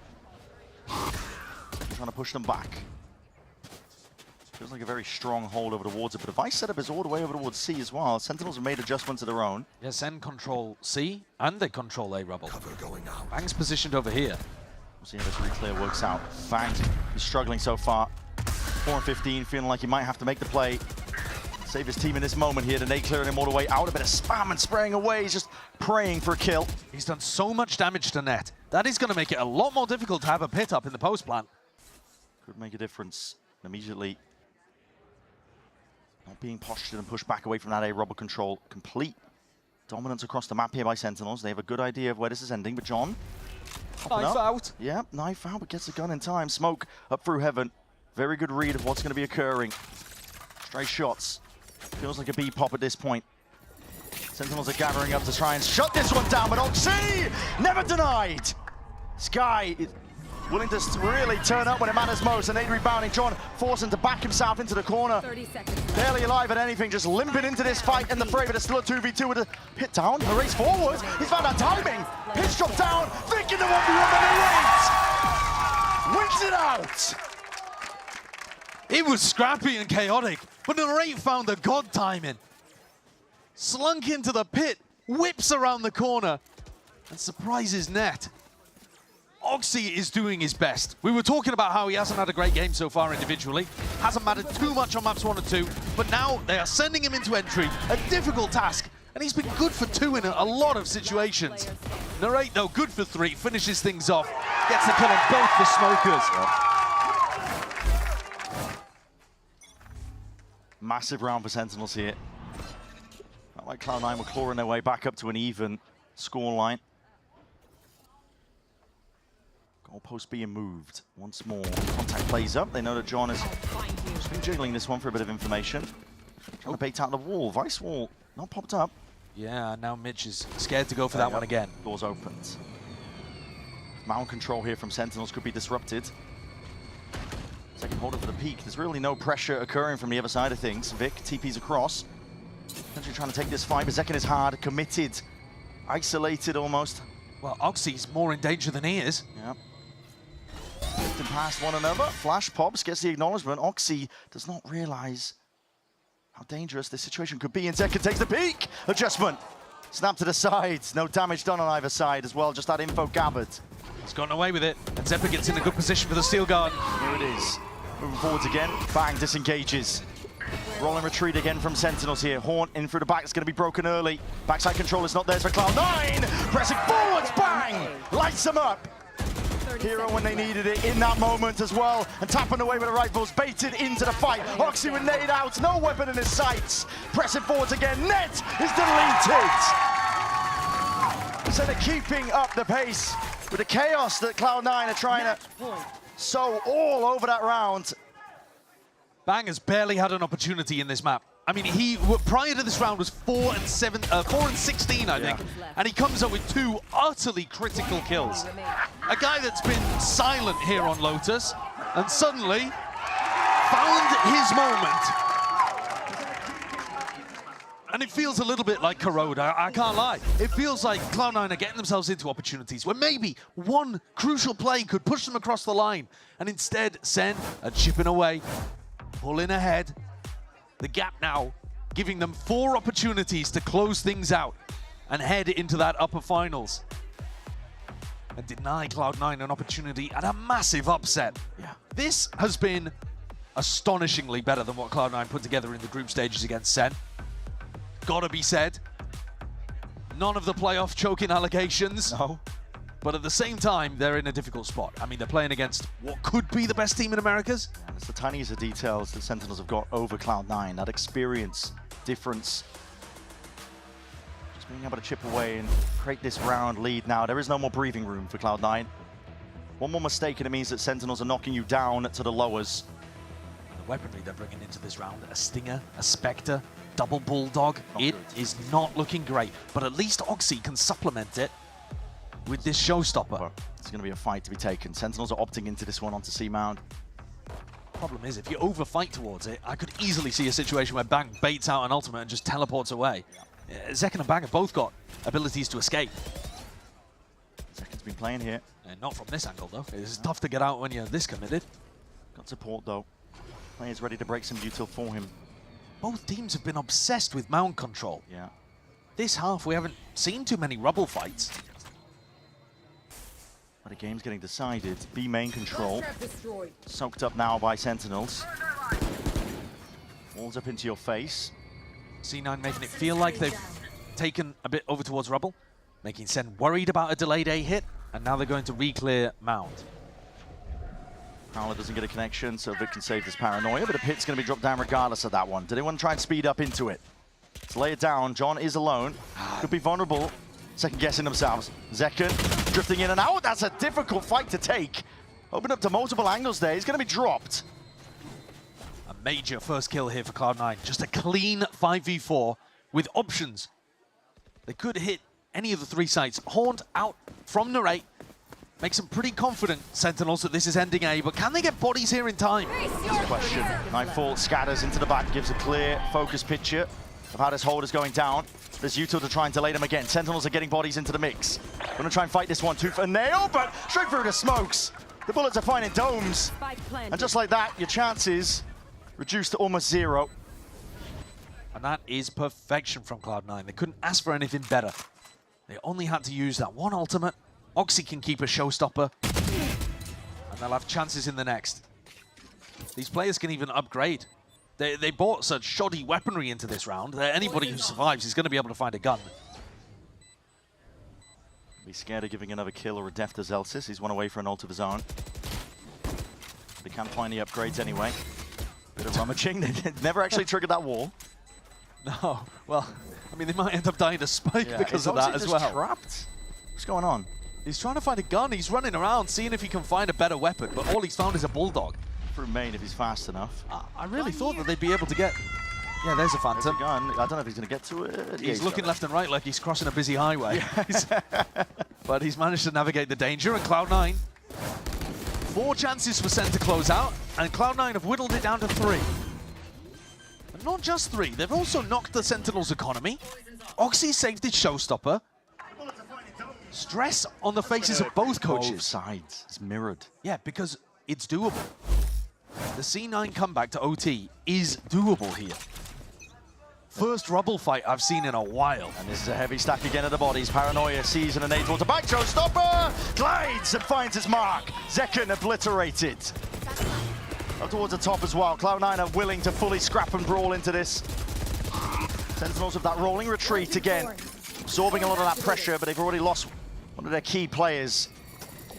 Trying to push them back. Feels like a very strong hold over towards it, but Device setup is all the way over towards C as well. Sentinels have made adjustments of their own. Yeah, SEN control C, and they control A Rebel. Bang's positioned over here. We'll see how this re-clear works out. Bang is struggling so far. 4-15, feeling like he might have to make the play. Save his team in this moment here. The nade clearing him all the way out. A bit of spam and spraying away. He's just praying for a kill. He's done so much damage to Net. That is going to make it a lot more difficult to have a pit up in the post plant. Could make a difference. Immediately not being postured and pushed back away from that A Rebel control. Complete dominance across the map here by Sentinels. They have a good idea of where this is ending, but John. Knife out. Yeah, knife out, but gets the gun in time. Smoke up through heaven. Very good read of what's going to be occurring. Stray shots. Feels like a B pop at this point. Sentinels are gathering up to try and shut this one down, but Oxy never denied. Sky is willing to really turn up when it matters most, and 8 rebounding. John forcing to back himself into the corner. 30 seconds. Barely alive at anything, just limping into this fight and the fray, but it's still a 2v2 with a hit down. A race forwards. He's found that timing. Pitch drop down, thinking the 1v1, but wins it out. It was scrappy and chaotic, but Narrate found the god timing. Slunk into the pit, whips around the corner, and surprises Net. Oxy is doing his best. We were talking about how he hasn't had a great game so far individually. Hasn't mattered too much on maps 1 and 2, but now they are sending him into entry, a difficult task, and he's been good for 2 in a lot of situations. Narrate, though, good for 3, finishes things off, gets the kill on both the smokers. Massive round for Sentinels here. Not like Cloud9 were clawing their way back up to an even scoreline. Goalpost being moved once more. Contact plays up. They know that John has just been jiggling this one for a bit of information. Trying to bait out the wall. Vice wall not popped up. Yeah, now Mitch is scared to go for that one again. Doors opened. Mound control here from Sentinels could be disrupted. Second holder for the peak. There's really no pressure occurring from the other side of things. Vic TP's across. Potentially trying to take this fight, but Zekin is hard, committed, isolated almost. Well, Oxy's more in danger than he is. Yeah. Drifting past one another. Flash pops, gets the acknowledgement. Oxy does not realize how dangerous this situation could be, and Zekin takes the peak. Adjustment. Snap to the sides. No damage done on either side as well. Just that info gathered. He's gotten away with it, and Zephyr gets in a good position for the steel guard. Here it is. Moving forwards again. Bang, disengages. Rolling retreat again from Sentinels here. Haunt in through the back. It's going to be broken early. Backside control is not there for Cloud9. Pressing forwards. Bang! Lights them up. Hero when they needed it in that moment as well. And tapping away with the rifles. Baited into the fight. Oxy with nade out. No weapon in his sights. Pressing forwards again. Net is deleted. Instead of keeping up the pace with the chaos that Cloud9 are trying to sow all over that round. Bang has barely had an opportunity in this map. I mean, he prior to this round was 4 and 16, I think, and he comes up with 2 utterly critical kills. A guy that's been silent here on Lotus, and suddenly found his moment. And it feels a little bit like Corrode, I can't lie. It feels like Cloud9 are getting themselves into opportunities where maybe one crucial play could push them across the line, and instead SEN are chipping away, pulling ahead. The gap now giving them 4 opportunities to close things out and head into that upper finals. And deny Cloud9 an opportunity at a massive upset. Yeah. This has been astonishingly better than what Cloud9 put together in the group stages against SEN. Gotta be said. None of the playoff choking allegations. No. But at the same time, they're in a difficult spot. I mean, they're playing against what could be the best team in Americas. It's the tiniest of details that Sentinels have got over Cloud9. That experience, difference. Just being able to chip away and create this round lead now. There is no more breathing room for Cloud9. One more mistake and it means that Sentinels are knocking you down to the lowers. The weaponry they're bringing into this round, a Stinger, a Spectre, double Bulldog. It is not looking great, but at least Oxy can supplement it with this showstopper. It's going to be a fight to be taken. Sentinels are opting into this one onto C-Mound. Problem is, if you overfight towards it, I could easily see a situation where Bang baits out an ultimate and just teleports away. Zekken and Bang have both got abilities to escape. Zekken's been playing here. Not from this angle, though. It's tough to get out when you're this committed. Got support, though. Players ready to break some util for him. Both teams have been obsessed with mount control. Yeah. This half, we haven't seen too many rubble fights. But the game's getting decided. B main control. Soaked up now by Sentinels. Walls up into your face. C9 making it feel like they've taken a bit over towards rubble, making Sen worried about a delayed A hit, and now they're going to re-clear mount. Prowler doesn't get a connection, so Vic can save this paranoia, but a pit's going to be dropped down regardless of that one. Do they want to try and speed up into it? Let's lay it down. John is alone. Could be vulnerable. Second guessing themselves. Zekken drifting in and out. That's a difficult fight to take. Open up to multiple angles there. He's going to be dropped. A major first kill here for Cloud9. Just a clean 5v4 with options. They could hit any of the 3 sites. Haunt out from Narrate. Makes them pretty confident, Sentinels, that this is ending A, but can they get bodies here in time? That's a question. Nightfall scatters into the back, gives a clear focus picture of how this hold is going down. There's util to try and delay them again. Sentinels are getting bodies into the mix. Gonna try and fight this one tooth and nail, but straight through the smokes. The bullets are finding domes. And just like that, your chances reduced to almost 0. And that is perfection from Cloud9. They couldn't ask for anything better. They only had to use that one ultimate. Oxy can keep a showstopper. And they'll have chances in the next. These players can even upgrade. They bought such shoddy weaponry into this round that anybody who survives is going to be able to find a gun. Be scared of giving another kill or a death to Zelsis. He's one away for an ult of his own. They can't find the upgrades anyway. Bit of rummaging. They never actually triggered that wall. No, well, I mean, they might end up dying to Spike because of that as well. Trapped? What's going on? He's trying to find a gun. He's running around, seeing if he can find a better weapon, but all he's found is a bulldog. Through main if he's fast enough. I really thought that they'd be able to get... Yeah, there's a Phantom. There's a gun. I don't know if he's going to get to it. He's looking left and right like he's crossing a busy highway. But he's managed to navigate the danger, and Cloud9. 4 chances for Sen to close out, and Cloud9 have whittled it down to 3. And not just 3, they've also knocked the Sentinels' economy. Oxy saved his showstopper. Stress on the faces of both coaches. Both sides. It's mirrored. Yeah, because it's doable. The C9 comeback to OT is doable here. First rubble fight I've seen in a while. And this is a heavy stack again of the bodies. Paranoia sees an enable to back showstopper. Glides and finds his mark. Zekken obliterated. Up towards the top as well. Cloud9 are willing to fully scrap and brawl into this. Sentinels with that rolling retreat again. Absorbing a lot of that pressure, but they've already lost one of their key players.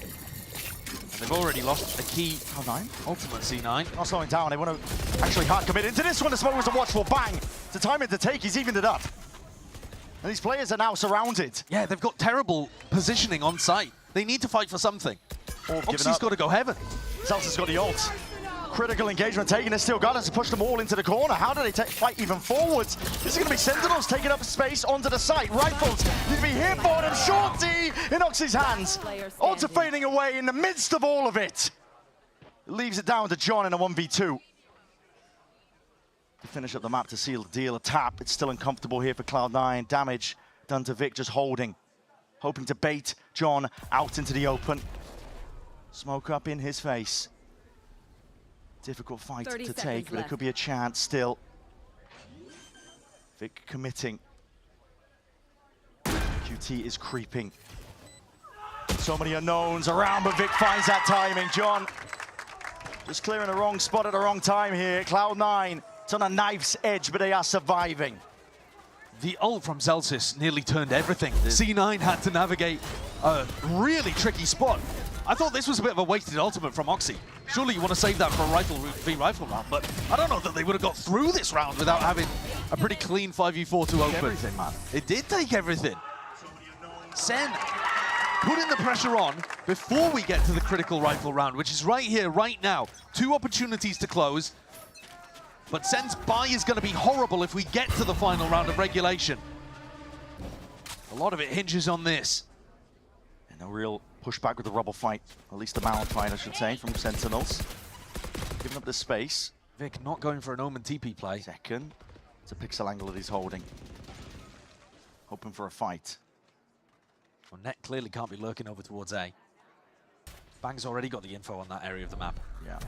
And they've already lost a key Cloud9. ultimate C9. Not slowing down. They want to actually hard commit into this one. The smoke was a watchful bang. To time it to take, he's evened it up. And these players are now surrounded. Yeah, they've got terrible positioning on site. They need to fight for something. Oxy's got to go heaven. Zelsa's got the ult. Critical engagement taken. They still got us to push them all into the corner. How do they fight even forwards? This is going to be Sentinels taking up space onto the site. Rifles need to be here for them. Shorty in Oxy's hands. Ulta fading away in the midst of all of it. It leaves it down to John in a 1v2. To finish up the map to seal the deal. A tap. It's still uncomfortable here for Cloud9. Damage done to Vic, just holding. Hoping to bait John out into the open. Smoke up in his face. Difficult fight to take, but it could be a chance still. Vic committing. QT is creeping. So many unknowns around, but Vic finds that timing. John just clearing the wrong spot at the wrong time here. Cloud9, it's on a knife's edge, but they are surviving. The ult from Zelsis nearly turned everything. C9 had to navigate a really tricky spot. I thought this was a bit of a wasted ultimate from Oxy. Surely you want to save that for a rifle v rifle round, but I don't know that they would have got through this round without having a pretty clean 5v4 to open. Everything, man. It did take everything. Sen putting the pressure on before we get to the critical rifle round, which is right here, right now. 2 opportunities to close. But Sen's buy is going to be horrible if we get to the final round of regulation. A lot of it hinges on this. And a real pushback with the rubble fight, at least the mount fight, I should say, from Sentinels. Giving up the space. Vic not going for an Omen TP play. Second. It's a pixel angle that he's holding. hoping for a fight. Well, Net clearly can't be lurking over towards A. Bang's already got the info on that area of the map. Yeah.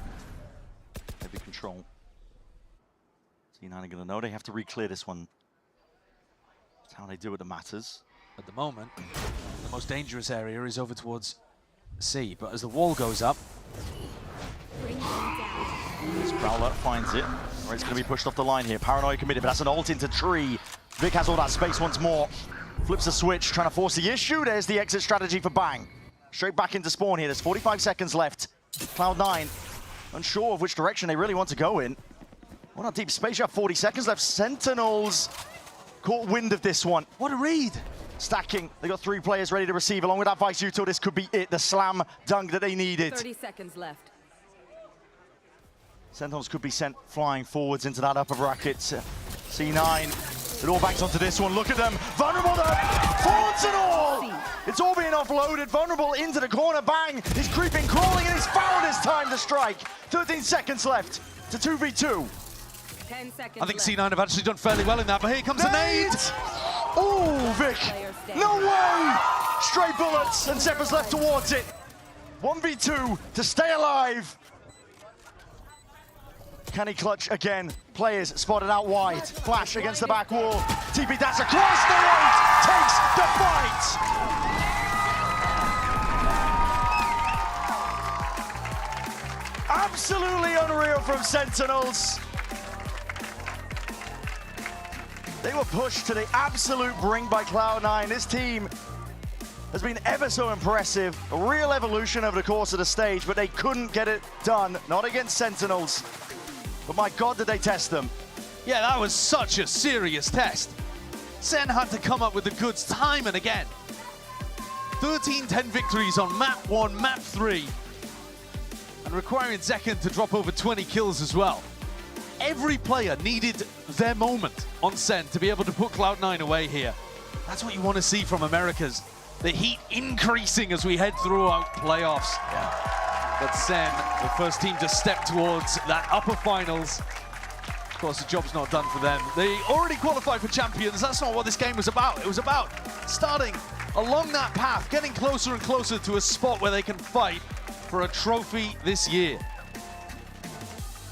Heavy control. C9 are going to know they have to re-clear this one. That's how they do it that matters. At the moment, the most dangerous area is over towards C, but as the wall goes up... As Prowler finds it, or it's going to be pushed off the line here. Paranoia committed, but that's an ult into tree. Vic has all that space once more. Flips the switch, trying to force the issue. There's the exit strategy for Bang. Straight back into spawn here. There's 45 seconds left. Cloud9, unsure of which direction they really want to go in. Well, not deep space, you have 40 seconds left. Sentinels caught wind of this one. What a read. Stacking, they got 3 players ready to receive. Along with that Vice Util, this could be it, the slam dunk that they needed. 30 seconds left. Sentinels could be sent flying forwards into that upper bracket. C9, it all backs onto this one. Look at them, vulnerable though, forwards and all! It's all being offloaded, vulnerable into the corner. Bang, he's creeping, crawling, and he's found his time to strike. 13 seconds left to 2v2. 10 seconds I think C9 have actually done fairly well in that, but here comes the nade! Oh, Vic, no way! Straight bullets, and Zeppa's left towards it. 1v2 to stay alive. Can he clutch again? Players spotted out wide. Flash against the back wall. TP dash across the road, takes the fight! Absolutely unreal from Sentinels. They were pushed to the absolute brink by Cloud9. This team has been ever so impressive. A real evolution over the course of the stage, but they couldn't get it done. Not against Sentinels. But my God, did they test them. Yeah, that was such a serious test. SEN had to come up with the goods time and again. 13-10 victories on map 1, map 3. And requiring Zekken to drop over 20 kills as well. Every player needed their moment on SEN to be able to put Cloud9 away here. That's what you want to see from Americas. The heat increasing as we head throughout playoffs. Yeah. But SEN, the first team to step towards that upper finals. Of course, the job's not done for them. They already qualified for champions. That's not what this game was about. It was about starting along that path, getting closer and closer to a spot where they can fight for a trophy this year.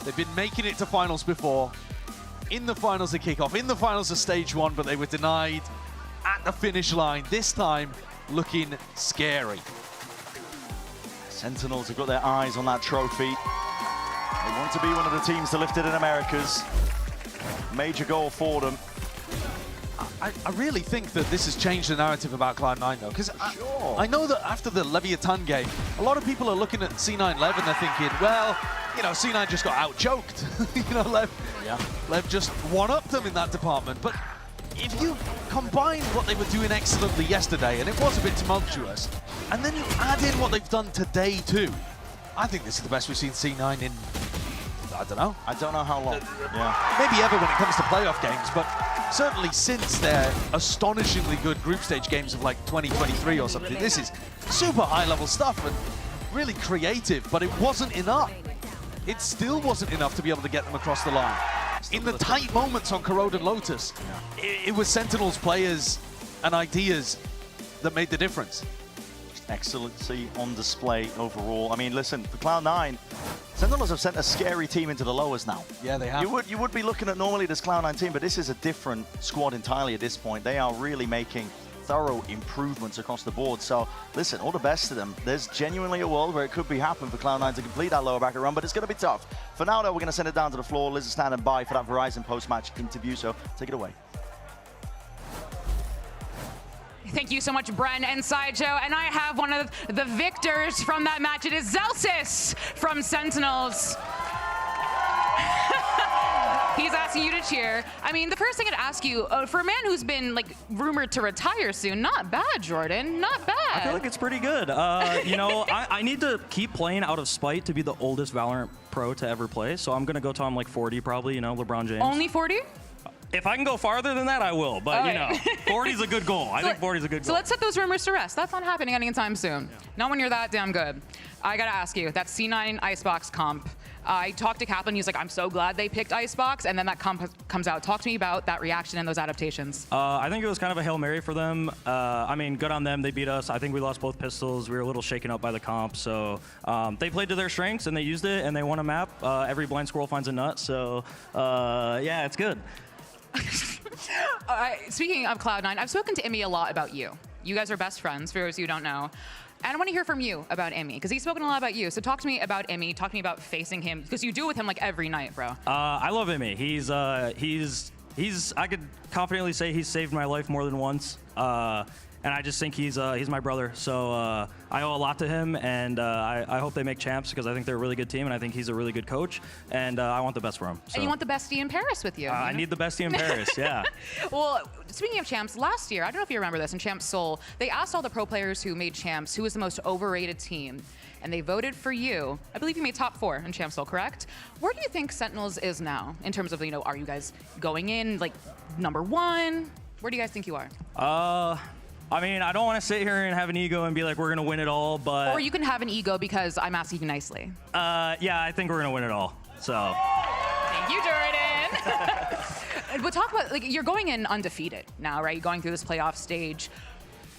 They've been making it to finals before. In the finals of kickoff, in the finals of stage 1, but they were denied at the finish line. This time, looking scary. Sentinels have got their eyes on that trophy. They want to be one of the teams to lift it in Americas. Major goal for them. I really think that this has changed the narrative about Cloud9 though, because I know that after the Leviathan game, a lot of people are looking at C9 Lev and they're thinking, well, you know, C9 just got out-choked. You know, Lev just one-upped them in that department. But if you combine what they were doing excellently yesterday, and it was a bit tumultuous, and then you add in what they've done today too, I think this is the best we've seen C9 in, I don't know. I don't know how long. Maybe ever when it comes to playoff games, but certainly since their astonishingly good group stage games of like 2023 or something. This is super high-level stuff and really creative, but it wasn't enough. It still wasn't enough to be able to get them across the line. In the tight moments on Corrode and Lotus, it was Sentinels players and ideas that made the difference. Excellency on display overall. I mean, listen, for Cloud9, Sentinels have sent a scary team into the lowers now. Yeah, they have. You would be looking at normally this Cloud9 team, but this is a different squad entirely at this point. They are really making thorough improvements across the board. So, listen, all the best to them. There's genuinely a world where it could be happen for Cloud9 to complete that lower bracket run, but it's going to be tough. For now, though, we're going to send it down to the floor. Liz is standing by for that Verizon post-match interview, so take it away. Thank you so much, Bren and Sideshow. And I have one of the victors from that match. It is Zelsis from Sentinels. He's asking you to cheer. I mean, the first thing I'd ask you, for a man who's been like rumored to retire soon, not bad, Jordan, not bad. I feel like it's pretty good. You know, I need to keep playing out of spite to be the oldest Valorant pro to ever play. So I'm gonna go till I'm like 40 probably, you know, LeBron James. Only 40? If I can go farther than that, I will. But, you know, 40's a good goal. I think 40's a good goal. So let's set those rumors to rest. That's not happening anytime soon. Not when you're that damn good. I gotta ask you, that C9 Icebox comp, I talked to Kaplan, he's like, I'm so glad they picked Icebox, and then that comp comes out. Talk to me about that reaction and those adaptations. I think it was kind of a Hail Mary for them. I mean, good on them. They beat us. I think we lost both pistols. We were a little shaken up by the comp. So they played to their strengths, and they used it, and they won a map. Every blind squirrel finds a nut. So, yeah, it's good. Speaking of Cloud9, I've spoken to Emmy a lot about you. You guys are best friends, for those who don't know. And I want to hear from you about Emmy, because he's spoken a lot about you. So talk to me about Emmy. Talk to me about facing him, because you do it with him like every night, bro. I love Emmy. He's I could confidently say he's saved my life more than once. And I just think he's my brother. So I owe a lot to him, and I hope they make champs, because I think they're a really good team, and I think he's a really good coach, and I want the best for him. So. And you want the bestie in Paris with you. I need the bestie in Paris, yeah. Well, speaking of champs, last year, I don't know if you remember this, in Champs Seoul, they asked all the pro players who made champs who was the most overrated team, and they voted for you. I believe you made top 4 in Champs Seoul, correct? Where do you think Sentinels is now, in terms of, you know, are you guys going in, like, #1? Where do you guys think you are? I mean, I don't want to sit here and have an ego and be like, we're going to win it all, but... Or you can have an ego because I'm asking you nicely. Yeah, I think we're going to win it all, so... Thank you, Jordan. But talk about, like, you're going in undefeated now, right? You're going through this playoff stage.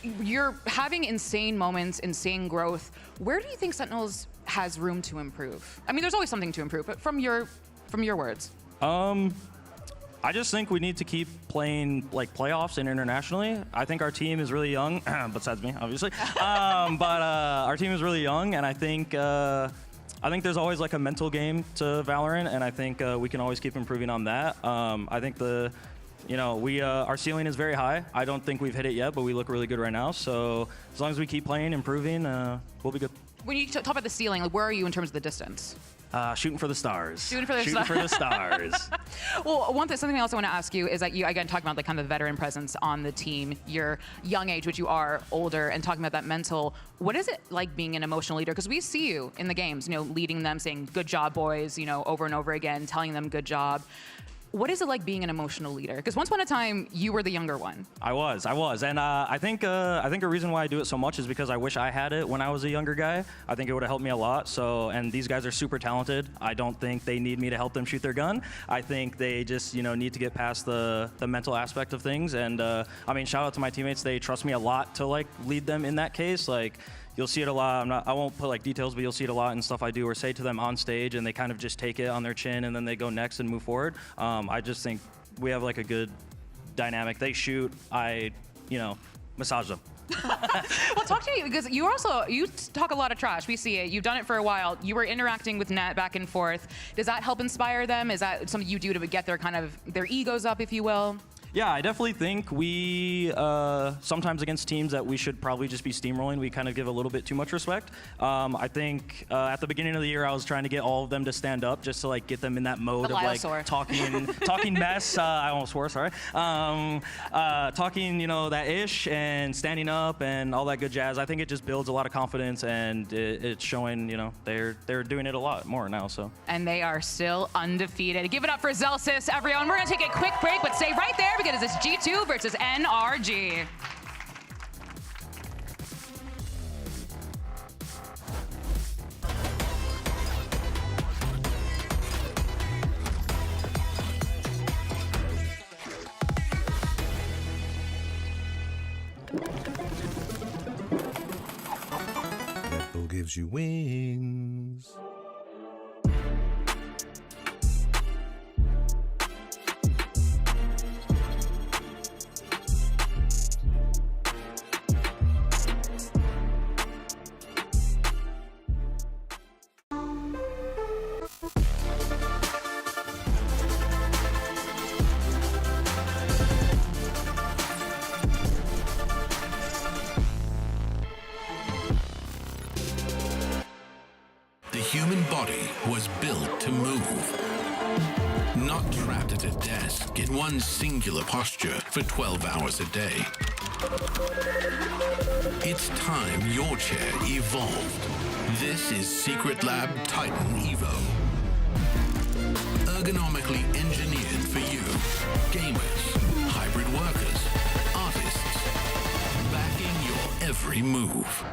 You're having insane moments, insane growth. Where do you think Sentinels has room to improve? I mean, there's always something to improve, but from your words. I just think we need to keep playing like playoffs and internationally. I think our team is really young, besides me, obviously. But our team is really young, and I think there's always like a mental game to Valorant, and I think we can always keep improving on that. I think our ceiling is very high. I don't think we've hit it yet, but we look really good right now. So as long as we keep playing, improving, we'll be good. When you talk about the ceiling, like, where are you in terms of the distance? Shooting for the stars. Shooting for the stars. Well, something else I want to ask you is that you, again, talking about like kind of the veteran presence on the team, your young age, which you are older, and talking about that mental. What is it like being an emotional leader? Because we see you in the games, you know, leading them, saying, good job, boys, you know, over and over again, telling them good job. What is it like being an emotional leader? Because once upon a time, you were the younger one. I was, and I think a reason why I do it so much is because I wish I had it when I was a younger guy. I think it would have helped me a lot. So, and these guys are super talented. I don't think they need me to help them shoot their gun. I think they just, you know, need to get past the mental aspect of things. And I mean, shout out to my teammates. They trust me a lot to like lead them in that case. Like, you'll see it a lot. I won't put like details, but you'll see it a lot in stuff I do or say to them on stage, and they kind of just take it on their chin, and then they go next and move forward. I just think we have like a good dynamic. They shoot, I, you know, massage them. Well, talk to me, because you talk a lot of trash. We see it. You've done it for a while. You were interacting with Nat back and forth. Does that help inspire them? Is that something you do to get their egos up, if you will? Yeah, I definitely think we, sometimes against teams that we should probably just be steamrolling, we kind of give a little bit too much respect. I think at the beginning of the year, I was trying to get all of them to stand up just to like get them in that mode of like talking mess. I almost swore, sorry. Talking, you know, that ish and standing up and all that good jazz. I think it just builds a lot of confidence, and it's showing, you know, they're doing it a lot more now, so. And they are still undefeated. Give it up for Zelsis, everyone. We're gonna take a quick break, but stay right there, because it's G2 versus NRG. Red Bull gives you wings. The human body was built to move. Not trapped at a desk in one singular posture for 12 hours a day. It's time your chair evolved. This is Secret Lab Titan Evo. Ergonomically engineered for you. Gamers, hybrid workers, artists, backing your every move.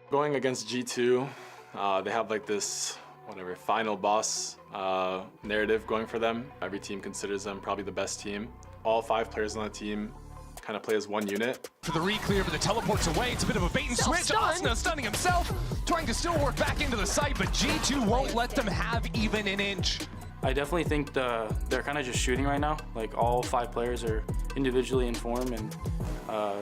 Going against G2, they have like this, final boss narrative going for them. Every team considers them probably the best team. All 5 players on the team kind of play as one unit. For the re-clear, but the teleports away. It's a bit of a bait and switch. Asuna stunning himself, trying to still work back into the site, but G2 won't let them have even an inch. I definitely think they're kind of just shooting right now. Like all 5 players are individually in form and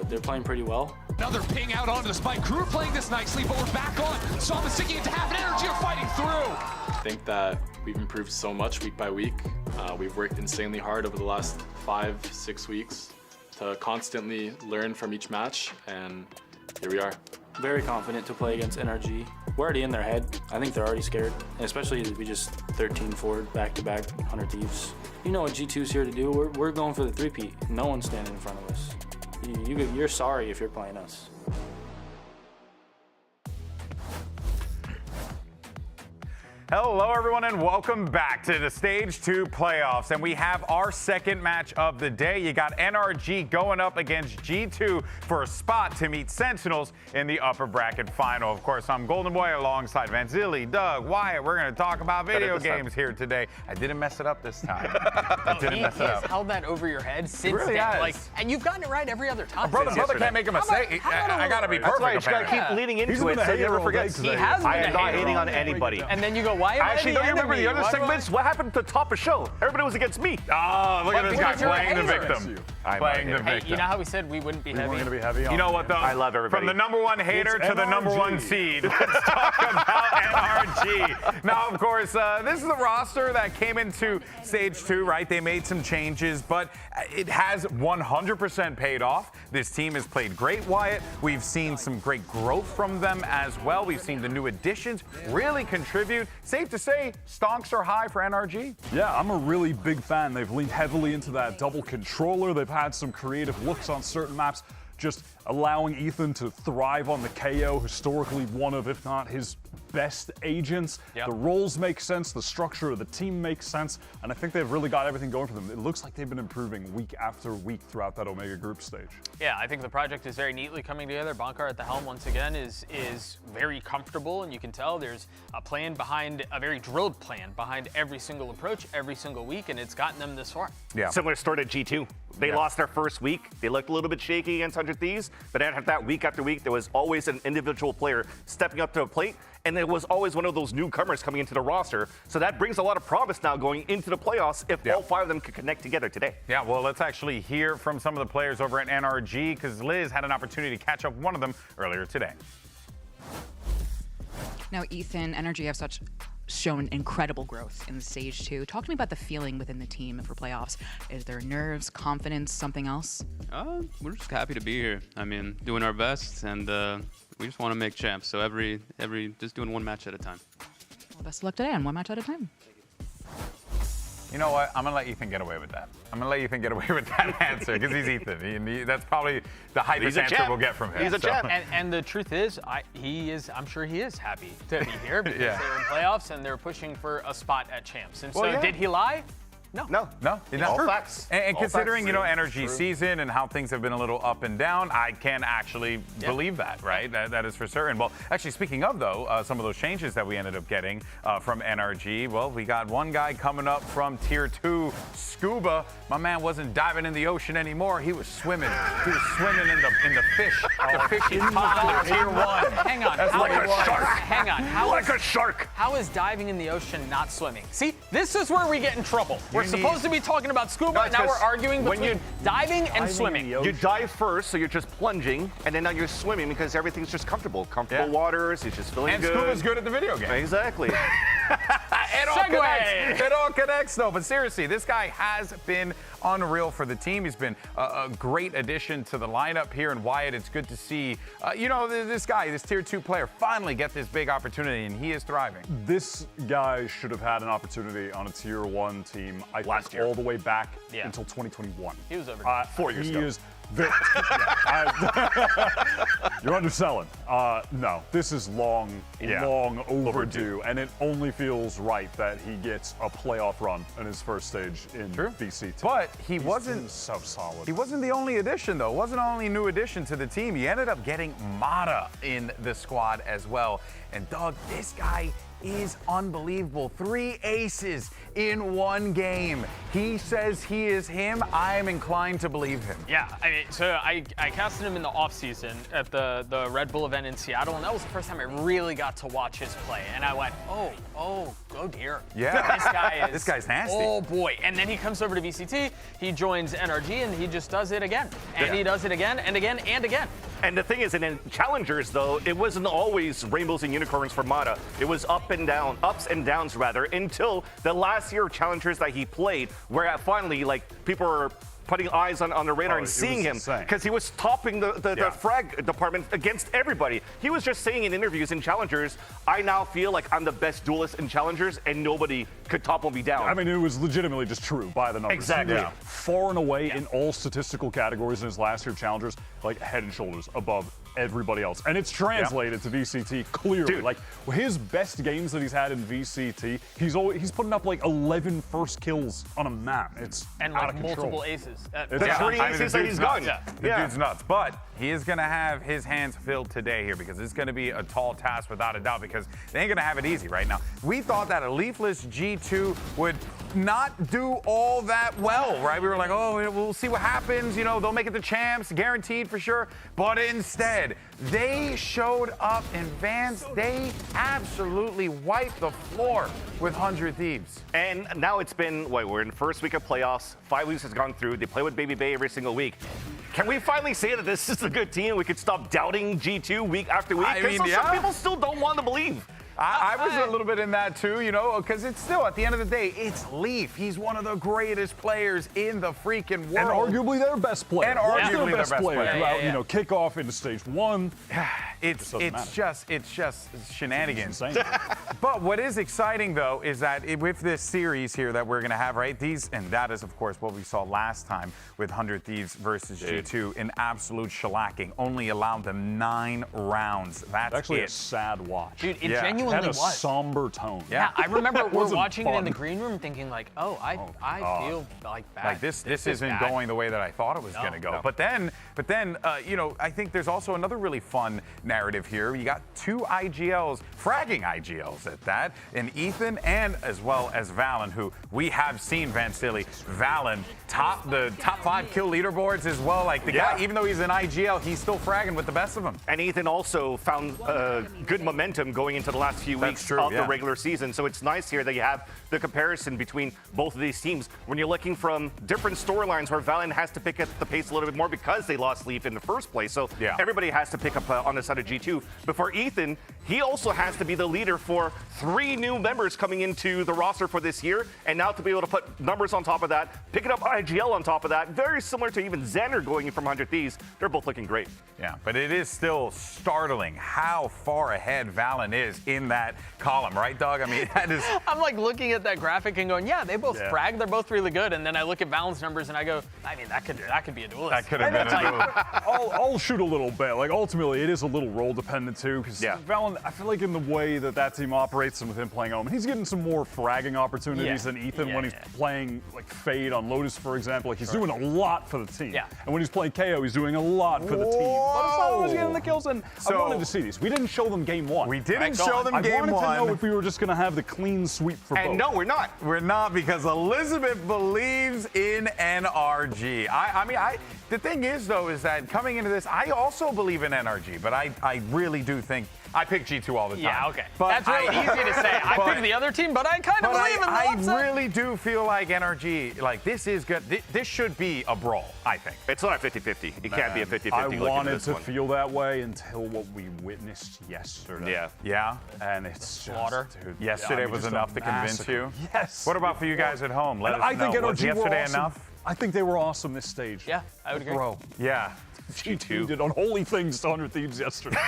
they're playing pretty well. Another ping out onto the spike. Crew are playing this nicely, but we're back on. Soma sticking into half, and NRG are fighting through. I think that we've improved so much week by week. We've worked insanely hard over the last 5-6 weeks to constantly learn from each match, and here we are. Very confident to play against NRG. We're already in their head. I think they're already scared, and especially as we just 13 forward back-to-back 100 Thieves. You know what G2's here to do. We're going for the 3-peat. No one's standing in front of us. You're sorry if you're playing us. Hello, everyone, and welcome back to the Stage 2 playoffs. And we have our second match of the day. You got NRG going up against G2 for a spot to meet Sentinels in the upper bracket final. Of course, I'm Golden Boy alongside Vanzilli, Doug, Wyatt. We're going to talk about video games here today. I didn't mess it up this time. I didn't mess it up. He has held that over your head since really then. has. And you've gotten it right every other time. Brother can't make a mistake. I got to be perfect. That's why you just got to keep leading into it so you never forget. He has been I am not hating on anybody. And then you go, why am I Actually, don't you remember the other segments? What happened to the top of show? Everybody was against me. Oh, look at this guy playing the victim. Playing the victim. You know how we said we wouldn't be heavy? We're going to be heavy on you know what, though? I love everybody. From the number 1 hater to the number 1 seed, let's talk about NRG. Now, of course, this is the roster that came into Stage 2, right? They made some changes, but it has 100% paid off. This team has played great, Wyatt. We've seen some great growth from them as well. We've seen the new additions really contribute. Safe to say, stonks are high for NRG. Yeah, I'm a really big fan. They've leaned heavily into that double controller. They've had some creative looks on certain maps, just allowing Ethan to thrive on the KO, historically one of, if not his best agents. Yep. The roles make sense, the structure of the team makes sense, and I think they've really got everything going for them. It looks like they've been improving week after week throughout that Omega group stage. Yeah, I think the project is very neatly coming together. Bankar at the helm once again is very comfortable, and you can tell there's a plan behind, a very drilled plan behind every single approach, every single week, and it's gotten them this far. Yeah. Similar story to G2. They lost their first week. They looked a little bit shaky against 100 Thieves, but after that, week after week, there was always an individual player stepping up to a plate, and there was always one of those newcomers coming into the roster. So that brings a lot of promise now going into the playoffs if all 5 of them could connect together today. Yeah, well, let's actually hear from some of the players over at NRG, because Liz had an opportunity to catch up with one of them earlier today. Now, Ethan, NRG have shown incredible growth in Stage 2. Talk to me about the feeling within the team for playoffs. Is there nerves, confidence, something else? We're just happy to be here. I mean, doing our best, and we just want to make champs. So just doing one match at a time. Well, best of luck today, and one match at a time. You know what? I'm going to let Ethan get away with that. I'm going to let Ethan get away with that answer because he's Ethan. That's probably the hypest answer we'll get from him. He's a champ. And the truth is, I'm sure he is happy to be here because they're in playoffs and they're pushing for a spot at champs. And so did he lie? No. All facts. And all considering, facts. NRG season and how things have been a little up and down, I can actually believe that, right? That is for certain. Well, actually, speaking of, though, some of those changes that we ended up getting from NRG, well, we got one guy coming up from Tier 2, Scuba. My man wasn't diving in the ocean anymore. He was swimming. He was swimming in the fish. The fishy pot Tier 1. Hang on. That's like a shark. Hang on. Like a shark. How is diving in the ocean not swimming? See, this is where we get in trouble. We're supposed to be talking about scuba, and now we're arguing between diving and swimming. You dive first, so you're just plunging, and then now you're swimming because everything's just comfortable. Comfortable waters, it's just feeling good. And Scuba's good at the video game. Exactly. It all connects, though. But seriously, this guy has been unreal for the team. He's been a great addition to the lineup here in Wyatt. It's good to see, this guy, this Tier 2 player, finally get this big opportunity, and he is thriving. This guy should have had an opportunity on a Tier 1 team, I think, all the way back until 2021. He was over 4 years ago. You're underselling. No, this is long overdue, and it only feels right that he gets a playoff run in his first stage in VCT. But he's wasn't so solid. He wasn't the only addition, though. Wasn't the only new addition to the team. He ended up getting Mata in the squad as well. And Doug, this guy is unbelievable. 3 aces in one game. He says he is him. I am inclined to believe him. Yeah, I casted him in the offseason at the Red Bull event in Seattle, and that was the first time I really got to watch his play. And I went, oh dear. Yeah. This guy's nasty. Oh boy. And then he comes over to VCT, he joins NRG, and he just does it again. And he does it again and again and again. And the thing is, in challengers, though, it wasn't always rainbows and unicorns for Mata. It was ups and downs, until the last year of challengers that he played, where finally, people were putting eyes on the radar and seeing him because he was topping the frag department against everybody. He was just saying in interviews in challengers, I now feel like I'm the best duelist in challengers and nobody could topple me down. I mean, it was legitimately just true by the numbers. Exactly. Far and away in all statistical categories in his last year challengers, head and shoulders above everybody else. And it's translated to VCT clearly. Dude. His best games that he's had in VCT, he's putting up 11 first kills on a map. It's out of control. Multiple aces. The 3 aces that he's gone. The dude's nuts. But he is going to have his hands filled today here because it's going to be a tall task without a doubt because they ain't going to have it easy right now. We thought that a leafless G2 would not do all that well, right? We were like, we'll see what happens. They'll make it the champs, guaranteed for sure. But instead, they showed up in Vans. They absolutely wiped the floor with 100 Thieves. And now it's been, we're in the first week of playoffs. 5 weeks has gone through. They play with Baby Bay every single week. Can we finally say that this is a good team? We could stop doubting G2 week after week? Because some people still don't want to believe. I was a little bit in that too, because it's still, at the end of the day, it's Leaf. He's one of the greatest players in the freaking world. And arguably their best player. And arguably their best player. player. Throughout, kickoff into stage 1. it's just shenanigans. It's insane. But what is exciting though is that with this series here that we're gonna have, right? And that is of course what we saw last time with 100 Thieves versus G2, an absolute shellacking. Only allowed them 9 rounds. That's actually it. a sad watch. Dude, it genuinely had a was. somber tone. Yeah, I remember we're wasn't watching it in fun. the green room thinking like, oh, I feel like bad. Like this is isn't bad. going the way that I thought it was going to go. No. But then, you know, I think there's also another really fun narrative here. You got 2 IGLs, fragging IGLs at that, and Ethan and as well as Valen, who we have seen Van Silly. Valen the top 5 kill leaderboards as well. Like the guy, even though he's an IGL, he's still fragging with the best of them. And Ethan also found good momentum going into the last few weeks of the regular season. So it's nice here that you have the comparison between both of these teams when you're looking from different storylines where Valen has to pick up the pace a little bit more because they lost Leaf in the first place. So everybody has to pick up on the side of G2. But for Ethan, he also has to be the leader for 3 new members coming into the roster for this year. And now to be able to put numbers on top of that, picking up IGL on top of that, very similar to even Xander going in from 100 Thieves. They're both looking great. Yeah, but it is still startling how far ahead Valen is in that column, right, Doug? I mean, that is... I'm like looking at that graphic and going, yeah, they both frag, they're both really good. And then I look at Valen's numbers and I go, I mean, that could be a duelist. That could have been a duel. I'll shoot a little bit. Like, ultimately, it is a little role dependent, too, because Valen, I feel like in the way that team operates and with him playing Omen, he's getting some more fragging opportunities than Ethan when he's playing, like, Fade on Lotus, for example. Like, he's doing a lot for the team. And when he's playing KO, he's doing a lot for the team. But it's not always getting the kills, and I wanted to see these. We didn't show them game 1. We didn't show them game 1. I wanted to know if we were just going to have the clean sweep for both. And no, we're not. We're not, because Elizabeth believes in NRG. The thing is, though, is that coming into this, I also believe in NRG, but I really do think I pick G2 all the time. Yeah, okay. But that's really easy to say. I pick the other team, but I kind of believe in the upset. I really do feel like NRG, like, this is good. This should be a brawl, I think. It's not a 50-50. It can't be a 50-50. I wanted to feel that way until what we witnessed yesterday. Yeah? And it's slaughter. Dude, yesterday was enough to convince you? Yes. What about for you guys at home? Let us know. I think was NRG yesterday were awesome. enough? I think they were awesome this stage. Yeah, I would agree. Bro. Yeah. G2 did unholy things to 100 Thieves yesterday.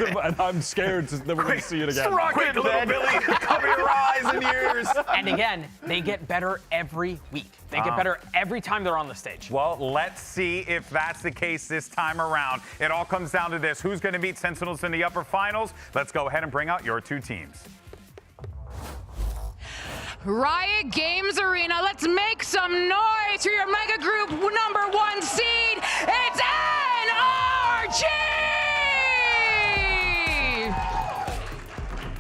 And I'm scared that we're going to see it again. Quick, little Billy, cover your eyes and ears. And again, they get better every week. They get better every time they're on the stage. Well, let's see if that's the case this time around. It all comes down to this. Who's going to beat Sentinels in the upper finals? Let's go ahead and bring out your 2 teams. Riot Games Arena, let's make some noise for your mega group #1 seed. It's NRG!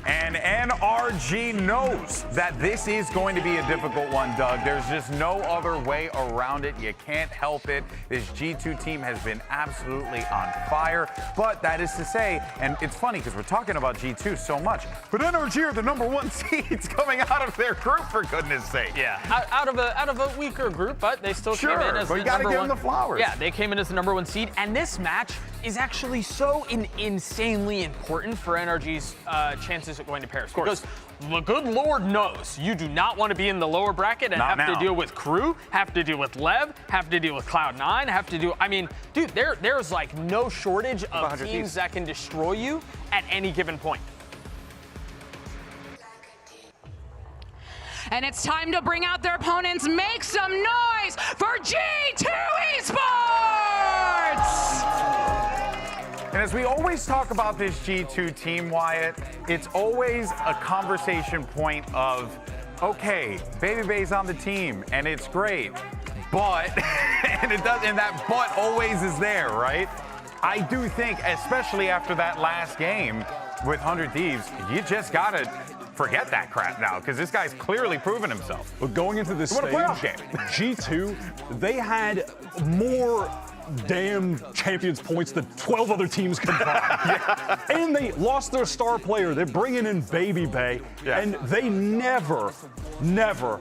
And NRG knows that this is going to be a difficult one, Doug. There's just no other way around it. You can't help it. This G2 team has been absolutely on fire. But that is to say, and it's funny because we're talking about G2 so much, but NRG are the #1 seeds coming out of their group, for goodness sake. Yeah, out of a weaker group, but they still came in as but the you gotta #1. give them the flowers. Yeah, they came in as the #1 seed, and this match is actually so insanely important for NRG's chances of going to Paris. Because the good Lord knows you do not want to be in the lower bracket and to deal with Crew, have to deal with Lev, have to deal with Cloud9, have to do. I mean, dude, there's like no shortage of teams that can destroy you at any given point. And it's time to bring out their opponents. Make some noise for G2 Esports! And as we always talk about this G2 team, Wyatt, it's always a conversation point of, okay, Baby Bay's on the team, and it's great, but, and that but always is there, right? I do think, especially after that last game with 100 Thieves, you just gotta forget that crap now, because this guy's clearly proven himself. But going into this stage, G2, they had more damn champions points than 12 other teams combined. And they lost their star player. They're bringing in Baby Bay, and they never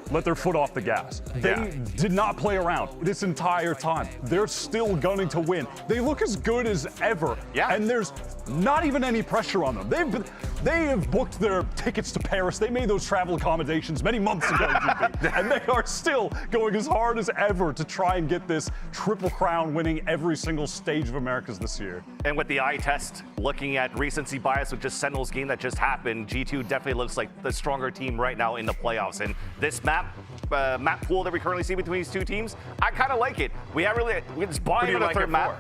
let their foot off the gas. They did not play around this entire time. They're still gunning to win. They look as good as ever, and there's not even any pressure on them. They have booked their tickets to Paris. They made those travel accommodations many months ago, GB, and they are still going as hard as ever to try and get this Triple Crown winning winning every single stage of Americas this year. And with the eye test, looking at recency bias with just Sentinels game that just happened, G2 definitely looks like the stronger team right now in the playoffs. And this map pool that we currently see between these two teams, I kind of like it. We just buying on the third map.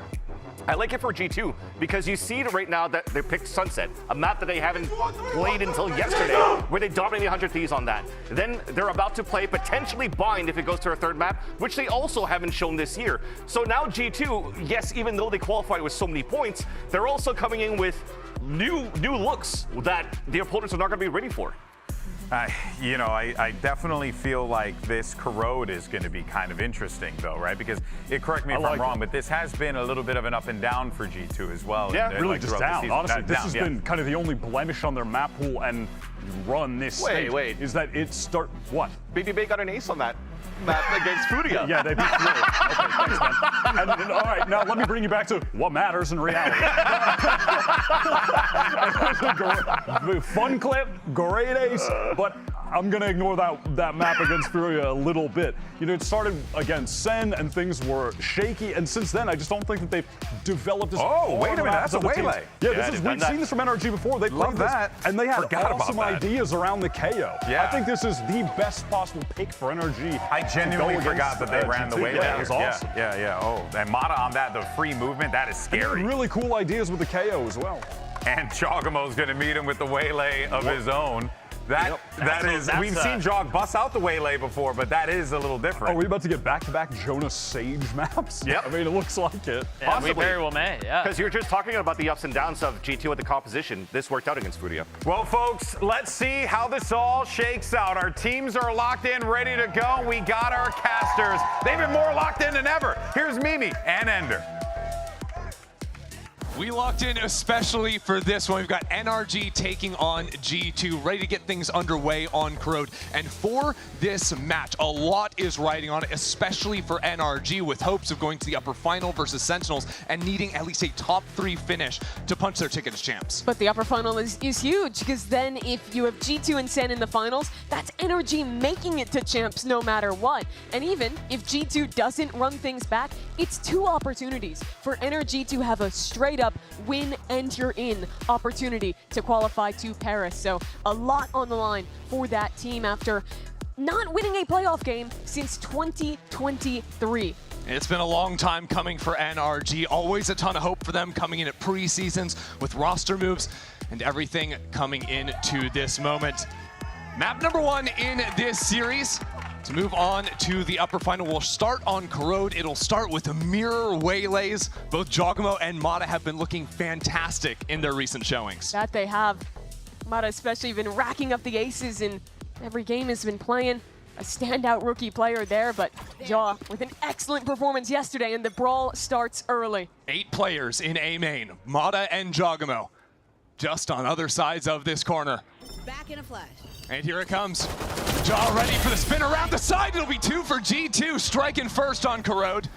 I like it for G2 because you see right now that they picked Sunset, a map that they haven't played until yesterday, where they dominated 100 Thieves on that. Then they're about to play potentially Bind if it goes to their third map, which they also haven't shown this year. So now G2, yes, even though they qualified with so many points, they're also coming in with new looks that the opponents are not going to be ready for. I definitely feel like this Corrode is going to be kind of interesting, though, right? Because, correct me if I'm wrong, but this has been a little bit of an up and down for G2 as well. Yeah, and, really just down. Honestly, this has been kind of the only blemish on their map pool and run this stage. Wait. Is that it what? Baby Bay got an ace on that map against Furia. Yeah, they beat Furia. Okay, thanks, man. And, all right, now let me bring you back to what matters in reality. Fun clip, great ace, but I'm going to ignore that map against Furia a little bit. It started against SEN and things were shaky, and since then I just don't think that they've developed this. Oh, wait a minute, that's a waylay. Yeah, we've seen this from NRG before. They played this, and they had awesome ideas around the KO. Yeah. I think this is the best possible pick for NRG. I genuinely forgot that they ran the waylay. Yeah, it was awesome. Yeah. Oh, and Mata on that, the free movement, that is scary. And really cool ideas with the KO as well. And Chogamo's going to meet him with the waylay of his own. We've seen Jog bust out the waylay before, but that is a little different. Are we about to get back-to-back Jonas Sage maps? Yep. I mean, it looks like it. Yeah, we very well may, yeah. Because you're just talking about the ups and downs of G2 with the composition. This worked out against Furia. Well, folks, let's see how this all shakes out. Our teams are locked in, ready to go. We got our casters. They've been more locked in than ever. Here's Mimi and Ender. We locked in especially for this one. We've got NRG taking on G2, ready to get things underway on Corrode. And for this match, a lot is riding on it, especially for NRG, with hopes of going to the upper final versus Sentinels and needing at least a top 3 finish to punch their ticket as champs. But the upper final is huge, because then if you have G2 and SEN in the finals, that's NRG making it to champs no matter what. And even if G2 doesn't run things back, it's 2 opportunities for NRG to have a straight-up win and you're in opportunity to qualify to Paris. So a lot on the line for that team after not winning a playoff game since 2023. It's been a long time coming for NRG. Always a ton of hope for them coming in at pre-seasons with roster moves and everything coming into this moment. Map number 1 in this series. To move on to the upper final, we'll start on Corrode. It'll start with mirror waylays. Both Jogamo and Mata have been looking fantastic in their recent showings. That they have. Mata especially been racking up the aces in every game has been playing. A standout rookie player there, but Jaw with an excellent performance yesterday, and the brawl starts early. 8 players in A main, Mata and Jogamo, just on other sides of this corner. Back in a flash. And here it comes. Jaw ready for the spin around the side. It'll be 2 for G2, striking first on Corrode.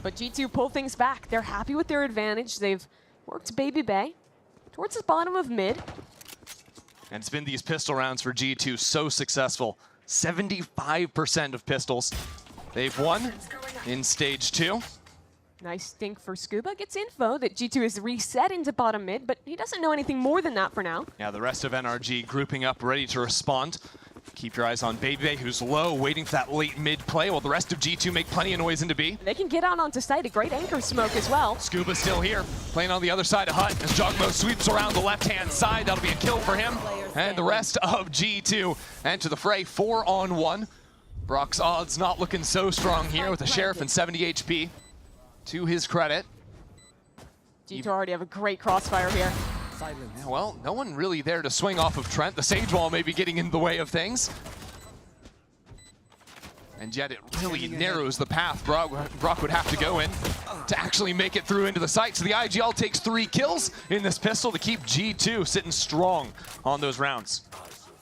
But G2 pull things back. They're happy with their advantage. They've worked Baby Bay towards the bottom of mid. And it's been these pistol rounds for G2 so successful. 75% of pistols they've won in stage 2. Nice stink for Scuba. Gets info that G2 is reset into bottom mid, but he doesn't know anything more than that for now. Yeah, the rest of NRG grouping up, ready to respond. Keep your eyes on Baby Bay, who's low, waiting for that late mid play, while the rest of G2 make plenty of noise into B. They can get out onto site, a great anchor smoke as well. Scuba still here, playing on the other side of Hut, as Jogmo sweeps around the left-hand side. That'll be a kill for him. And the rest of G2 enter the fray, 4-on-1. Brock's odds not looking so strong here with the Sheriff and 70 HP. To his credit. G2 already have a great crossfire here. Yeah, well, no one really there to swing off of Trent. The Sage Wall may be getting in the way of things. And yet it really narrows the path Brock would have to go in to actually make it through into the site. So the IGL takes 3 kills in this pistol to keep G2 sitting strong on those rounds.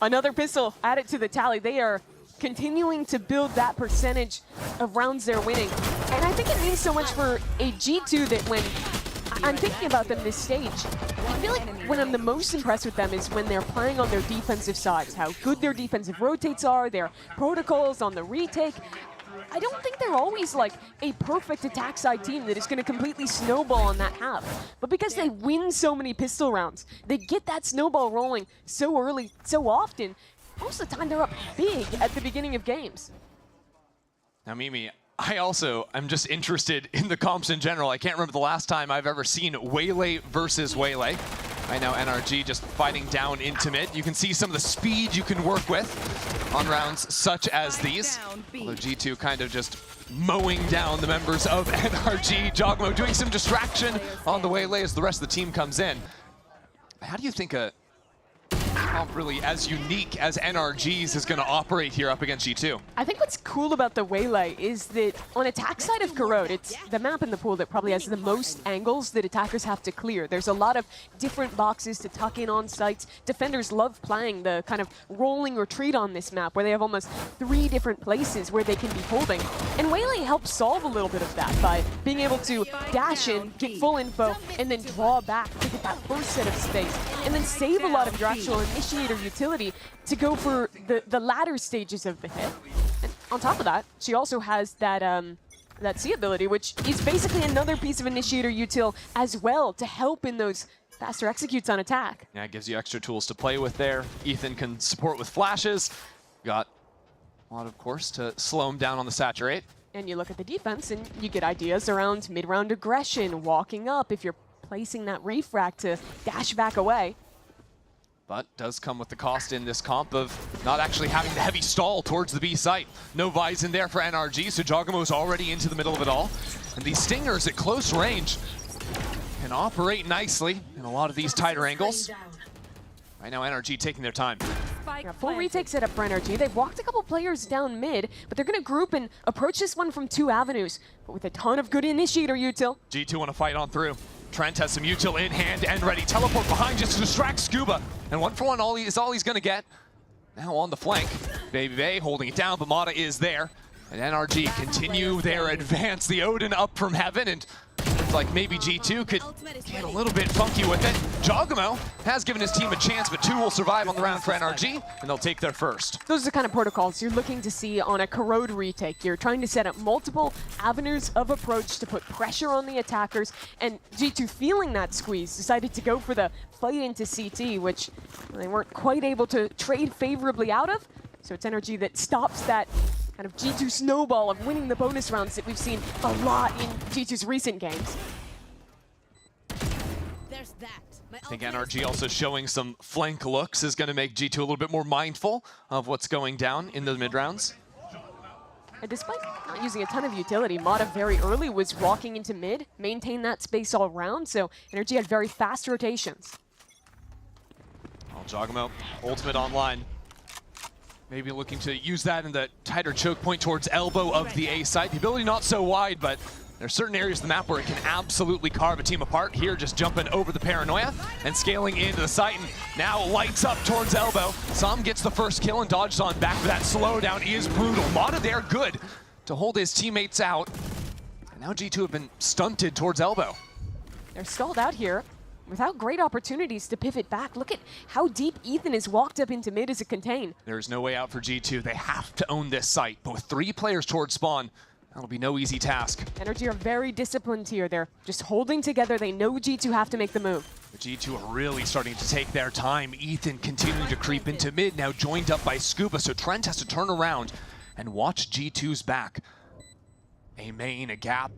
Another pistol added to the tally. They are continuing to build that percentage of rounds they're winning. And I think it means so much for a G2 that when I'm thinking about them this stage, I feel like when I'm the most impressed with them is when they're playing on their defensive sides, how good their defensive rotates are, their protocols on the retake. I don't think they're always like a perfect attack side team that is going to completely snowball on that half. But because they win so many pistol rounds, they get that snowball rolling so early, so often, most of the time they're up big at the beginning of games. Now, Mimi, I also am just interested in the comps in general. I can't remember the last time I've ever seen Waylay versus Waylay. Right now, NRG just fighting down into mid. You can see some of the speed you can work with on rounds such as these. Although G2 kind of just mowing down the members of NRG. Jogmo doing some distraction on the Waylay as the rest of the team comes in. How do you think a comp really as unique as NRG's is going to operate here up against G2? I think what's cool about the Waylay is that on attack side of Corrode, it's the map in the pool that probably has the most angles that attackers have to clear. There's a lot of different boxes to tuck in on sites. Defenders love playing the kind of rolling retreat on this map where they have almost 3 different places where they can be holding. And Waylay helps solve a little bit of that by being able to dash in, get full info, and then draw back to get that first set of space, and then save a lot of your actual initiator utility to go for the latter stages of the hit. And on top of that, she also has that that C ability, which is basically another piece of initiator util as well to help in those faster executes on attack. Yeah, it gives you extra tools to play with there. Ethan can support with flashes. Got a lot, of course, to slow him down on the saturate. And you look at the defense and you get ideas around mid-round aggression, walking up if you're placing that refract to dash back away. But does come with the cost in this comp of not actually having the heavy stall towards the B site. No Vise in there for NRG, so Jogamo's already into the middle of it all. And these stingers at close range can operate nicely in a lot of these tighter angles. Right now, NRG taking their time. Yeah, full retake setup for NRG. They've walked a couple players down mid, but they're going to group and approach this one from 2 avenues, but with a ton of good initiator util. G2 want to fight on through. Trent has some util in hand and ready. Teleport behind just to distract Scuba. And 1-for-1 is all he's going to get. Now on the flank. Baby Bay holding it down, but Mata is there. And NRG continue their advance. The Odin up from heaven, and it's like maybe G2 could get a little bit funky with it. Jogamo has given his team a chance, but 2 will survive on the round for NRG, and they'll take their first. Those are the kind of protocols you're looking to see on a Corrode retake. You're trying to set up multiple avenues of approach to put pressure on the attackers, and G2, feeling that squeeze, decided to go for the fight into CT, which they weren't quite able to trade favorably out of. So it's NRG that stops that kind of G2 snowball of winning the bonus rounds that we've seen a lot in G2's recent games. There's that. I think NRG also showing some flank looks is going to make G2 a little bit more mindful of what's going down in the mid-rounds. And despite not using a ton of utility, Mata very early was walking into mid, maintained that space all round, so NRG had very fast rotations. Oh, Jogamo, ultimate online. Maybe looking to use that in the tighter choke point towards elbow of the A site. The ability not so wide, but there's certain areas of the map where it can absolutely carve a team apart. Here, just jumping over the paranoia and scaling into the site, and now lights up towards elbow. Sam gets the first kill and dodges on back, but that slowdown is brutal. Mata there good to hold his teammates out. And now G2 have been stunted towards elbow. They're stalled out here without great opportunities to pivot back. Look at how deep Ethan has walked up into mid as a contain. There's no way out for G2. They have to own this site, but with 3 players towards spawn, that'll be no easy task. NRG are very disciplined here. They're just holding together. They know G2 have to make the move. The G2 are really starting to take their time. Ethan continuing to creep into mid, now joined up by Scuba, so Trent has to turn around and watch G2's back. A main, a gap,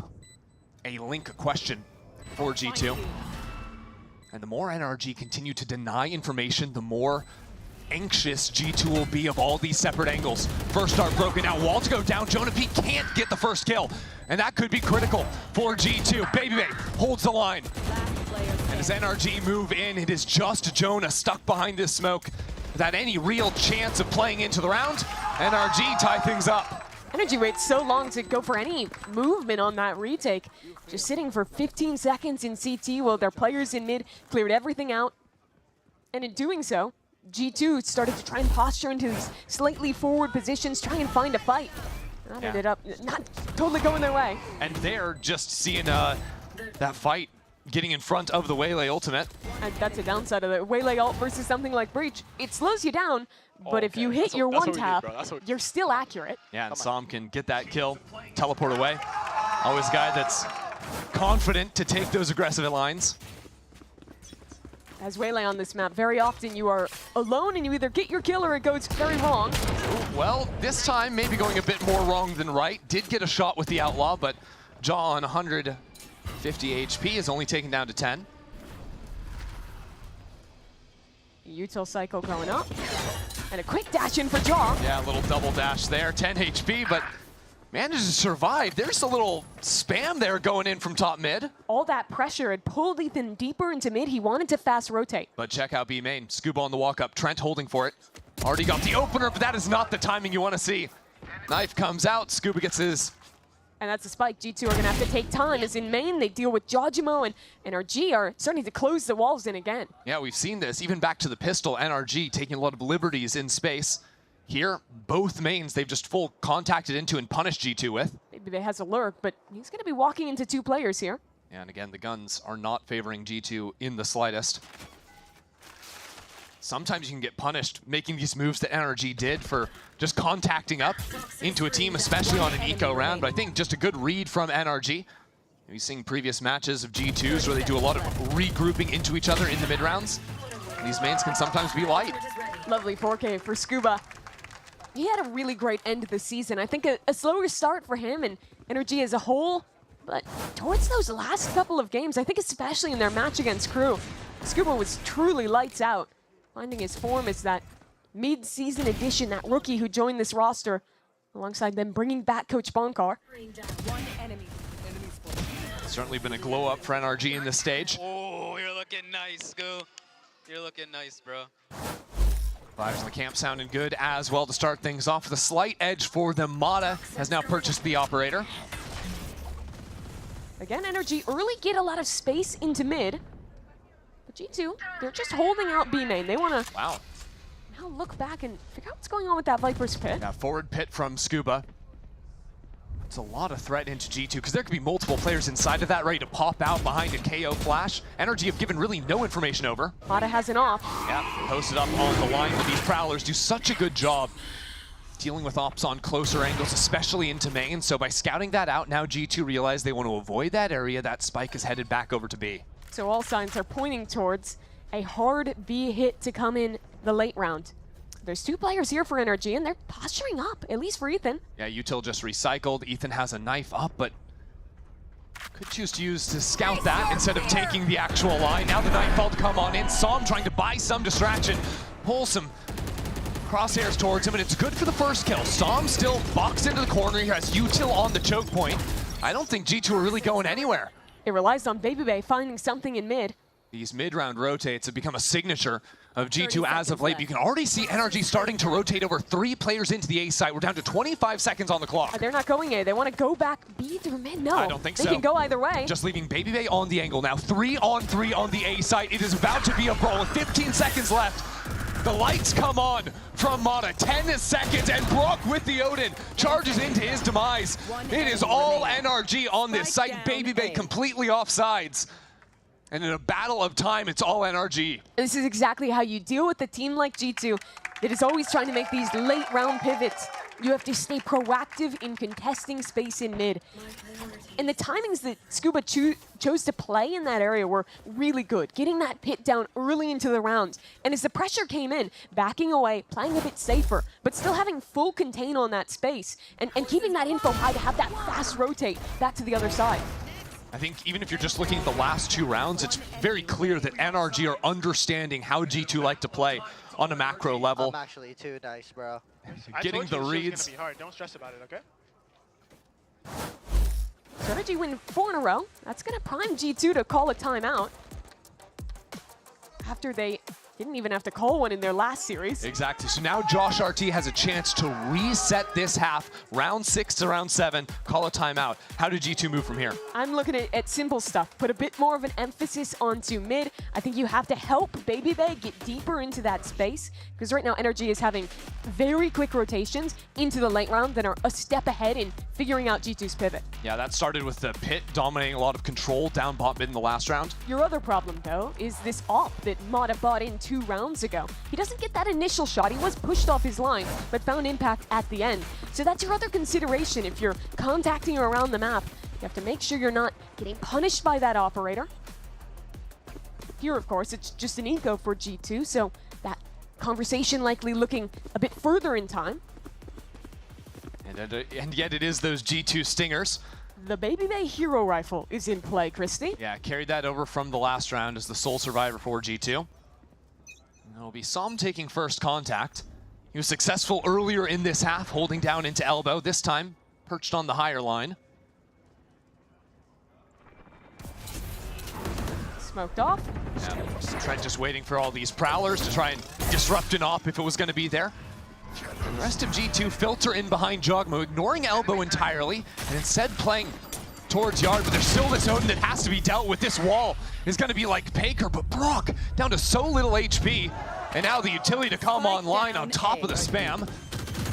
a link question for G2. And the more NRG continue to deny information, the more anxious G2 will be of all these separate angles. First start broken, now wall to go down. Jonah P can't get the first kill, and that could be critical for G2. Baby Bay holds the line. And as NRG move in, it is just Jonah stuck behind this smoke without any real chance of playing into the round. NRG tie things up. NRG waits so long to go for any movement on that retake. Just sitting for 15 seconds in CT while their players in mid cleared everything out. And in doing so, G2 started to try and posture into these slightly forward positions, try and find a fight. That ended up not totally going their way. And they're just seeing that fight getting in front of the Waylay ultimate. And that's a downside of the Waylay ult versus something like Breach. It slows you down, but if you hit your one tap, you're still accurate. Yeah, and Sam can get that kill, teleport away. Always a guy that's confident to take those aggressive lines. As Waylay on this map, very often you are alone and you either get your kill or it goes very wrong. Ooh, well, this time maybe going a bit more wrong than right. Did get a shot with the Outlaw, but Jaw on 150 HP is only taken down to 10. Util cycle going up. And a quick dash in for Jaw. Yeah, a little double dash there, 10 HP, but manages to survive. There's a little spam there going in from top mid. All that pressure had pulled Ethan deeper into mid. He wanted to fast rotate. But check out B main. Scuba on the walk up. Trent holding for it. Already got the opener, but that is not the timing you want to see. Knife comes out. Scuba gets his. And that's a spike. G2 are going to have to take time. As in main, they deal with Jojimo and NRG are starting to close the walls in again. Yeah, we've seen this. Even back to the pistol, NRG taking a lot of liberties in space. Here, both mains they've just full contacted into and punished G2 with. Maybe they has a lurk, but he's going to be walking into 2 players here. And again, the guns are not favoring G2 in the slightest. Sometimes you can get punished making these moves that NRG did for just contacting up into a team, especially on an eco round. But I think just a good read from NRG. We've seen previous matches of G2s where they do a lot of regrouping into each other in the mid rounds. And these mains can sometimes be light. Lovely 4K for Scuba. He had a really great end of the season. I think a slower start for him and NRG as a whole, but towards those last couple of games, I think especially in their match against Crew, Scuba was truly lights out. Finding his form as that mid-season addition, that rookie who joined this roster, alongside them bringing back Coach Bonkar. Certainly been a glow up for NRG in this stage. Oh, you're looking nice, Scoo. You're looking nice, bro. Vibes in the camp sounding good as well to start things off with a slight edge for them. Mata has now purchased the operator. Again, NRG early get a lot of space into mid. But G2, they're just holding out B main. They want to now look back and figure out what's going on with that Viper's Pit. Yeah, forward pit from Scuba. It's a lot of threat into G2 because there could be multiple players inside of that ready to pop out behind a KO flash. NRG have given really no information over. Mata has an off. Yeah, posted up on the line, but these Prowlers do such a good job dealing with ops on closer angles, especially into main. So by scouting that out, now G2 realize they want to avoid that area. That spike is headed back over to B. So all signs are pointing towards a hard B hit to come in the late round. There's 2 players here for NRG, and they're posturing up, at least for Ethan. Yeah, Util just recycled. Ethan has a knife up, but could choose to scout that instead of taking the actual line. Now the knife fault come on in. Som trying to buy some distraction, pull some crosshairs towards him, and it's good for the first kill. Som still boxed into the corner. He has Util on the choke point. I don't think G2 are really going anywhere. It relies on Baby Bay finding something in mid. These mid-round rotates have become a signature of G2 as of late. You can already see NRG starting to rotate over 3 players into the A site. We're down to 25 seconds on the clock. They're not going A. They want to go back B through mid. No, I don't think so. They can go either way. Just leaving Baby Bay on the angle now. 3-on-3 on the A site. It is about to be a brawl with 15 seconds left. The lights come on from Mata. 10 seconds, and Brock with the Odin charges into his demise. It is all NRG on this site. Baby Bay completely off sides. And in a battle of time, it's all NRG. This is exactly how you deal with a team like G2 that is always trying to make these late round pivots. You have to stay proactive in contesting space in mid. And the timings that Scuba chose to play in that area were really good. Getting that pit down early into the rounds. And as the pressure came in, backing away, playing a bit safer, but still having full contain on that space. And keeping that info high to have that fast rotate back to the other side. I think even if you're just looking at the last 2 rounds, it's very clear that NRG are understanding how G2 like to play on a macro level. I'm actually too nice, bro. Getting the reads. Gonna be hard. Don't stress about it, okay? So NRG win 4 in a row. That's going to prime G2 to call a timeout. After they didn't even have to call one in their last series. Exactly. So now Josh RT has a chance to reset this half, round 6 to round 7, call a timeout. How did G2 move from here? I'm looking at simple stuff. Put a bit more of an emphasis onto mid. I think you have to help Baby Bay get deeper into that space, because right now NRG is having very quick rotations into the late round that are a step ahead in figuring out G2's pivot. Yeah, that started with the Pit dominating a lot of control down bot mid in the last round. Your other problem, though, is this AWP that Mata bought in 2 rounds ago. He doesn't get that initial shot. He was pushed off his line, but found impact at the end. So that's your other consideration if you're contacting around the map. You have to make sure you're not getting punished by that operator. Here, of course, it's just an eco for G2, so that conversation likely looking a bit further in time. And yet it is those G2 Stingers. The Baby Bay Hero Rifle is in play, Christy. Yeah, carried that over from the last round as the sole survivor for G2. And it'll be Som taking first contact. He was successful earlier in this half, holding down into elbow. This time, perched on the higher line. Smoked off. Yeah, Trent just waiting for all these prowlers to try and disrupt an op if it was going to be there. And the rest of G2 filter in behind Jogmo, ignoring elbow entirely, and instead playing towards yard, but there's still this Odin that has to be dealt with. This wall is going to be like Baker, but Brock down to so little HP, and now the utility to come online on top of the spam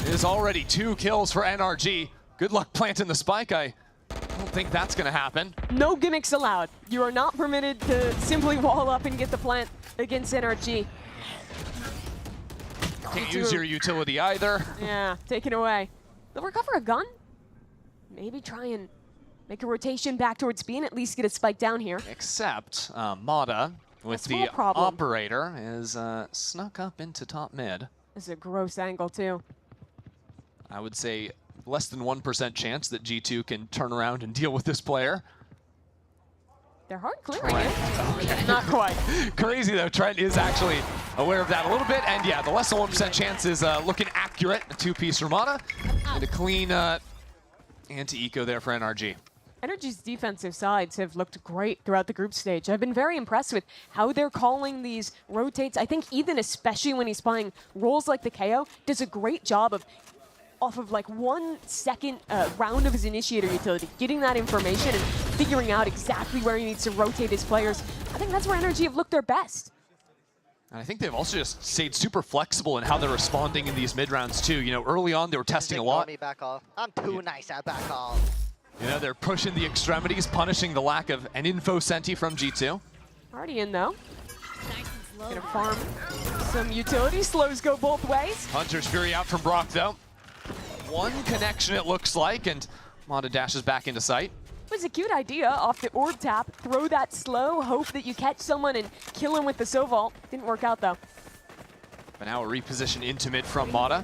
is already 2 kills for NRG. Good luck planting the spike. I don't think that's going to happen. No gimmicks allowed. You are not permitted to simply wall up and get the plant against NRG. Can't use your utility either. Yeah, taken away. They'll recover a gun. Maybe try and make a rotation back towards B and at least get a spike down here. Except Mata, with the operator, is snuck up into top mid. This is a gross angle, too. I would say less than 1% chance that G2 can turn around and deal with this player. They're hard clearing it. Okay. Not quite. Crazy, though. Trent is actually aware of that a little bit. And yeah, the less than 1% chance is looking accurate. A 2-piece for Mata. And a clean anti-eco there for NRG. NRG's defensive sides have looked great throughout the group stage. I've been very impressed with how they're calling these rotates. I think Ethan, especially when he's playing roles like the KO, does a great job of off of like 1 second round of his initiator utility, getting that information and figuring out exactly where he needs to rotate his players. I think that's where NRG have looked their best. And I think they've also just stayed super flexible in how they're responding in these mid-rounds too. You know, early on they were testing a lot. Me back off. I'm too nice at back off. You know, they're pushing the extremities, punishing the lack of an info senti from G2. Already in though. Gonna farm some utility. Slows go both ways. Hunter's Fury out from Brock though. 1 connection it looks like, and Mata dashes back into sight. It was a cute idea off the orb tap. Throw that slow, hope that you catch someone and kill him with the Sovalt. Didn't work out though. But now a reposition into mid from Mata.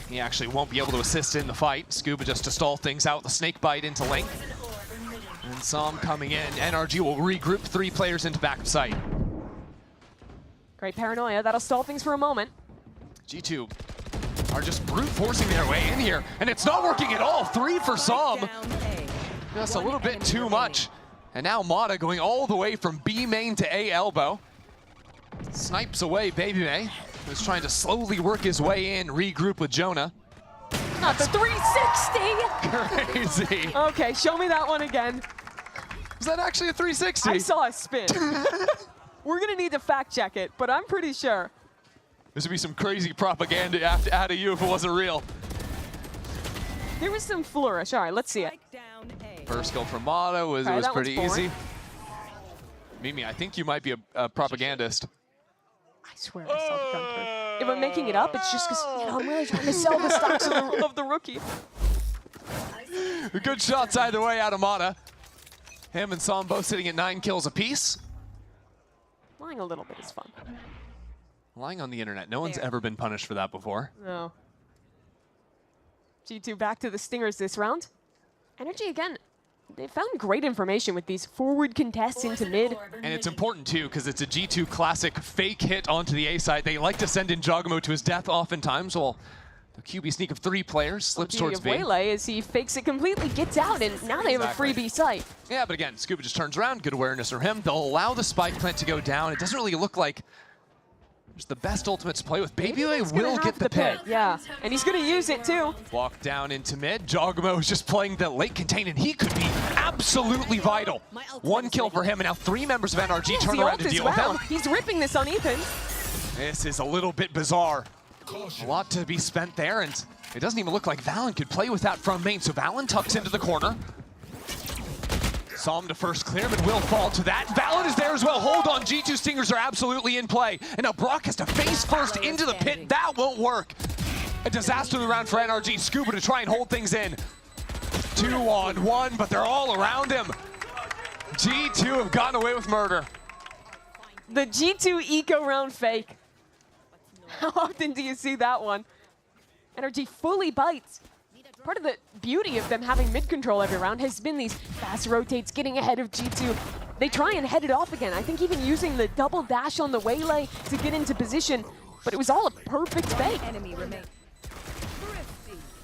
He actually won't be able to assist in the fight. Scuba just to stall things out, the snake bite into link. And Som coming in. NRG will regroup 3 players into back of sight. Great paranoia, that'll stall things for a moment. G2 are just brute forcing their way in here, and it's not working at all. 3 for Som. Just a little bit too much. And now Mata going all the way from B main to A elbow. Snipes away Baby May, who's trying to slowly work his way in, regroup with Jonah. Not the 360! Crazy. Okay, show me that one again. Was that actually a 360? I saw a spin. We're gonna need to fact check it, but I'm pretty sure. This would be some crazy propaganda out of you if it wasn't real. There was some flourish. All right, let's see it. First goal from Mata was pretty easy. Mimi, I think you might be a propagandist. I swear I saw the front turn. If I'm making it up, it's just because, you know, I'm really trying to sell the stocks of the rookie. Good shots either way out of Mata. Him and Som both sitting at 9 kills apiece. Lying a little bit is fun. Lying on the internet. No one's ever been punished for that before. No. G2 back to the Stingers this round. NRG again. They found great information with these forward contests into mid. And it's important too, because it's a G2 classic fake hit onto the A side. They like to send in Jogamo to his death oftentimes, while the QB sneak of 3 players slips towards B. Waylay as he fakes it completely, gets out, and now they have a free B site. Yeah, but again, Scuba just turns around, good awareness from him. They'll allow the spike plant to go down. It doesn't really look like there's the best ultimate to play with. Baby will get the pit. Yeah, and he's going to use it too. Walk down into mid. Jogamo is just playing the late contain, and he could be absolutely vital. 1 kill for him, and now 3 members of NRG turn around to deal with him. He's ripping this on Ethan. This is a little bit bizarre. A lot to be spent there, and It doesn't even look like Valen could play with that from main, so Valen tucks into the corner. Saw him to first clear, but will fall to that. Valen is there as well. Hold on, G2 Stingers are absolutely in play. And now Brock has to face first into the pit. That won't work. A disaster in the round for NRG. Scuba to try and hold things in. 2-on-1, but they're all around him. G2 have gotten away with murder. The G2 eco round fake. How often do you see that one? NRG fully bites. Part of the beauty of them having mid-control every round has been these fast rotates, getting ahead of G2. They try and head it off again. I think even using the double dash on the waylay to get into position, but it was all a perfect fake.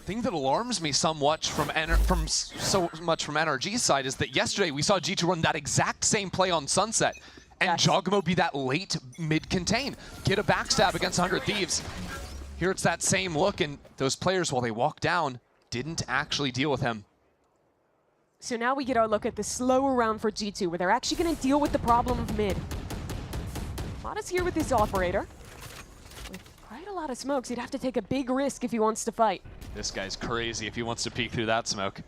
Thing that alarms me somewhat from NRG's side is that yesterday we saw G2 run that exact same play on Sunset, and Jogmo be that late mid-contain, get a backstab against 100 Thieves. Here it's that same look, and those players, while they walk down, didn't actually deal with him. So now we get our look at the slower round for G2, where they're actually going to deal with the problem of mid. Mata's here with his operator. With quite a lot of smokes, he'd have to take a big risk if he wants to fight. This guy's crazy if he wants to peek through that smoke.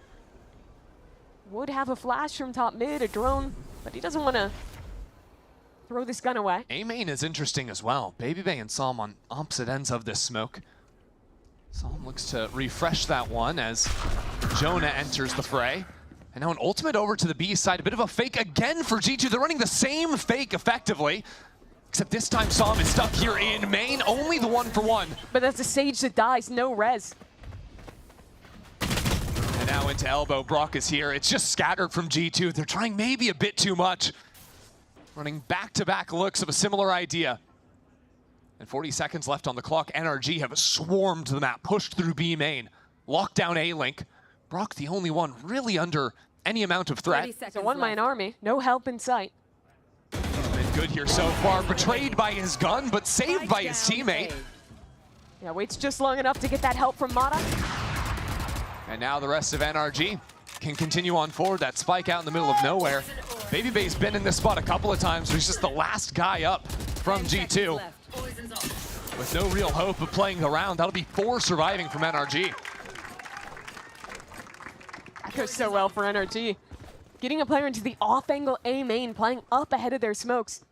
Would have a flash from top mid, a drone, but he doesn't want to throw this gun away. A main is interesting as well. Baby Bay and Psalm on opposite ends of this smoke. Psalm looks to refresh that one as Jonah enters the fray. And now an ultimate over to the B side. A bit of a fake again for G2. They're running the same fake effectively. Except this time Psalm is stuck here in main. Only the 1-for-1. But that's a Sage that dies, no res. And now into elbow. Brock is here. It's just scattered from G2. They're trying maybe a bit too much. Running back-to-back looks of a similar idea. And 40 seconds left on the clock. NRG have swarmed the map, pushed through B main, locked down A-Link. Brock the only one really under any amount of threat. It's a one-man army, no help in sight. He's been good here so far. Betrayed by his gun, but saved by his teammate. Yeah, waits just long enough to get that help from Mata. And now the rest of NRG can continue on forward. That spike out in the middle of nowhere. Baby Bay's been in this spot a couple of times, but he's just the last guy up from G2. With no real hope of playing the round. That'll be 4 surviving from NRG. That goes so well for NRG. Getting a player into the off-angle A main, playing up ahead of their smokes.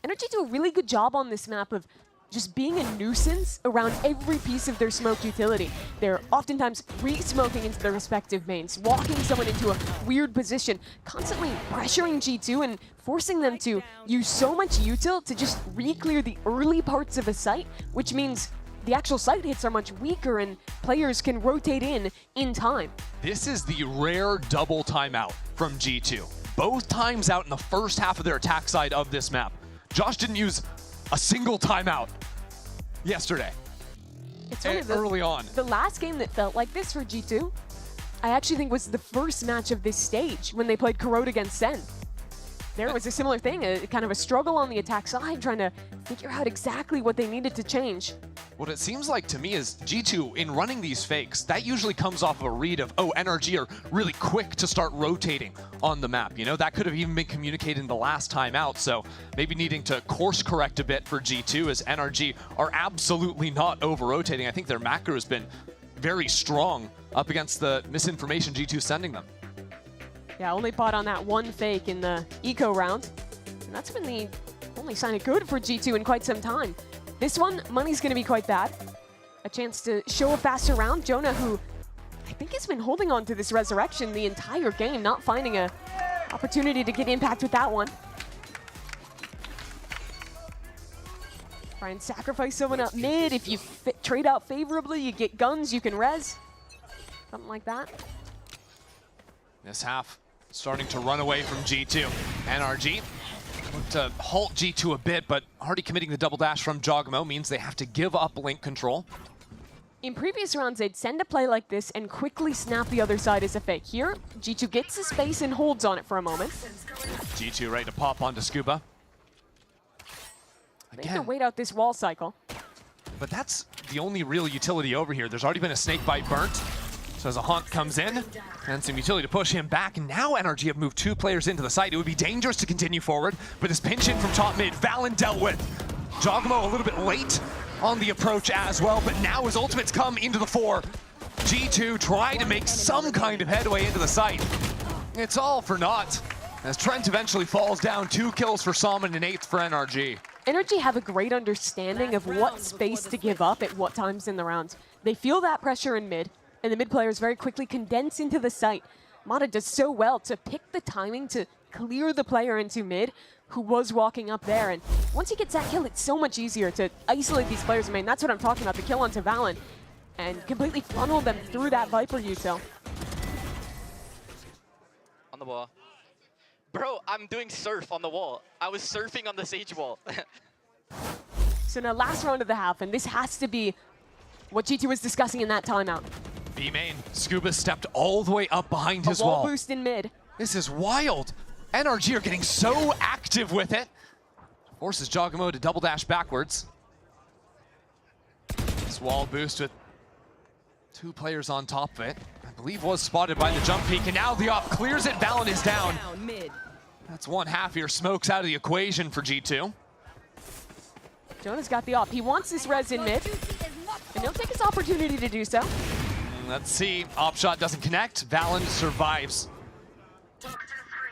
NRG do a really good job on this map of just being a nuisance around every piece of their smoke utility. They're oftentimes re-smoking into their respective mains, walking someone into a weird position, constantly pressuring G2 and forcing them to use so much util to just re-clear the early parts of a site, which means the actual site hits are much weaker and players can rotate in time. This is the rare double timeout from G2. Both times out in the first half of their attack side of this map. Josh didn't use a single timeout yesterday. It's early on. The last game that felt like this for G2, I actually think was the first match of this stage when they played Corrode against SEN. There was a similar thing, a kind of a struggle on the attack side, trying to figure out exactly what they needed to change. What it seems like to me is G2, in running these fakes, that usually comes off of a read of, oh, NRG are really quick to start rotating on the map. You know, that could have even been communicated in the last time out, so maybe needing to course correct a bit for G2 as NRG are absolutely not over-rotating. I think their macro has been very strong up against the misinformation G2 sending them. Yeah, only bought on that one fake in the eco round. And that's been the only sign of good for G2 in quite some time. This one, money's going to be quite bad. A chance to show a faster round. Jonah, who I think has been holding on to this resurrection the entire game, not finding a opportunity to get impact with that one. Try and sacrifice someone up mid. If you trade out favorably, you get guns, you can res. Something like that. This half starting to run away from G2. NRG look to halt G2 a bit, but already committing the double dash from Jogmo means they have to give up link control. In previous rounds, they'd send a play like this and quickly snap the other side as a fake. Here, G2 gets the space and holds on it for a moment. G2 ready to pop onto Scuba. They have to wait out this wall cycle. But that's the only real utility over here. There's already been a snake bite burnt. So as a Haunt comes in, and some utility to push him back, and now NRG have moved 2 players into the site. It would be dangerous to continue forward, but this pinch in from top mid, Valen dealt with. Jogmo a little bit late on the approach as well, but now his ultimates come into the fore. G2 trying to make some kind of headway into the site. It's all for naught, as Trent eventually falls down. 2 kills for Salmon and 8th for NRG. NRG have a great understanding of what space to give up at what times in the round. They feel that pressure in mid, and the mid players very quickly condense into the site. Mata does so well to pick the timing to clear the player into mid who was walking up there, and once he gets that kill, it's so much easier to isolate these players in main. That's what I'm talking about, the kill onto Valen, and completely funnel them through that Viper util. On the wall. Bro, I'm doing surf on the wall. I was surfing on the Sage wall. So now last round of the half, and this has to be what G2 was discussing in that timeout. B main, Scuba stepped all the way up behind his A wall wall. boost in mid. This is wild. NRG are getting so active with it. Forces Jogamo to double dash backwards. This wall boost with 2 players on top of it. I believe was spotted by the jump peak, and now the op clears it. Valen is down. That's 1/2 here. Smoke's out of the equation for G2. Jonah's got the op. He wants this res in mid, and he'll take his opportunity to do so. Let's see. Op shot doesn't connect. Valen survives.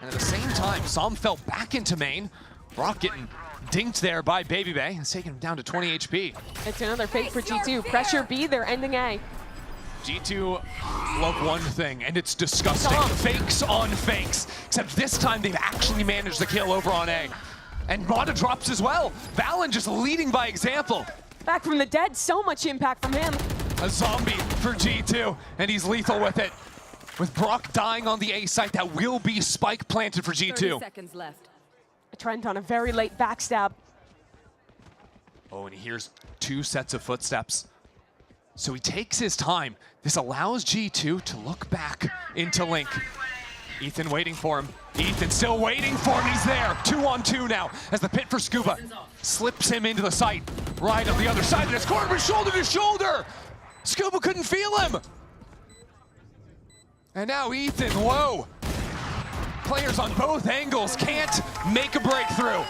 And at the same time, Som fell back into main. Brock getting dinked there by Baby Bay. It's taking him down to 20 HP. It's another fake for G2. Pressure B, they're ending A. G2 love one thing, and it's disgusting. Fakes on fakes. Except this time they've actually managed the kill over on A. And Mata drops as well. Valen just leading by example. Back from the dead, so much impact from him. A zombie for G2, and he's lethal with it. With Brock dying on the A site, that will be spike planted for G2. 30 seconds left. A Trent on a very late backstab. Oh, and he hears 2 sets of footsteps. So he takes his time. This allows G2 to look back into Link. Ethan waiting for him. Ethan still waiting for him. He's there. 2-on-2 now as the pit for Scuba slips him into the site. Right on the other side, and it's cornered with shoulder to shoulder. Scuba couldn't feel him. And now Ethan, whoa. Players on both angles can't make a breakthrough.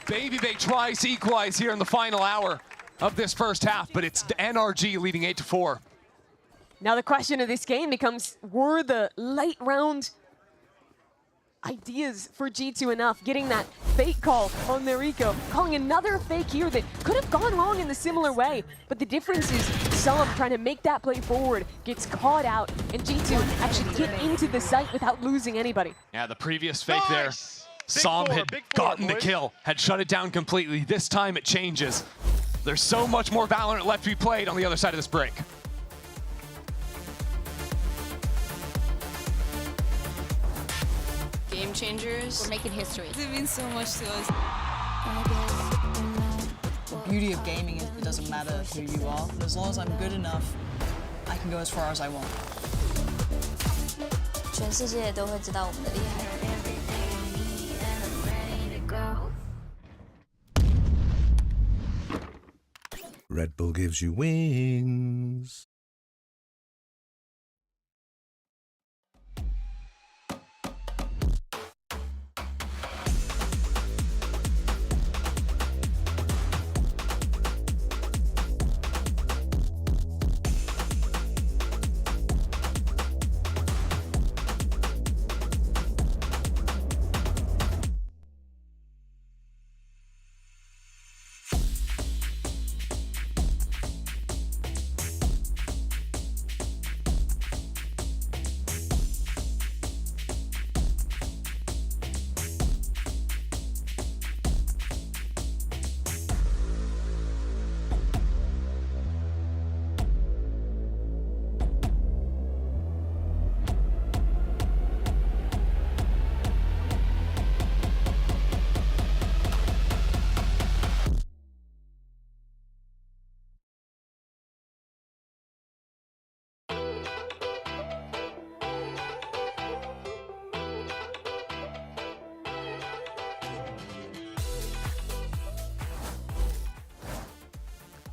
Baby Bay tries to equalize here in the final hour of this first half, but it's NRG leading 8-4. Now the question of this game becomes, were the late round ideas for G2 enough? Getting that fake call on their eco, calling another fake here that could have gone wrong in a similar way, but the difference is Som trying to make that play forward, gets caught out, and G2 actually get into the site without losing anybody. Yeah, the previous fake there, Som had gotten the kill, had shut it down completely. This time it changes. There's so much more Valorant left to be played on the other side of this break. Game changers. We're making history. It means so much to us. The beauty of gaming is it doesn't matter who you are, but as long as I'm good enough, I can go as far as I want. 全世界都会知道我们的厉害。 Red Bull gives you wings.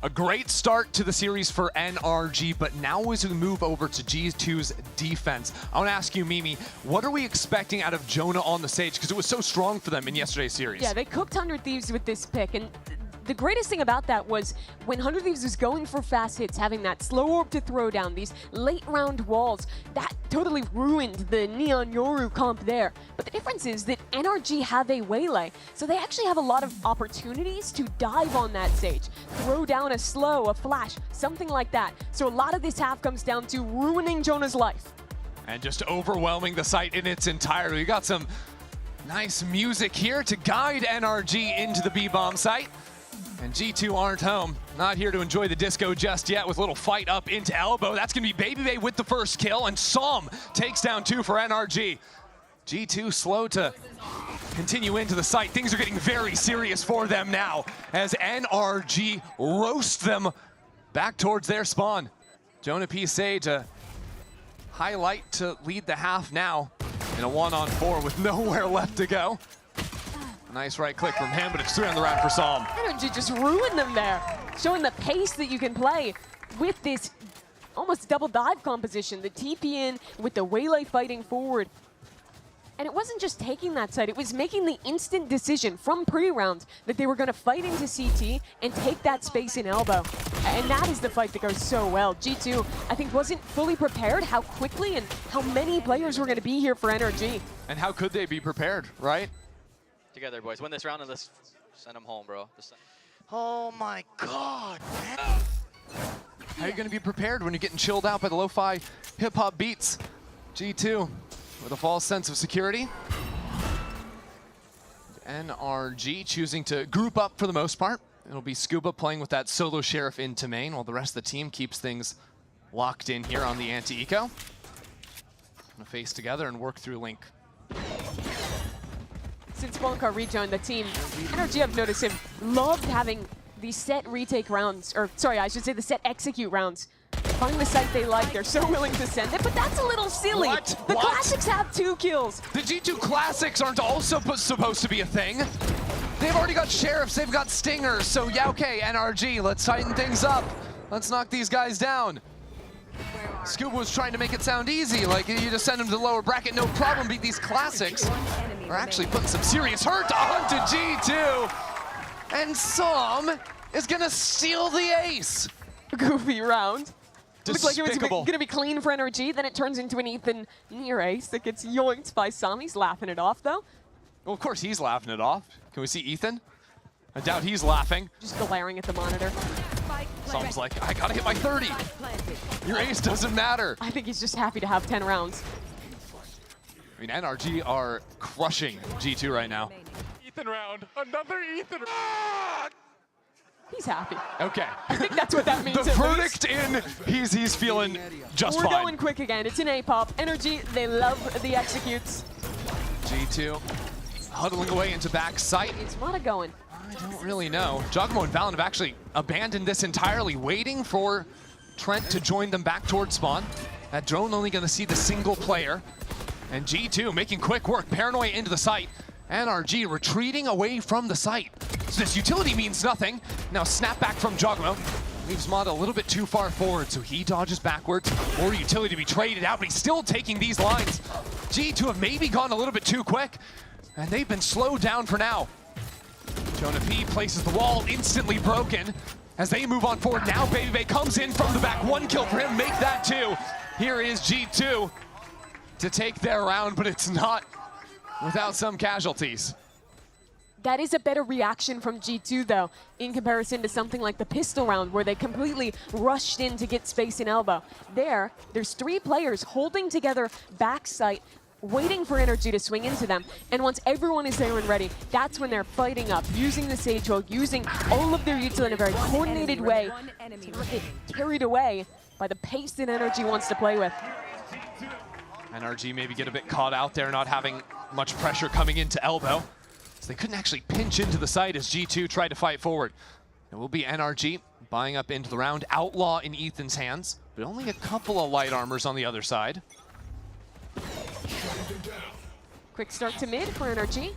A great start to the series for NRG, but now as we move over to G2's defense, I want to ask you, Mimi, what are we expecting out of Jonah on the stage? Because it was so strong for them in yesterday's series. Yeah, they cooked 100 Thieves with this pick, and the greatest thing about that was when 100 Thieves was going for fast hits, having that slow orb to throw down, these late round walls, that totally ruined the Neon Yoru comp there. But the difference is that NRG have a Waylay, so they actually have a lot of opportunities to dive on that stage, throw down a slow, a flash, something like that. So a lot of this half comes down to ruining Jonah's life. And just overwhelming the site in its entirety. We got some nice music here to guide NRG into the B-bomb site. And G2 aren't home. Not here to enjoy the disco just yet with a little fight up into elbow. That's going to be BabyBay with the first kill, and Psalm takes down 2 for NRG. G2 slow to continue into the site. Things are getting very serious for them now as NRG roast them back towards their spawn. Jonah P. Sage, a highlight to lead the half now in a 1-on-4 with nowhere left to go. A nice right click from him, but it's 3 on the round for Psalm. NRG just ruined them there, showing the pace that you can play with this almost double dive composition, the TP in with the Waylay fighting forward. And it wasn't just taking that side, it was making the instant decision from pre-round that they were going to fight into CT and take that space in elbow. And that is the fight that goes so well. G2, I think, wasn't fully prepared how quickly and how many players were going to be here for NRG. And how could they be prepared, right? Together, boys. Win this round and let's send them home, bro. Oh my god, man. How are you going to be prepared when you're getting chilled out by the lo-fi hip-hop beats? G2 with a false sense of security. NRG choosing to group up for the most part. It'll be Scuba playing with that solo Sheriff into main while the rest of the team keeps things locked in here on the anti-eco. Gonna face together and work through Link. Since Bonka rejoined the team, NRG, I've noticed him loved having the set retake rounds, or sorry, I should say the set execute rounds. Find the site they like, they're so willing to send it, but that's a little silly. What? The What? Classics have 2 kills. The G2 Classics aren't also supposed to be a thing. They've already got Sheriffs, they've got Stingers, so yeah, okay, NRG, let's tighten things up. Let's knock these guys down. Scuba was trying to make it sound easy, like you just send them to the lower bracket, no problem, beat these Classics. Are actually putting some serious hurt onto G2. And Psalm is gonna steal the ace. Goofy round. Looked like it was Despicable. gonna be clean for NRG, then it turns into an Ethan near ace that gets yoinked by Psalm. He's laughing it off though. Well, of course he's laughing it off. Can we see Ethan? I doubt he's laughing. Just glaring at the monitor. Psalm's like, I gotta hit my 30. Your ace doesn't matter. I think he's just happy to have 10 rounds. I mean, NRG are crushing G2 right now. Ethan round. Another Ethan. He's happy. Okay. I think that's what that means. The at verdict least. in, he's feeling just We're fine. going quick again. It's an A-pop. NRG, they love the executes. G2 huddling away into back sight. Is Mata going? I don't really know. Jogmo and Valen have actually abandoned this entirely, waiting for Trent to join them back towards spawn. That drone only going to see the single player. And G2 making quick work, Paranoia into the site. NRG retreating away from the site. So this utility means nothing. Now snap back from Jogmo. Leaves Mata a little bit too far forward, so he dodges backwards. More utility to be traded out, but he's still taking these lines. G2 have maybe gone a little bit too quick, and they've been slowed down for now. Jonah P places the wall, instantly broken. As they move on forward, now BabyBay comes in from the back. 1 kill for him, make that 2. Here is G2 to take their round, but it's not without some casualties. That is a better reaction from G2 though, in comparison to something like the pistol round where they completely rushed in to get space in elbow. There's 3 players holding together backside, waiting for NRG to swing into them. And once everyone is there and ready, that's when they're fighting up, using the Sage Hook, using all of their utility in a very coordinated way to not get carried away by the pace that NRG wants to play with. NRG maybe get a bit caught out there, not having much pressure coming into elbow. So they couldn't actually pinch into the site as G2 tried to fight forward. It will be NRG buying up into the round. Outlaw in Ethan's hands, but only a couple of light armors on the other side. Quick start to mid for NRG.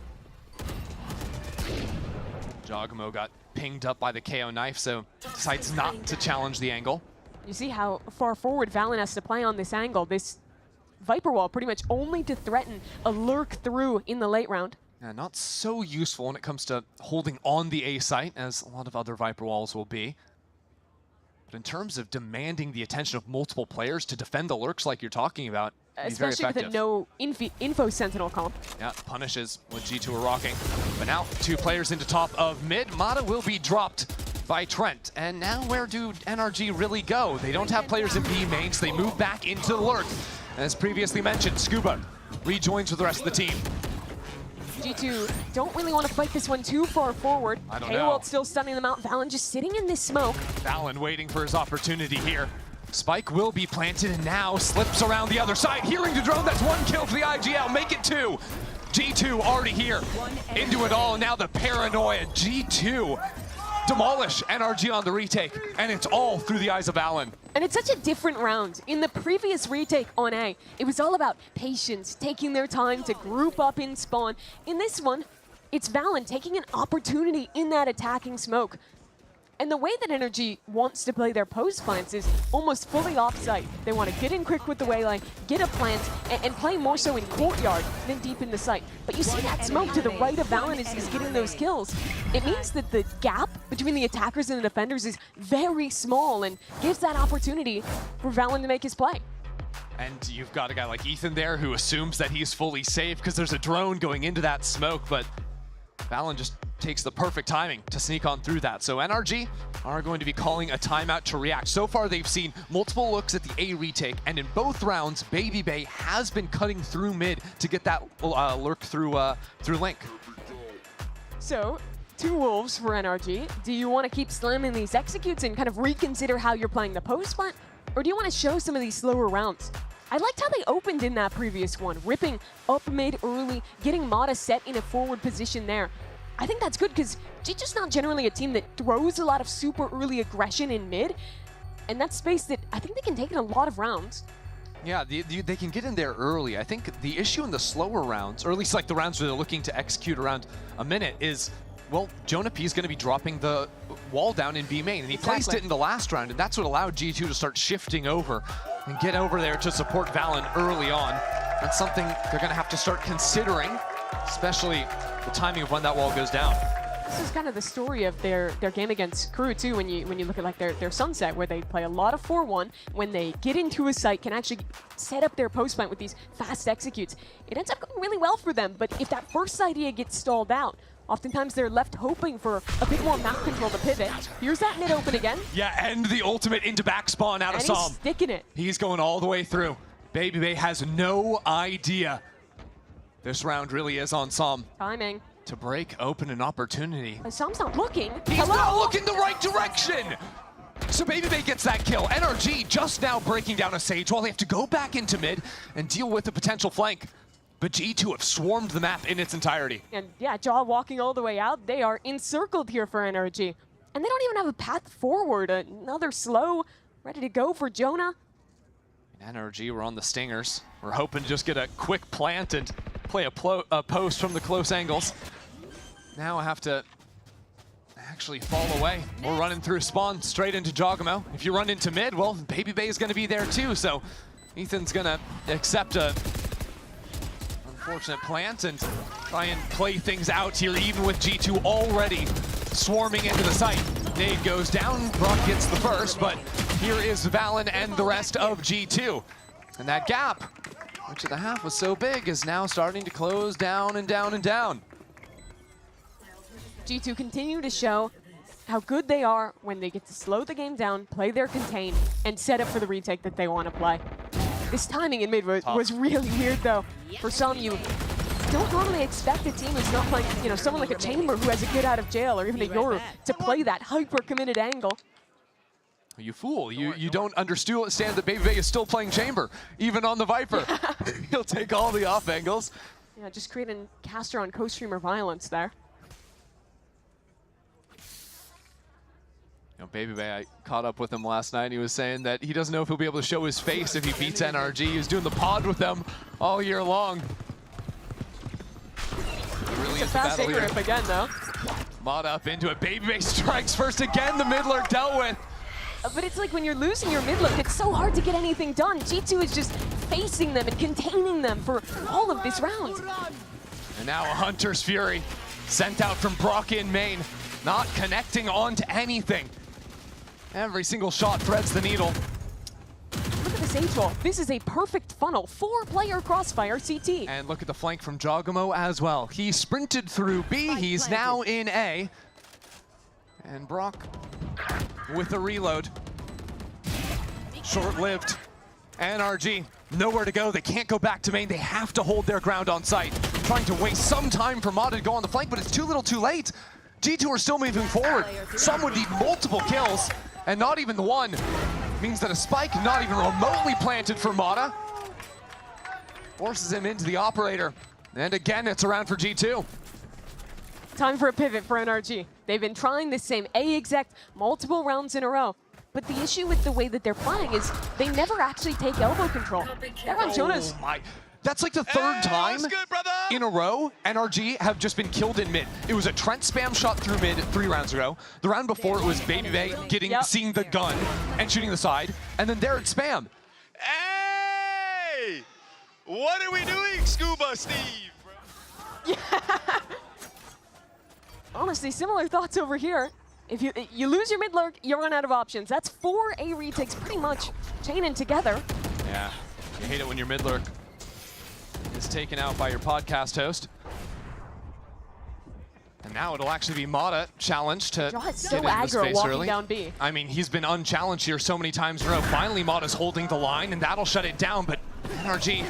Jogmo got pinged up by the KO knife, so decides not to challenge the angle. You see how far forward Valen has to play on this angle. This Viper wall pretty much only to threaten a lurk through in the late round. Not so useful when it comes to holding on the A site, as a lot of other Viper walls will be. But in terms of demanding the attention of multiple players to defend the lurks like you're talking about, he's very especially effective. with a no info Sentinel comp. Yeah, punishes what G2 are rocking. But now 2 players into top of mid. Mata will be dropped by Trent. And now where do NRG really go? They don't have players in B main, so they move back into the lurk. As previously mentioned, Scuba rejoins with the rest of the team. G2 don't really want to fight this one too far forward. I don't Haywalt know. still stunning them out. Valen just sitting in this smoke. Valen waiting for his opportunity here. Spike will be planted and now slips around the other side. Hearing the drone, that's 1 kill for the IGL. Make it 2. G2 already here. Into it all. Now the paranoia. G2 demolish NRG on the retake. And it's all through the eyes of Valen. And it's such a different round. In the previous retake on A, it was all about patience, taking their time to group up in spawn. In this one, it's Valen taking an opportunity in that attacking smoke. And the way that NRG wants to play their post plants is almost fully off-site. They want to get in quick with the waylay, get a plant, and play more so in courtyard than deep in the site. But you see that smoke to the right of Valen is getting those kills. It means that the gap between the attackers and the defenders is very small and gives that opportunity for Valen to make his play. And you've got a guy like Ethan there who assumes that he's fully safe because there's a drone going into that smoke, but Valen just takes the perfect timing to sneak on through that. So NRG are going to be calling a timeout to react. So far, they've seen multiple looks at the A retake, and in both rounds, Baby Bay has been cutting through mid to get that lurk through Link. So, 2 wolves for NRG. Do you want to keep slamming these executes and kind of reconsider how you're playing the post plant? Or do you want to show some of these slower rounds? I liked how they opened in that previous one, ripping up mid early, getting Mata set in a forward position there. I think that's good because G2's not generally a team that throws a lot of super early aggression in mid, and that's space that I think they can take in a lot of rounds. Yeah, they can get in there early. I think the issue in the slower rounds, or at least like the rounds where they're looking to execute around a minute, is, well, Jonah P is going to be dropping the wall down in B main, and he placed it in the last round, and that's what allowed G2 to start shifting over and get over there to support Valen early on. That's something they're going to have to start considering, especially the timing of when that wall goes down. This is kind of the story of their game against Crew too, when you look at like their Sunset, where they play a lot of 4-1. When they get into a site, can actually set up their post plant with these fast executes. It ends up going really well for them, but if that first idea gets stalled out, oftentimes they're left hoping for a bit more map control to pivot. Here's that mid open again. Yeah, and the ultimate into back spawn out of and Som. he's sticking it. He's going all the way through. Baby Bay has no idea this round really is on Som. Timing. To break open an opportunity. Som's not looking. He's not looking the right direction! So Baby Bay gets that kill. NRG just now breaking down a Sage while they have to go back into mid and deal with the potential flank. But G2 have swarmed the map in its entirety. And yeah, Jaw walking all the way out. They are encircled here for NRG. And they don't even have a path forward. Another slow, ready to go for Jonah. NRG, we're on the stingers. We're hoping to just get a quick plant and play a post from the close angles. Now I have to actually fall away. We're running through spawn straight into Jogamo. If you run into mid, well, Baby Bay is going to be there too. So Ethan's going to accept a unfortunate plant and try and play things out here, even with G2 already swarming into the site. Nade goes down, Brock gets the first, but here is Valen and the rest of G2. And that gap, which at the half was so big, is now starting to close down and down and down. G2 continue to show how good they are when they get to slow the game down, play their contain, and set up for the retake that they want to play. This timing in mid was really weird though. For some, you don't normally expect a team who's not playing, you know, someone like a Chamber who has a get out of jail, or even a Yoru, to play that hyper-committed angle. You fool, you don't understand that Baby Bay is still playing Chamber, even on the Viper. He'll take all the off angles. Yeah, just creating caster on co-streamer violence there. You know, Baby Bay, I caught up with him last night, and he was saying that he doesn't know if he'll be able to show his face if he beats NRG. He was doing the pod with them all year long. Really it's a fast A rip again, though. Mod up into it. Baby Bay strikes first again. The mid lurk dealt with. But it's like when you're losing your mid lurk, it's so hard to get anything done. G2 is just facing them and containing them for all of this round. And now a Hunter's Fury sent out from Brock in main, not connecting onto anything. Every single shot threads the needle. Look at this Sage wall. This is a perfect funnel. 4-player crossfire CT. And look at the flank from Jogamo as well. He sprinted through B. He's now in A. And Brock with a reload. Short-lived. NRG, nowhere to go. They can't go back to main. They have to hold their ground on site. Trying to waste some time for Mata to go on the flank, but it's too little too late. G2 are still moving forward. Some would need multiple kills, and not even the one. Means that a spike not even remotely planted for Mata forces him into the operator. And again, it's around for G2. Time for a pivot for NRG. They've been trying the same A exec multiple rounds in a row. But the issue with the way that they're playing is they never actually take elbow control. They're on Jonas. Oh my. That's like the third time in a row NRG have just been killed in mid. It was a Trent spam shot through mid 3 rounds ago. The round before it was Baby Bay seeing the gun and shooting the side. And then there it's spam. Hey! What are we doing, Scuba Steve? Yeah. Honestly, similar thoughts over here. If you lose your mid lurk, you run out of options. That's 4 A retakes pretty much chaining together. Yeah, you hate it when your mid lurk is taken out by your podcast host. And now it'll actually be Mata challenged to get so into the aggro space walking early. down B. I mean, he's been unchallenged here so many times in a row. Finally, Mata's holding the line, and that'll shut it down. But NRG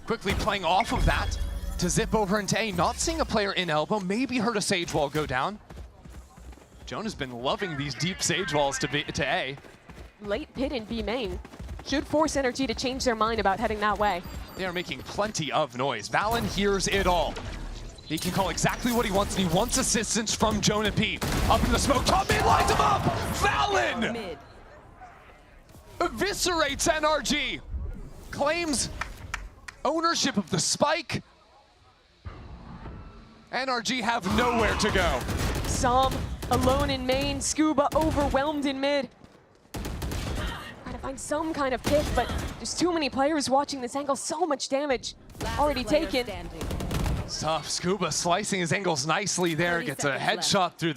quickly playing off of that to zip over into A. Not seeing a player in elbow. Maybe heard a Sage Wall go down. Joan has been loving these deep Sage Walls to A. Late pit in B main should force NRG to change their mind about heading that way. They are making plenty of noise. Valen hears it all. He can call exactly what he wants, and he wants assistance from Jonah P. Up in the smoke, top mid, lines him up! Valen! Eviscerates NRG. Claims ownership of the spike. NRG have nowhere to go. Som alone in main, Scuba overwhelmed in mid. Trying to find some kind of pick, but there's too many players watching this angle. So much damage already taken. Tough. Scuba slicing his angles nicely there. Gets a headshot through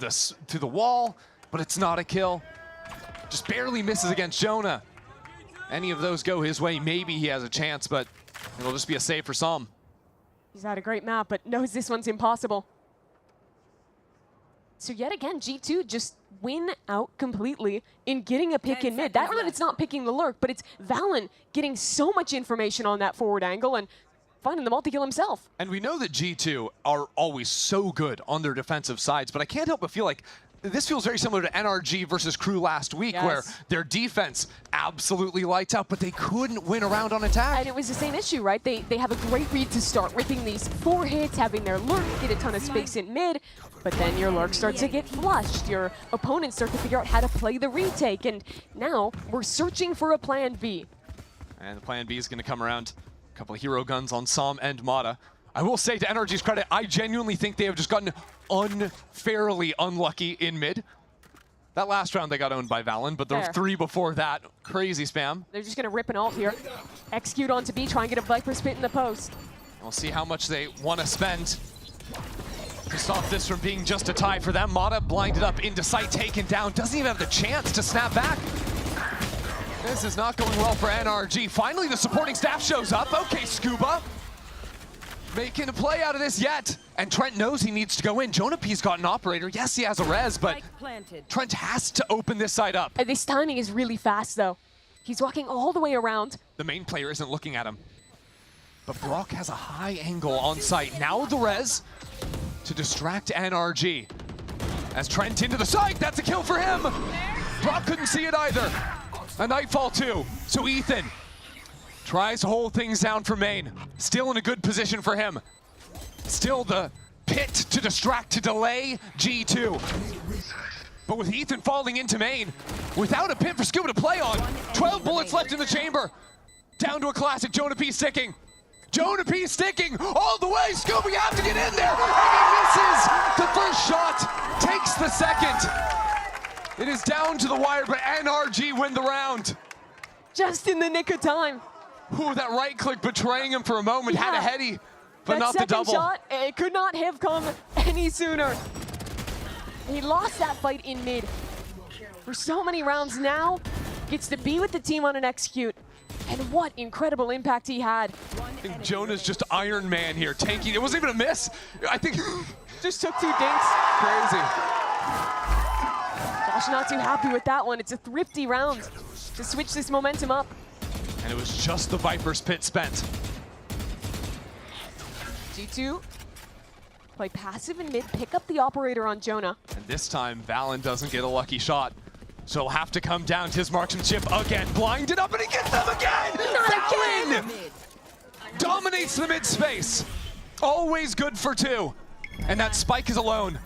the wall, but it's not a kill. Just barely misses against Jonah. Any of those go his way, maybe he has a chance, but it'll just be a save for Som. He's had a great map, but knows this one's impossible. So yet again, G2 just win out completely in getting a pick in mid. That round it's not picking the lurk, but it's Valen getting so much information on that forward angle and finding the multi-kill himself. And we know that G2 are always so good on their defensive sides, but I can't help but feel like this feels very similar to NRG versus Crew last week, where their defense absolutely lights out, but they couldn't win a round on attack. And it was the same issue, right? They have a great read to start, ripping these 4 hits, having their lurk get a ton of space in mid, but then your lurk starts to get flushed. Your opponents start to figure out how to play the retake, and now we're searching for a plan B. And the plan B is going to come around. A couple of hero guns on Som and Mata. I will say, to NRG's credit, I genuinely think they have just gotten unfairly unlucky in mid. That last round they got owned by Valen, but there were 3 before that. Crazy spam. They're just going to rip an ult here. Execute onto B, try and get a Viper spit in the post. We'll see how much they want to spend to stop this from being just a tie for them. Mata blinded up into sight, taken down. Doesn't even have the chance to snap back. This is not going well for NRG. Finally, the supporting staff shows up. Okay, Scuba. Making a play out of this yet. And Trent knows he needs to go in. Jonah P's got an operator. Yes, he has a res, but Trent has to open this side up. This timing is really fast, though. He's walking all the way around. The main player isn't looking at him. But Brock has a high angle on site. Now the res to distract NRG. As Trent into the side, that's a kill for him. Brock couldn't see it either. A Nightfall too. So Ethan tries to hold things down for main. Still in a good position for him. Still the pit to distract, to delay G2. But with Ethan falling into main, without a pit for Scuba to play on, 12 bullets left in the chamber. Down to a classic, Jonah P sticking. Jonah P sticking all the way. Scuba, you have to get in there. And he misses the first shot, takes the second. It is down to the wire, but NRG win the round. Just in the nick of time. Ooh, that right click betraying him for a moment. Had a heady, but that not the second double. shot, it could not have come any sooner. He lost that fight in mid for so many rounds. Now gets to be with the team on an execute. And what incredible impact he had. I think Jonah's just Iron Man here, tanking. It wasn't even a miss. I think just took 2 dinks. Crazy. Josh not too happy with that one. It's a thrifty round to switch this momentum up. And it was just the Viper's pit spent. G2 play passive in mid, pick up the operator on Jonah. And this time, Valen doesn't get a lucky shot. So he'll have to come down to his marksmanship again. Blinded up, and he gets them again! Valen dominates the mid space. Always good for 2. And that spike is alone.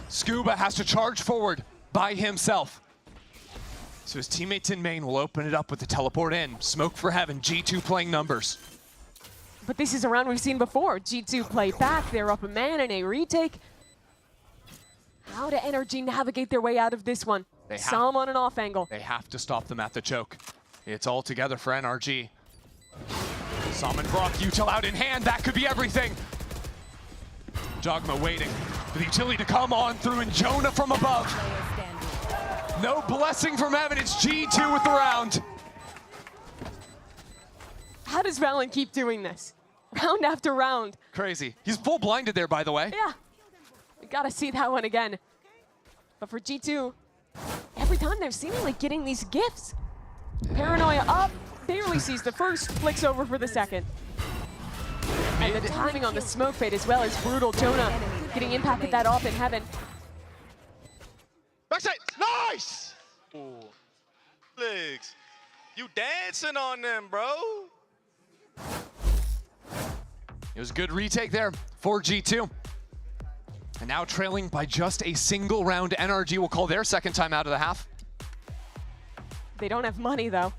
Scuba has to charge forward by himself. So his teammates in main will open it up with the teleport in. Smoke for heaven, G2 playing numbers. But this is a round we've seen before. G2 play back, they're up a man in a retake. How do NRG navigate their way out of this one? Some on an off angle. They have to stop them at the choke. It's all together for NRG. Som and Brock, util out in hand, that could be everything. Jogma waiting for the utility to come on through, and Jonah from above. No blessing from heaven, it's G2 with the round. How does Valen keep doing this? Round after round. Crazy. He's full blinded there, by the way. Yeah. We gotta see that one again. But for G2, every time they're seemingly getting these gifts. Paranoia up, barely sees the first, flicks over for the second. And the timing on the smoke fade as well is brutal. Jonah getting impact with that off in heaven. Backside, nice! Ooh. Legs, you dancing on them, bro. It was a good retake there for G2. And now trailing by just a single round, NRG will call their second time out of the half. They don't have money though.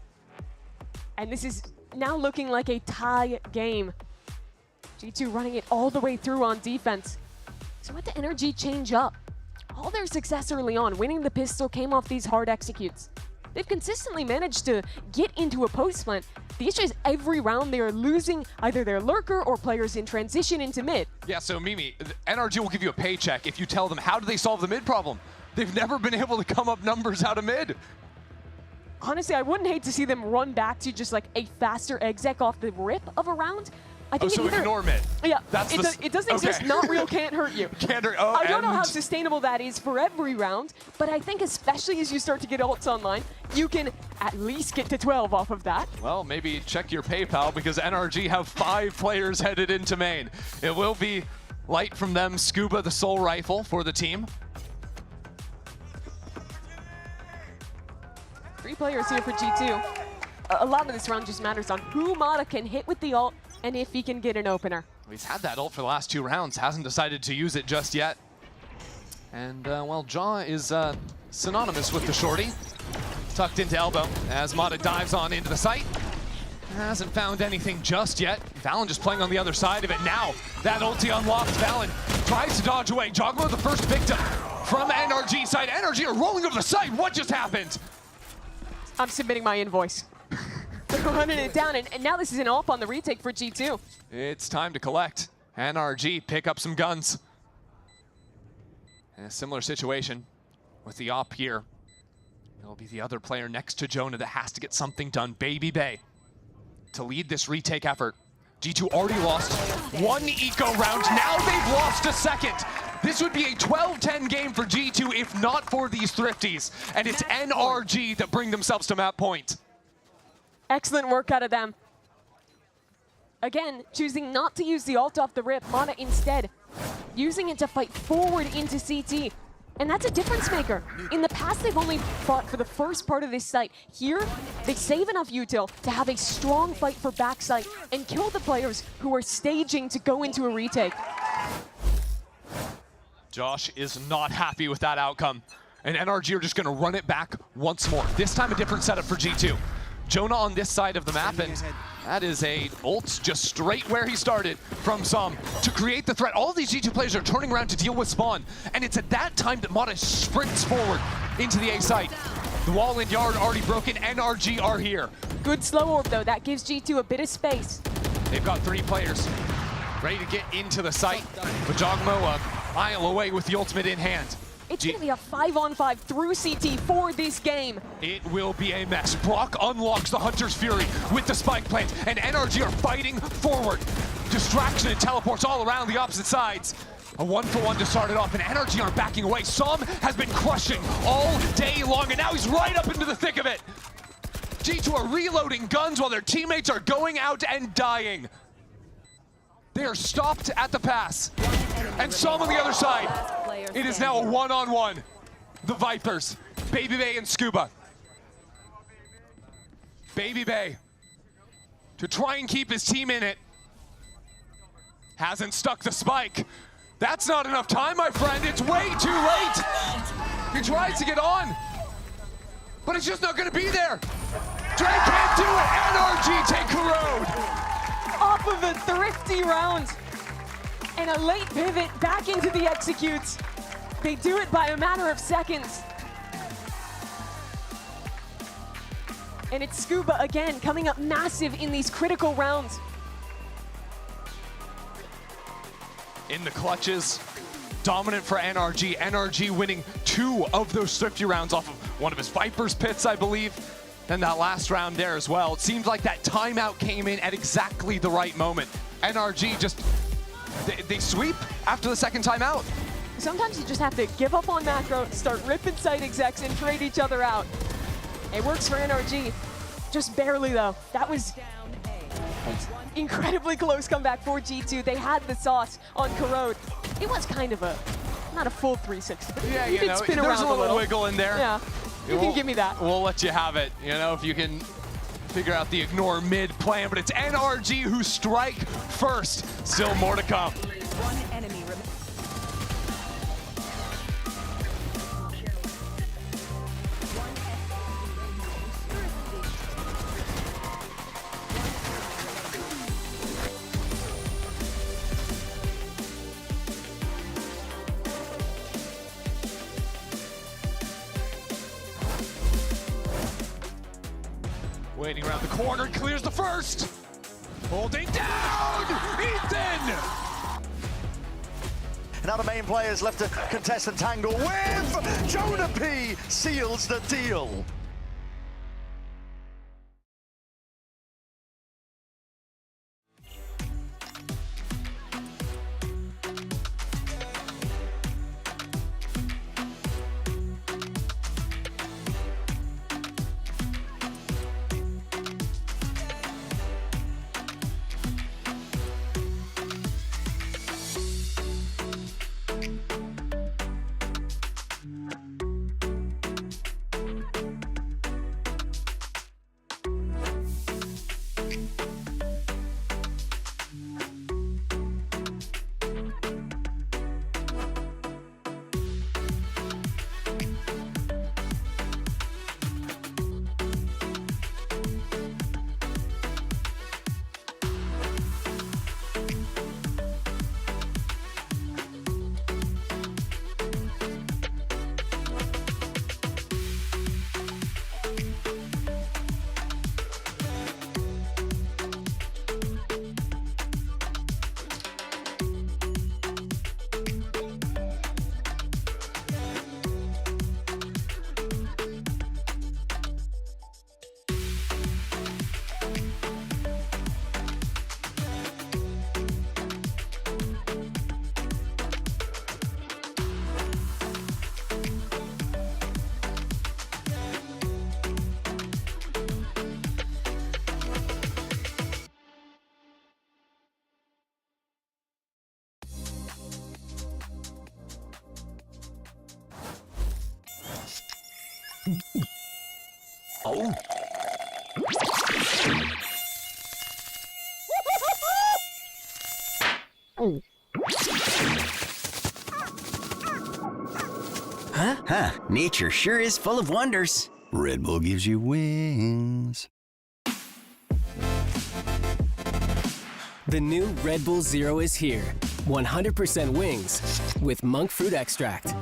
And this is now looking like a tie game. G2 running it all the way through on defense. So what the NRG change up? All their success early on, winning the pistol, came off these hard executes. They've consistently managed to get into a post plant. The issue is every round they are losing either their lurker or players in transition into mid. Yeah, so Mimi, NRG will give you a paycheck if you tell them how do they solve the mid problem. They've never been able to come up numbers out of mid. Honestly, I wouldn't hate to see them run back to just like a faster exec off the rip of a round. I think so ignore mid. Yeah, That's it doesn't exist. Not real can't hurt you. Can't hurt. I don't know how sustainable that is for every round, but I think especially as you start to get ults online, you can at least get to 12 off of that. Well, maybe check your PayPal because NRG have 5 players headed into main. It will be light from them. Scuba, the sole rifle for the team. 3 players here for G2. A lot of this round just matters on who Mata can hit with the ult and if he can get an opener. He's had that ult for the last 2 rounds, hasn't decided to use it just yet. And, well, Jaw is synonymous with the shorty. Tucked into elbow as Mata dives on into the site. Hasn't found anything just yet. Valen just playing on the other side of it now. That ulti unlocks. Valen tries to dodge away. Jogma the first victim from NRG side. NRG are rolling over the site. What just happened? I'm submitting my invoice. They're running it down, and now this is an AWP on the retake for G2. It's time to collect. NRG pick up some guns. In a similar situation with the AWP here. It'll be the other player next to Jonah that has to get something done. Baby Bay to lead this retake effort. G2 already lost 1 eco round. Now they've lost a second. This would be a 12-10 game for G2 if not for these thrifties. And it's NRG that bring themselves to map point. Excellent work out of them. Again, choosing not to use the ult off the rip, Mata instead using it to fight forward into CT. And that's a difference maker. In the past, they've only fought for the first part of this site. Here, they save enough util to have a strong fight for backside and kill the players who are staging to go into a retake. Josh is not happy with that outcome. And NRG are just going to run it back once more. This time a different setup for G2. Jonah on this side of the map, and that is a ult just straight where he started from Som to create the threat. All these G2 players are turning around to deal with spawn, and it's at that time that Mata sprints forward into the A site. The wall and yard already broken. NRG are here. Good slow orb though, that gives G2 a bit of space. They've got 3 players. ready to get into the site. But Jogmo a mile away with the ultimate in hand. It's going to be a 5-on-5 through CT for this game. It will be a mess. Brock unlocks the Hunter's Fury with the spike plant, and NRG are fighting forward. Distraction and teleports all around the opposite sides. A 1-for-1 to start it off, and NRG aren't backing away. Som has been crushing all day long, and now he's right up into the thick of it. G2 are reloading guns while their teammates are going out and dying. They are stopped at the pass. And Som on the other side. It is now a one-on-one. The Vipers, Baby Bay and Scuba. Baby Bay, to try and keep his team in it, hasn't stuck the spike. That's not enough time, my friend. It's way too late. He tries to get on, but it's just not going to be there. Dre can't do it. NRG take Corrode. Off of a thrifty round and a late pivot back into the executes. They do it by a matter of seconds. And it's Scuba again, coming up massive in these critical rounds. In the clutches, dominant for NRG. NRG winning 2 of those thrifty rounds off of one of his Viper's pits, I believe. Then that last round there as well. It seems like that timeout came in at exactly the right moment. NRG just, they sweep after the second timeout. Sometimes you just have to give up on macro, start ripping site execs and trade each other out. It works for NRG, just barely though. That was incredibly close comeback for G2. They had the sauce on Corrode. It was kind of a, not a full 360, but yeah, you did spin around there's a little wiggle in there. Yeah, you can give me that. We'll let you have it, you know, if you can figure out the ignore mid plan, but it's NRG who strike first. Still more to come. One enemy remaining. Waiting around the corner, clears the first. Holding down, Ethan! Now the main players left to contest and tangle with Jonah P seals the deal. Oh. Huh, nature sure is full of wonders. Red Bull gives you wings. The new Red Bull Zero is here. 100% wings with monk fruit extract.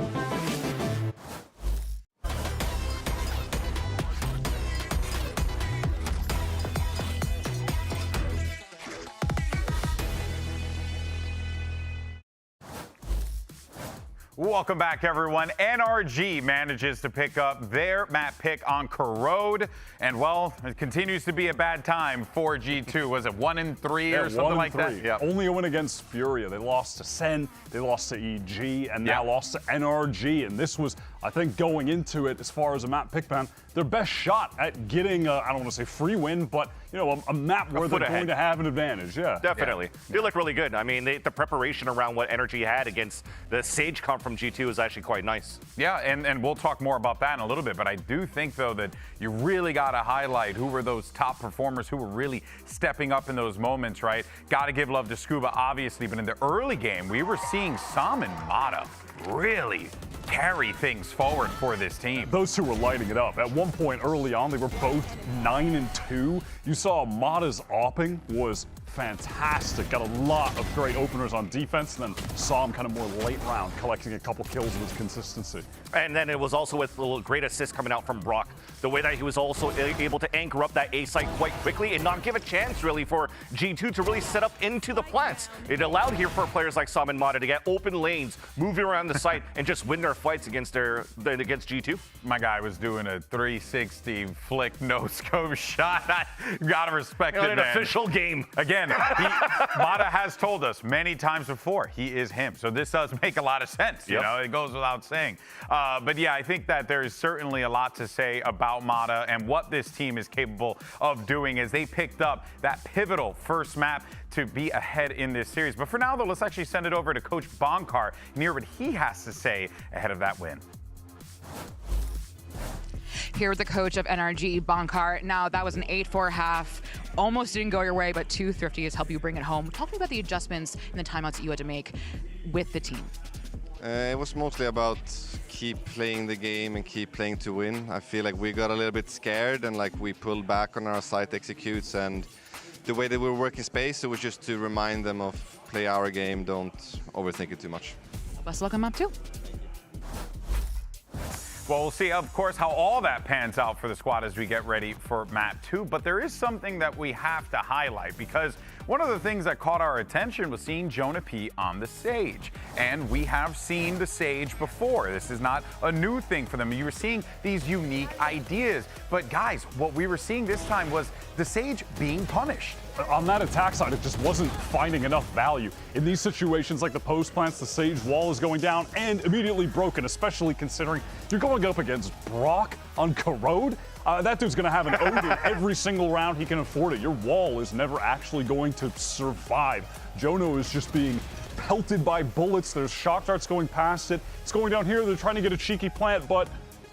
Welcome back, everyone. NRG manages to pick up their map pick on Corrode, and well, it continues to be a bad time for G2. Was it 1-3 or something like that? Yeah. Only a win against Furia. They lost to SEN, they lost to EG, and now lost to NRG. And this was, I think, going into it, as far as a map pick ban, their best shot at getting, I don't want to say free win, but a map where they're going to have an advantage. Yeah, definitely. They look really good. I mean, the preparation around what NRG had against the Sage comp from G2 is actually quite nice. Yeah, and we'll talk more about that in a little bit, but I do think, though, that you really got to highlight who were those top performers who were really stepping up in those moments, right? Got to give love to Scuba, obviously, but in the early game, we were seeing Sam and Mata really carry things forward for this team. Those two were lighting it up. At one point early on, they were both 9-2. You saw Mata's opping was fantastic. Got a lot of great openers on defense, and then saw him kind of more late round, collecting a couple kills with consistency. And then it was also with a little great assist coming out from Brock. The way that he was also able to anchor up that A site quite quickly and not give a chance really for G2 to really set up into the plants. It allowed here for players like Sam and Mata to get open lanes, moving around the site, and just win their fights against G2. My guy was doing a 360 flick no scope shot. I gotta respect it, man. An official game. Again, Mata has told us many times before he is him, so this does make a lot of sense. You know, it goes without saying. But yeah, I think that there is certainly a lot to say about Mata and what this team is capable of doing as they picked up that pivotal first map to be ahead in this series. But for now, though, let's actually send it over to Coach Bonkar and hear what he has to say ahead of that win. Here with the coach of NRG, Bonkar. Now, that was an 8-4 half. Almost didn't go your way, but 2 thrifties help you bring it home. Talk to me about the adjustments and the timeouts that you had to make with the team. It was mostly about keep playing the game and keep playing to win. I feel like we got a little bit scared and like we pulled back on our site executes, and the way that we were working space, it was just to remind them of play our game, don't overthink it too much. Best of luck on map 2. Well, we'll see, of course, how all that pans out for the squad as we get ready for map 2. But there is something that we have to highlight, because one of the things that caught our attention was seeing Jonah P on the Sage. And we have seen the Sage before. This is not a new thing for them. You were seeing these unique ideas. But guys, what we were seeing this time was the Sage being punished. On that attack side, it just wasn't finding enough value. In these situations like the post plants, the Sage wall is going down and immediately broken, especially considering you're going up against Brock on Corrode. That dude's going to have an Odin every single round he can afford it. Your wall is never actually going to survive. Jono is just being pelted by bullets. There's shock darts going past it. It's going down here. They're trying to get a cheeky plant, but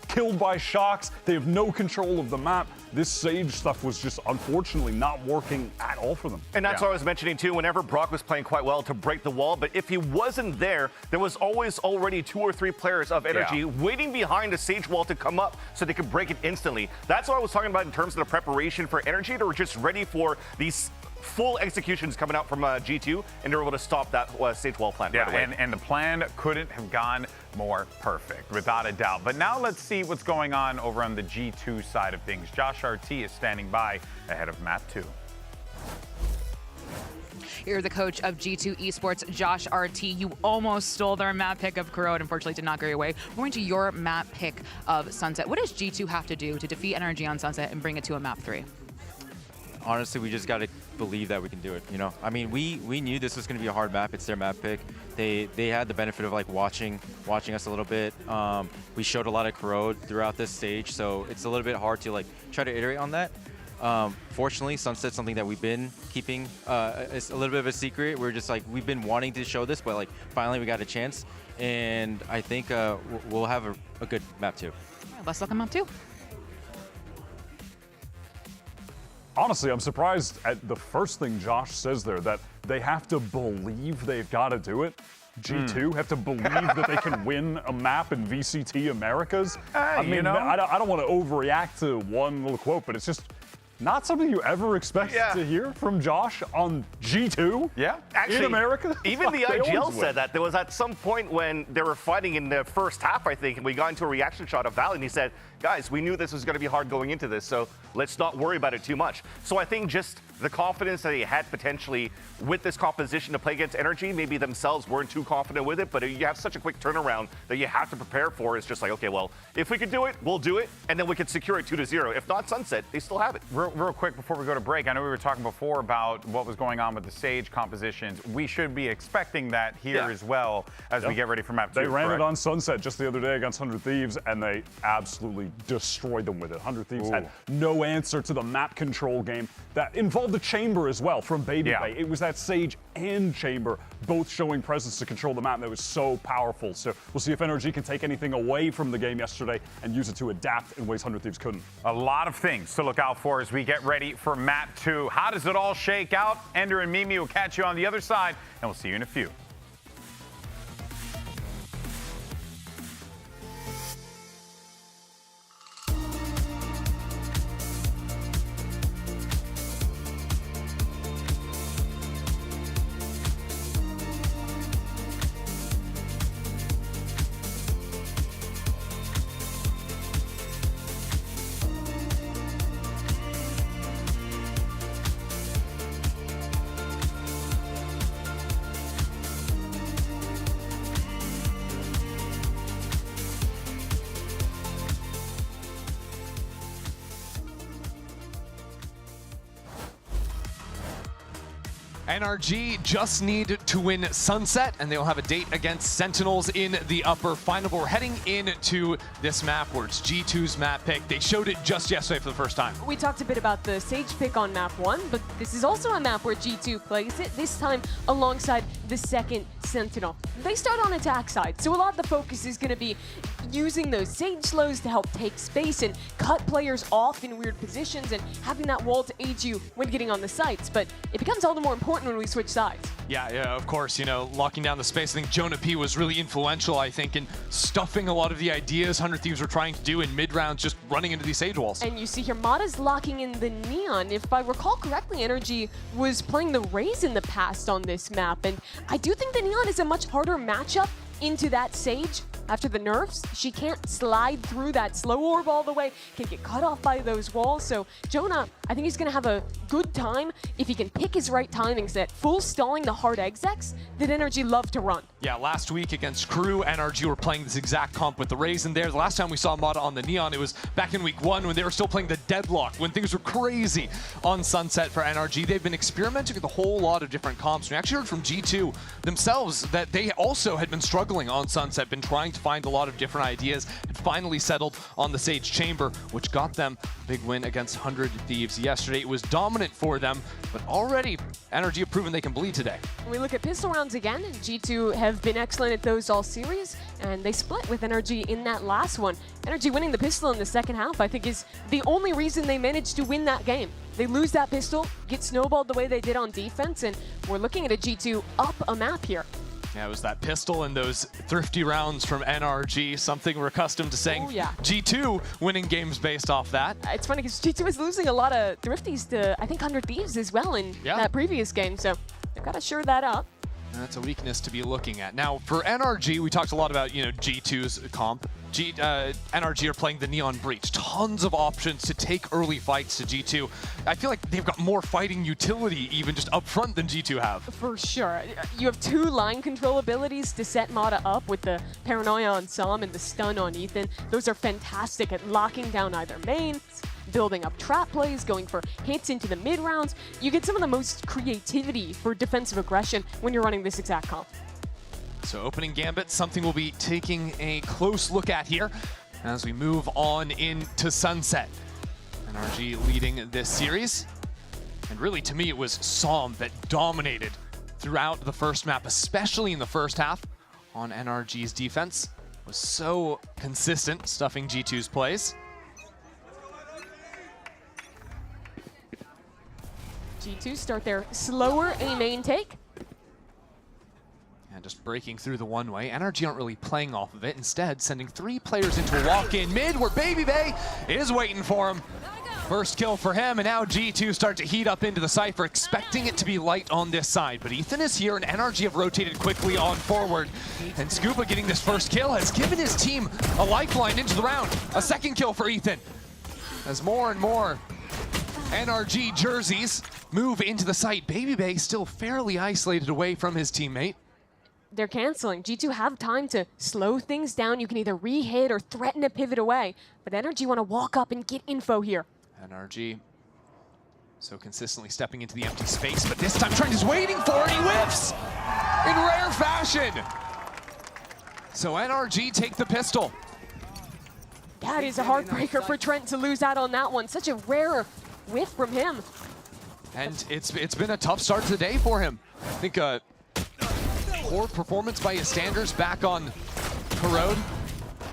killed by shocks. They have no control of the map. This Sage stuff was just unfortunately not working at all for them. And that's what I was mentioning too, whenever Brock was playing quite well to break the wall, but if he wasn't there, there was always already 2 or 3 players of NRG waiting behind the Sage wall to come up so they could break it instantly. That's what I was talking about in terms of the preparation for NRG. They were just ready for these full executions coming out from G2, and they were able to stop that Sage wall plan right away. And the plan couldn't have gone more perfect, without a doubt. But now let's see what's going on over on the G2 side of things. Josh RT is standing by ahead of map 2. You're the coach of G2 Esports, Josh RT. You almost stole their map pick of Corrode. Unfortunately, did not go your way. We're going to your map pick of Sunset. What does G2 have to do to defeat NRG on Sunset and bring it to a map 3? Honestly, we just got to believe that we can do it, you know? I mean, we knew this was going to be a hard map. It's their map pick. They had the benefit of like watching us a little bit. We showed a lot of Corrode throughout this stage, so it's a little bit hard to like try to iterate on that. Fortunately, Sunset's something that we've been keeping it's a little bit of a secret. We're just like, we've been wanting to show this, but like finally we got a chance, and I think we'll have a good map 2. Best luck on map 2. Honestly, I'm surprised at the first thing Josh says there, that they have to believe they've got to do it. G2 have to believe that they can win a map in VCT Americas. I mean, I don't want to overreact to one little quote, but it's just not something you ever expect to hear from Josh on G2 Actually, in America. Even the IGL said that. There was at some point when they were fighting in the first half, I think, and we got into a reaction shot of Val, and he said, guys, we knew this was going to be hard going into this, so let's not worry about it too much. So I think just the confidence that they had potentially with this composition to play against NRG, maybe themselves weren't too confident with it, but you have such a quick turnaround that you have to prepare for. It's just like, okay, well, if we could do it, we'll do it, and then we could secure it 2-0. If not Sunset, they still have it. Real quick before we go to break, I know we were talking before about what was going on with the Sage compositions. We should be expecting that here as well as we get ready for map 2. They ran it on Sunset just the other day against 100 Thieves, and they absolutely destroyed them with it. 100 Thieves had no answer to the map control game that involved the chamber as well from Baby Bay. It was that Sage and chamber both showing presence to control the map that was so powerful. So we'll see if NRG can take anything away from the game yesterday and use it to adapt in ways 100 Thieves couldn't. A lot of things to look out for as we get ready for map 2. How does it all shake out? Ender and Mimi will catch you on the other side, and we'll see you in a few. NRG just need to win Sunset, and they'll have a date against Sentinels in the upper final. But we're heading into this map where it's G2's map pick. They showed it just yesterday for the first time. We talked a bit about the Sage pick on map 1, but this is also a map where G2 plays it, this time alongside the second Sentinel. They start on attack side, so a lot of the focus is going to be using those Sage slows to help take space and cut players off in weird positions and having that wall to aid you when getting on the sites. But it becomes all the more important when we switch sides. Yeah, of course, locking down the space. I think Jonah P was really influential, I think, in stuffing a lot of the ideas 100 Thieves were trying to do in mid-rounds, just running into these Sage walls. And you see here, Mata's locking in the Neon. If I recall correctly, NRG was playing the Raze in the past on this map, and I do think the Neon is a much harder matchup into that Sage. After the nerfs, she can't slide through that slow orb all the way, can get cut off by those walls. So Jonah, I think he's going to have a good time if he can pick his right timings at full stalling the hard execs that NRG love to run. Yeah, last week against Crew, NRG were playing this exact comp with the Raze in there. The last time we saw Mata on the Neon, it was back in week 1 when they were still playing the Deadlock, when things were crazy on Sunset for NRG. They've been experimenting with a whole lot of different comps. We actually heard from G2 themselves that they also had been struggling on Sunset, been trying to find a lot of different ideas, and finally settled on the Sage Chamber, which got them a big win against 100 Thieves yesterday. It was dominant for them, but already NRG have proven they can bleed today. When we look at pistol rounds again, G2 have been excellent at those all series, and they split with NRG in that last one. NRG winning the pistol in the second half, I think, is the only reason they managed to win that game. They lose that pistol, get snowballed the way they did on defense, and we're looking at a G2 up a map here. Yeah, it was that pistol and those thrifty rounds from NRG, something we're accustomed to saying. G2 winning games based off that. It's funny because G2 is losing a lot of thrifties to, I think, 100 Thieves as well in that previous game, so they've got to shore that up. And that's a weakness to be looking at. Now, for NRG, we talked a lot about, G2's comp. NRG are playing the Neon Breach. Tons of options to take early fights to G2. I feel like they've got more fighting utility even just up front than G2 have. For sure. You have 2 line control abilities to set Mata up with the Paranoia on Sam and the Stun on Ethan. Those are fantastic at locking down either mains, building up trap plays, going for hits into the mid rounds. You get some of the most creativity for defensive aggression when you're running this exact comp. So opening Gambit, something we'll be taking a close look at here as we move on into Sunset. NRG leading this series. And really, to me, it was Psalm that dominated throughout the first map, especially in the first half on NRG's defense. Was so consistent, stuffing G2's plays. G2 start their slower A main take. And just breaking through the one-way. NRG aren't really playing off of it. Instead, sending 3 players into a walk-in mid where Baby Bay is waiting for him. First kill for him, and now G2 start to heat up into the Cypher, expecting it to be light on this side. But Ethan is here, and NRG have rotated quickly on forward. And Scuba getting this first kill has given his team a lifeline into the round. A second kill for Ethan. As more and more NRG jerseys move into the site. BabyBay still fairly isolated away from his teammate. They're canceling. G2 have time to slow things down. You can either re-hit or threaten to pivot away, but NRG want to walk up and get info here. NRG so consistently stepping into the empty space, but this time Trent is waiting for it. He whiffs in rare fashion. So NRG take the pistol. That is a heartbreaker for Trent to lose out on that one. Such a rare whiff from him. And it's been a tough start to the day for him. I think a poor performance by his standards back on Corrode.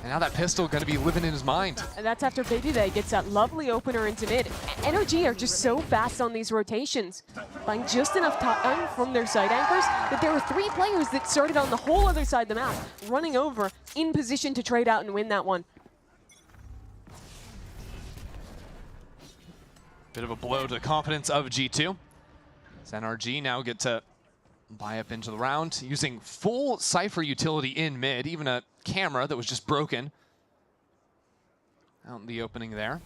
And now that pistol going to be living in his mind. And that's after BabyBay gets that lovely opener into mid. NRG are just so fast on these rotations, buying just enough time from their side anchors that there were 3 players that started on the whole other side of the map, running over in position to trade out and win that one. Bit of a blow to the confidence of G2. As NRG now get to buy up into the round, using full Cypher utility in mid, even a camera that was just broken out in the opening there.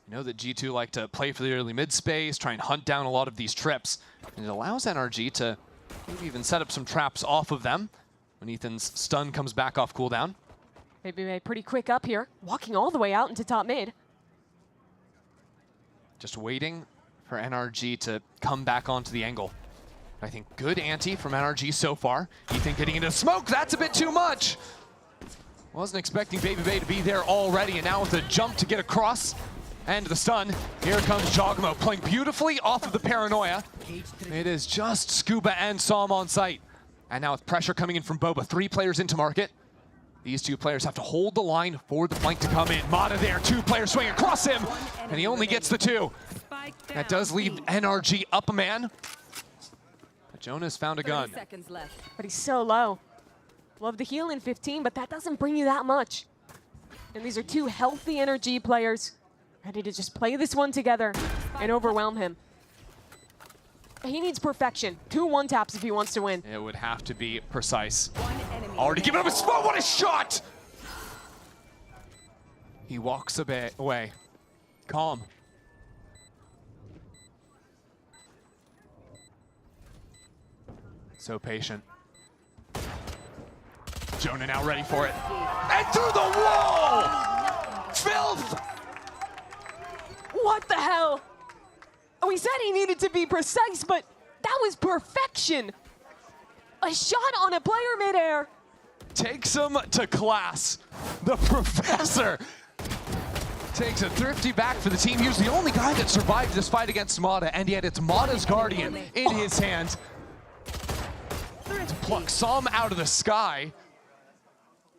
You know that G2 like to play for the early mid space, try and hunt down a lot of these trips, and it allows NRG to maybe even set up some traps off of them when Ethan's stun comes back off cooldown. BabyBay pretty quick up here, walking all the way out into top mid. Just waiting for NRG to come back onto the angle. I think good ante from NRG so far. Ethan getting into smoke, that's a bit too much. Wasn't expecting BabyBay to be there already, and now with a jump to get across and the stun, here comes Jogmo playing beautifully off of the paranoia. It is just Scuba and Psalm on site. And now with pressure coming in from Boba, 3 players into market. These 2 players have to hold the line for the flank to come in. Mata there, 2 players swing across him, and he only gets the 2. That does leave NRG up a man. But Jonas found a gun. Seconds left. But he's so low. Love the heal in 15, but that doesn't bring you that much. And these are 2 healthy NRG players, ready to just play this one together and overwhelm him. He needs perfection. 2 one-taps if he wants to win. It would have to be precise. Already giving him a spot, what a shot! He walks away. Calm. So patient. Jonah now ready for it. And through the wall! Filth! What the hell? Oh, he said he needed to be precise, but that was perfection. A shot on a player midair. Takes him to class. The professor takes a thrifty back for the team. He was the only guy that survived this fight against Mata, and yet it's Mata's Guardian in his hands to pluck Psalm out of the sky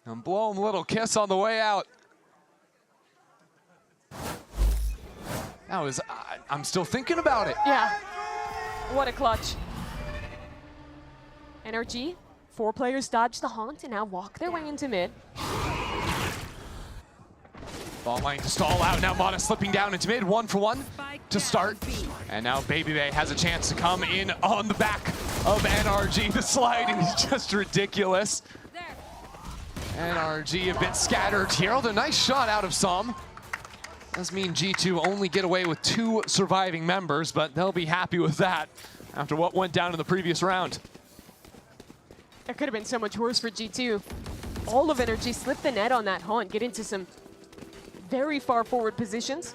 and blow him a little kiss on the way out. That was, I'm still thinking about it. Yeah, what a clutch. NRG, 4 players dodge the haunt and now walk their way into mid. Ball line to stall out, now Mata slipping down into mid, 1 for 1 to start. And now BabyBay has a chance to come in on the back of NRG. The sliding is just ridiculous. NRG a bit scattered here, although nice shot out of Psalm. Does mean G2 only get away with 2 surviving members, but they'll be happy with that after what went down in the previous round. That could have been so much worse for G2. All of NRG slip the net on that haunt, get into some very far forward positions.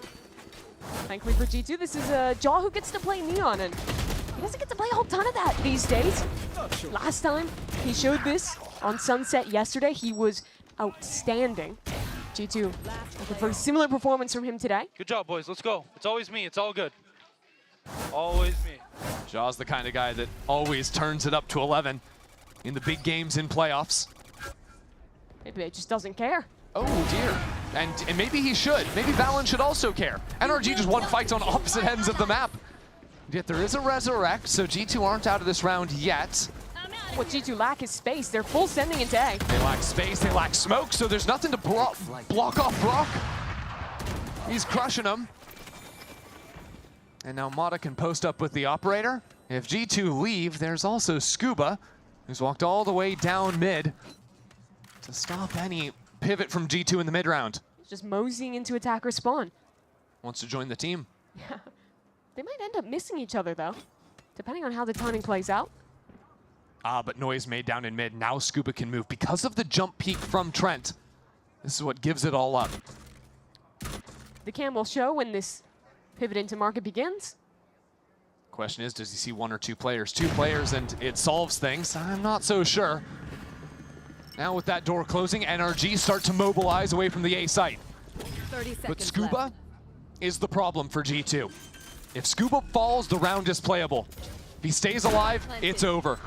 Thankfully for G2, this is Jaw who gets to play Neon, and he doesn't get to play a whole ton of that these days. Last time he showed this on Sunset yesterday, he was outstanding. G2 looking for a similar performance from him today. Good job, boys. Let's go. It's always me. It's all good. Always me. Jaw's the kind of guy that always turns it up to 11 in the big games in playoffs. Maybe it just doesn't care. Oh dear. And maybe he should. Maybe VALORANT should also care. NRG just won fights on opposite ends of the map. Yet there is a resurrect, so G2 aren't out of this round yet. What G2 lack is space. They're full sending into A. They lack space, they lack smoke, so there's nothing to block off Brock. He's crushing them. And now Mata can post up with the operator. If G2 leave, there's also Scuba, who's walked all the way down mid to stop any pivot from G2 in the mid round. Just moseying into attacker spawn. Wants to join the team. Yeah. They might end up missing each other, though, depending on how the timing plays out. But noise made down in mid. Now Scuba can move. Because of the jump peek from Trent, this is what gives it all up. The cam will show when this pivot into market begins. Question is, does he see one or two players? Two players and it solves things. I'm not so sure. Now with that door closing, NRG start to mobilize away from the A site. 30 seconds But Scuba left. is the problem for G2. If Scuba falls, the round is playable. If he stays alive, it's over.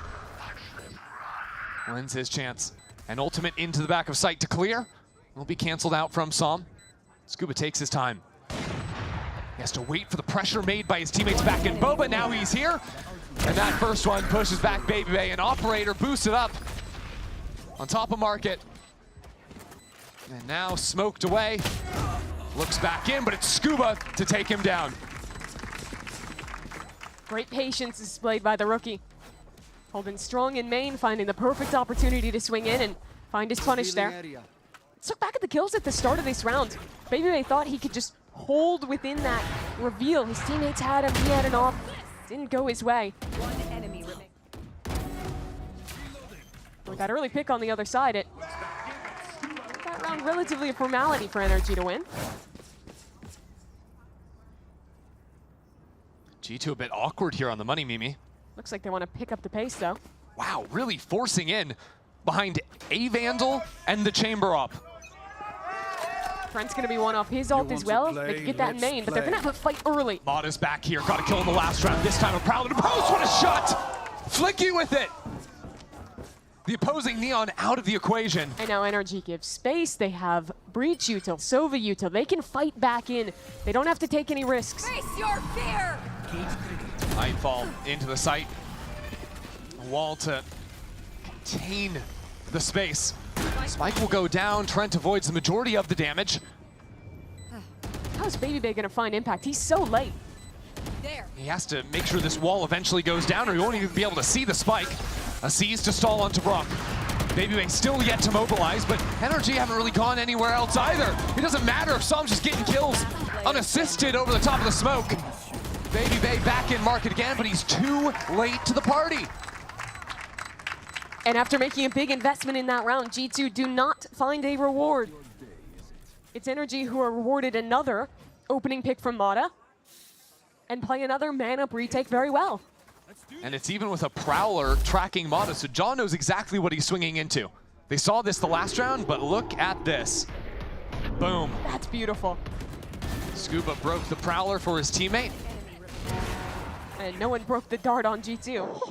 Wins his chance. An ultimate into the back of sight to clear. Will be canceled out from Som. Scuba takes his time. He has to wait for the pressure made by his teammates back in Boba. Now he's here. And that first one pushes back Baby Bay. An operator boosts it up on top of market. And now smoked away. Looks back in, but it's Scuba to take him down. Great patience displayed by the rookie. Holding strong in main, finding the perfect opportunity to swing in and find his punish there. Let's look back at the kills at the start of this round. Baby Bay thought he could just hold within that reveal. His teammates had him, he had an off. Didn't go his way. One enemy remaining. With that early pick on the other side, it made that round relatively a formality for NRG to win. G2 a bit awkward here on the money, Mimi. Looks like they want to pick up the pace, though. Wow, really forcing in behind a Vandal and the Chamber Op. Trent's going to be one off his ult as well. They can get that in main, but they're going to have a fight early. Mata's back here, got a kill in the last round. This time a Prowler to post, what a shot! Flicky with it! The opposing Neon out of the equation. And now NRG gives space. They have Breach Util, Sova Util. They can fight back in. They don't have to take any risks. Face your fear! Nightfall into the site. A wall to contain the space. Spike will go down. Trent avoids the majority of the damage. How's Baby Bay going to find impact? He's so late. There. He has to make sure this wall eventually goes down or he won't even be able to see the spike. A seize to stall onto Brock. Baby Bay still yet to mobilize, but NRG haven't really gone anywhere else either. It doesn't matter if Som's just getting kills unassisted over the top of the smoke. Baby Bay back in market again, but he's too late to the party. And after making a big investment in that round, G2 do not find a reward. It's NRG who are rewarded another opening pick from Mata and play another man-up retake very well. And it's even with a Prowler tracking Mata, so John knows exactly what he's swinging into. They saw this the last round, but look at this. Boom. That's beautiful. Scuba broke the Prowler for his teammate. And no one broke the dart on G2.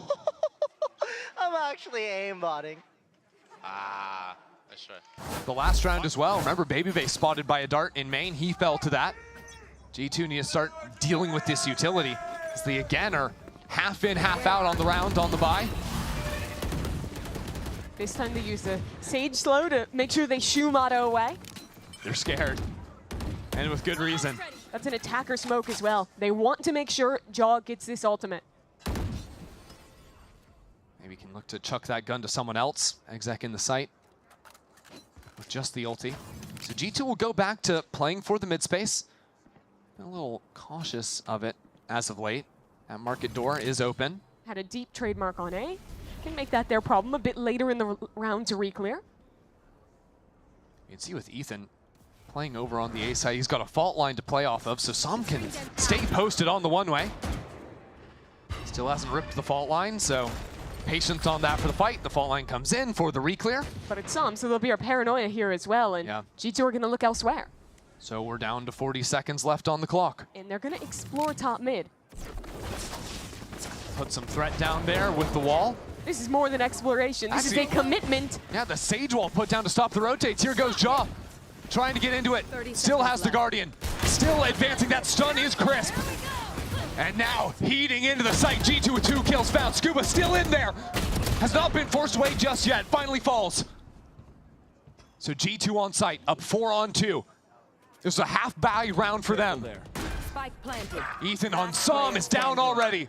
I'm actually aimbotting. That's right. The last round as well. Remember, Baby Bay spotted by a dart in main. He fell to that. G2 need to start dealing with this utility, as they again are half in, half out on the round on the buy. This time they use the Sage Slow to make sure they shoo Mata away. They're scared, and with good reason. That's an attacker smoke as well. They want to make sure Jaw gets this ultimate. Maybe can look to chuck that gun to someone else. Exec in the site with just the ulti. So G2 will go back to playing for the mid space. Been a little cautious of it as of late. That market door is open. Had a deep trademark on A. Can make that their problem a bit later in the round to re-clear. You can see with Ethan playing over on the A side, he's got a fault line to play off of, so Som can stay posted on the one-way. Still hasn't ripped the fault line, so patience on that for the fight. The fault line comes in for the re-clear. But it's Som, so there'll be a paranoia here as well, and G2 are going to look elsewhere. So we're down to 40 seconds left on the clock. And they're going to explore top mid. Put some threat down there with the wall. This is more than exploration. This is a commitment. Yeah, the Sage wall put down to stop the rotates. Here goes Jaw, trying to get into it. Still has the Guardian. Still advancing. That stun is crisp. And now heating into the site. G2 with 2 kills found. Scuba still in there. Has not been forced away just yet. Finally falls. So G2 on site, up 4-on-2. This is a half-buy round for them. Spike planted. Ethan on Som is down already.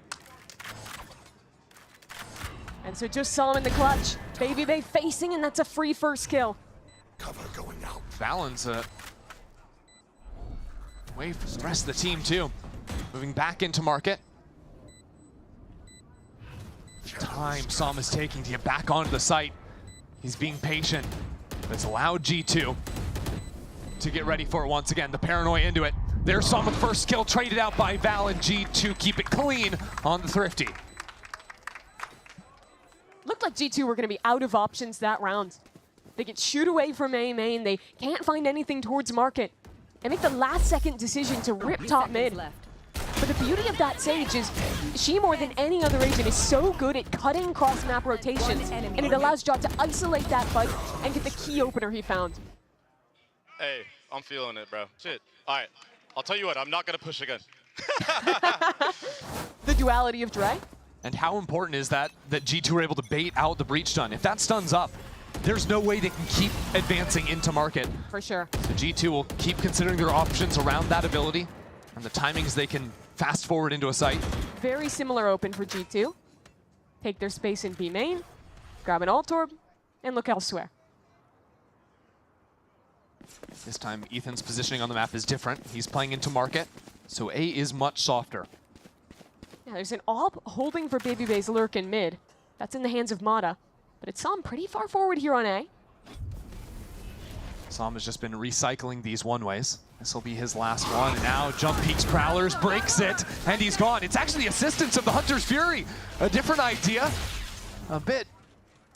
And so just Som in the clutch. Baby Bay facing, and that's a free first kill. Cover going out. Fallon's way for the rest of the team too. Moving back into market. Time Som is taking to get back onto the site. He's being patient. That's allowed G2 to get ready for it once again. The paranoia into it. There's Som with first kill, traded out by Val, and G2 keep it clean on the Thrifty. Looked like G2 were going to be out of options that round. They get shoot away from A main. They can't find anything towards market. They make the last second decision to rip top mid. But the beauty of that Sage is she, more than any other agent, is so good at cutting cross-map rotations, and it allows Ja to isolate that fight and get the key opener he found. Hey, I'm feeling it, bro. Shit. All right, I'll tell you what, I'm not going to push again. The duality of Dre. And how important is that G2 were able to bait out the breach stun? If that stun's up, there's no way they can keep advancing into market. For sure. So G2 will keep considering their options around that ability and the timings they can fast forward into a site. Very similar open for G2. Take their space in B main, grab an ult orb, and look elsewhere. This time, Ethan's positioning on the map is different. He's playing into market, so A is much softer. Yeah, there's an AWP holding for Babybay's lurk in mid. That's in the hands of Mata, but it's Som pretty far forward here on A. Som has just been recycling these one-ways. This will be his last one, and now Jump Peaks Prowlers breaks it, and he's gone. It's actually the assistance of the Hunter's Fury. A different idea, a bit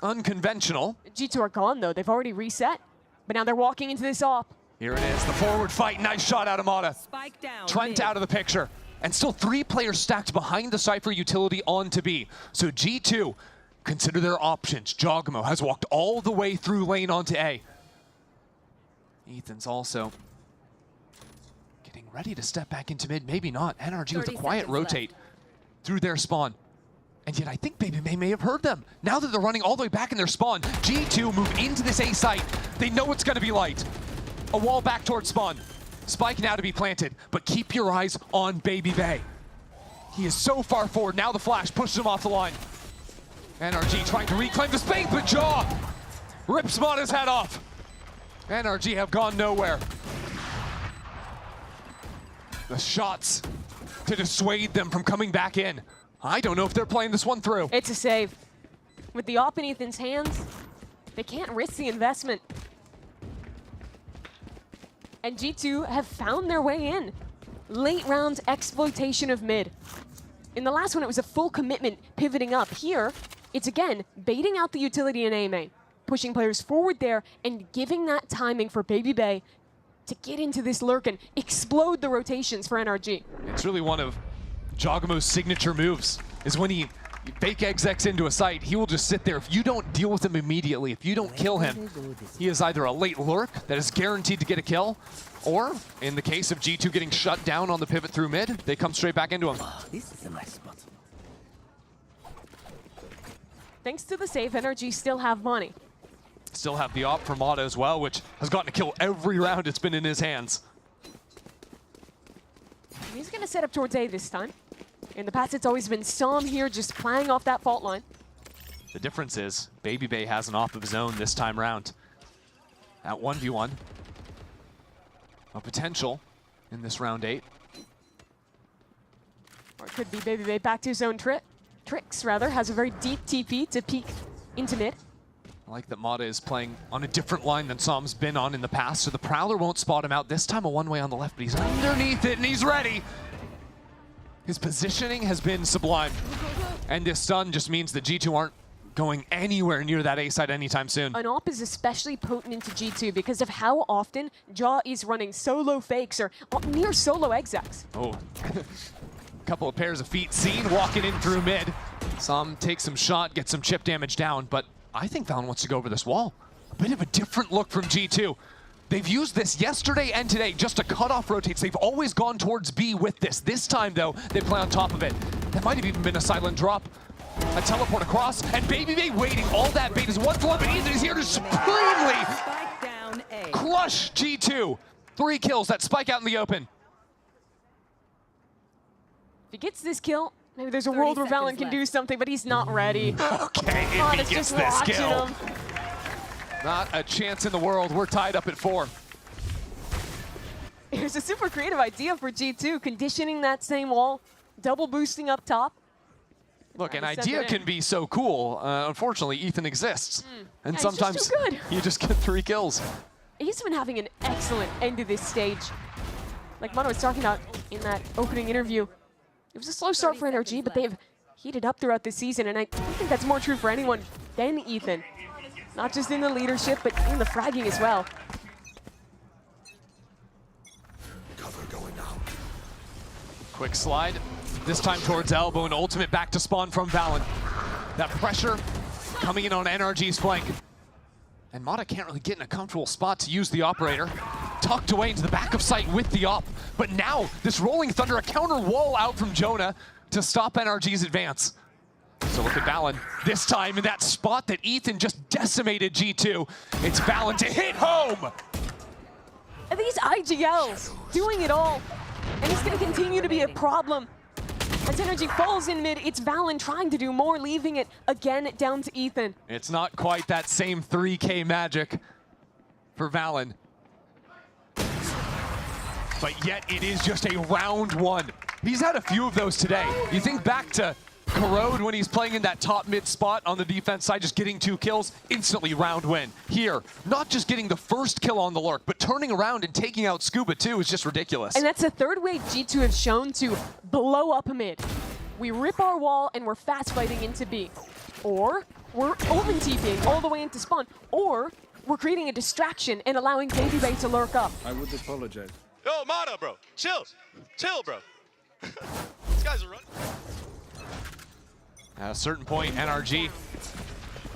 unconventional. G2 are gone though, they've already reset, but now they're walking into this AWP. Here it is, the forward fight, nice shot out of Mata. Spike down. Trent out of the picture, and still 3 players stacked behind the Cypher utility on to B. So G2, consider their options. Jogamo has walked all the way through lane onto A. Ethan's also getting ready to step back into mid, maybe not. NRG with a quiet rotate through their spawn. And yet I think Baby may have heard them. Now that they're running all the way back in their spawn, G2 move into this A site. They know it's gonna be light. A wall back towards spawn. Spike now to be planted, but keep your eyes on Baby Bay. He is so far forward. Now the flash pushes him off the line. NRG trying to reclaim the space, but Jaw rips Mata's head off. NRG have gone nowhere. The shots to dissuade them from coming back in. I don't know if they're playing this one through. It's a save. With the AWP in Ethan's hands, they can't risk the investment. And G2 have found their way in. Late round exploitation of mid. In the last one, it was a full commitment pivoting up. Here, it's again baiting out the utility in A main, pushing players forward there and giving that timing for Baby Bay to get into this lurk and explode the rotations for NRG. It's really one of Jogamo's signature moves, is when he fake execs into a site, he will just sit there. If you don't deal with him immediately, if you don't kill him, he is either a late lurk that is guaranteed to get a kill, or in the case of G2 getting shut down on the pivot through mid, they come straight back into him. This is a nice spot. Thanks to the save, NRG still have money. Still have the AWP for Mata as well, which has gotten a kill every round it's been in his hands. He's gonna set up towards A this time. In the past, it's always been Som here just playing off that fault line. The difference is Baby Bay has an AWP of his own this time around. At 1v1. A potential in this round 8. Or it could be Baby Bay back to his own tricks, rather. Has a very deep TP to peek into mid. I like that Mata is playing on a different line than Som's been on in the past, so the Prowler won't spot him out. This time a one-way on the left, but he's underneath it and he's ready. His positioning has been sublime. And this stun just means that G2 aren't going anywhere near that A side anytime soon. An AWP is especially potent into G2 because of how often Jaw is running solo fakes or near solo execs. Oh, couple of pairs of feet seen walking in through mid. Som takes some shot, gets some chip damage down, but I think Valen wants to go over this wall. A bit of a different look from G2. They've used this yesterday and today just to cut off rotates. They've always gone towards B with this. This time, though, they play on top of it. That might have even been a silent drop. A teleport across, and Baby Bay waiting. All that bait is one flip, and Ethan is here to supremely crush G2. 3 kills, that spike out in the open. If he gets this kill, maybe there's a world where Valen can do something, but he's not ready. Okay, if he gets this kill. Not a chance in the world. We're tied up at 4. Here's a super creative idea for G2, conditioning that same wall, double boosting up top. Look, an idea can be so cool. Unfortunately, Ethan exists. And Yeah, sometimes he's just too good. you just get 3 kills. He's been having an excellent end to this stage. Like Mono was talking about in that opening interview, it was a slow start for NRG, but they've heated up throughout the season, and I think that's more true for anyone than Ethan. Not just in the leadership, but in the fragging as well. Quick slide, this time towards elbow, and ultimate back to spawn from Valen. That pressure coming in on NRG's flank. And Mata can't really get in a comfortable spot to use the operator. Tucked away into the back of sight with the op. But now, this Rolling Thunder, a counter wall out from Jonah to stop NRG's advance. So look at Valen this time in that spot that Ethan just decimated G2. It's Valen to hit home! And these IGLs doing it all. And it's going to continue to be a problem. As NRG falls in mid, it's Valen trying to do more, leaving it again down to Ethan. It's not quite that same 3K magic for Valen. But yet it is just a round 1. He's had a few of those today. You think back to Corrode when he's playing in that top mid spot on the defense side, just getting 2 kills, instantly round win. Here, not just getting the first kill on the lurk, but turning around and taking out Scuba too is just ridiculous. And that's the third way G2 have shown to blow up a mid. We rip our wall and we're fast fighting into B. Or we're open TPing all the way into spawn. Or we're creating a distraction and allowing Baby Bay to lurk up. I would apologize. Yo, Mata, bro. Chill. Chill, bro. These guys are running. At a certain point, NRG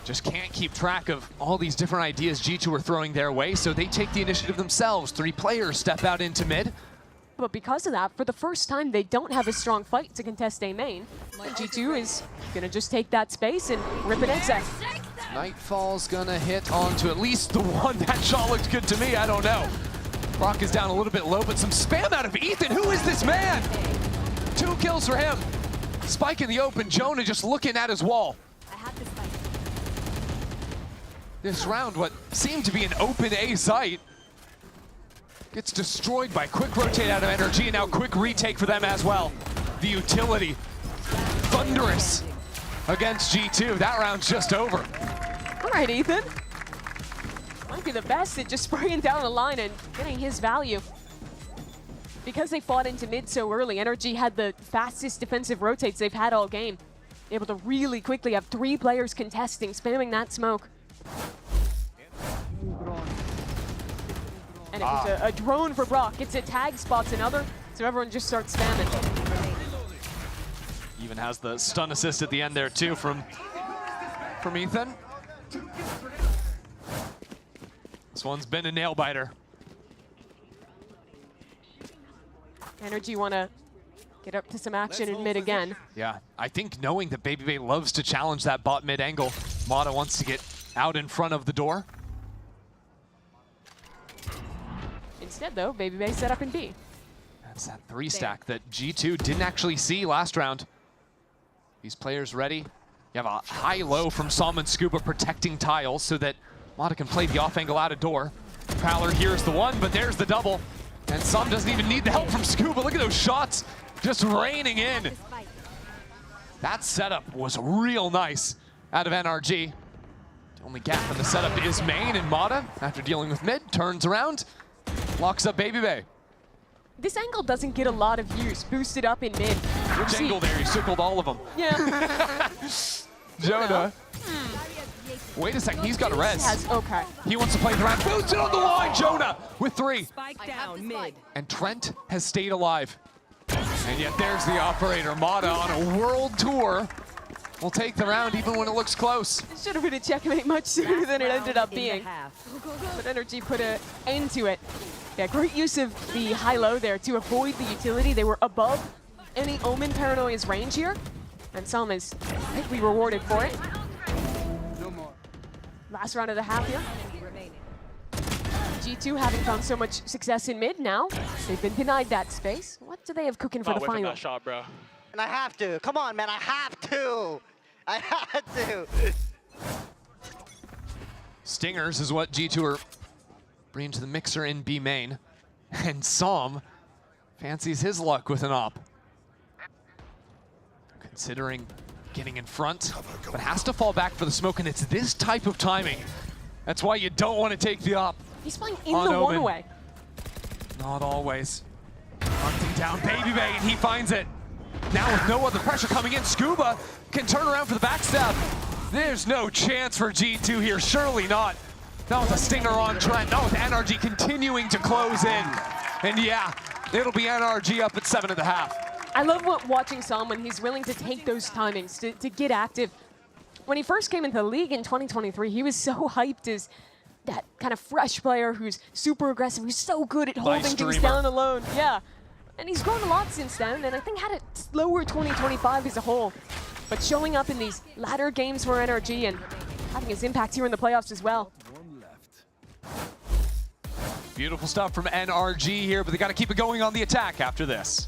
just can't keep track of all these different ideas G2 are throwing their way, so they take the initiative themselves. 3 players step out into mid. But because of that, for the first time, they don't have a strong fight to contest A main. And G2 is going to just take that space and rip an exit. Nightfall's gonna hit onto at least the one. That shot looked good to me, I don't know. Brock is down a little bit low, but some spam out of Ethan. Who is this man? 2 kills for him. Spike in the open, Jonah just looking at his wall. This round, what seemed to be an open A site, gets destroyed by quick rotate out of NRG, and now quick retake for them as well. The utility, thunderous against G2. That round's just over. All right, Ethan. Might be the best at just spraying down the line and getting his value. Because they fought into mid so early, NRG had the fastest defensive rotates they've had all game. Able to really quickly have 3 players contesting, spamming that smoke. And it was a drone for Brock. It's a tag spots another, so everyone just starts spamming. Even has the stun assist at the end there too from Ethan. This one's been a nail biter. NRG want to get up to some action in mid again. Yeah, I think knowing that Baby Bay loves to challenge that bot mid angle, Mata wants to get out in front of the door. Instead though, Baby Bay set up in B. That's that 3 stack that G2 didn't actually see last round. These players ready. You have a high-low from Som and Scuba protecting tiles so that Mata can play the off angle out of door. Prowler here's the one, but there's the double. And Som doesn't even need the help from Scuba. Look at those shots just raining in. That setup was real nice out of NRG. The only gap in the setup is main, and Mata, after dealing with mid, turns around, locks up Baby Bay. This angle doesn't get a lot of use, boosted up in mid. Which angle there? He circled all of them. Yeah. Jonah. Wait a second, he's got a res. Okay. He wants to play the round. Boosted on the line, Jonah with 3. Spike down mid. And Trent has stayed alive. And yet there's the operator. Mata on a world tour will take the round even when it looks close. It should have been a checkmate much sooner than it ended up being. But NRG put an end to it. Yeah, great use of the high-low there to avoid the utility. They were above any Omen Paranoia's range here. And Som is rightly rewarded for it. Last round of the half here. G2 having found so much success in mid now, they've been denied that space. What do they have cooking for the final? That shot, bro. And I have to. Come on, man. I have to. I had to. Stingers is what G2 are bringing to the mixer in B main. And Som fancies his luck with an op. Considering getting in front, but has to fall back for the smoke, and it's this type of timing. That's why you don't want to take the op. He's playing in the one-way. Not always. Hunting down Baby Bay, and he finds it. Now with no other pressure coming in, Scuba can turn around for the backstab. There's no chance for G2 here, surely not. Not with a stinger on Trent, not with NRG continuing to close in. And yeah, it'll be NRG up at 7.5. I love watching Som when he's willing to take those timings, to get active. When he first came into the league in 2023, he was so hyped as that kind of fresh player who's super aggressive, who's so good at holding things down alone. Yeah, and he's grown a lot since then, and I think had a slower 2025 as a whole. But showing up in these latter games for NRG and having his impact here in the playoffs as well. Beautiful stuff from NRG here, but they got to keep it going on the attack after this.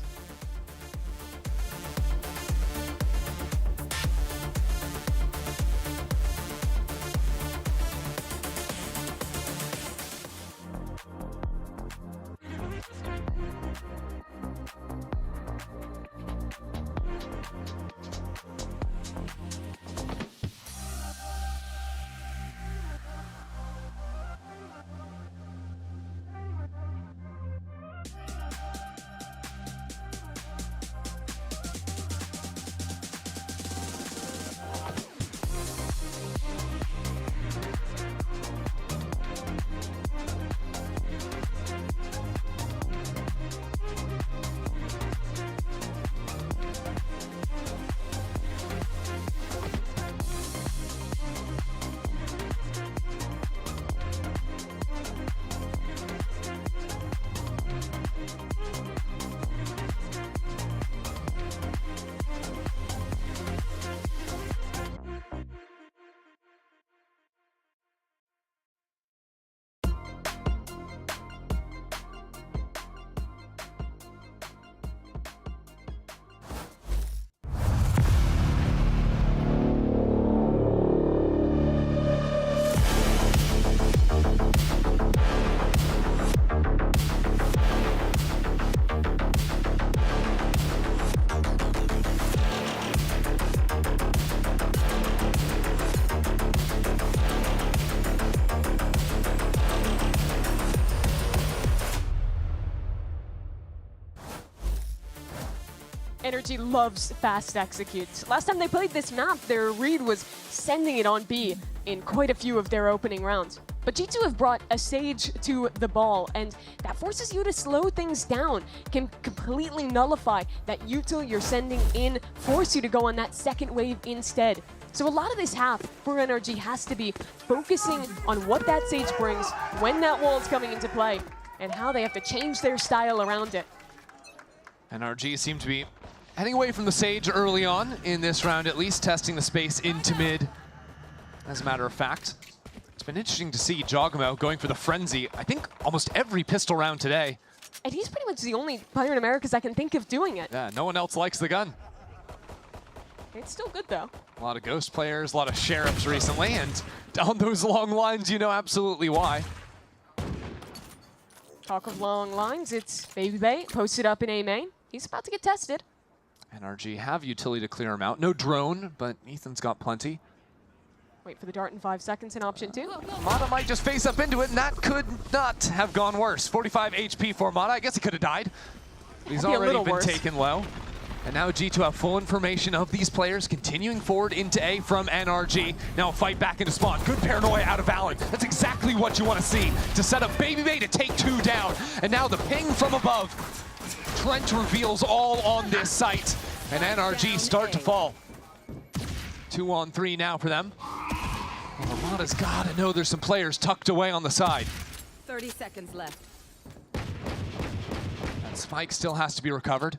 NRG loves fast executes. Last time they played this map, their read was sending it on B in quite a few of their opening rounds. But G2 have brought a Sage to the ball, and that forces you to slow things down, can completely nullify that util you're sending in, force you to go on that second wave instead. So a lot of this half for NRG has to be focusing on what that Sage brings, when that wall's coming into play, and how they have to change their style around it. NRG seem to be heading away from the Sage early on in this round, at least testing the space into mid. As a matter of fact, it's been interesting to see Jogamo going for the Frenzy, I think almost every pistol round today. And he's pretty much the only player in Americas I can think of doing it. Yeah, no one else likes the gun. It's still good though. A lot of Ghost players, a lot of Sheriffs recently, and down those long lines, you know absolutely why. Talk of long lines, it's Baby Bay posted up in A main. He's about to get tested. NRG have utility to clear him out. No drone, but Ethan's got plenty. Wait for the dart in 5 seconds in option 2. Mata might just face up into it, and that could not have gone worse. 45 HP for Mata. I guess he could have died. He's already been taken low. And now G2 have full information of these players continuing forward into A from NRG. Now a fight back into spawn. Good paranoia out of VALORANT. That's exactly what you want to see to set up Baby Bay to take 2 down. And now the ping from above. Trent reveals all on this site. And NRG start to fall. 2 on 3 now for them. Well, Armada's got to know there's some players tucked away on the side. 30 seconds left. That spike still has to be recovered.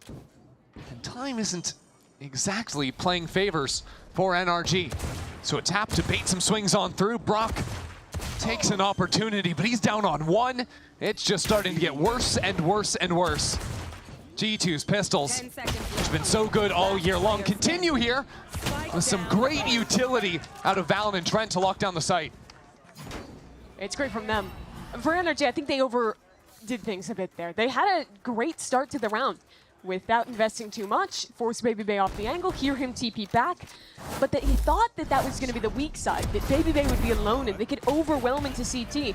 And time isn't exactly playing favors for NRG. So a tap to bait some swings on through. Brock takes an opportunity, but he's down on 1. It's just starting to get worse and worse and worse. G2's pistols, which have been so good all year long, continue here with some great utility out of VALORANT and Trent to lock down the site. It's great from them. For NRG, I think they did things a bit there. They had a great start to the round without investing too much, force BabyBay off the angle, hear him TP back, but that he thought that that was going to be the weak side, that BabyBay would be alone and they could overwhelm into CT.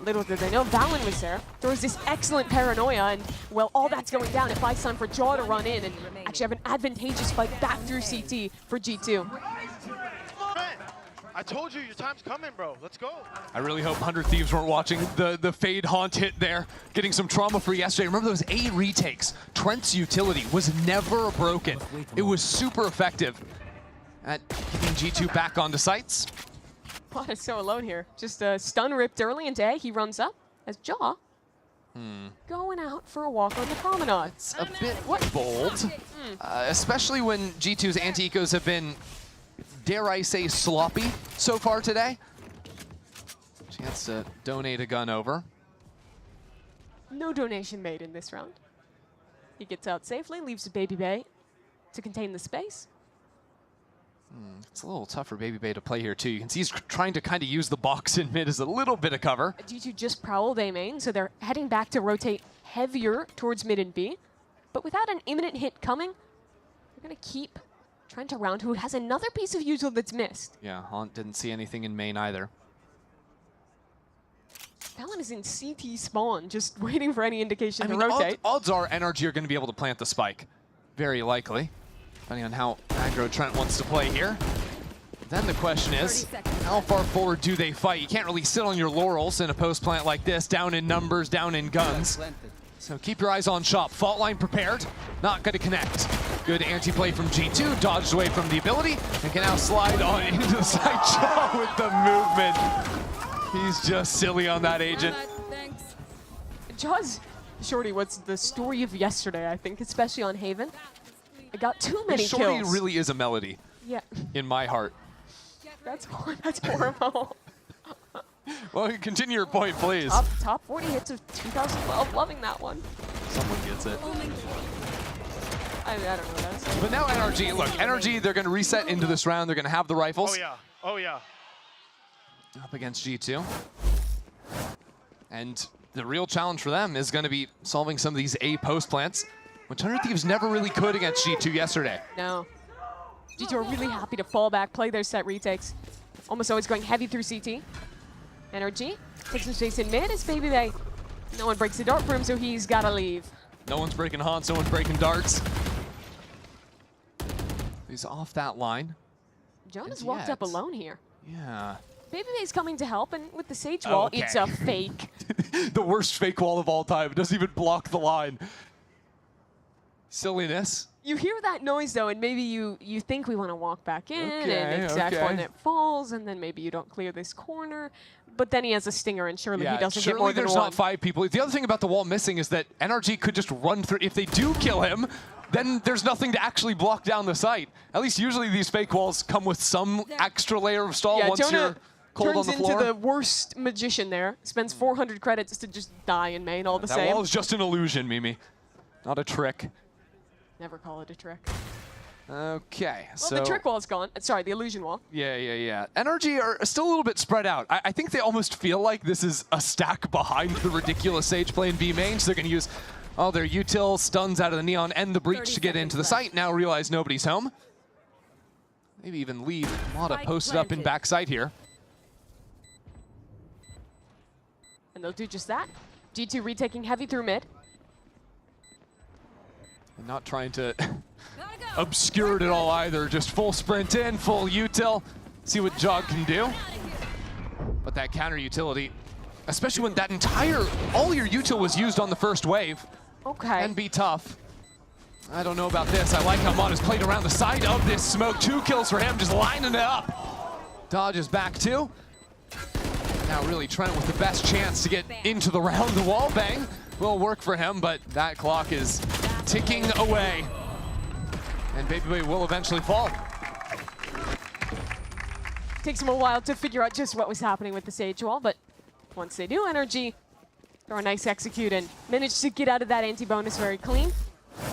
Little did they know, Valen was there. There was this excellent paranoia, and well, all that's going down, it buys time for Jaw to run in and actually have an advantageous fight back through CT for G2. I told you, your time's coming, bro. Let's go. I really hope 100 Thieves weren't watching the Fade Haunt hit there, getting some trauma for yesterday. Remember those 8 retakes? Trent's utility was never broken. It was super effective at getting G2 back onto sites. Quad is so alone here. Just a stun ripped early into A. He runs up as Jaw going out for a walk on the promenade. It's a bit bold, especially when G2's anti-ecos have been, dare I say, sloppy so far today. Chance to donate a gun over. No donation made in this round. He gets out safely, leaves the BabyBay to contain the space. It's a little tough for BabyBay to play here too. You can see he's trying to kind of use the box in mid as a little bit of cover. G2 just prowled A main, so they're heading back to rotate heavier towards mid and B. But without an imminent hit coming, they're going to keep trying to round who has another piece of util that's missed. Yeah, Haunt didn't see anything in main either. Valen is in CT spawn, just waiting for any indication to rotate. Odds are NRG are going to be able to plant the spike. Very likely, depending on how aggro Trent wants to play here. Then the question is, how far forward do they fight? You can't really sit on your laurels in a post plant like this, down in numbers, down in guns. So keep your eyes on shop. Fault line prepared, not going to connect. Good anti-play from G2, dodged away from the ability, and can now slide on into the side shot with the movement. He's just silly on that agent. Jaws, Shorty, what's the story of yesterday, I think, especially on Haven. It got too many kills. Shorty really is a melody. Yeah. In my heart. That's horrible. Well, continue your point, please. Top 40 hits of 2012. Loving that one. Someone gets it. I don't know what that is. But now NRG, look, NRG, they're going to reset into this round. They're going to have the rifles. Oh, yeah. Oh, yeah. Up against G2. And the real challenge for them is going to be solving some of these A post plants, which 100 Thieves never really could against G2 yesterday. No. G2 are really happy to fall back, play their set retakes. Almost always going heavy through CT. NRG takes some space in mid as BabyBay. No one breaks the dart for him, so he's got to leave. No one's breaking haunts, no one's breaking darts. He's off that line. John has walked up alone here. Yeah. BabyBay's coming to help, and with the Sage wall, it's a fake. The worst fake wall of all time. It doesn't even block the line. Silliness. You hear that noise, though, and maybe you think we want to walk back in and exact when it falls, and then maybe you don't clear this corner. But then he has a stinger, and surely he doesn't get more than there's one. not 5 people. The other thing about the wall missing is that NRG could just run through. If they do kill him, then there's nothing to actually block down the site. At least usually these fake walls come with some extra layer of stall once Jonah you're cold on the floor. turns into the worst magician there. Spends 400 credits to just die in main all the same. That wall is just an illusion, Mimi. Not a trick. Never call it a trick. Okay, well, the trick wall's gone. Sorry, the illusion wall. Yeah. NRG are still a little bit spread out. I think they almost feel like this is a stack behind the ridiculous Sage play in B main, so they're going to use all their util, stuns out of the Neon, and the Breach to get into the site. Now realize nobody's home. Maybe even leave Mata posted up in backside here. And they'll do just that. G2 retaking heavy through mid. And not trying to obscure it at all either. Just full sprint in, full util. See what Jog can do. But that counter utility, especially when that all your util was used on the first wave. Okay. Can be tough. I don't know about this. I like how Mata's played around the side of this smoke. 2 kills for him, just lining it up. Dodges back 2. Now really Trent with the best chance to get into the round. The wall bang will work for him, but that clock is ticking away. And BabyBay will eventually fall. Takes them a while to figure out just what was happening with the Sage wall, but once they do, NRG throw a nice execute and manage to get out of that anti-bonus very clean.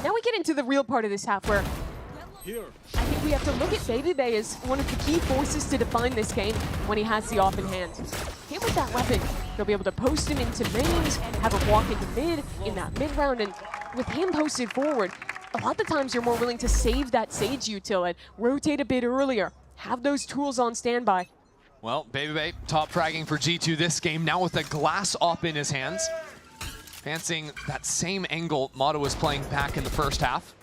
Now we get into the real part of this half where I think we have to look at BabyBay as one of the key forces to define this game when he has the off in hand. Him with that weapon, they'll be able to post him into mains, have him walk into mid in that mid round, and with him posted forward, a lot of the times you're more willing to save that Sage util and rotate a bit earlier, have those tools on standby. Well, BabyBay top fragging for G2 this game, now with a glass op in his hands. Fancying that same angle Mata was playing back in the first half.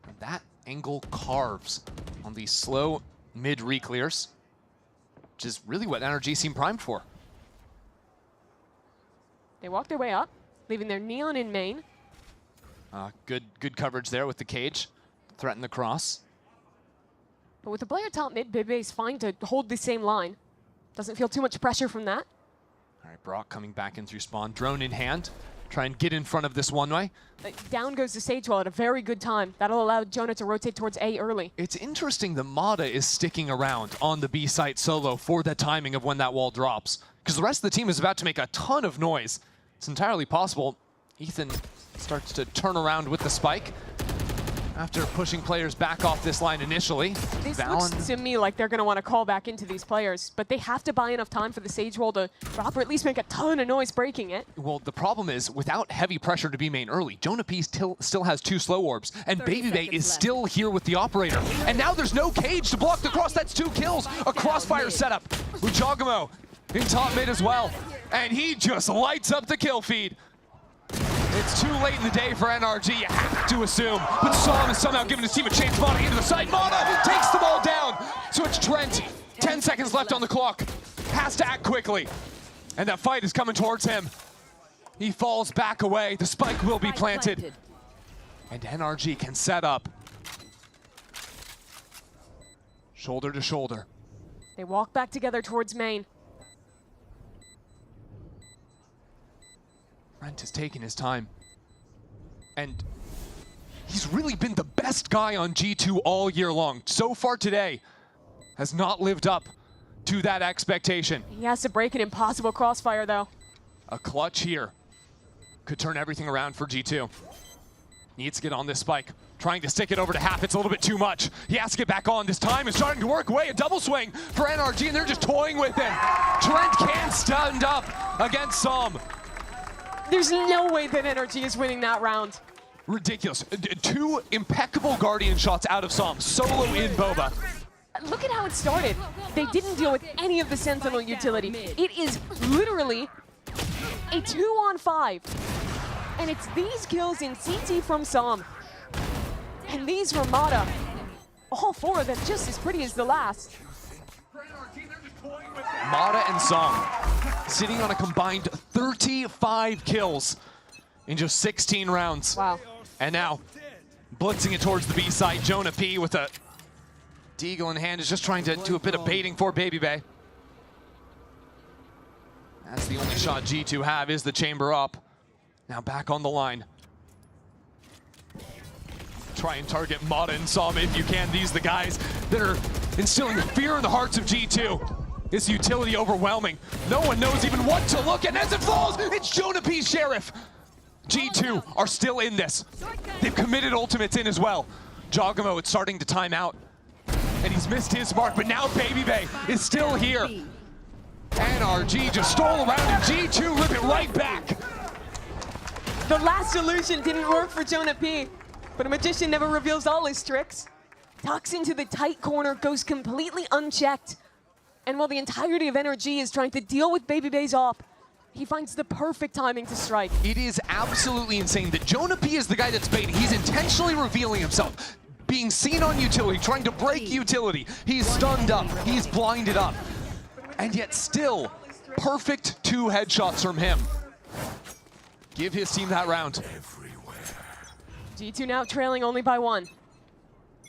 And that angle carves on the slow mid re-clears, which is really what NRG seem primed for. They walk their way up, leaving their Neon in main. Good coverage there with the cage. Threaten the cross. But with the player top mid, BabyBay is fine to hold the same line. Doesn't feel too much pressure from that. All right, Brock coming back in through spawn. Drone in hand. Try and get in front of this one-way. Down goes the Sage Wall at a very good time. That'll allow Jonah to rotate towards A early. It's interesting the Mata is sticking around on the B site solo for the timing of when that wall drops. Because the rest of the team is about to make a ton of noise. It's entirely possible Ethan starts to turn around with the spike after pushing players back off this line initially. This looks to me like they're going to want to call back into these players, but they have to buy enough time for the Sage Wall to drop or at least make a ton of noise breaking it. Well, the problem is, without heavy pressure to be main early, Jonah P still has 2 slow orbs, and BabyBay is still here with the operator. And now there's no cage to block the cross. That's 2 kills. A crossfire setup with Jogamo in top mid as well. And he just lights up the kill feed. It's too late in the day for NRG, you have to assume. But Psalm is somehow giving his team a chance. Mata into the side. Mata takes them all down. So it's Trent. 10 seconds left on the clock. Has to act quickly. And that fight is coming towards him. He falls back away. The spike will be planted. And NRG can set up. Shoulder to shoulder. They walk back together towards main. Trent has taken his time. And he's really been the best guy on G2 all year long. So far today, has not lived up to that expectation. He has to break an impossible crossfire though. A clutch here could turn everything around for G2. Needs to get on this spike. Trying to stick it over to half. It's a little bit too much. He has to get back on. This time is starting to work away. A double swing for NRG, and they're just toying with him. Trent can't stand up against Psalm. There's no way that NRG is winning that round. Ridiculous. 2 impeccable Guardian shots out of Psalm. Solo in Boba. Look at how it started. They didn't deal with any of the Sentinel utility. It is literally a 2-on-5. And it's these kills in CT from Psalm. And these from Mata. All 4 of them just as pretty as the last. Mata and Psalm sitting on a combined 35 kills in just 16 rounds. Wow. And now, blitzing it towards the B side, Jonah P with a deagle in hand is just trying to do a bit of baiting for BabyBay. That's the only shot G2 have, is the chamber up. Now back on the line. Try and target Mata and Psalm if you can. These are the guys that are instilling fear in the hearts of G2. This utility overwhelming. No one knows even what to look at as it falls. It's Jonah P. Sheriff. G2 are still in this. They've committed ultimates in as well. Jogamo, it's starting to time out. And he's missed his mark, but now BabyBay is still here. NRG just stole around and G2 rip it right back. The last illusion didn't work for Jonah P, but a magician never reveals all his tricks. Tucks into the tight corner, goes completely unchecked. And while the entirety of NRG is trying to deal with BabyBay's op, he finds the perfect timing to strike. It is absolutely insane that Jonah P is the guy that's baiting. He's intentionally revealing himself, being seen on utility, trying to break utility. He's stunned up, he's blinded up. And yet still, perfect 2 headshots from him. Give his team that round. G2 now trailing only by 1.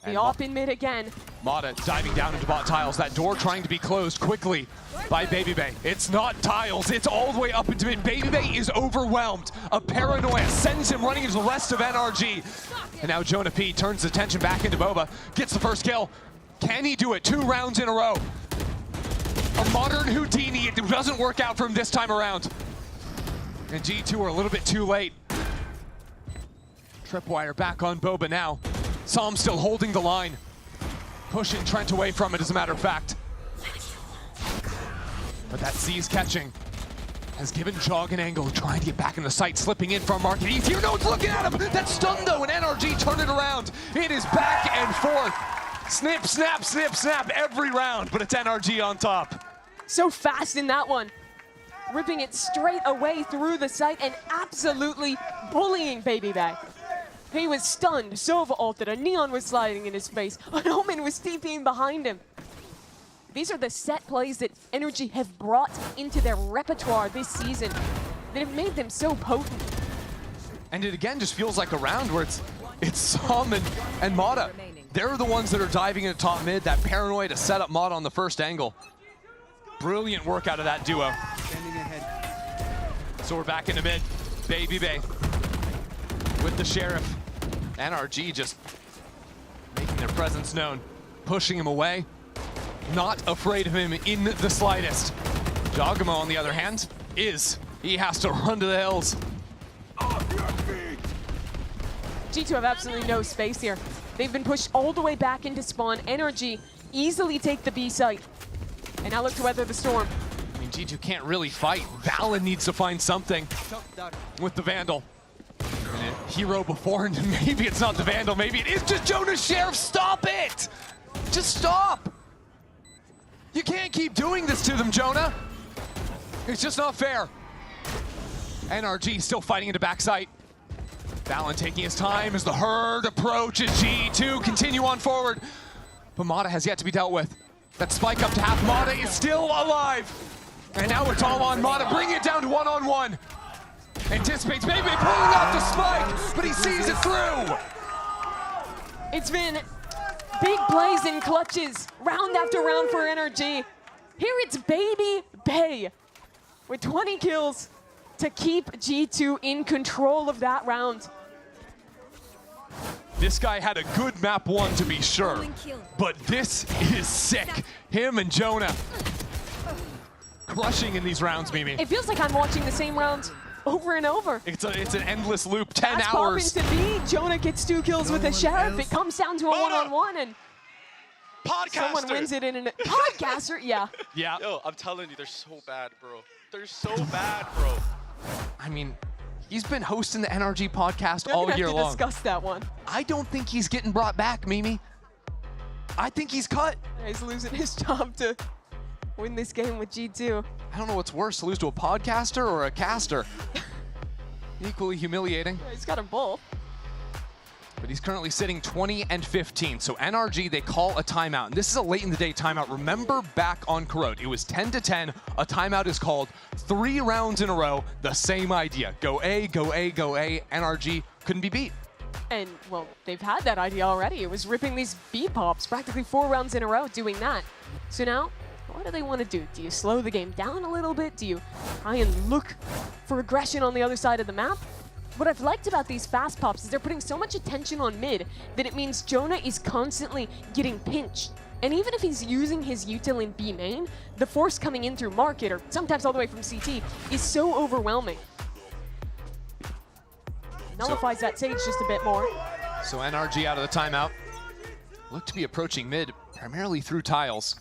The op in mid again. Mata diving down into bot tiles. That door trying to be closed quickly by BabyBay. It's not tiles, it's all the way up into mid. BabyBay is overwhelmed. A paranoia sends him running into the rest of NRG. And now Jonah P turns attention back into Boba. Gets the first kill. Can he do it? 2 rounds in a row. A modern Houdini. It doesn't work out for him this time around. And G2 are a little bit too late. Tripwire back on Boba now. Psalm still holding the line. Pushing Trent away from it, as a matter of fact. But that Z's catching has given Jog an angle, trying to get back in the sight, slipping in from Market. He's here, no, it's looking at him! That's stunned though, and NRG turn it around. It is back and forth. Snip, snap, snip, snap every round, but it's NRG on top. So fast in that one. Ripping it straight away through the sight and absolutely bullying Baby Bay. He was stunned, Sova ulted, a Neon was sliding in his face, an Omen was TPing behind him. These are the set plays that NRG have brought into their repertoire this season that have made them so potent. And it again just feels like a round where it's Psalm and Mata. They're the ones that are diving into top mid, that paranoia to set up Mata on the first angle. Brilliant work out of that duo. So we're back into mid. Baby Bay with the Sheriff. NRG just making their presence known, pushing him away. Not afraid of him in the slightest. Jogamo, on the other hand, is. He has to run to the hills. G2 have absolutely no space here. They've been pushed all the way back into spawn. NRG easily take the B site. And now look to weather the storm. I mean, G2 can't really fight. Valen needs to find something with the Vandal. And a hero before, and maybe it's not the Vandal, maybe it is just Jonas Sheriff. Stop it! Just stop! You can't keep doing this to them, Jonah. It's just not fair. NRG still fighting into backside. Valen taking his time as the herd approaches. G2 continue on forward. But Mata has yet to be dealt with. That spike up to half. Mata is still alive. And now it's all on Mata, bringing it down to one-on-one. Anticipates maybe pulling off the spike, but he sees it through. It's been big plays and clutches, round after round for NRG. Here it's Baby Bay with 20 kills to keep G2 in control of that round. This guy had a good map one, to be sure, but this is sick. Him and Jonah crushing in these rounds, Mimi. It feels like I'm watching the same round over and over. It's an endless loop, 10 That's hours. That's to be. Jonah gets 2 kills with a Sheriff. It comes down to a one-on-one, and someone wins it in a podcaster. Yeah. Yeah. Yo, I'm telling you, they're so bad, bro. They're so bad, bro. I mean, he's been hosting the NRG podcast all year long. We're gonna have to discuss that one. I don't think he's getting brought back, Mimi. I think he's cut. He's losing his job to win this game with G2. I don't know what's worse, to lose to a podcaster or a caster. Equally humiliating. Yeah, he's got them both. But he's currently sitting 20 and 15. So NRG, they call a timeout. And this is a late in the day timeout. Remember back on Corrode, it was 10 to 10. A timeout is called 3 rounds in a row. The same idea. Go A, go A, go A. NRG couldn't be beat. And, well, they've had that idea already. It was ripping these B-pops practically 4 rounds in a row doing that. So now, what do they want to do? Do you slow the game down a little bit? Do you try and look for aggression on the other side of the map? What I've liked about these fast pops is they're putting so much attention on mid that it means Jonah is constantly getting pinched. And even if he's using his util in B main, the force coming in through market, or sometimes all the way from CT, is so overwhelming. Nullifies that Sage just a bit more. So NRG out of the timeout. Look to be approaching mid, primarily through tiles.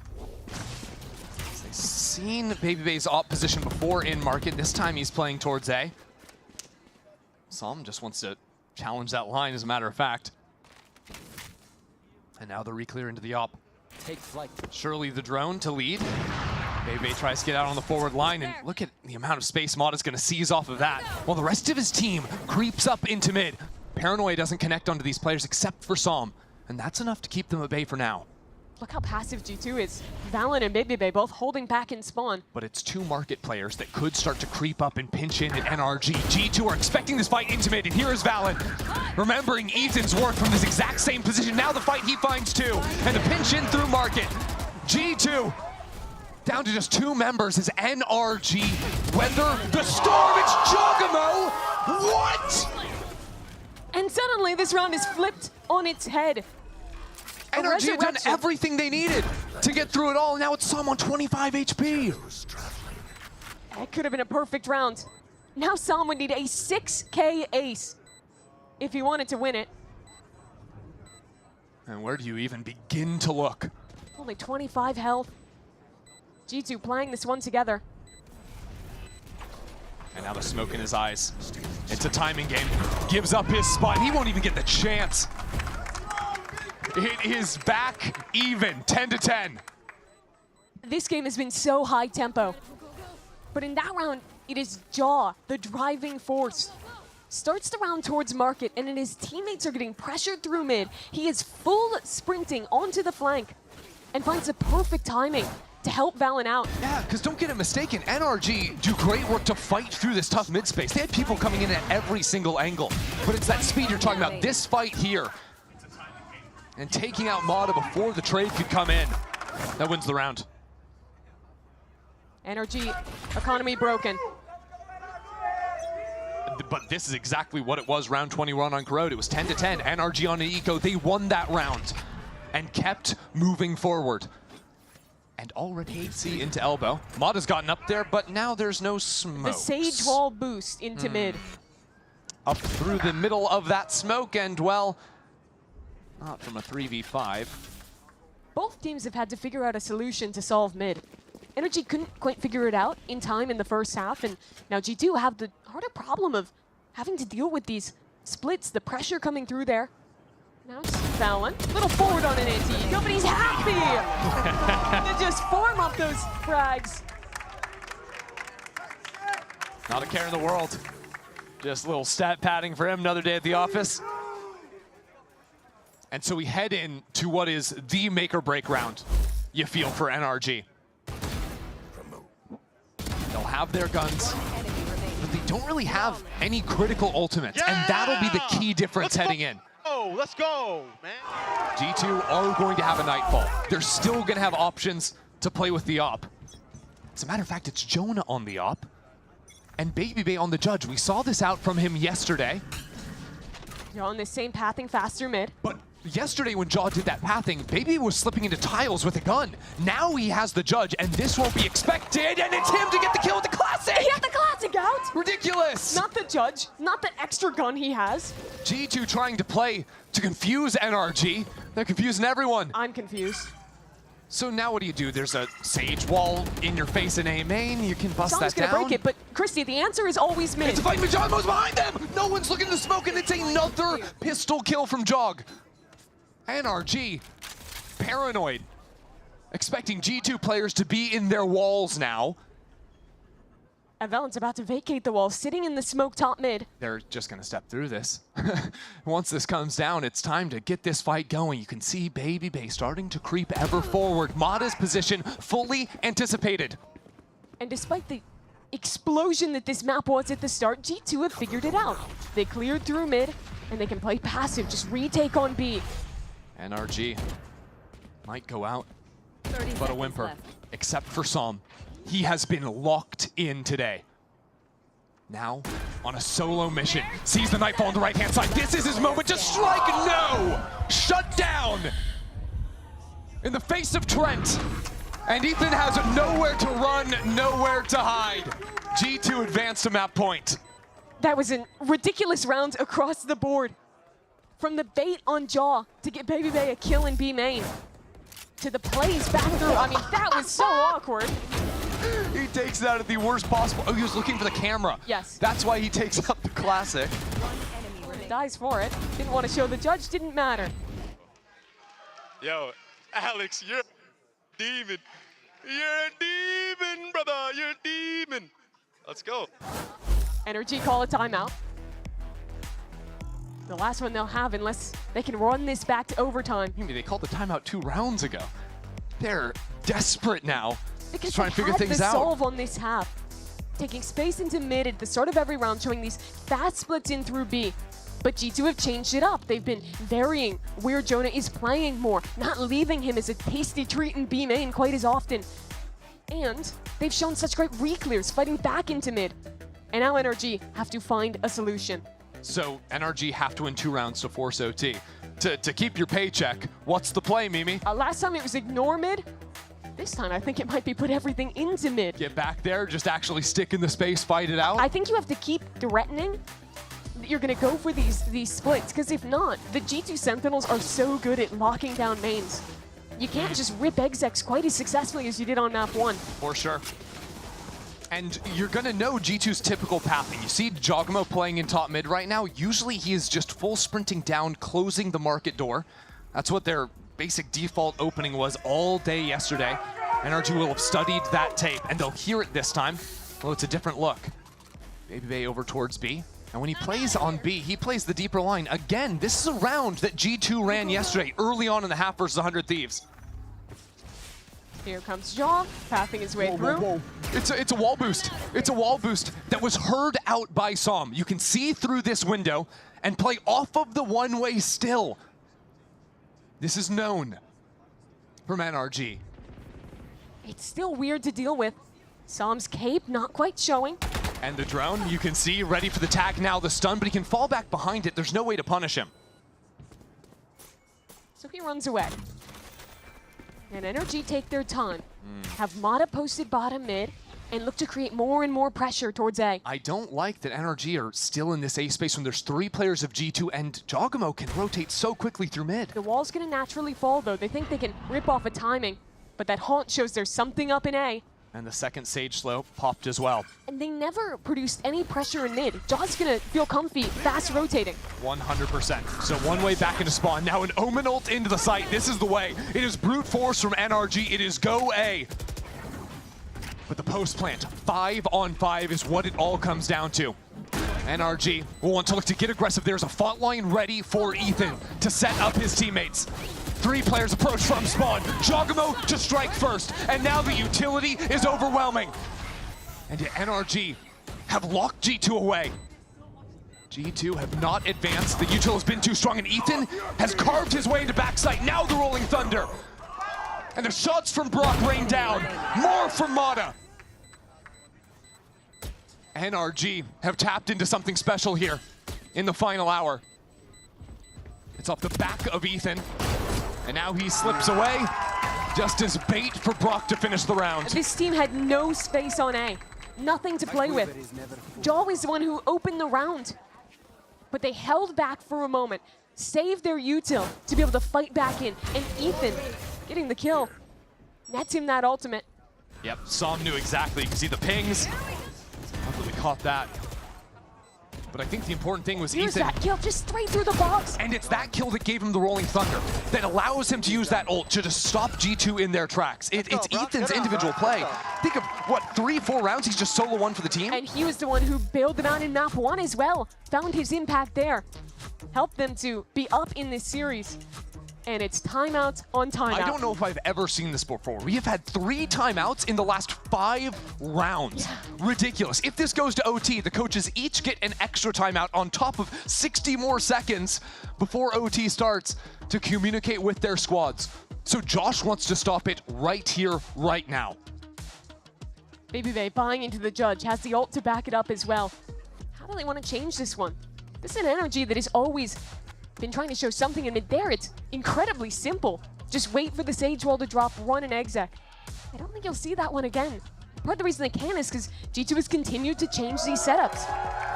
They've seen Baby Bay's op position before in market. This time he's playing towards A. Psalm just wants to challenge that line, as a matter of fact. And now the reclear into the op. Take flight. Surely the drone to lead. Baby tries to get out on the forward line, and look at the amount of space Mata's going to seize off of that. While the rest of his team creeps up into mid. Paranoia doesn't connect onto these players except for Psalm, and that's enough to keep them at bay for now. Look how passive G2 is. Valen and Baby Bay both holding back in spawn. But it's 2 market players that could start to creep up and pinch in at NRG. G2 are expecting this fight intimate, and here is Valen. Remembering Ethan's work from this exact same position. Now the fight he finds 2, and the pinch in through market. G2 down to just 2 members as NRG weather the storm. It's Jogamo. What? And suddenly this round is flipped on its head. NRG had done everything they needed to get through it all, and now it's Psalm on 25 HP. That could have been a perfect round. Now Psalm would need a 6K ace if he wanted to win it. And where do you even begin to look? Only 25 health. G2 playing this one together. And now the smoke in his eyes. It's a timing game. Gives up his spot. He won't even get the chance. It is back even, 10-10. This game has been so high tempo. But in that round, it is Jaw, the driving force. Starts the round towards Market, and then his teammates are getting pressured through mid. He is full sprinting onto the flank and finds the perfect timing to help VALORANT out. Yeah, because don't get it mistaken, NRG do great work to fight through this tough mid space. They had people coming in at every single angle, but it's that speed you're talking about. This fight here, and taking out Mata before the trade could come in, that wins the round. NRG, economy broken. But this is exactly what it was round 21 on Corrode. It was 10-10, NRG on an eco. They won that round and kept moving forward. And already AC into elbow. Mata's gotten up there, but now there's no smoke. The Sage wall boost into mid. Up through the middle of that smoke, and well, not from a 3v5. Both teams have had to figure out a solution to solve mid. NRG couldn't quite figure it out in time in the first half, and now G2 have the harder problem of having to deal with these splits, the pressure coming through there. Now it's VALORANT, little forward on an anti-eco, but he's happy! To just form up those frags. Not a care in the world. Just a little stat padding for him, another day at the office. And so we head in to what is the make or break round, you feel, for NRG. They'll have their guns, but they don't really have any critical ultimates, and that'll be the key difference heading in. Oh, let's go, man. G2 are going to have a Nightfall. They're still going to have options to play with the op. As a matter of fact, it's Jonah on the op and Baby Bay on the judge. We saw this out from him yesterday. You're on the same pathing faster mid. But yesterday when Jaw did that pathing, Baby was slipping into tiles with a gun. Now he has the judge, and this won't be expected, and it's him to get the kill with the classic! He got the classic out! Ridiculous! Not the judge, not the extra gun he has. G2 trying to play to confuse NRG. They're confusing everyone. I'm confused. So now what do? There's a Sage wall in your face in A main. You can bust that down. Gonna break it, but Christy, the answer is always mid. It's a fight, but Jog moves behind them! No one's looking to smoke, and it's another pistol kill from Jog. NRG, paranoid, expecting G2 players to be in their walls now. And VALORANT's about to vacate the wall, sitting in the smoke top mid. They're just gonna step through this. Once this comes down, it's time to get this fight going. You can see Baby Bay starting to creep ever forward. Mata's position fully anticipated. And despite the explosion that this map was at the start, G2 have figured it out. They cleared through mid, and they can play passive, just retake on B. NRG might go out, but a whimper, except for Psalm. He has been locked in today. Now, on a solo mission, sees the Nightfall on the right-hand side. This is his moment to strike. No! Shut down! In the face of Trent. And Ethan has nowhere to run, nowhere to hide. G2 advanced to map point. That was a ridiculous round across the board. From the bait on Jaw to get Baby Bay a kill in B main, to the plays back through. I mean, that was so awkward. He takes it out at the worst possible. Oh, he was looking for the camera. Yes. That's why he takes out the classic. Dies for it. Didn't want to show the judge, didn't matter. Yo, Alex, you're a demon. You're a demon, brother. You're a demon. Let's go. NRG call a timeout. The last one they'll have unless they can run this back to overtime. They called the timeout 2 rounds ago. They're desperate now. Because trying to figure things the out. solve on this half. Taking space into mid at the start of every round, showing these fast splits in through B. But G2 have changed it up. They've been varying where Jonah is playing more, not leaving him as a tasty treat in B main quite as often. And they've shown such great re-clears, fighting back into mid. And now NRG have to find a solution. So NRG have to win 2 rounds to force OT. To keep your paycheck, what's the play, Mimi? Last time it was ignore mid. This time I think it might be put everything into mid. Get back there, just actually stick in the space, fight it out. I think you have to keep threatening that you're going to go for these splits, because if not, the G2 Sentinels are so good at locking down mains. You can't just rip execs quite as successfully as you did on map 1. For sure. And you're going to know G2's typical pathing. You see Jogmo playing in top mid right now. Usually he is just full sprinting down, closing the market door. That's what their basic default opening was all day yesterday. NRG will have studied that tape, and they'll hear it this time. Well, it's a different look. Baby Bay over towards B. And when he plays on B, he plays the deeper line. Again, this is a round that G2 ran yesterday, early on in the half versus 100 Thieves. Here comes Jaw, pathing his way through. It's a wall boost. It's a wall boost that was heard out by Som. You can see through this window and play off of the one-way still. This is known from NRG. It's still weird to deal with. Som's cape not quite showing. And the drone, you can see, ready for the tag now, the stun, but he can fall back behind it. There's no way to punish him. So he runs away. And NRG take their time. Have Mata posted bottom mid and look to create more and more pressure towards A. I don't like that NRG are still in this A space when there's 3 players of G2 and Jogamo can rotate so quickly through mid. The wall's gonna naturally fall though. They think they can rip off a timing, but that haunt shows there's something up in A. And the second Sage slope popped as well. And they never produced any pressure in mid. Jaw's gonna feel comfy, fast rotating. 100%. So one way back into spawn. Now an Omen ult into the site. This is the way. It is brute force from NRG. It is go A. But the post plant, 5-on-5 is what it all comes down to. NRG will want to look to get aggressive. There's a fault line ready for Ethan to set up his teammates. 3 players approach from spawn. Jogamo to strike first, and now the utility is overwhelming. And yet NRG have locked G2 away. G2 have not advanced. The util has been too strong, and Ethan has carved his way into backside. Now the Rolling Thunder. And the shots from Brock rain down. More from Mata. NRG have tapped into something special here in the final hour. It's off the back of Ethan. And now he slips away, just as bait for Brock to finish the round. This team had no space on A. Nothing to play with. Jaw is the one who opened the round. But they held back for a moment, saved their util to be able to fight back in. And Ethan getting the kill. Nets him that ultimate. Yep, Som knew exactly. You can see the pings. Not that we caught that. But I think the important thing was Here's Ethan. that kill, just straight through the box. And it's that kill that gave him the Rolling Thunder that allows him to use that ult to just stop G2 in their tracks. It's Ethan's individual play. Think of, what, 3-4 rounds he's just solo won for the team? And he was the one who bailed them out in map 1 as well. Found his impact there. Helped them to be up in this series. And it's timeout on timeout. I don't know if I've ever seen this before. We have had 3 timeouts in the last 5 rounds. Yeah. Ridiculous. If this goes to OT, the coaches each get an extra timeout on top of 60 more seconds before OT starts to communicate with their squads. So Josh wants to stop it right here, right now. Baby Bay buying into the judge, has the ult to back it up as well. How do they want to change this one? This is an NRG that has always been trying to show something in mid there. It's incredibly simple. Just wait for the Sage wall to drop, run an exec. I don't think you'll see that one again. Part of the reason they can is because G2 has continued to change these setups.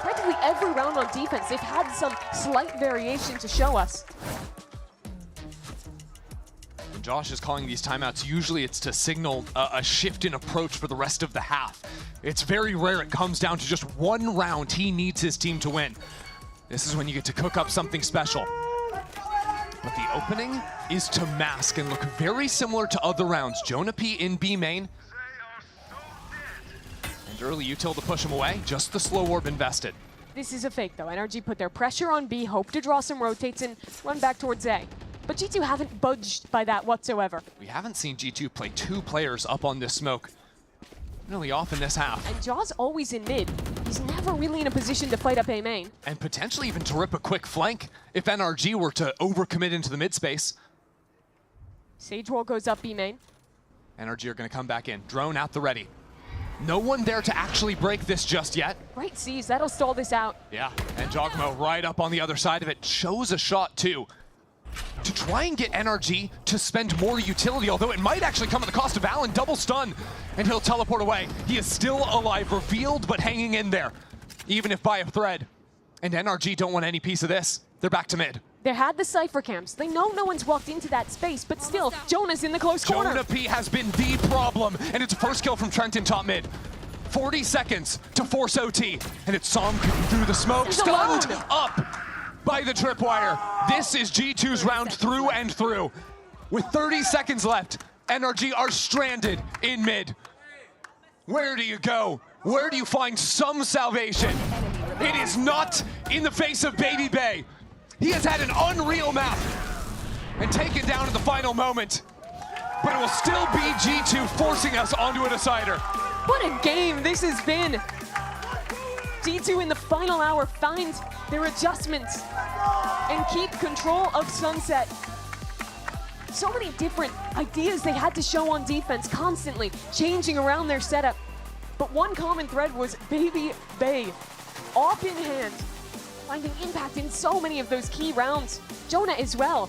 Practically every round on defense, they've had some slight variation to show us. When Josh is calling these timeouts, usually it's to signal a shift in approach for the rest of the half. It's very rare it comes down to just one round he needs his team to win. This is when you get to cook up something special. But the opening is to mask and look very similar to other rounds. Jonah P in B main. And early util to push him away. Just the slow orb invested. This is a fake though. NRG put their pressure on B, hope to draw some rotates and run back towards A. But G2 haven't budged by that whatsoever. We haven't seen G2 play 2 players up on this smoke really off in this half. And Jaw's always in mid. He's never really in a position to fight up A main. And potentially even to rip a quick flank if NRG were to overcommit into the mid space. Sage wall goes up B main. NRG are going to come back in. Drone out the ready. No one there to actually break this just yet. Right sees, that'll stall this out. Yeah, and Jogmo right up on the other side of it. Shows a shot too. To try and get NRG to spend more utility, although it might actually come at the cost of Alan. Double stun, and he'll teleport away. He is still alive, revealed, but hanging in there, even if by a thread. And NRG don't want any piece of this. They're back to mid. They had the Cypher camps. They know no one's walked into that space, but still, Jonah's in the close corner. Jonah P has been the problem, and it's first kill from Trent in top mid. 40 seconds to force OT, and it's Som through the smoke, stunned up by the tripwire. This is G2's round through and through. With 30 seconds left, NRG are stranded in mid. Where do you go? Where do you find some salvation? It is not in the face of Baby Bay. He has had an unreal map and taken down at the final moment. But it will still be G2 forcing us onto a decider. What a game this has been. G2 in the final hour find their adjustments and keep control of Sunset. So many different ideas they had to show on defense, constantly changing around their setup. But one common thread was Baby Bay, off in hand, finding impact in so many of those key rounds. Jonah as well.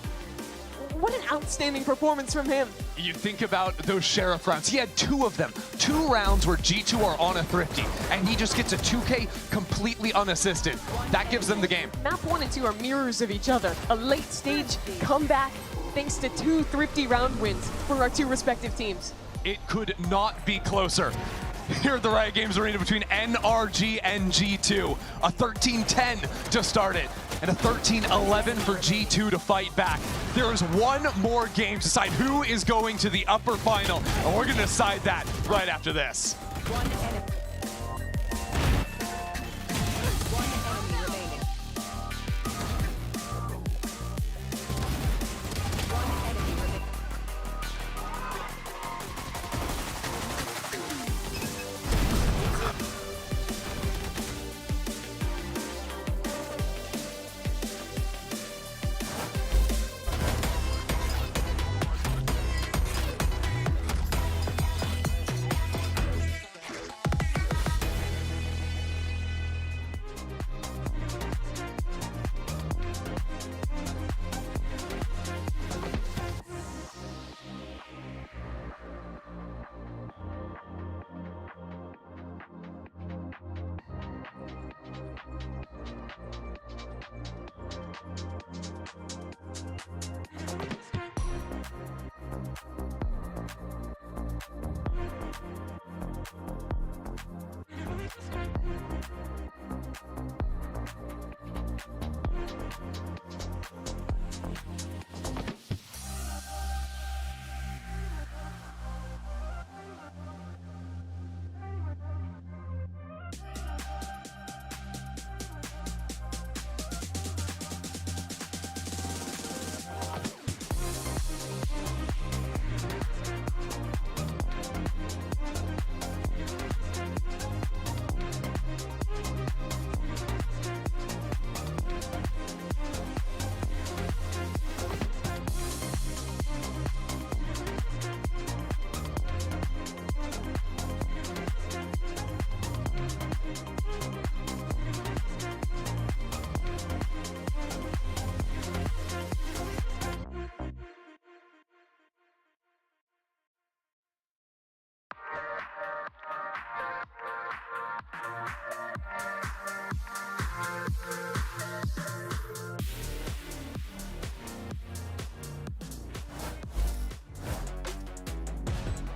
What an outstanding performance from him. You think about those Sheriff rounds. He had 2 of them. 2 rounds where G2 are on a Thrifty, and he just gets a 2K completely unassisted. That gives them the game. Map 1 and 2 are mirrors of each other. A late stage comeback thanks to 2 Thrifty round wins for our 2 respective teams. It could not be closer. Here at the Riot Games Arena between NRG and G2. A 13-10 to start it, and a 13-11 for G2 to fight back. There is one more game to decide who is going to the upper final, and we're going to decide that right after this.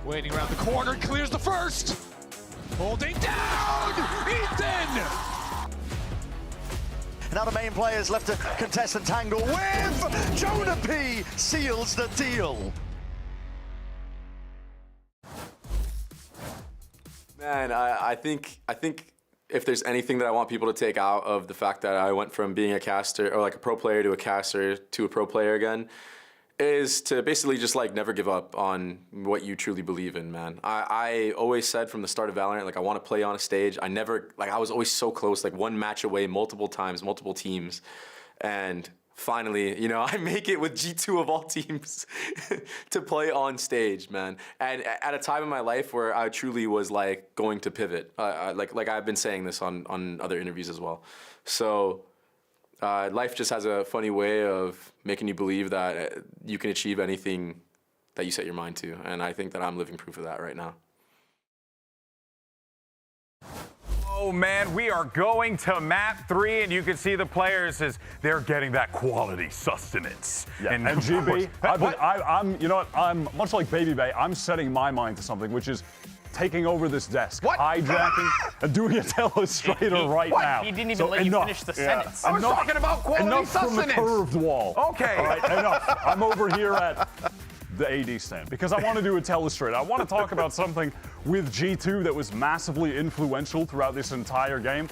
Waiting around the corner, clears the first. Holding down, Ethan! Now the main players left to contest and tangle with Jonah P seals the deal. Man, I think if there's anything that I want people to take out of the fact that I went from being a caster or like a pro player to a caster to a pro player again, is to basically just like never give up on what you truly believe in, man. I always said from the start of VALORANT, like I want to play on a stage. I was always so close, like one match away multiple times, multiple teams. And finally, you know, I make it with G2 of all teams to play on stage, man. And at a time in my life where I truly was like going to pivot, like I've been saying this on other interviews as well. So life just has a funny way of making you believe that you can achieve anything that you set your mind to. And I think that I'm living proof of that right now. Oh man, we are going to map 3, and you can see the players as they're getting that quality sustenance. Yeah. And And of GB, course- I'm, you know what? I'm much like Baby Bay. I'm setting my mind to something, which is taking over this desk, hijacking, and doing a telestrator right now. He didn't even let you finish the sentence. I was talking about quality enough sustenance. from the curved wall. Okay. All right, enough. I'm over here at the AD stand because I want to do a telestrator. I want to talk about something with G2 that was massively influential throughout this entire game.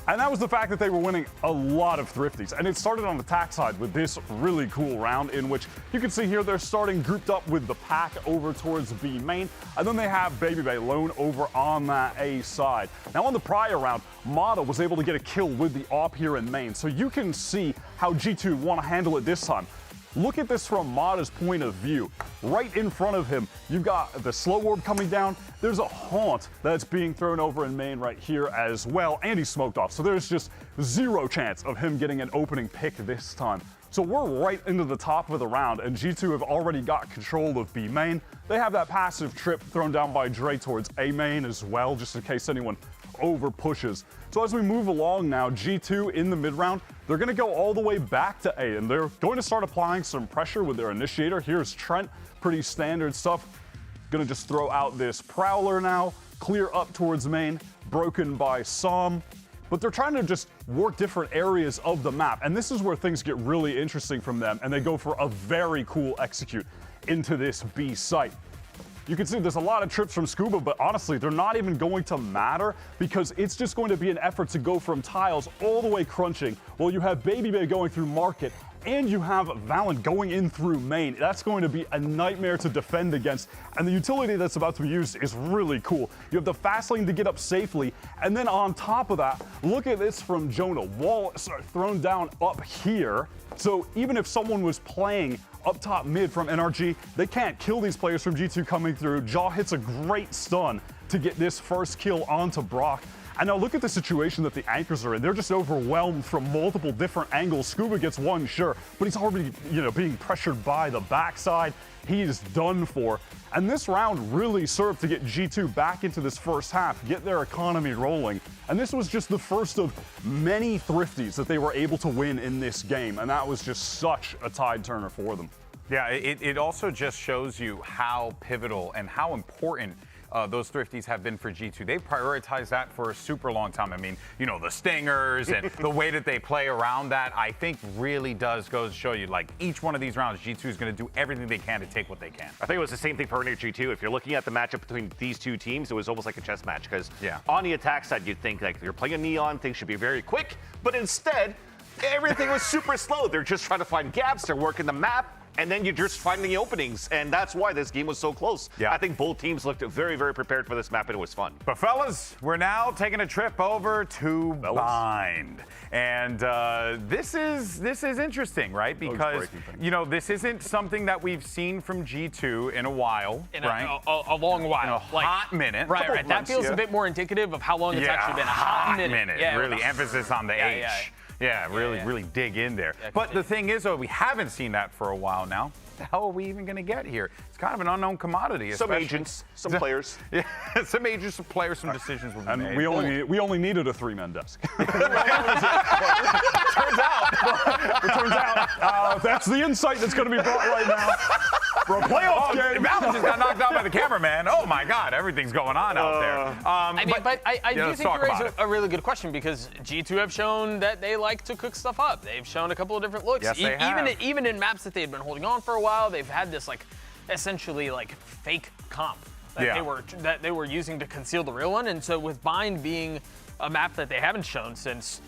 And that was the fact that they were winning a lot of thrifties. And it started on the attack side with this really cool round in which you can see here they're starting grouped up with the pack over towards B main. And then they have Baby Bay lone over on that A side. Now on the prior round, Mata was able to get a kill with the AWP here in main. So you can see how G2 want to handle it this time. Look at this from Mata's point of view. Right in front of him, you've got the slow orb coming down. There's a haunt that's being thrown over in main right here as well, and he's smoked off. So there's just zero chance of him getting an opening pick this time. So we're right into the top of the round, and G2 have already got control of B main. They have that passive trip thrown down by Dre towards A main as well, just in case anyone over pushes. So as we move along now, G2 in the mid round, they're going to go all the way back to A, and they're going to start applying some pressure with their initiator. Here's Trent, pretty standard stuff. Going to just throw out this Prowler now, clear up towards main, broken by Som. But they're trying to just work different areas of the map, and this is where things get really interesting from them, and they go for a very cool execute into this B site. You can see there's a lot of trips from Scuba, but honestly, they're not even going to matter because it's just going to be an effort to go from tiles all the way crunching while you have Baby Bay going through market and you have VALORANT going in through main. That's going to be a nightmare to defend against, and the utility that's about to be used is really cool. You have the fast lane to get up safely, and then on top of that, look at this from Jonah. Wall thrown down up here, so even if someone was playing up top mid from NRG, they can't kill these players from G2 coming through. Jaw hits a great stun to get this first kill onto Brock. And now look at the situation that the anchors are in. They're just overwhelmed from multiple different angles. Scuba gets one, sure, but he's already, being pressured by the backside. He is done for. And this round really served to get G2 back into this first half, get their economy rolling. And this was just the first of many thrifties that they were able to win in this game. And that was just such a tide turner for them. Yeah, it also just shows you how pivotal and how important those thrifties have been for G2. They've prioritized that for a super long time. I mean, the stingers and the way that they play around that, I think really does go to show you, like, each one of these rounds, G2 is going to do everything they can to take what they can. I think it was the same thing for NRG too. If you're looking at the matchup between these two teams, it was almost like a chess match because on the attack side, you'd think like if you're playing a Neon, things should be very quick, but instead, everything was super slow. They're just trying to find gaps, they're working the map, and then you're just finding the openings, and that's why this game was so close. Yeah. I think both teams looked very, very prepared for this map, and it was fun. But fellas, we're now taking a trip over to Bind. And this is interesting, right? Because, this isn't something that we've seen from G2 in a while, right? A long while. In a hot minute. Right. That feels a bit more indicative of how long it's actually been. A hot minute. Yeah, really emphasis on the H. Yeah, really dig in there. Yeah, but the thing is, though, we haven't seen that for a while now. What the hell are we even going to get here? It's kind of an unknown commodity. Some agents, some players. Yeah, some agents, some players, some decisions will be made. And we only needed a three-man desk. Turns out, that's the insight that's going to be brought right now for a playoff game. Valorant just got knocked out by the cameraman. Oh my God, everything's going on out there. I do think you raise a really good question because G2 have shown that they like to cook stuff up. They've shown a couple of different looks. Yes, they have. Even in maps that they've been holding on for a while, they've had this essentially fake comp that they were using to conceal the real one. And so with Bind being a map that they haven't shown since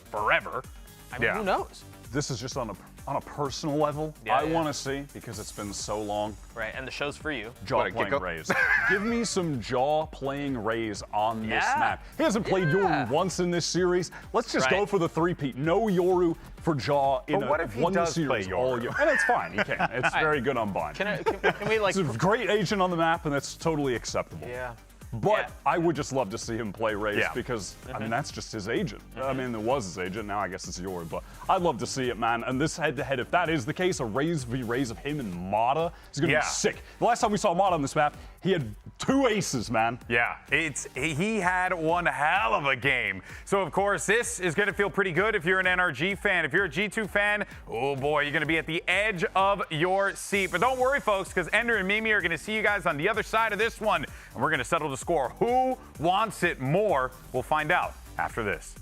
forever, I mean, who knows? This is just on a personal level. I want to see, because it's been so long. Right, and the show's for you. Jaw playing Raze. Give me some Jaw playing Raze on this map. He hasn't played Yoru once in this series. Let's just go for the three-peat. No Yoru for Jaw in what if he does play Yoru? And it's fine, he can. It's very good on Bind. Can we It's a great agent on the map, and that's totally acceptable. Yeah. But I would just love to see him play Raze because, I Mm-hmm. mean, that's just his agent. I mean, it was his agent. Now I guess it's yours. But I'd love to see it, man. And this head-to-head, if that is the case, a Raze v Raze of him and Mata is going to be sick. The last time we saw Mata on this map, he had 2 aces, man. Yeah, he had one hell of a game. So, of course, this is going to feel pretty good if you're an NRG fan. If you're a G2 fan, oh boy, you're going to be at the edge of your seat. But don't worry, folks, because Ender and Mimi are going to see you guys on the other side of this one. And we're going to settle the score. Who wants it more? We'll find out after this.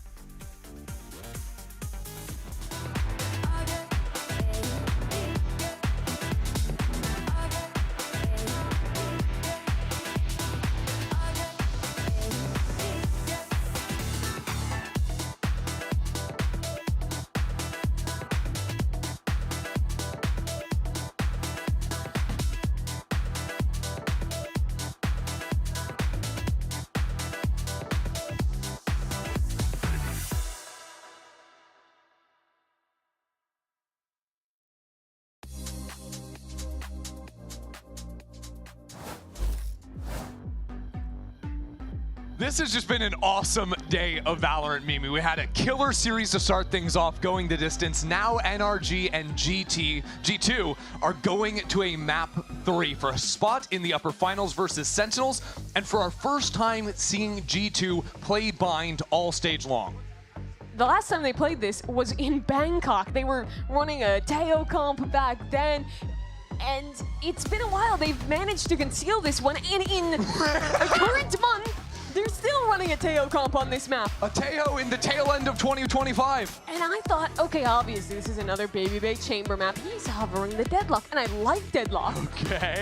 This has just been an awesome day of Valorant, Mimi. We had a killer series to start things off, going the distance. Now NRG and G2 are going to a map 3 for a spot in the upper finals versus Sentinels, and for our first time seeing G2 play Bind all stage long. The last time they played this was in Bangkok. They were running a Teo comp back then. And it's been a while. They've managed to conceal this one. And in the current month, they're still running a Teo comp on this map. A Teo in the tail end of 2025. And I thought, okay, obviously this is another Baby Bay chamber map. He's hovering the Deadlock, and I like Deadlock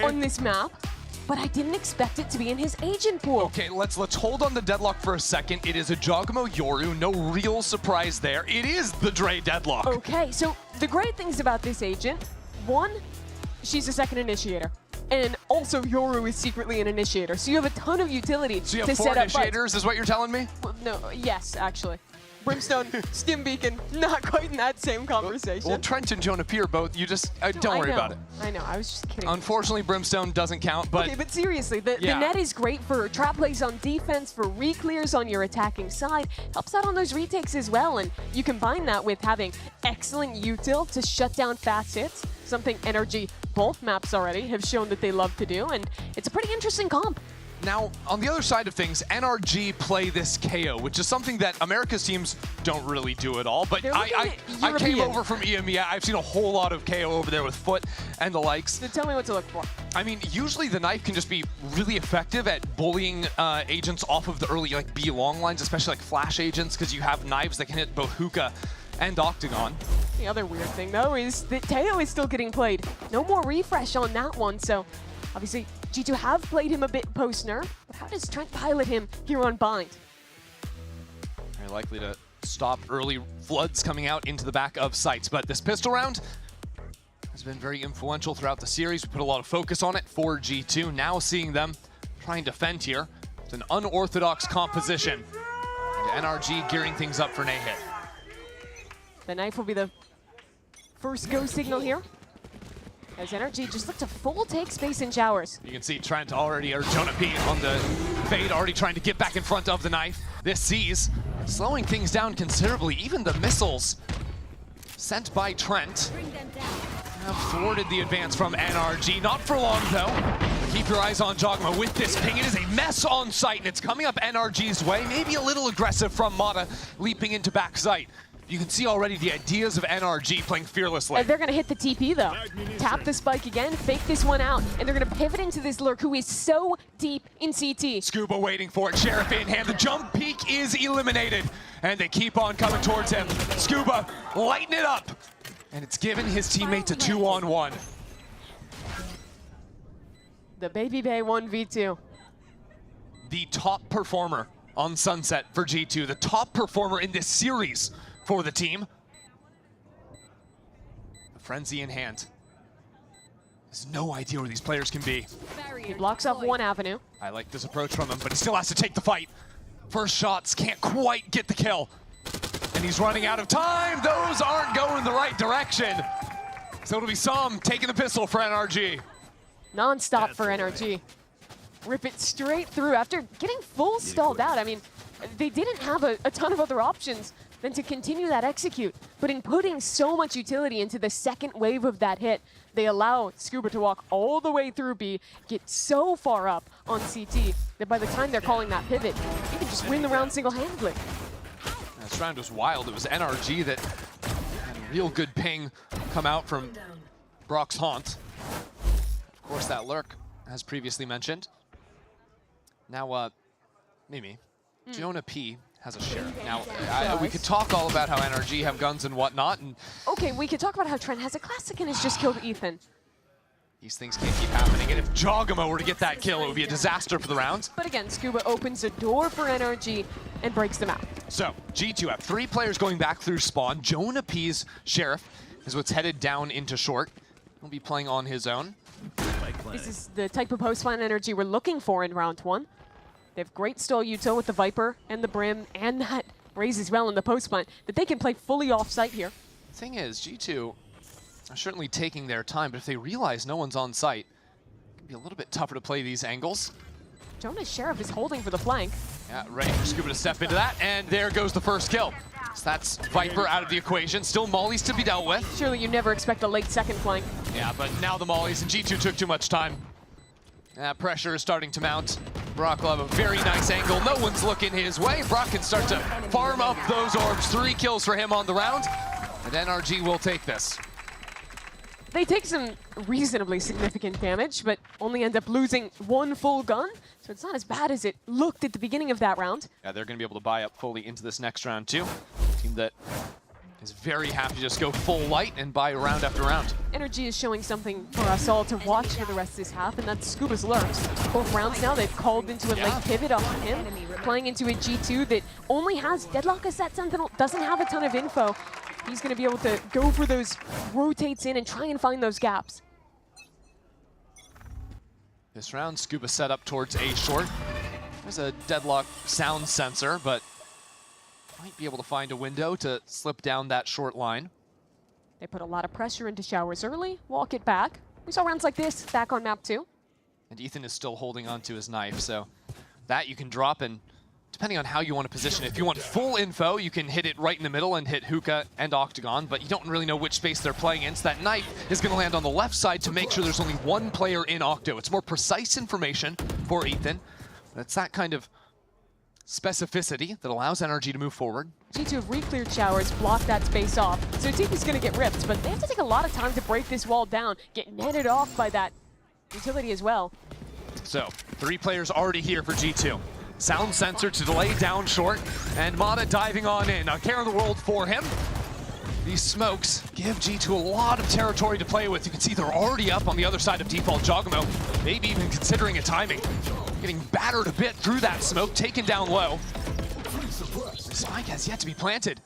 on this map. But I didn't expect it to be in his agent pool. Okay, let's hold on the Deadlock for a second. It is a Jogamo Yoru, no real surprise there. It is the Dre Deadlock. Okay, so the great things about this agent, one, she's a second initiator. And also Yoru is secretly an initiator. So you have a ton of utility so you to have 4 set up initiators is what you're telling me? Well, no, yes, actually. Brimstone, Stim Beacon, not quite in that same conversation. Well, Trent and Jonah P are both, you just, don't worry about it. I know, I was just kidding. Unfortunately, Brimstone doesn't count, but... Okay, but seriously, the net is great for trap plays on defense, for re-clears on your attacking side. Helps out on those retakes as well, and you combine that with having excellent util to shut down fast hits, something NRG both maps already have shown that they love to do, and it's a pretty interesting comp. Now, on the other side of things, NRG play this KO, which is something that America's teams don't really do at all. But I came over from EMEA. I've seen a whole lot of KO over there with Foot and the likes. So tell me what to look for. I mean, usually the knife can just be really effective at bullying agents off of the early B long lines, especially like flash agents, because you have knives that can hit both hookah and octagon. The other weird thing, though, is that Teo is still getting played. No more refresh on that one, so obviously G2 have played him a bit post-nerf, but how does Trent pilot him here on Bind? Very likely to stop early floods coming out into the back of sites, but this pistol round has been very influential throughout the series. We put a lot of focus on it for G2. Now seeing them try and defend here. It's an unorthodox composition. And NRG gearing things up for Nahit. The knife will be the first go signal here, as NRG just look to full take space in showers. You can see Trent already, or Jonah P on the fade, already trying to get back in front of the knife. This sees slowing things down considerably. Even the missiles sent by Trent have thwarted the advance from NRG. Not for long, though. Keep your eyes on Jogma with this ping. It is a mess on site, and it's coming up NRG's way. Maybe a little aggressive from Mata, leaping into back site. You can see already the ideas of NRG playing fearlessly. They're going to hit the TP, though. Tap the spike again, fake this one out, and they're going to pivot into this lurk who is so deep in CT. Scuba waiting for it, Sheriff in hand. The jump peak is eliminated, and they keep on coming towards him. Scuba, lighten it up, and it's given his teammates a 2-on-1. The Baby Bay 1v2. The top performer on Sunset for G2, the top performer in this series for the team. The frenzy in hand. There's no idea where these players can be. He blocks off one avenue. I like this approach from him, but he still has to take the fight. First shots can't quite get the kill. And he's running out of time. Those aren't going the right direction. So it'll be Som taking the pistol for NRG. Non-stop for NRG. rip it straight through after getting full stalled out. I mean, they didn't have a ton of other options than to continue that execute. But in putting so much utility into the second wave of that hit, they allow Scuba to walk all the way through B, get so far up on CT that by the time they're calling that pivot, you can just win the round single-handedly. This round was wild. It was NRG that had a real good ping come out from Brock's haunt. Of course, that lurk, as previously mentioned. Now, Mimi, Jonah P has a share. Now, we could talk all about how NRG have guns and whatnot. And okay, we could talk about how Trent has a classic and has just killed Ethan. These things can't keep happening. And if Jogamo were to get that kill, it would be a disaster for the round. But again, Scuba opens a door for NRG and breaks them out. So, G2 have 3 players going back through spawn. Jonah P's Sheriff is what's headed down into short. He'll be playing on his own. This is the type of post-plant NRG we're looking for in round 1. They have great stall util with the Viper and the Brim and that Raze as well in the post-plant that they can play fully off-site here. The thing is, G2 are certainly taking their time, but if they realize no one's on site, it can be a little bit tougher to play these angles. Jonah's Sheriff is holding for the flank. Yeah, ready for Scuba to step into that, and there goes the first kill. So that's Viper out of the equation. Still mollies to be dealt with. Surely you never expect a late second flank. Yeah, but now the mollies, and G2 took too much time. Pressure is starting to mount. Brock will have a very nice angle. No one's looking his way. Brock can start to farm up those orbs. 3 kills for him on the round, and NRG will take this. They take some reasonably significant damage, but only end up losing 1 full gun, so it's not as bad as it looked at the beginning of that round. Yeah, they're going to be able to buy up fully into this next round, too. Team that is very happy to just go full light and buy round after round. NRG is showing something for us all to watch for the rest of this half, and that's Scuba's lurks. Both rounds now, they've called into a late pivot off of him, playing into a G2 that only has Deadlock as that Sentinel, doesn't have a ton of info. He's going to be able to go for those rotates in and try and find those gaps. This round, Scuba set up towards A short. There's a Deadlock sound sensor, but might be able to find a window to slip down that short line. They put a lot of pressure into showers early, walk it back. We saw rounds like this back on map 2. And Ethan is still holding onto his knife, so that you can drop, and depending on how you want to position it, if you want full info, you can hit it right in the middle and hit Hookah and Octagon, but you don't really know which space they're playing in, so that knife is going to land on the left side to make sure there's only 1 player in Octo. It's more precise information for Ethan, but it's that kind of specificity that allows NRG to move forward. G2 have re-cleared showers, blocked that space off, so Teep is going to get ripped, but they have to take a lot of time to break this wall down, get netted off by that utility as well. So, 3 players already here for G2. Sound sensor to delay down short, and Mata diving on in. A care of the world for him. These smokes give G2 a lot of territory to play with. You can see they're already up on the other side of default. Jogamo, maybe even considering a timing. Getting battered a bit through that smoke, taken down low. The spike has yet to be planted.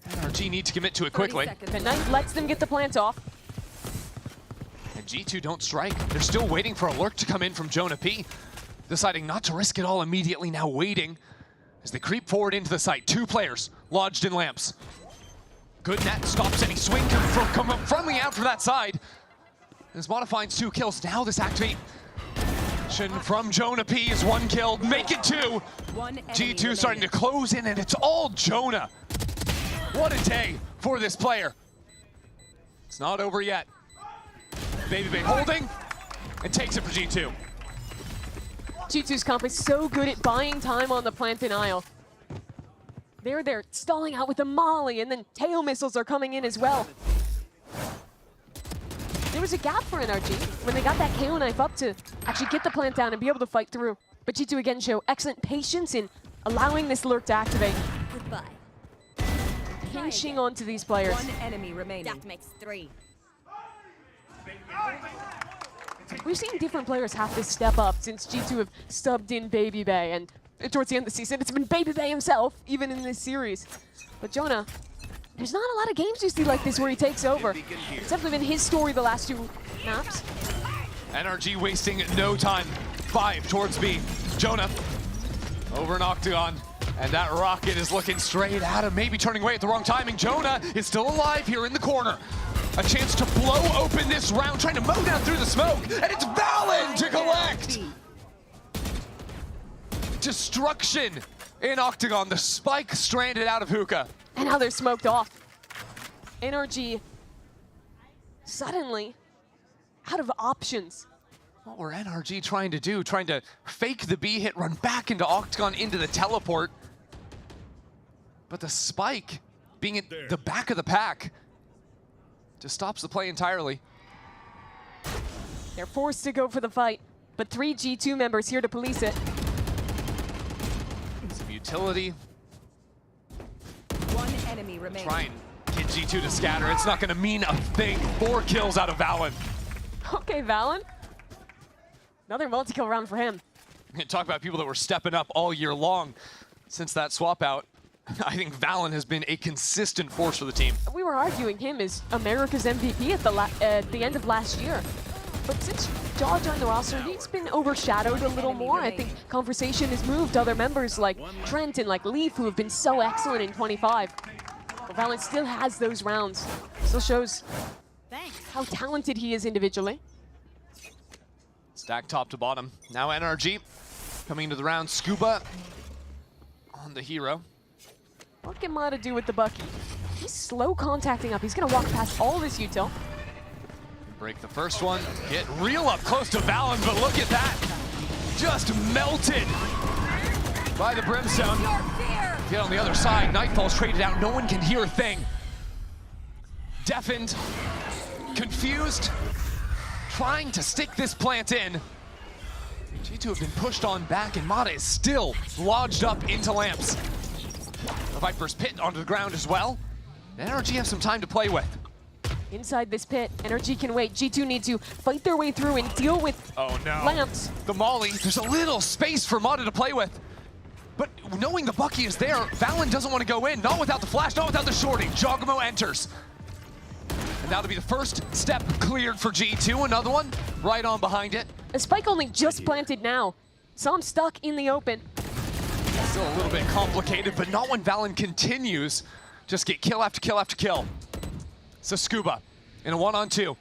NRG need to commit to it quickly. The knife lets them get the plant off. And G2 don't strike. They're still waiting for a lurk to come in from Jonah P. Deciding not to risk it all immediately, now waiting as they creep forward into the site. 2 players lodged in lamps. Good net stops any swing coming friendly out from that side. As Mata finds 2 kills, now this activation from Jonah P is 1 kill, make it 2. G2 starting to close in, and it's all Jonah. What a day for this player. It's not over yet. Baby Bay holding and takes it for G2. G2's comp is so good at buying time on the plant denial. They're stalling out with a molly, and then tail missiles are coming in as well. There was a gap for NRG when they got that KO knife up to actually get the plant down and be able to fight through. But G2 again show excellent patience in allowing this lurk to activate. Goodbye. Pinching onto these players. 1 enemy remaining. That makes 3. We've seen different players have to step up since G2 have subbed in Baby Bay, and towards the end of the season, it's been Baby Bay himself, even in this series. But Jonah, there's not a lot of games you see like this where he takes over. It's definitely been his story the last 2 maps. NRG wasting no time. 5 towards B. Jonah over an Octagon, and that rocket is looking straight at him, maybe turning away at the wrong timing. Jonah is still alive here in the corner. A chance to blow open this round, trying to mow down through the smoke, and it's Valen to collect! destruction in Octagon. The spike stranded out of Hookah. And now they're smoked off. NRG suddenly out of options. What were NRG trying to do? Trying to fake the B hit, run back into Octagon, into the teleport. But the spike, being at the back of the pack, just stops the play entirely. They're forced to go for the fight, but 3 G2 members here to police it. Some utility. One enemy remaining. Try and get G2 to scatter. It's not going to mean a thing. 4 kills out of Valen. Okay, Valen. Another multi-kill round for him. Talk about people that were stepping up all year long since that swap out. I think Valen has been a consistent force for the team. We were arguing him as America's MVP at the end of last year. But since Jaw joined the roster, he's been overshadowed a little more. I think conversation has moved to other members like Trent and like Leaf, who have been so excellent in 25. But Valen still has those rounds. Still shows how talented he is individually. Stack top to bottom. Now NRG coming into the round. Scuba on the hero. What can Mata do with the Bucky? He's slow contacting up. He's going to walk past all this util. Break the first one. Get real up close to Valen, but look at that. Just melted by the Brimstone. Get on the other side. Nightfall's traded out. No one can hear a thing. Deafened. Confused. Trying to stick this plant in. G2 have been pushed on back, and Mata is still lodged up into lamps. The Viper's pit onto the ground as well. NRG have some time to play with. Inside this pit, NRG can wait. G2 need to fight their way through and deal with lamps. The Molly, there's a little space for Mata to play with. But knowing the Bucky is there, Valen doesn't want to go in. Not without the flash, not without the shorting. Jogamo enters. And that'll be the first step cleared for G2. Another one right on behind it. A spike only just planted now. So I'm stuck in the open. Still a little bit complicated, but not when Valen continues. Just get kill after kill after kill. So Scuba in a 1-on-2.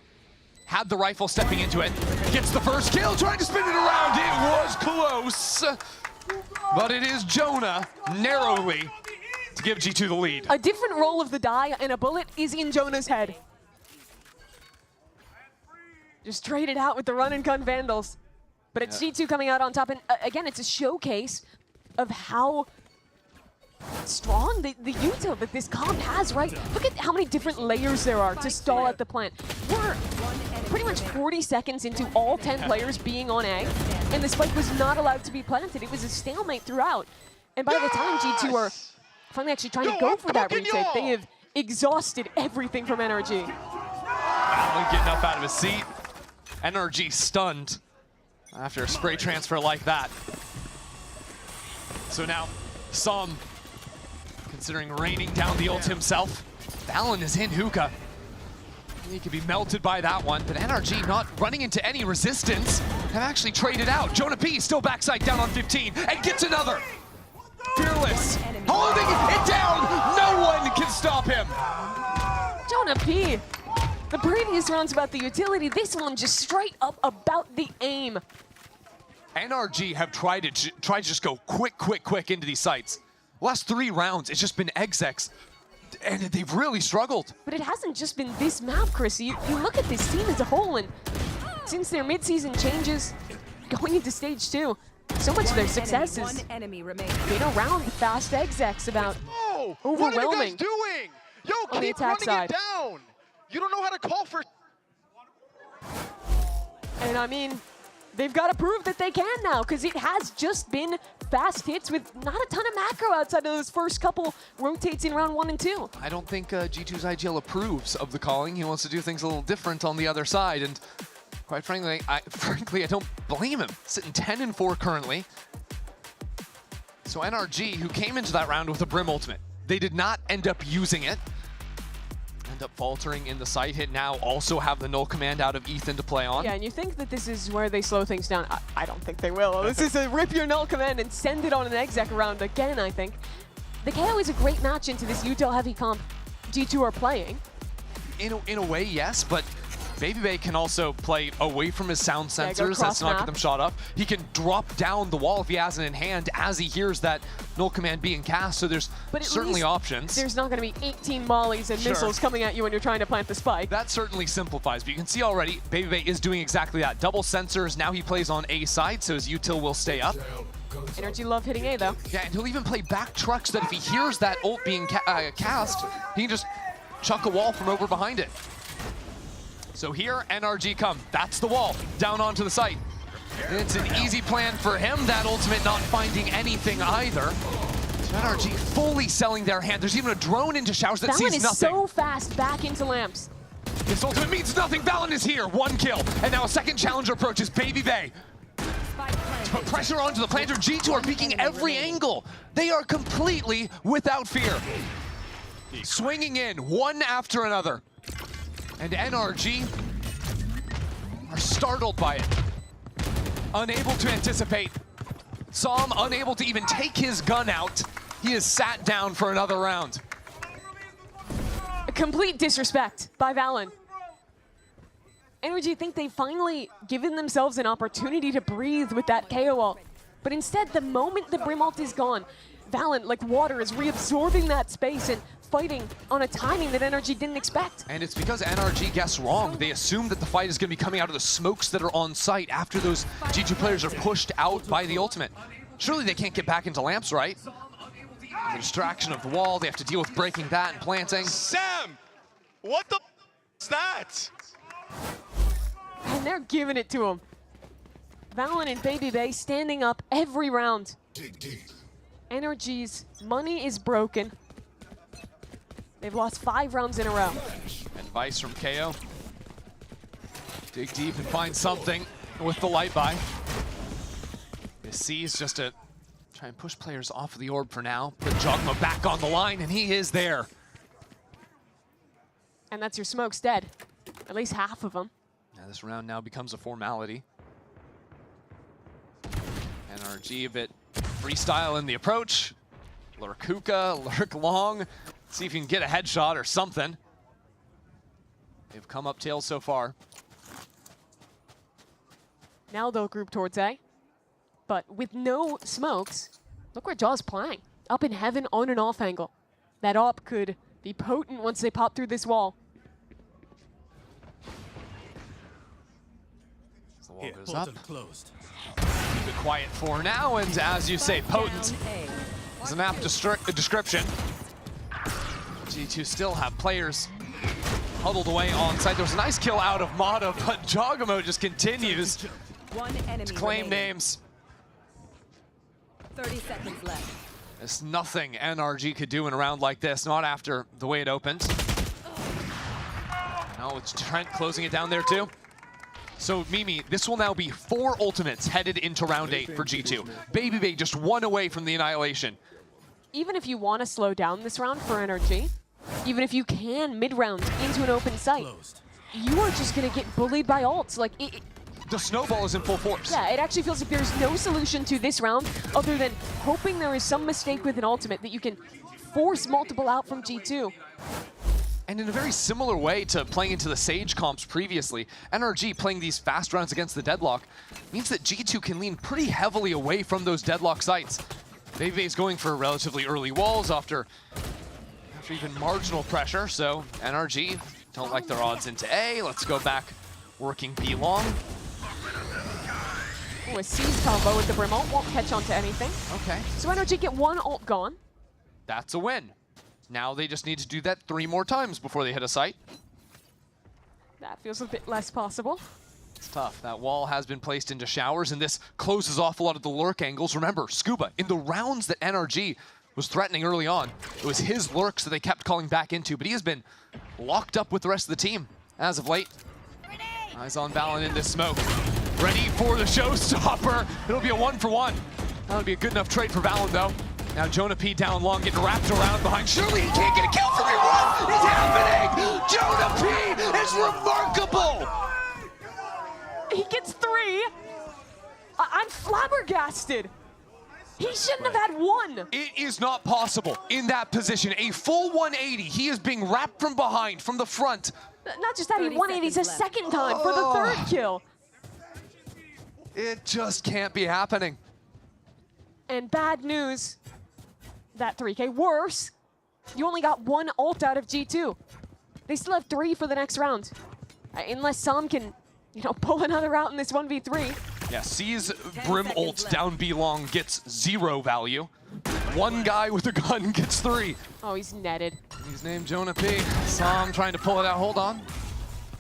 Had the rifle stepping into it. Gets the first kill, trying to spin it around. It was close. But it is Jonah narrowly to give G2 the lead. A different roll of the die and a bullet is in Jonah's head. Just traded out with the run and gun Vandals. But it's G2 coming out on top. And again, it's a showcase of how strong the util that this comp has, right? Look at how many different layers there are to stall at the plant. We're pretty much 40 seconds into all 10 players being on A, and the spike was not allowed to be planted. It was a stalemate throughout. And by the time G2 are finally actually trying to go for that retake, they have exhausted everything from NRG. Valen getting up out of his seat. NRG stunned after a spray transfer like that. So now, Som considering raining down the ult himself. Valen is in Hookah. He could be melted by that one, but NRG not running into any resistance, have actually traded out. Jonah P still backside down on 15 and gets another. Fearless, holding it down. No one can stop him. Jonah P. The previous round's about the utility. This one just straight up about the aim. NRG have tried to just go quick into these sites. Last 3 rounds, it's just been execs, and they've really struggled. But it hasn't just been this map, Chris. You look at this team as a whole, and since their mid-season changes, going into stage 2, so much of their success has been around the fast execs about overwhelming. What are you guys doing? Yo, on the keep attack running side. it down. You don't know how to call for. And I mean, they've got to prove that they can now, because it has just been fast hits with not a ton of macro outside of those first couple rotates in round 1 and 2. I don't think G2's IGL approves of the calling. He wants to do things a little different on the other side, and quite frankly, I don't blame him. Sitting 10-4 currently. So NRG, who came into that round with a Brim ultimate, they did not end up using it. End up faltering in the site hit now, also have the null command out of Ethan to play on. Yeah, and you think that this is where they slow things down. I don't think they will. This is a rip your null command and send it on an exec round again, I think. The KO is a great match into this util heavy comp G2 are playing. In a way, yes, but Baby can also play away from his sound Yeah, go sensors. That's not cross get them shot up. He can drop down the wall if he has it in hand as he hears that null command being cast. So there's But at certainly least options. There's not going to be 18 mollies and Sure. missiles coming at you when you're trying to plant the spike. That certainly simplifies, but you can see already Baby is doing exactly that. Double sensors, now he plays on A side, so his util will stay up. NRG love hitting A though. Yeah, and he'll even play back trucks that if he hears that ult being cast, he can just chuck a wall from over behind it. So here, NRG come. That's the wall, down onto the site. And it's an easy plan for him, that ultimate not finding anything either. So NRG fully selling their hand. There's even a drone into showers that Valen sees is nothing. so fast back into lamps. This ultimate means nothing. Valen is here, 1 kill. And now a second challenger approaches, Baby. Put pressure onto the planter. G2 are peeking every angle. They are completely without fear. Swinging in, one after another. And NRG are startled by it. Unable to anticipate. Psalm unable to even take his gun out. He is sat down for another round. A complete disrespect by Valen. NRG think they've finally given themselves an opportunity to breathe with that KO ult. But instead, the moment the Brim ult is gone, Valen, like water, is reabsorbing that space and fighting on a timing that NRG didn't expect. And it's because NRG guessed wrong. They assumed that the fight is going to be coming out of the smokes that are on site after those G2 players are pushed out by the ultimate. Surely they can't get back into lamps, right? The distraction of the wall, they have to deal with breaking that and planting. Sam, what the is that? And they're giving it to him. Valen and Baby standing up every round. NRG's money is broken. They've lost 5 rounds in a row. Advice from KO. Dig deep and find something with the light buy. This sees just to try and push players off of the orb for now. Put Jogma back on the line, and he is there. And that's your smokes dead. At least half of them. Now this round now becomes a formality. NRG a bit freestyle in the approach. Lurk hookah, lurk long. See if you can get a headshot or something. They've come up tails so far. Now they'll group towards A. But with no smokes, look where Jaw's playing. Up in heaven on an off angle. That op could be potent once they pop through this wall. As the wall goes up. Keep it quiet for now, and as you say, potent is an apt description. G2 still have players huddled away on site. There was a nice kill out of Mata, but Jogamo just continues to claim names. 30 seconds left. There's nothing NRG could do in a round like this, not after the way it opened. Now it's Trent closing it down there too. So Mimi, this will now be 4 ultimates headed into round 8 for G2. Baby just 1 away from the annihilation. Even if you want to slow down this round for NRG, even if you can mid-round into an open site, you are just going to get bullied by ults. Like the snowball is in full force. Yeah, it actually feels like there's no solution to this round other than hoping there is some mistake with an ultimate that you can force multiple out from G2. And in a very similar way to playing into the Sage comps previously, NRG playing these fast rounds against the Deadlock means that G2 can lean pretty heavily away from those Deadlock sites. Baby's going for relatively early walls after even marginal pressure, so NRG don't like their odds into A. Let's go back working B long. Oh, a C's combo with the Brim ult won't catch on to anything. Okay. So NRG get 1 ult gone. That's a win. Now they just need to do that 3 more times before they hit a site. That feels a bit less possible. It's tough. That wall has been placed into showers, and this closes off a lot of the lurk angles. Remember, Scuba, in the rounds that NRG was threatening early on, it was his lurks that they kept calling back into, but he has been locked up with the rest of the team as of late. Eyes on Valen in this smoke. Ready for the showstopper. It'll be a 1-for-1. That would be a good enough trade for Valen, though. Now Jonah P down long, getting wrapped around behind. Surely he can't get a kill from here. What is happening? Jonah P is remarkable. He gets 3. I'm flabbergasted. He shouldn't have had 1. It is not possible in that position. A full 180. He is being wrapped from behind, from the front. Not just that, he 180s a second time for the third kill. It just can't be happening. And bad news, that 3K. Worse, you only got 1 ult out of G2. They still have 3 for the next round. Unless Sam can, you know, pull another out in this 1v3. Yeah, sees Brim ult down B long, gets 0 value. One guy with a gun gets 3. Oh, he's netted. He's named Jonah P. Sam trying to pull it out. Hold on.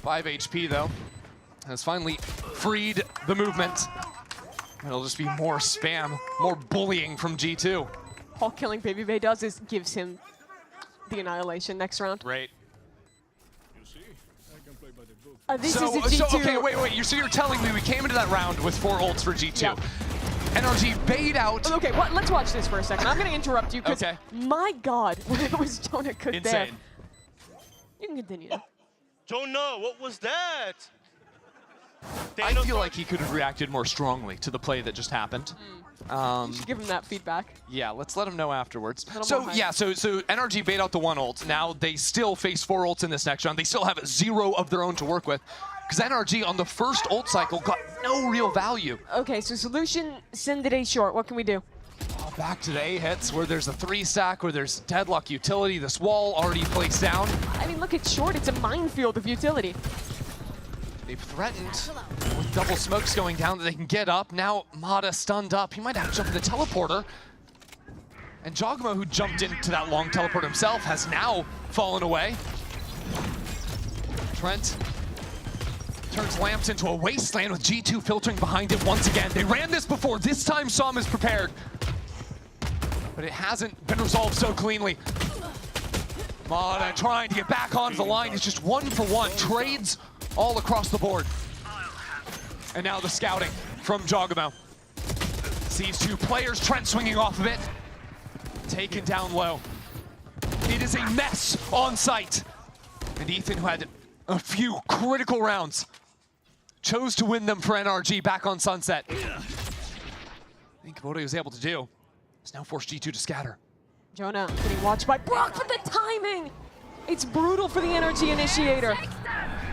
5 HP though. Has finally freed the movement. It'll just be more spam, more bullying from G2. All killing Baby Bay does is gives him the annihilation next round. Right. This is a G2. Okay, wait. So you're telling me we came into that round with 4 ults for G2. Yeah. NRG bait out. Okay, let's watch this for a second. I'm going to interrupt you because, my God, it was Jonah good Insane. there. You can continue. Jonah, what was that? I feel like he could have reacted more strongly to the play that just happened. You should give him that feedback. Yeah, let's let him know afterwards. So NRG bait out the 1 ult. Now they still face 4 ults in this next round. They still have 0 of their own to work with. Because NRG on the first ult cycle got no real value. Okay, so solution, send it A short. What can we do? Back to the A hits where there's a 3 stack, where there's deadlock utility. This wall already placed down. I mean, look at short. It's a minefield of utility. They've threatened with double smokes going down that they can get up. Now Mata stunned up. He might have to jump in the teleporter. And Jogmo, who jumped into that long teleport himself, has now fallen away. Trent turns Lamps into a wasteland with G2 filtering behind it once again. They ran this before. This time Som is prepared. But it hasn't been resolved so cleanly. Mata trying to get back onto the line. It's just 1 for 1. Trades all across the board. And now the scouting from Jogamo. Sees 2 players, Trent swinging off of it. Taken down low. It is a mess on site. And Ethan, who had a few critical rounds, chose to win them for NRG back on Sunset. I think what he was able to do is now force G2 to scatter. Jonah getting watched by Brock for the timing. It's brutal for the NRG initiator.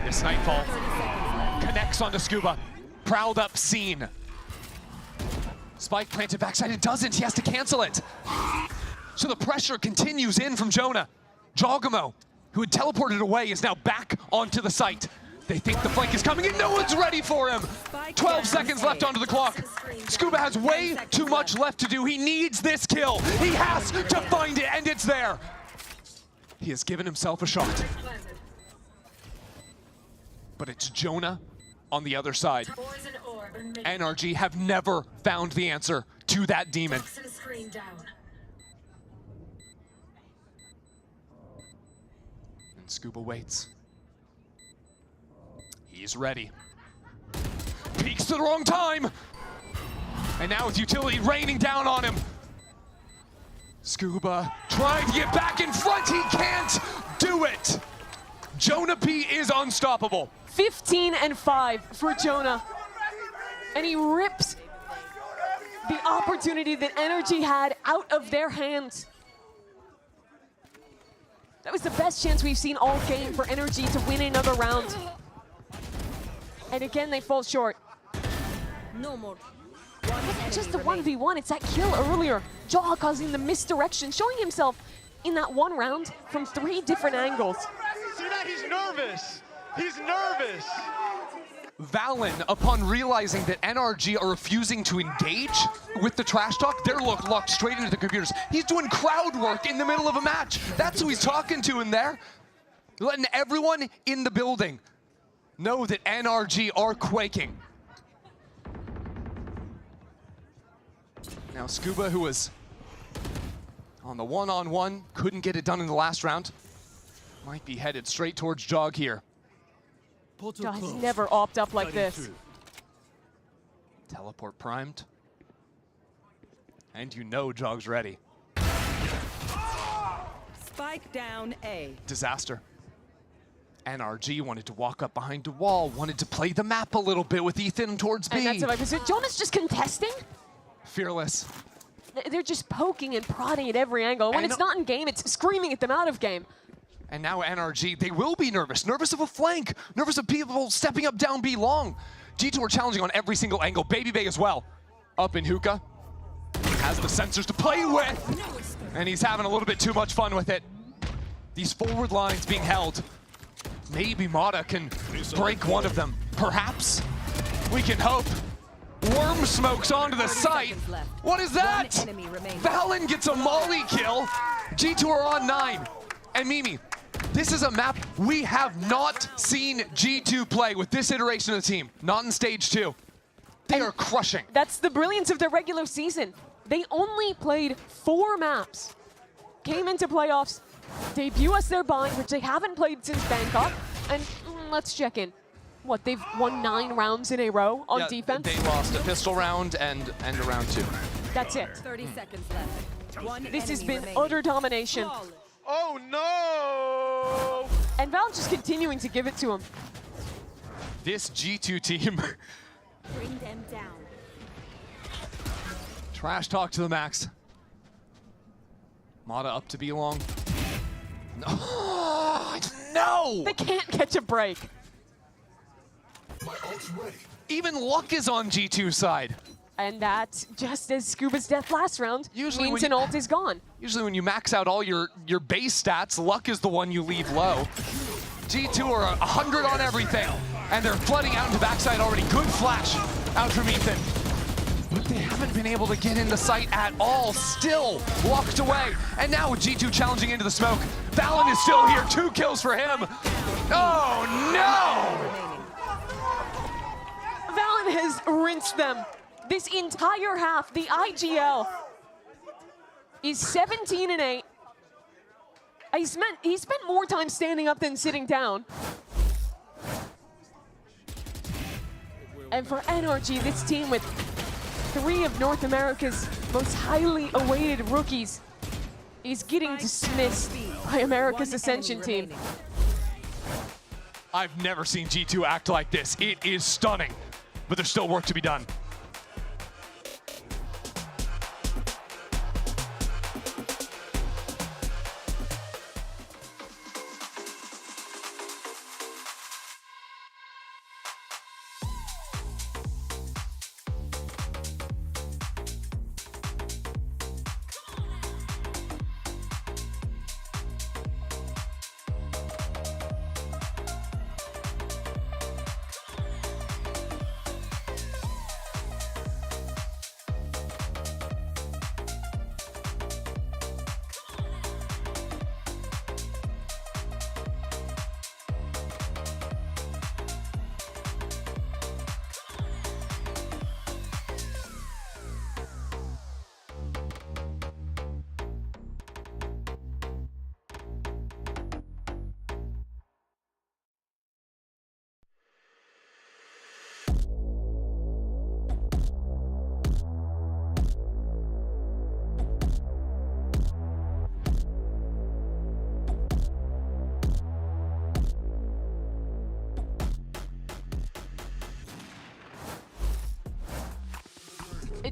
This Nightfall connects onto Scuba. Prowled up scene. Spike planted backside, it doesn't, he has to cancel it. So the pressure continues in from Jonah. Jogamo, who had teleported away, is now back onto the site. They think the flank is coming and no one's ready for him. 12 seconds left onto the clock. Scuba has way too much left to do. He needs this kill. He has to find it, and it's there. He has given himself a shot. But it's Jonah on the other side. NRG have never found the answer to that demon. And Scuba waits. He's ready. Peeks to the wrong time! And now with utility raining down on him. Scuba trying to get back in front, he can't do it! Jonah P is unstoppable. 15 and 5 for Jonah. And he rips the opportunity that NRG had out of their hands. That was the best chance we've seen all game for NRG to win another round. And again, they fall short. No more. Just the 1v1, it's that kill earlier. Jaw causing the misdirection, showing himself in that 1 round from 3 different angles. See that? He's nervous. He's nervous. Valen, upon realizing that NRG are refusing to engage with the trash talk, they're locked straight into the computers. He's doing crowd work in the middle of a match. That's who he's talking to in there. Letting everyone in the building know that NRG are quaking. Now Scuba, who was on the one-on-one, couldn't get it done in the last round, might be headed straight towards Jog here. Jog's never opt up like this. Teleport primed. And you know Jog's ready. Spike down A. Disaster. NRG wanted to walk up behind the wall, wanted to play the map a little bit with Ethan towards B. And that's what I said. Jonah's just contesting? Fearless. They're just poking and prodding at every angle. When it's not in game, it's screaming at them out of game. And now NRG, they will be nervous. Nervous of a flank. Nervous of people stepping up down B long. G2 are challenging on every single angle. Baby Bay as well. Up in hookah. Has the sensors to play with. And he's having a little bit too much fun with it. These forward lines being held. Maybe Mata can break one of them. Perhaps. We can hope. Worm smokes onto the site. What is that? Valen gets a molly kill. G2 are on 9. And Mimi, this is a map we have not seen G2 play with this iteration of the team. Not in stage 2. They are crushing. That's the brilliance of their regular season. They only played 4 maps. Came into playoffs, debut as their bind, which they haven't played since Bangkok. And let's check in. What, they've won 9 rounds in a row on defense? They lost a pistol round and a round 2. That's it. 30 seconds left. This has been utter domination. Oh no! And Val just continuing to give it to him. This G2 team. Bring them down. Trash talk to the max. Mata up to B long. No! No! They can't catch a break. My ult's ready. Even Luck is on G2's side. And that, just as Scuba's death last round, Usually means an ult is gone. Usually when you max out all your base stats, Luck is the one you leave low. G2 are 100 on everything, and they're flooding out into backside already. Good flash out from Ethan. But they haven't been able to get into sight at all. Still walked away. And now with G2 challenging into the smoke, Valen is still here. 2 kills for him. Oh no! Valen has rinsed them. This entire half, the IGL, is 17-8. He spent more time standing up than sitting down. And for NRG, this team with 3 of North America's most highly awaited rookies is getting dismissed by America's Ascension team. I've never seen G2 act like this. It is stunning, but there's still work to be done.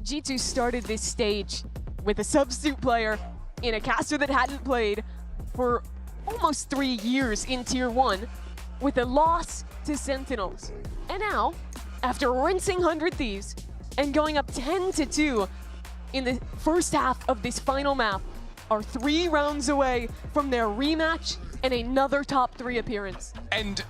G2 started this stage with a substitute player in a caster that hadn't played for almost 3 years in Tier 1 with a loss to Sentinels. And now, after rinsing 100 Thieves and going up 10-2 in the first half of this final map, are 3 rounds away from their rematch and another top 3 appearance. And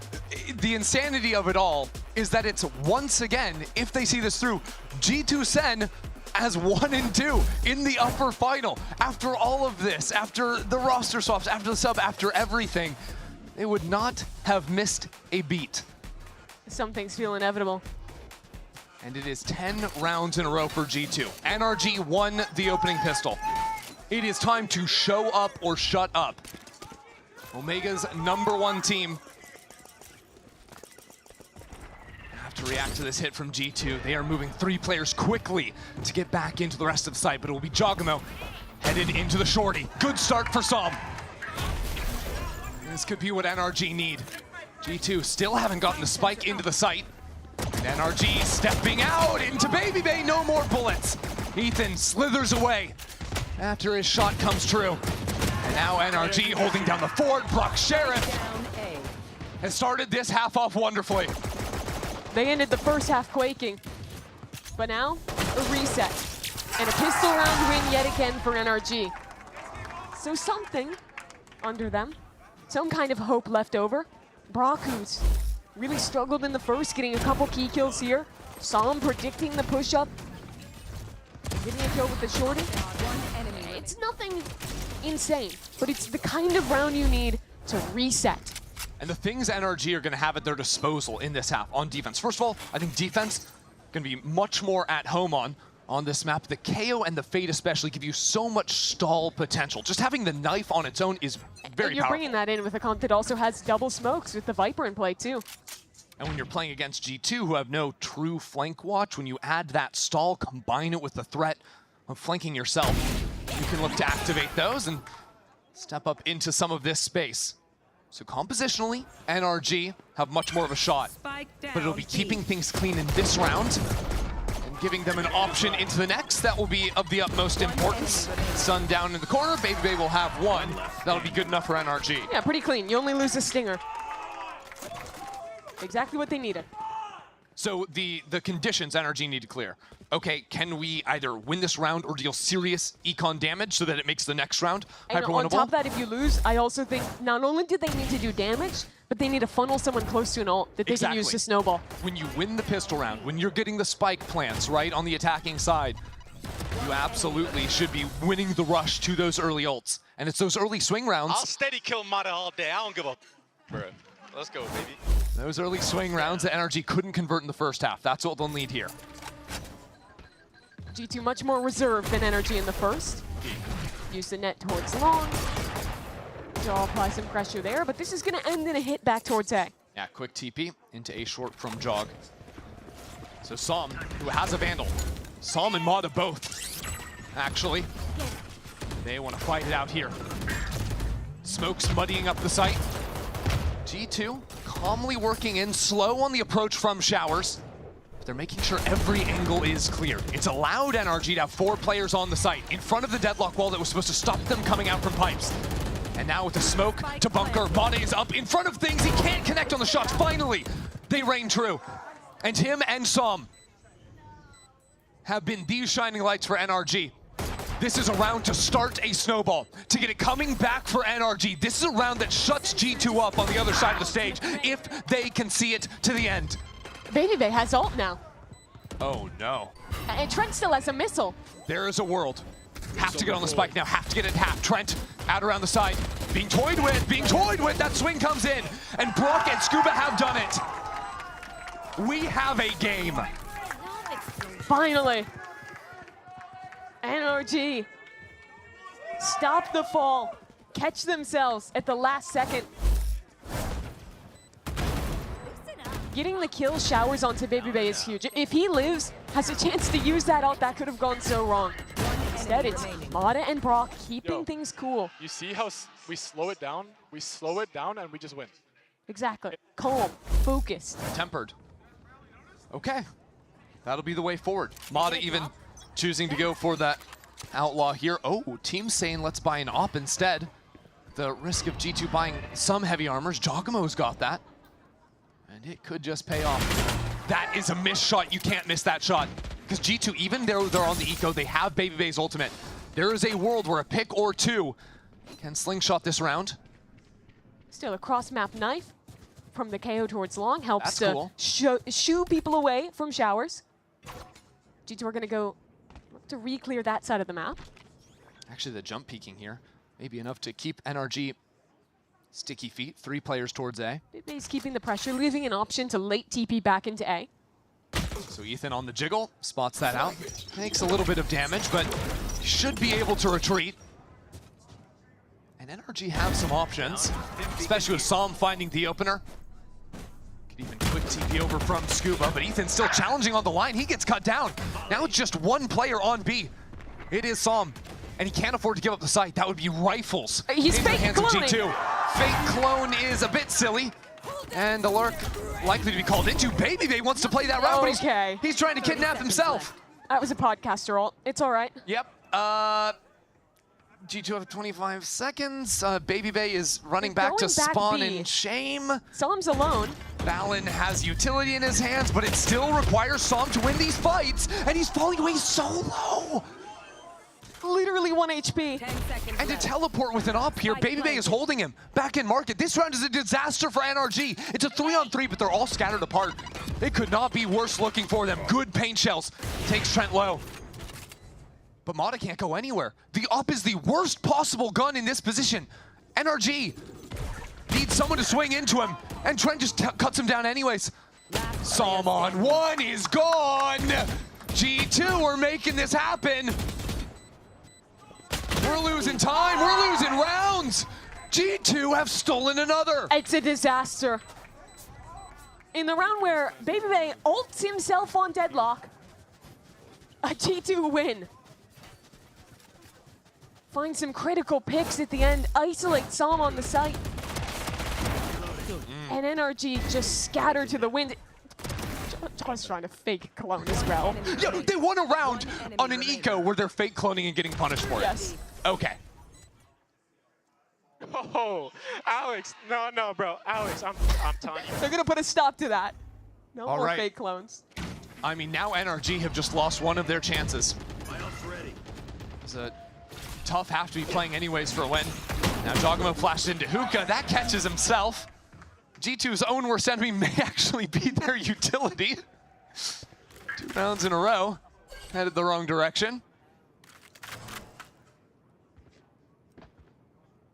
the insanity of it all is that it's once again, if they see this through, G2 SEN as 1 and 2 in the upper final. After all of this, after the roster swaps, after the sub, after everything, they would not have missed a beat. Some things feel inevitable. And it is 10 rounds in a row for G2. NRG won the opening pistol. It is time to show up or shut up. Omega's #1 team have to react to this hit from G2. They are moving 3 players quickly to get back into the rest of the site, but it will be Jogamo headed into the shorty. Good start for Som. This could be what NRG need. G2 still haven't gotten the spike into the site. And NRG stepping out into Baby Bay, no more bullets. Ethan slithers away after his shot comes true. And Now NRG holding down the fort. Brock Sheriff has started this half off wonderfully. They ended the first half quaking, but now a reset and a pistol round win yet again for NRG. So something under them, some kind of hope left over. Brock, who's really struggled in the first, getting a couple key kills here. Saw him predicting the push-up, getting a kill with the shorty. It's nothing insane, but it's the kind of round you need to reset. And the things NRG are going to have at their disposal in this half on defense. First of all, I think defense going to be much more at home on this map. The KO and the Fade especially give you so much stall potential. Just having the knife on its own is very You're powerful. bringing that in with a comp that also has double smokes with the Viper in play too. And when you're playing against G2, who have no true flank watch, when you add that stall, combine it with the threat of flanking yourself, you can look to activate those and step up into some of this space. So compositionally, NRG have much more of a shot, but it'll be keeping things clean in this round and giving them an option into the next. That will be of the utmost importance. Sun down in the corner, Baby Bay will have one. That'll be good enough for NRG. Yeah, pretty clean. You only lose a stinger. Exactly what they needed. So the conditions NRG need to clear. Okay, can we either win this round or deal serious econ damage so that it makes the next round And hyper-winnable? on top of that, if you lose, I also think not only do they need to do damage, but they need to funnel someone close to an ult that they can use to snowball. When you win the pistol round, when you're getting the spike plants, right, on the attacking side, you absolutely should be winning the rush to those early ults. And it's those early swing rounds. I'll steady kill Mata all day. I don't give a... Bro, let's go, baby. Those early swing rounds that NRG couldn't convert in the first half. That's what they'll need here. G2 much more reserved than NRG in the first. Use the net towards long. Jaw apply some pressure there, but this is going to end in a hit back towards A. Yeah, quick TP into A short from Jog. So Som, who has a Vandal. Som and Mata both, actually. They want to fight it out here. Smokes muddying up the site. G2 calmly working in, slow on the approach from Showers. They're making sure every angle is clear. It's allowed NRG to have 4 players on the site in front of the deadlock wall that was supposed to stop them coming out from pipes. And now with the smoke to bunker, Mata is up in front of things. He can't connect on the shots. Finally, they reign true. And him and Som have been these shining lights for NRG. This is a round to start a snowball, to get it coming back for NRG. This is a round that shuts G2 up on the other side of the stage if they can see it to the end. Baby Bay has ult now. Oh no. And Trent still has a missile. There is a world. Have to get on the spike now, have to get it half. Trent out around the side, being toyed with, that swing comes in. And Brock and Scuba have done it. We have a game. Finally. NRG stop the fall, catch themselves at the last second. Getting the kill Showers onto Baby Bay is huge. If he lives, has a chance to use that ult, that could have gone so wrong. Instead, it's Mata and Brock keeping things cool. You see how we slow it down? We slow it down and we just win. Exactly. Calm, focused. Tempered. Okay. That'll be the way forward. Mata even choosing to go for that outlaw here. Oh, team saying let's buy an op instead. The risk of G2 buying some heavy armors. Jogamo's got that. And it could just pay off. That is a missed shot. You can't miss that shot. Because G2, even though they're on the eco, they have Baby Bay's ultimate. There is a world where a pick or two can slingshot this round. Still a cross-map knife from the KO towards long. Helps That's cool. to shoo people away from Showers. G2 are going to go to re-clear that side of the map. Actually, the jump peeking here may be enough to keep NRG sticky feet. 3 players towards A. He's keeping the pressure, leaving an option to late TP back into A. So Ethan on the jiggle, spots that out. Takes a little bit of damage, but should be able to retreat. And NRG have some options, especially with Som finding the opener. Could even quick TP over from Scuba, but Ethan's still challenging on the line. He gets cut down. Now it's just 1 player on B. It is Som, and he can't afford to give up the site. That would be rifles He's into the fake hands cloning. of G2. Fake clone is a bit silly. And the lurk likely to be called into. Baby Bay wants to play that route, but he's trying to kidnap himself. That was a podcaster ult. It's all right. Yep. G2 have 25 seconds. Baby Bay is running back to Going back spawn B. in shame. Som's alone. Valen has utility in his hands, but it still requires Som to win these fights, and he's falling away so low. Literally 1 HP. And to teleport with an op here, Baby Bay is holding him back in market. This round is a disaster for NRG. It's a 3-on-3, but they're all scattered apart. It could not be worse looking for them. Good paint shells. Takes Trent low. But Mata can't go anywhere. The op is the worst possible gun in this position. NRG needs someone to swing into him, and Trent just cuts him down anyways. Som on one is gone. G2 are making this happen. We're losing time, we're losing rounds. G2 have stolen another. It's a disaster. In the round where Baby Bay ults himself on Deadlock, a G2 win. Find some critical picks at the end, isolate Som on the site. And NRG just scattered to the wind. John's trying to fake clone as well. Yeah, they won a round on an eco where they're fake cloning and getting punished for it. Yes. Okay. Oh, Alex, no, bro. Alex, I'm telling you. They're gonna put a stop to that. No All more right. fake clones. I mean, now NRG have just lost one of their chances. It's a tough have to be playing anyways for a win. Now Jogamo flashed into Hookah. That catches himself. G2's own worst enemy may actually be their utility. 2 rounds in a row. Headed the wrong direction.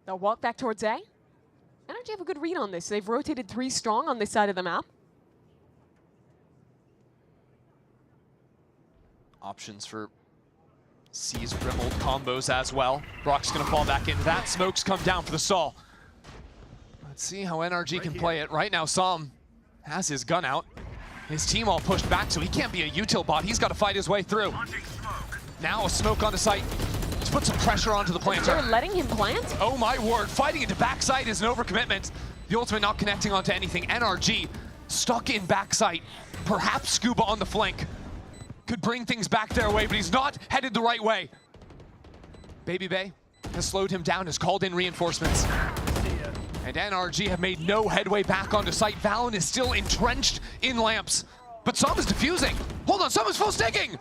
They'll walk back towards A. NRG have a good read on this. They've rotated 3 strong on this side of the map. Options for C's Grimmold combos as well. Brock's gonna fall back into that. Smokes come down for the stall. Let's see how NRG can play it. Right now, Som has his gun out. His team all pushed back, so he can't be a util bot. He's got to fight his way through. Now a smoke onto site. Let's put some pressure onto the planter. They're letting him plant? Oh my word, fighting into backside is an overcommitment. The ultimate not connecting onto anything. NRG stuck in backside. Perhaps Scuba on the flank could bring things back their way, but he's not headed the right way. Baby Bay has slowed him down, has called in reinforcements. And NRG have made no headway back onto site. Valen is still entrenched in lamps, but Som is defusing. Hold on, Som is full sticking.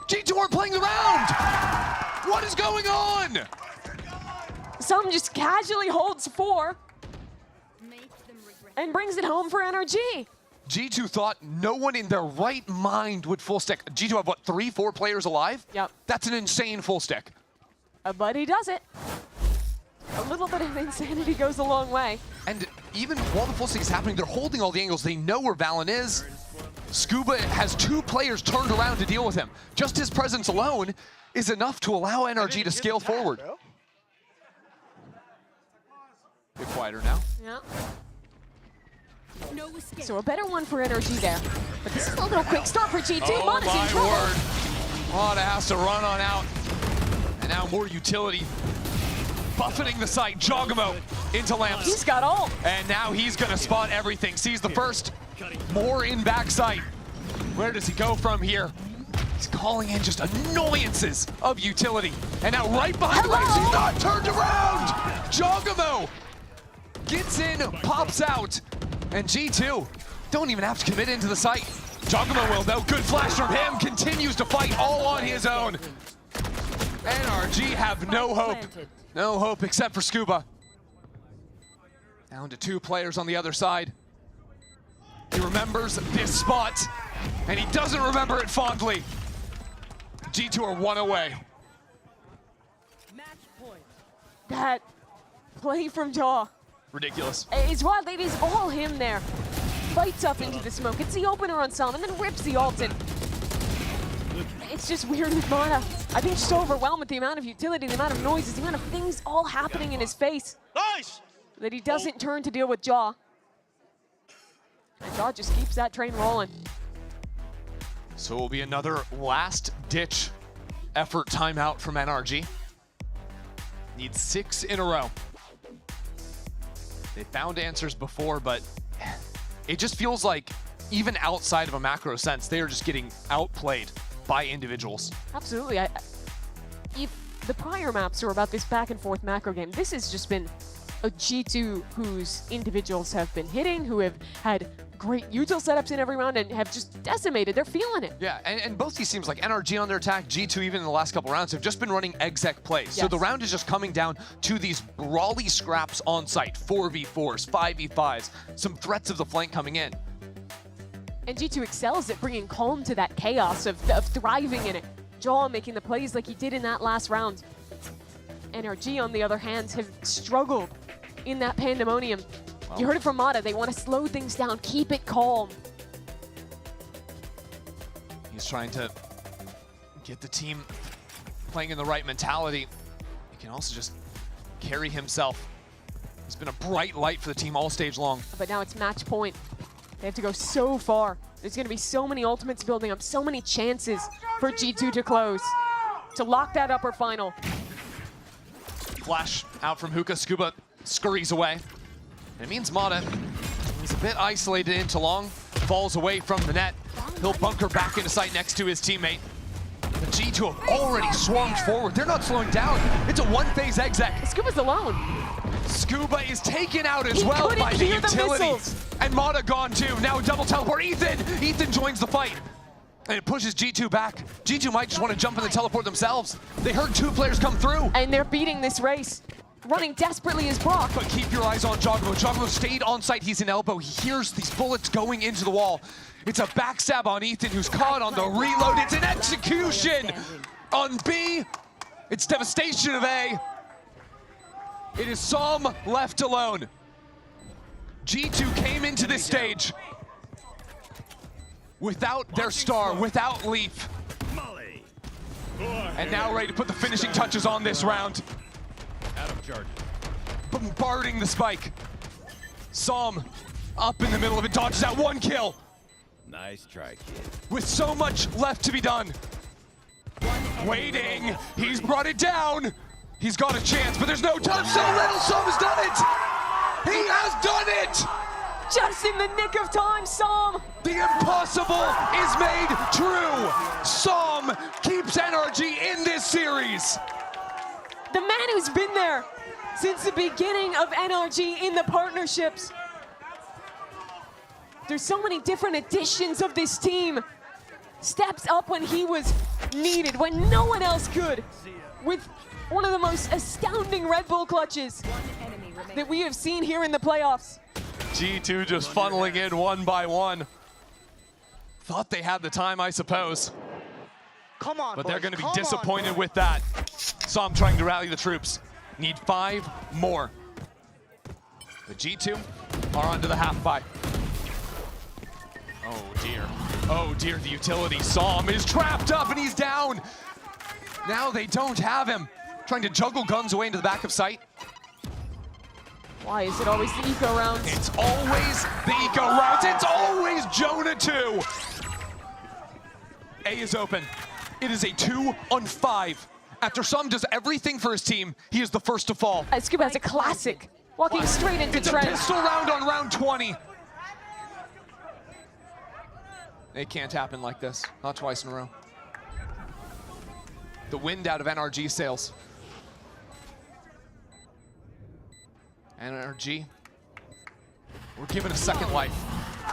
G2 are playing the round. What is going on? Som just casually holds 4 and brings it home for NRG. G2 thought no one in their right mind would full stick. G2 have, what, 3-4 players alive? Yep. That's an insane full stick. But he does it. A little bit of insanity goes a long way. And even while the full stick is happening, they're holding all the angles. They know where Valen is. Scuba has 2 players turned around to deal with him. Just his presence alone is enough to allow NRG to scale forward. Bit quieter now. Yeah. So a better one for NRG there. But this is a little quick start for G2. Oh Mata's in my trouble. word. Mata has to run on out. And now more utility. Buffeting the site. Jogamo into lamps. He's got ult. And now he's gonna spot everything. Sees the first. More in backside. Where does he go from here? He's calling in just annoyances of utility. And now right behind the ranks, he's not turned around! Jogamo gets in, pops out, and G2 don't even have to commit into the site. Jogamo will though, good flash from him, continues to fight all on his own. NRG have no hope. No hope except for Scuba. Down to 2 players on the other side. He remembers this spot, and he doesn't remember it fondly. G2 are 1 away. That play from Jaw. Ridiculous. It's wild. It is all him there. Fights up into the smoke. It's the opener on Som, and then rips the ult in. It's just weird with Mata. I think just overwhelmed with the amount of utility, the amount of noises, the amount of things all happening in his face. Nice! That he doesn't turn to deal with Jaw. And Jaw just keeps that train rolling. So it will be another last-ditch effort timeout from NRG. Need 6 in a row. They found answers before, but it just feels like even outside of a macro sense, they are just getting outplayed by individuals. Absolutely. If the prior maps were about this back and forth macro game. This has just been a G2 whose individuals have been hitting, who have had great util setups in every round and have just decimated. They're feeling it. Yeah, and both these teams, like NRG on their attack, G2 even in the last couple rounds, have just been running exec plays. Yes. So the round is just coming down to these brawly scraps on site, 4v4s, 5v5s, some threats of the flank coming in. And G2 excels at bringing calm to that chaos of thriving in it. Jaw making the plays like he did in that last round. NRG, on the other hand, have struggled in that pandemonium. Wow. You heard it from Mata. They want to slow things down, keep it calm. He's trying to get the team playing in the right mentality. He can also just carry himself. He's been a bright light for the team all stage long. But now it's match point. They have to go so far. There's going to be so many ultimates building up, so many chances for G2 to close, to lock that upper final. Flash out from Hookah. Scuba scurries away. And it means Mata, he's a bit isolated into long, falls away from the net. He'll bunker back into sight next to his teammate. The G2 have already swarmed forward. They're not slowing down. It's a one-phase exec. Scuba's alone. Scuba is taken out as well by the utilities. And Mata gone too. Now double teleport. Ethan joins the fight. And it pushes G2 back. G2 might just want to jump in the teleport themselves. They heard 2 players come through. And they're beating this race. Running desperately is Brock. But keep your eyes on Jogamo. Jogamo stayed on site. He's in elbow. He hears these bullets going into the wall. It's a backstab on Ethan, who's caught on the reload. It's an execution on B. It's devastation of A. It is Som left alone. G2 came into this stage without their star, without Leaf. And now ready to put the finishing touches on this round. Bombarding the spike. Som up in the middle of it, dodges out 1 kill. Nice try, kid. With so much left to be done. Waiting, he's brought it down. He's got a chance, but there's no time. So little, Som has done it. He has done it. Just in the nick of time, Som. The impossible is made true. Som keeps NRG in this series. The man who's been there since the beginning of NRG in the partnerships. There's so many different additions of this team. Steps up when he was needed, when no one else could. With one of the most astounding Red Bull clutches that we have seen here in the playoffs. G2 just funneling in 1 by 1. Thought they had the time, I suppose. Come on, but boys, they're going to be disappointed with that. Som trying to rally the troops. Need 5 more. The G2 are onto the half buy. Oh dear. Oh dear, the utility. Som is trapped up and he's down. Now they don't have him. Trying to juggle guns away into the back of sight. Why is it always the eco rounds? It's always the eco rounds. It's always Jonah 2. A is open. It is a 2-on-5. After Som does everything for his team, he is the first to fall. Scuba has a classic, walking straight into It's Trent. a pistol round on round 20. It can't happen like this, not twice in a row. The wind out of NRG sails. NRG, we're given a second life,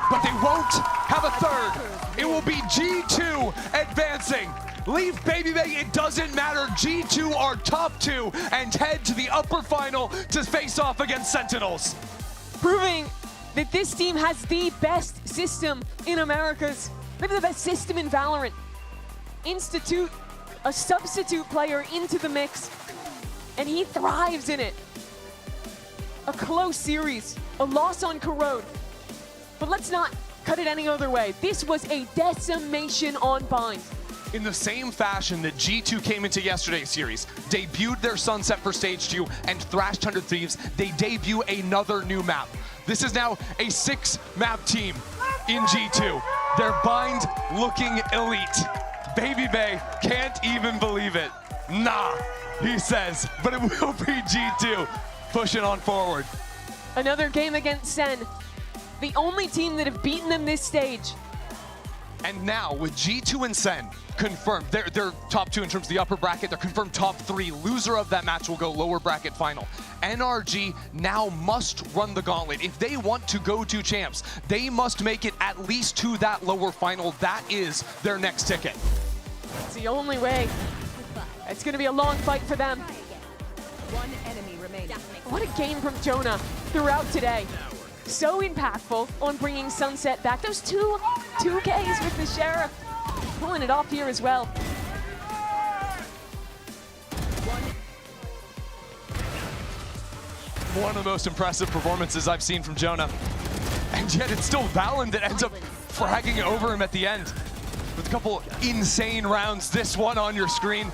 but they won't have a third. It will be G2 advancing. Leave Baby Bay, it doesn't matter. G2 are top 2 and head to the upper final to face off against Sentinels. Proving that this team has the best system in Americas, maybe the best system in VALORANT. Institute a substitute player into the mix, and he thrives in it. A close series, a loss on Corrode, but let's not cut it any other way. This was a decimation on Bind. In the same fashion that G2 came into yesterday's series, debuted their Sunset for Stage 2, and thrashed 100 Thieves, they debut another new map. This is now a 6-map team in G2. Their Bind looking elite. Baby Bay can't even believe it. Nah, he says, but it will be G2 pushing on forward. Another game against SEN, the only team that have beaten them this stage. And now with G2 and SEN confirmed, they're top 2 in terms of the upper bracket. They're confirmed top 3. Loser of that match will go lower bracket final. NRG now must run the gauntlet. If they want to go to champs, they must make it at least to that lower final. That is their next ticket. It's the only way. It's going to be a long fight for them. One enemy remaining. What a game from Jonah throughout today. So impactful on bringing Sunset back. Those two Ks with the Sheriff. Pulling it off here as well. One of the most impressive performances I've seen from Jonah. And yet it's still VALORANT that ends up fragging over him at the end. With a couple insane rounds. This one on your screen.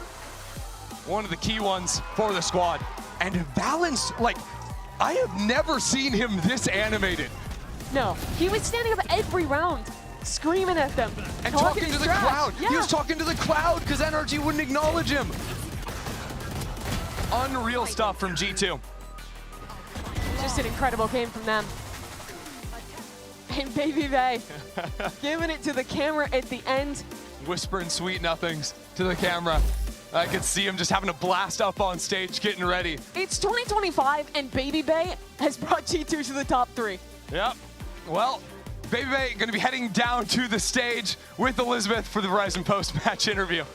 One of the key ones for the squad. And VALORANT's, like, I have never seen him this animated. No, he was standing up every round, screaming at them. And talking to the crowd. Yeah. He was talking to the crowd because NRG wouldn't acknowledge him. Unreal stuff from G2. Just an incredible game from them. And Baby Bay giving it to the camera at the end. Whispering sweet nothings to the camera. I could see him just having a blast up on stage, getting ready. It's 2025, and Baby Bay has brought G2 to the top 3. Yep. Well, Baby Bay going to be heading down to the stage with Elizabeth for the Verizon post-match interview.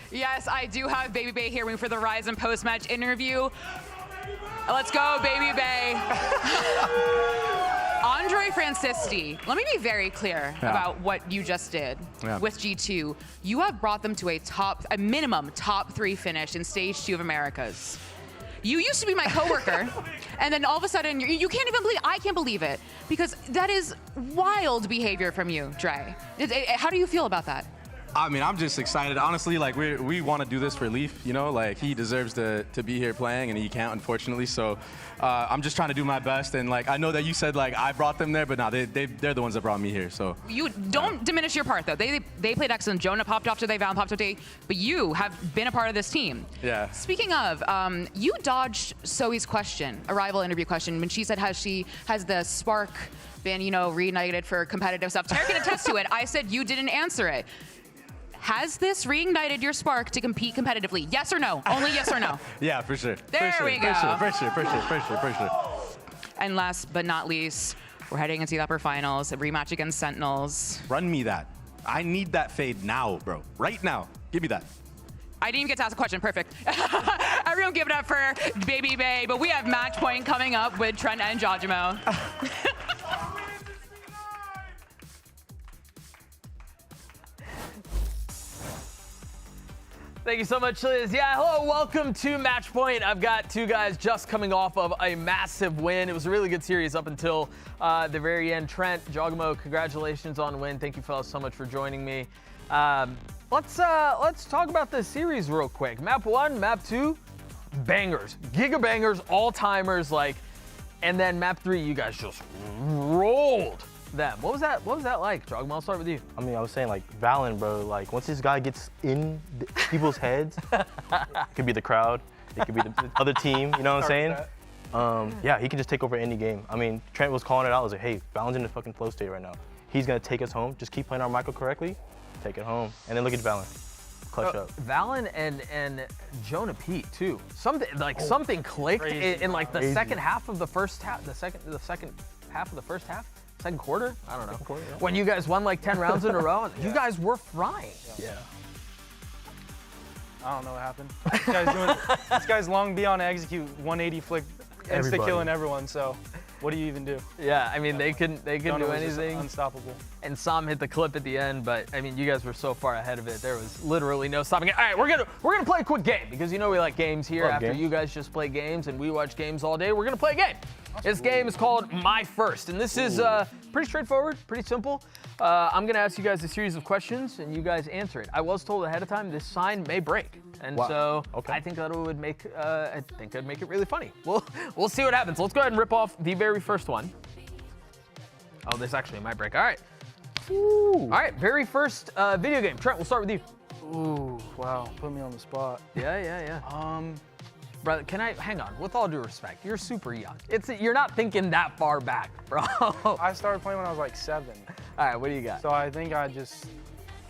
Yes, I do have Baby Bay here for the Verizon post-match interview. Let's go, Baby Bay. Andre Francisti, let me be very clear about what you just did with G2. You have brought them to a minimum top 3 finish in Stage 2 of Americas. You used to be my coworker, and then all of a sudden, you can't even believe, I can't believe it, because that is wild behavior from you, Dre. How do you feel about that? I mean, I'm just excited. Honestly, like, we want to do this for Leaf, you know? Like, he deserves to be here playing, and he can't, unfortunately. So I'm just trying to do my best. And, like, I know that you said, like, I brought them there, but no, they're the ones that brought me here, so. You don't diminish your part, though. They played excellent. Jonah popped off today, Val popped off today, but you have been a part of this team. Yeah. Speaking of, you dodged Zoe's question, a rival interview question, when she said how she has the spark been, you know, reignited for competitive stuff. Tara can attest to it. I said you didn't answer it. Has this reignited your spark to compete competitively? Yes or no? Only yes or no? Yeah, for sure. There we go. For sure. And last but not least, we're heading into the upper finals, a rematch against Sentinels. Run me that. I need that fade now, bro. Right now. Give me that. I didn't even get to ask a question. Perfect. Everyone give it up for Baby Bay, but we have match point coming up with Trent and Jojimo. Thank you so much, Liz. Yeah, hello, welcome to Match Point. I've got 2 guys just coming off of a massive win. It was a really good series up until the very end. Trent, Jogamo, congratulations on the win. Thank you fellas so much for joining me. Let's talk about this series real quick. Map 1, Map 2, bangers, giga bangers, all timers, like, and then Map 3, you guys just rolled them. What was that like, Jogamo? I'll start with you. I mean, I was saying, like, VALORANT, bro, like, once this guy gets in people's heads, it could be the crowd, it could be the other team, you know what I'm saying? Yeah, he can just take over any game. I mean, Trent was calling it out. I was like, hey, VALORANT's in the fucking flow state right now. He's gonna take us home. Just keep playing our micro correctly, take it home. And then look at VALORANT. Clutch up. VALORANT and Jonah P too. Something clicked in like the second half of the first half, the second half of the first half. Second quarter? I don't know. Quarter, yeah. When you guys won like 10 rounds in a row, you guys were frying. Yeah. I don't know what happened. This guy's long beyond execute 180 flick, insta killing everyone. So, what do you even do? Yeah, I mean they couldn't do anything. Unstoppable. And Sam hit the clip at the end, but I mean you guys were so far ahead of it. There was literally no stopping it. All right, we're gonna play a quick game because you know we like games here. After you guys just play games and we watch games all day, we're gonna play a game. This game is called My First, and this is pretty straightforward, pretty simple. I'm gonna ask you guys a series of questions, and you guys answer it. I was told ahead of time this sign may break, and so I think that would make it'd make it really funny. We'll see what happens. Let's go ahead and rip off the very first one. Oh, this actually might break. All right. All right, very first video game. Trent, we'll start with you. Ooh, wow, put me on the spot. Yeah. Brother, can I, hang on, with all due respect, you're super young. You're not thinking that far back, bro. I started playing when I was like 7. All right, what do you got? So I think I just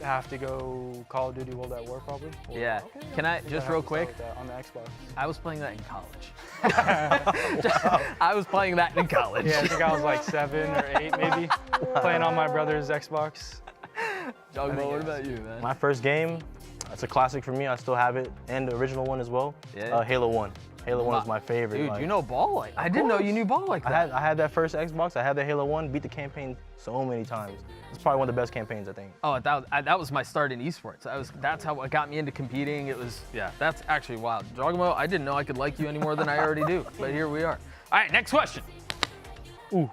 have to go Call of Duty World at War probably. Yeah. Can I, just real quick? On the Xbox. I was playing that in college. I was playing that in college. Yeah, I think I was like 7 or 8 maybe, playing on my brother's Xbox. Jogmo, what about you, man? My first game, it's a classic for me. I still have it, and the original one as well. Yeah. Halo 1. Halo 1 is my favorite. Dude, like, you know ball like I didn't know you knew ball like that. I had that first Xbox. I had the Halo 1. Beat the campaign so many times. It's probably one of the best campaigns, I think. Oh, that was my start in esports. That's how it got me into competing. It was, yeah, that's actually wild. Jogmo, I didn't know I could like you any more than I already do, but here we are. All right, next question. Ooh.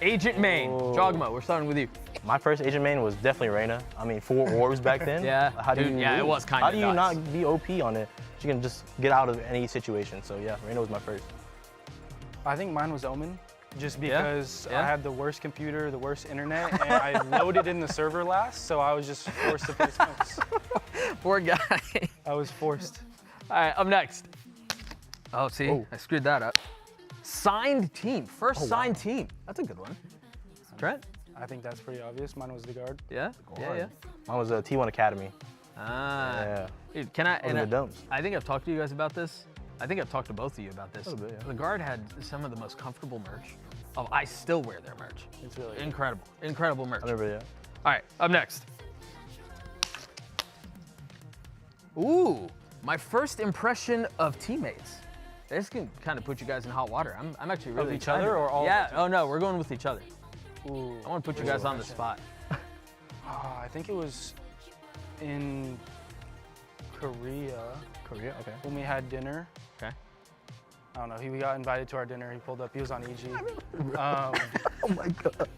Agent main. Jogmo, we're starting with you. My first Agent main was definitely Reyna. I mean, 4 orbs back then. Yeah. How do Dude, you yeah, lose? it was kind of How do you not be OP on it? She can just get out of any situation. So yeah, Reyna was my first. I think mine was Omen, just because Yeah. I had the worst computer, the worst internet, and I loaded in the server last, so I was just forced to play smokes. Poor guy. I was forced. All right, up next. Oh, see, I screwed that up. Signed team, first signed team. That's a good one. Trent? I think that's pretty obvious. Mine was the guard. Yeah? Yeah. Mine was T1 Academy. Ah. Yeah. Dude, can I? Those are the dumps. I think I've talked to you guys about this. I think I've talked to both of you about this. A little bit, yeah. The guard had some of the most comfortable merch. Oh, I still wear their merch. It's really incredible. Incredible merch. I remember, yeah. All right, up next. Ooh, my first impression of teammates. This can kind of put you guys in hot water. I'm actually really Of each excited. other or all? Yeah. Oh no, we're going with each other. Ooh. I want to put you guys on the spot. I think it was in Korea. Korea, okay. When we had dinner. Okay. I don't know. We got invited to our dinner. He pulled up. He was on EG. Oh my god.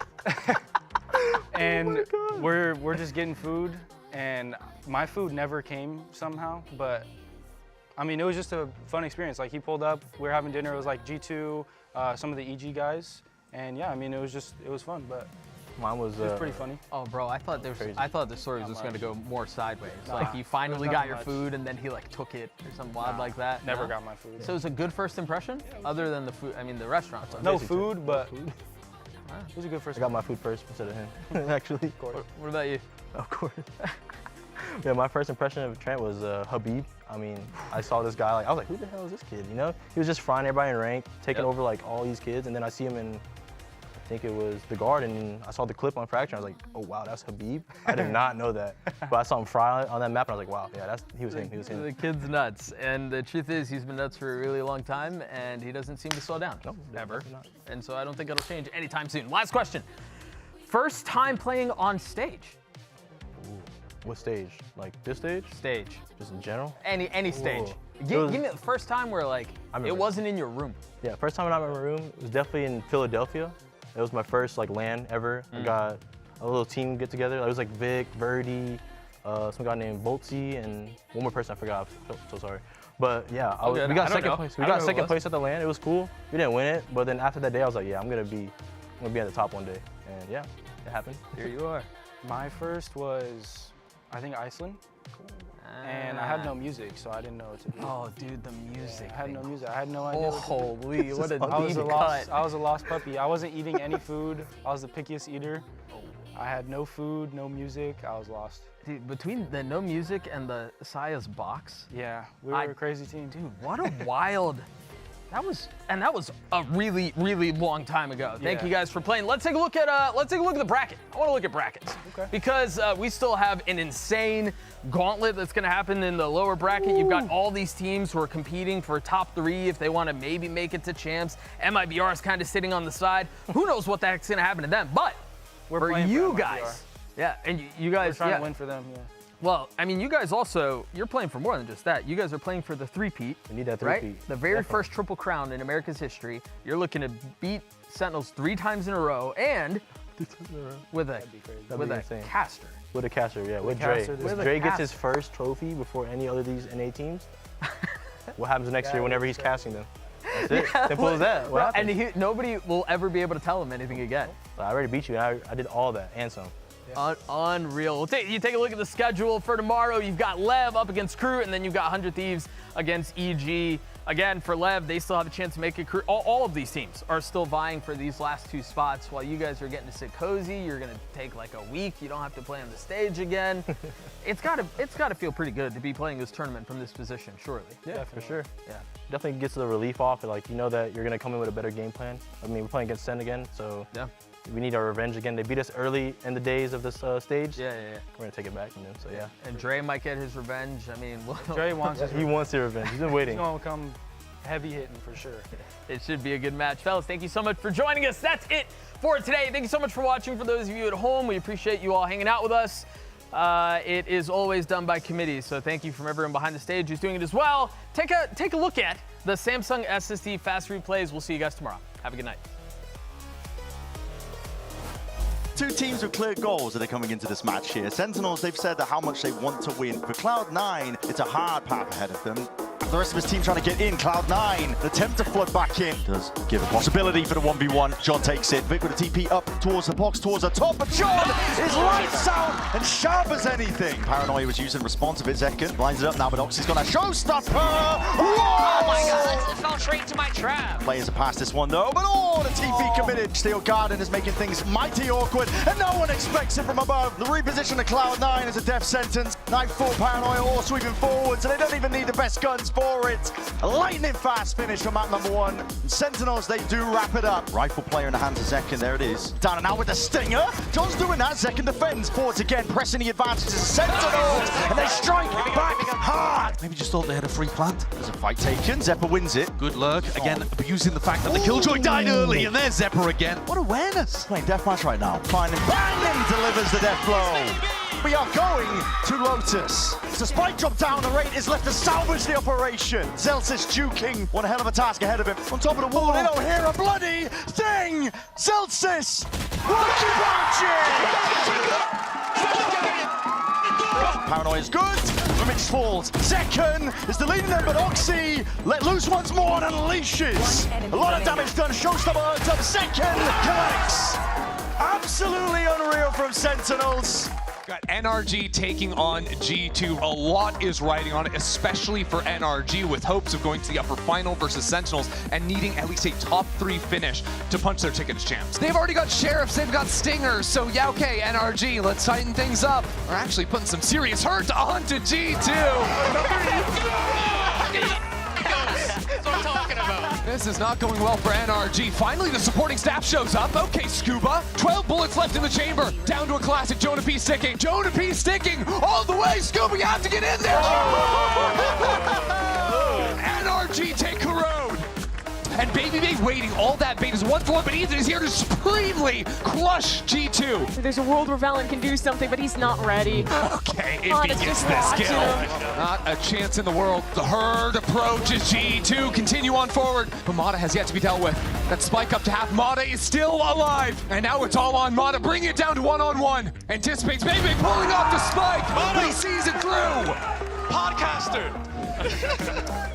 And we're just getting food, and my food never came somehow. But I mean, it was just a fun experience. Like he pulled up. We were having dinner. It was like G2, some of the EG guys, and yeah, I mean, it was fun. But mine was. It was pretty funny. Oh, bro, I thought the story was just going to go more sideways. Nah, like you finally there's got nothing your much. food, and then he like took it or something wild like that. Never No? got my food. So it was a good first impression, other than the food. I mean, the restaurant. No food, but it was a good first. I got my food first instead of him, actually. Of course. What about you? Of course. Yeah, my first impression of Trent was Habib. I mean, I saw this guy, like, I was like, who the hell is this kid, you know? He was just frying everybody in rank, taking over, like, all these kids, and then I see him in, I think it was the guard, and I saw the clip on Fracture, I was like, oh, wow, that's Habib? I did not know that. But I saw him fry on that map, and I was like, wow, yeah, he was him. The kid's nuts, and the truth is he's been nuts for a really long time, and he doesn't seem to slow down, ever. not. And so I don't think it'll change anytime soon. Last question. First time playing on stage? What stage? Like this stage? Stage. Just in general? Any stage. Ooh. Give me the first time where like it wasn't in your room. Yeah, first time I'm in my room, it was definitely in Philadelphia. It was my first like LAN ever. I got a little team get together. It was like Vic, Verdi, some guy named Boltsy, and one more person I forgot. I'm so sorry. But yeah, we got second place. We got second place at the LAN. It was cool. We didn't win it, but then after that day, I was like, yeah, I'm gonna be at the top one day. And yeah, it happened. Here you are. My first was, I think, Iceland. And I had no music, so I didn't know what to do. Oh, dude, the music. I had no music. I had no idea. Oh, holy, what a deep cut. cut. I was a lost puppy. I wasn't eating any food. I was the pickiest eater. I had no food, no music. I was lost. Dude, between the no music and the Saya's box. Yeah, we were a crazy team. Dude, what a wild. That was a really, really long time ago. Thank you guys for playing. Let's take a look at the bracket. I want to look at brackets because we still have an insane gauntlet that's going to happen in the lower bracket. You've got all these teams who are competing for top 3 if they want to maybe make it to champs. MIBR is kind of sitting on the side. Who knows what that's going to happen to them? But for you guys, and you guys, we're trying to win for them. Yeah. Well, I mean, you guys also, you're playing for more than just that. You guys are playing for the three-peat. We need that right? three-peat. The very first Triple Crown in America's history. You're looking to beat Sentinels 3 times in a row and with a caster. With a caster, yeah. With Dre. If Dre gets his first trophy before any other of these NA teams, what happens next year whenever he's casting them? That's it. Simple as that. What happens? And nobody will ever be able to tell him anything again. I already beat you. I did all that and some. Unreal. You take a look at the schedule for tomorrow. You've got Lev up against Crew, and then you've got 100 Thieves against EG. Again, for Lev, they still have a chance to make it. All of these teams are still vying for these last 2 spots. While you guys are getting to sit cozy, you're gonna take like a week. You don't have to play on the stage again. It's gotta feel pretty good to be playing this tournament from this position, surely. Yeah, for sure. Yeah, definitely gets the relief off. Like you know that you're gonna come in with a better game plan. I mean, we're playing against SEN again, so yeah. We need our revenge again. They beat us early in the days of this stage. Yeah. We're gonna take it back from them. So yeah. And Dre might get his revenge. I mean, Dre wants his He wants the revenge. He's been waiting. He's gonna come heavy hitting for sure. It should be a good match. Fellas, thank you so much for joining us. That's it for today. Thank you so much for watching. For those of you at home, we appreciate you all hanging out with us. It is always done by committee, so thank you from everyone behind the stage who's doing it as well. Take a look at the Samsung SSD fast replays. We'll see you guys tomorrow. Have a good night. 2 teams with clear goals that are coming into this match here. Sentinels, they've said that how much they want to win. For Cloud9, it's a hard path ahead of them. The rest of his team trying to get in. Cloud9, attempt to flood back in. Does give a possibility for the 1v1. John takes it. Vic with a TP up towards the box, towards the top. But John is lights out and sharp as anything. Paranoia was using response of it. Zekken lines it up now, but Oxy's got a showstopper. Oh my god, it fell straight into my trap. Players are past this one though, but the TP committed. Steel Garden is making things mighty awkward, and no one expects it from above. The reposition of Cloud9 is a death sentence. Nightfall, Paranoia all sweeping forward, so they don't even need the best guns for it. A lightning fast finish from map number 1. And Sentinels, they do wrap it up. Rifle player in the hands of Zekken, there it is. Down and out with the stinger. John's doing that. Zekken defends, forwards again, pressing the advantage to Sentinels, and they strike back hard. Maybe just thought they had a free plant. There's a fight taken. Zepper wins it. Good lurk. Again, abusing the fact that the Killjoy died early, and there's Zepper again. What awareness. Playing deathmatch right now. Finding bang, delivers the death blow. We are going to Lotus. It's a spike drop down. The rate is left to salvage the operation. Zelsis juking. One hell of a task ahead of him. On top of the wall, they don't hear a bloody thing. Zelsis, working Paranoia's good. Remix falls. Zekken is deleting them, but Oxy let loose once more and unleashes. A lot of damage done. Showstopper up. Zekken collects. Absolutely unreal from Sentinels. Got NRG taking on G2. A lot is riding on it, especially for NRG, with hopes of going to the upper final versus Sentinels and needing at least a top 3 finish to punch their ticket as champs. They've already got Sheriffs, they've got Stingers, so yeah, okay, NRG, let's tighten things up. We're actually putting some serious hurt onto G2. That's what I'm talking about. This is not going well for NRG. Finally, the supporting staff shows up. Okay, Scuba. 12 bullets left in the chamber. Down to a classic. Jonah P sticking. Jonah P sticking all the way. Scuba, you have to get in there. NRG take Corrode. And Baby Bay waiting. All that bait is 1-4, but Ethan is here to supremely crush G2. There's a world where Valen can do something, but he's not ready. Okay, if he gets this kill. Not a chance in the world. The herd approaches G2. Continue on forward. But Mata has yet to be dealt with. That spike up to half. Mata is still alive. And now it's all on Mata. Bring it down to 1-on-1. Anticipates Baby Bay pulling off the spike. But he sees it through. Podcaster.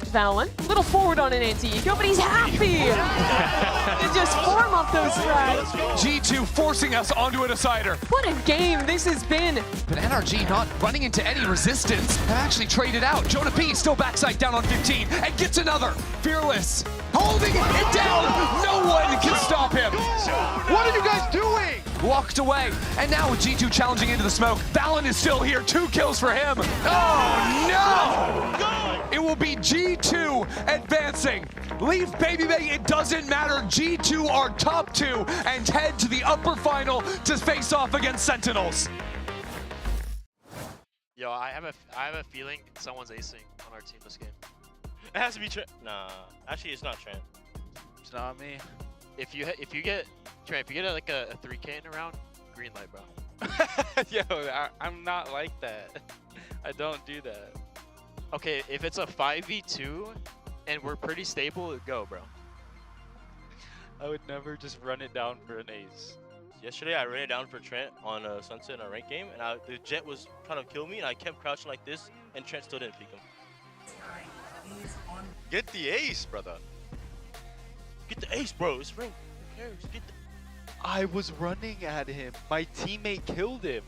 Valen, a little forward on an anti-eco, but he's happy. To just form up those frags. G2 forcing us onto a decider. What a game this has been. But NRG not running into any resistance. Have actually traded out. Jonah P still backside down on 15 and gets another. Fearless holding it down. No one can stop him. What are you guys doing? Walked away. And now with G2 challenging into the smoke. Valen is still here. 2 kills for him. Oh no! It will be G2 advancing. Leave Baby Bay, it doesn't matter. G2 are top 2 and head to the upper final to face off against Sentinels. Yo, I have a feeling someone's acing on our team this game. It has to be Trent. Nah, actually it's not Trent. It's not me. If you get Trent, if you get like a 3K in a round, green light, bro. Yo, I'm not like that. I don't do that. Okay, if it's a 5v2 and we're pretty stable, go, bro. I would never just run it down for an ace. Yesterday, I ran it down for Trent on Sunset in a ranked game, and the Jet was trying to kill me, and I kept crouching like this, and Trent still didn't peek him. Get the ace, brother. Get the ace, bro. It's ranked. Who cares? Get the... I was running at him. My teammate killed him.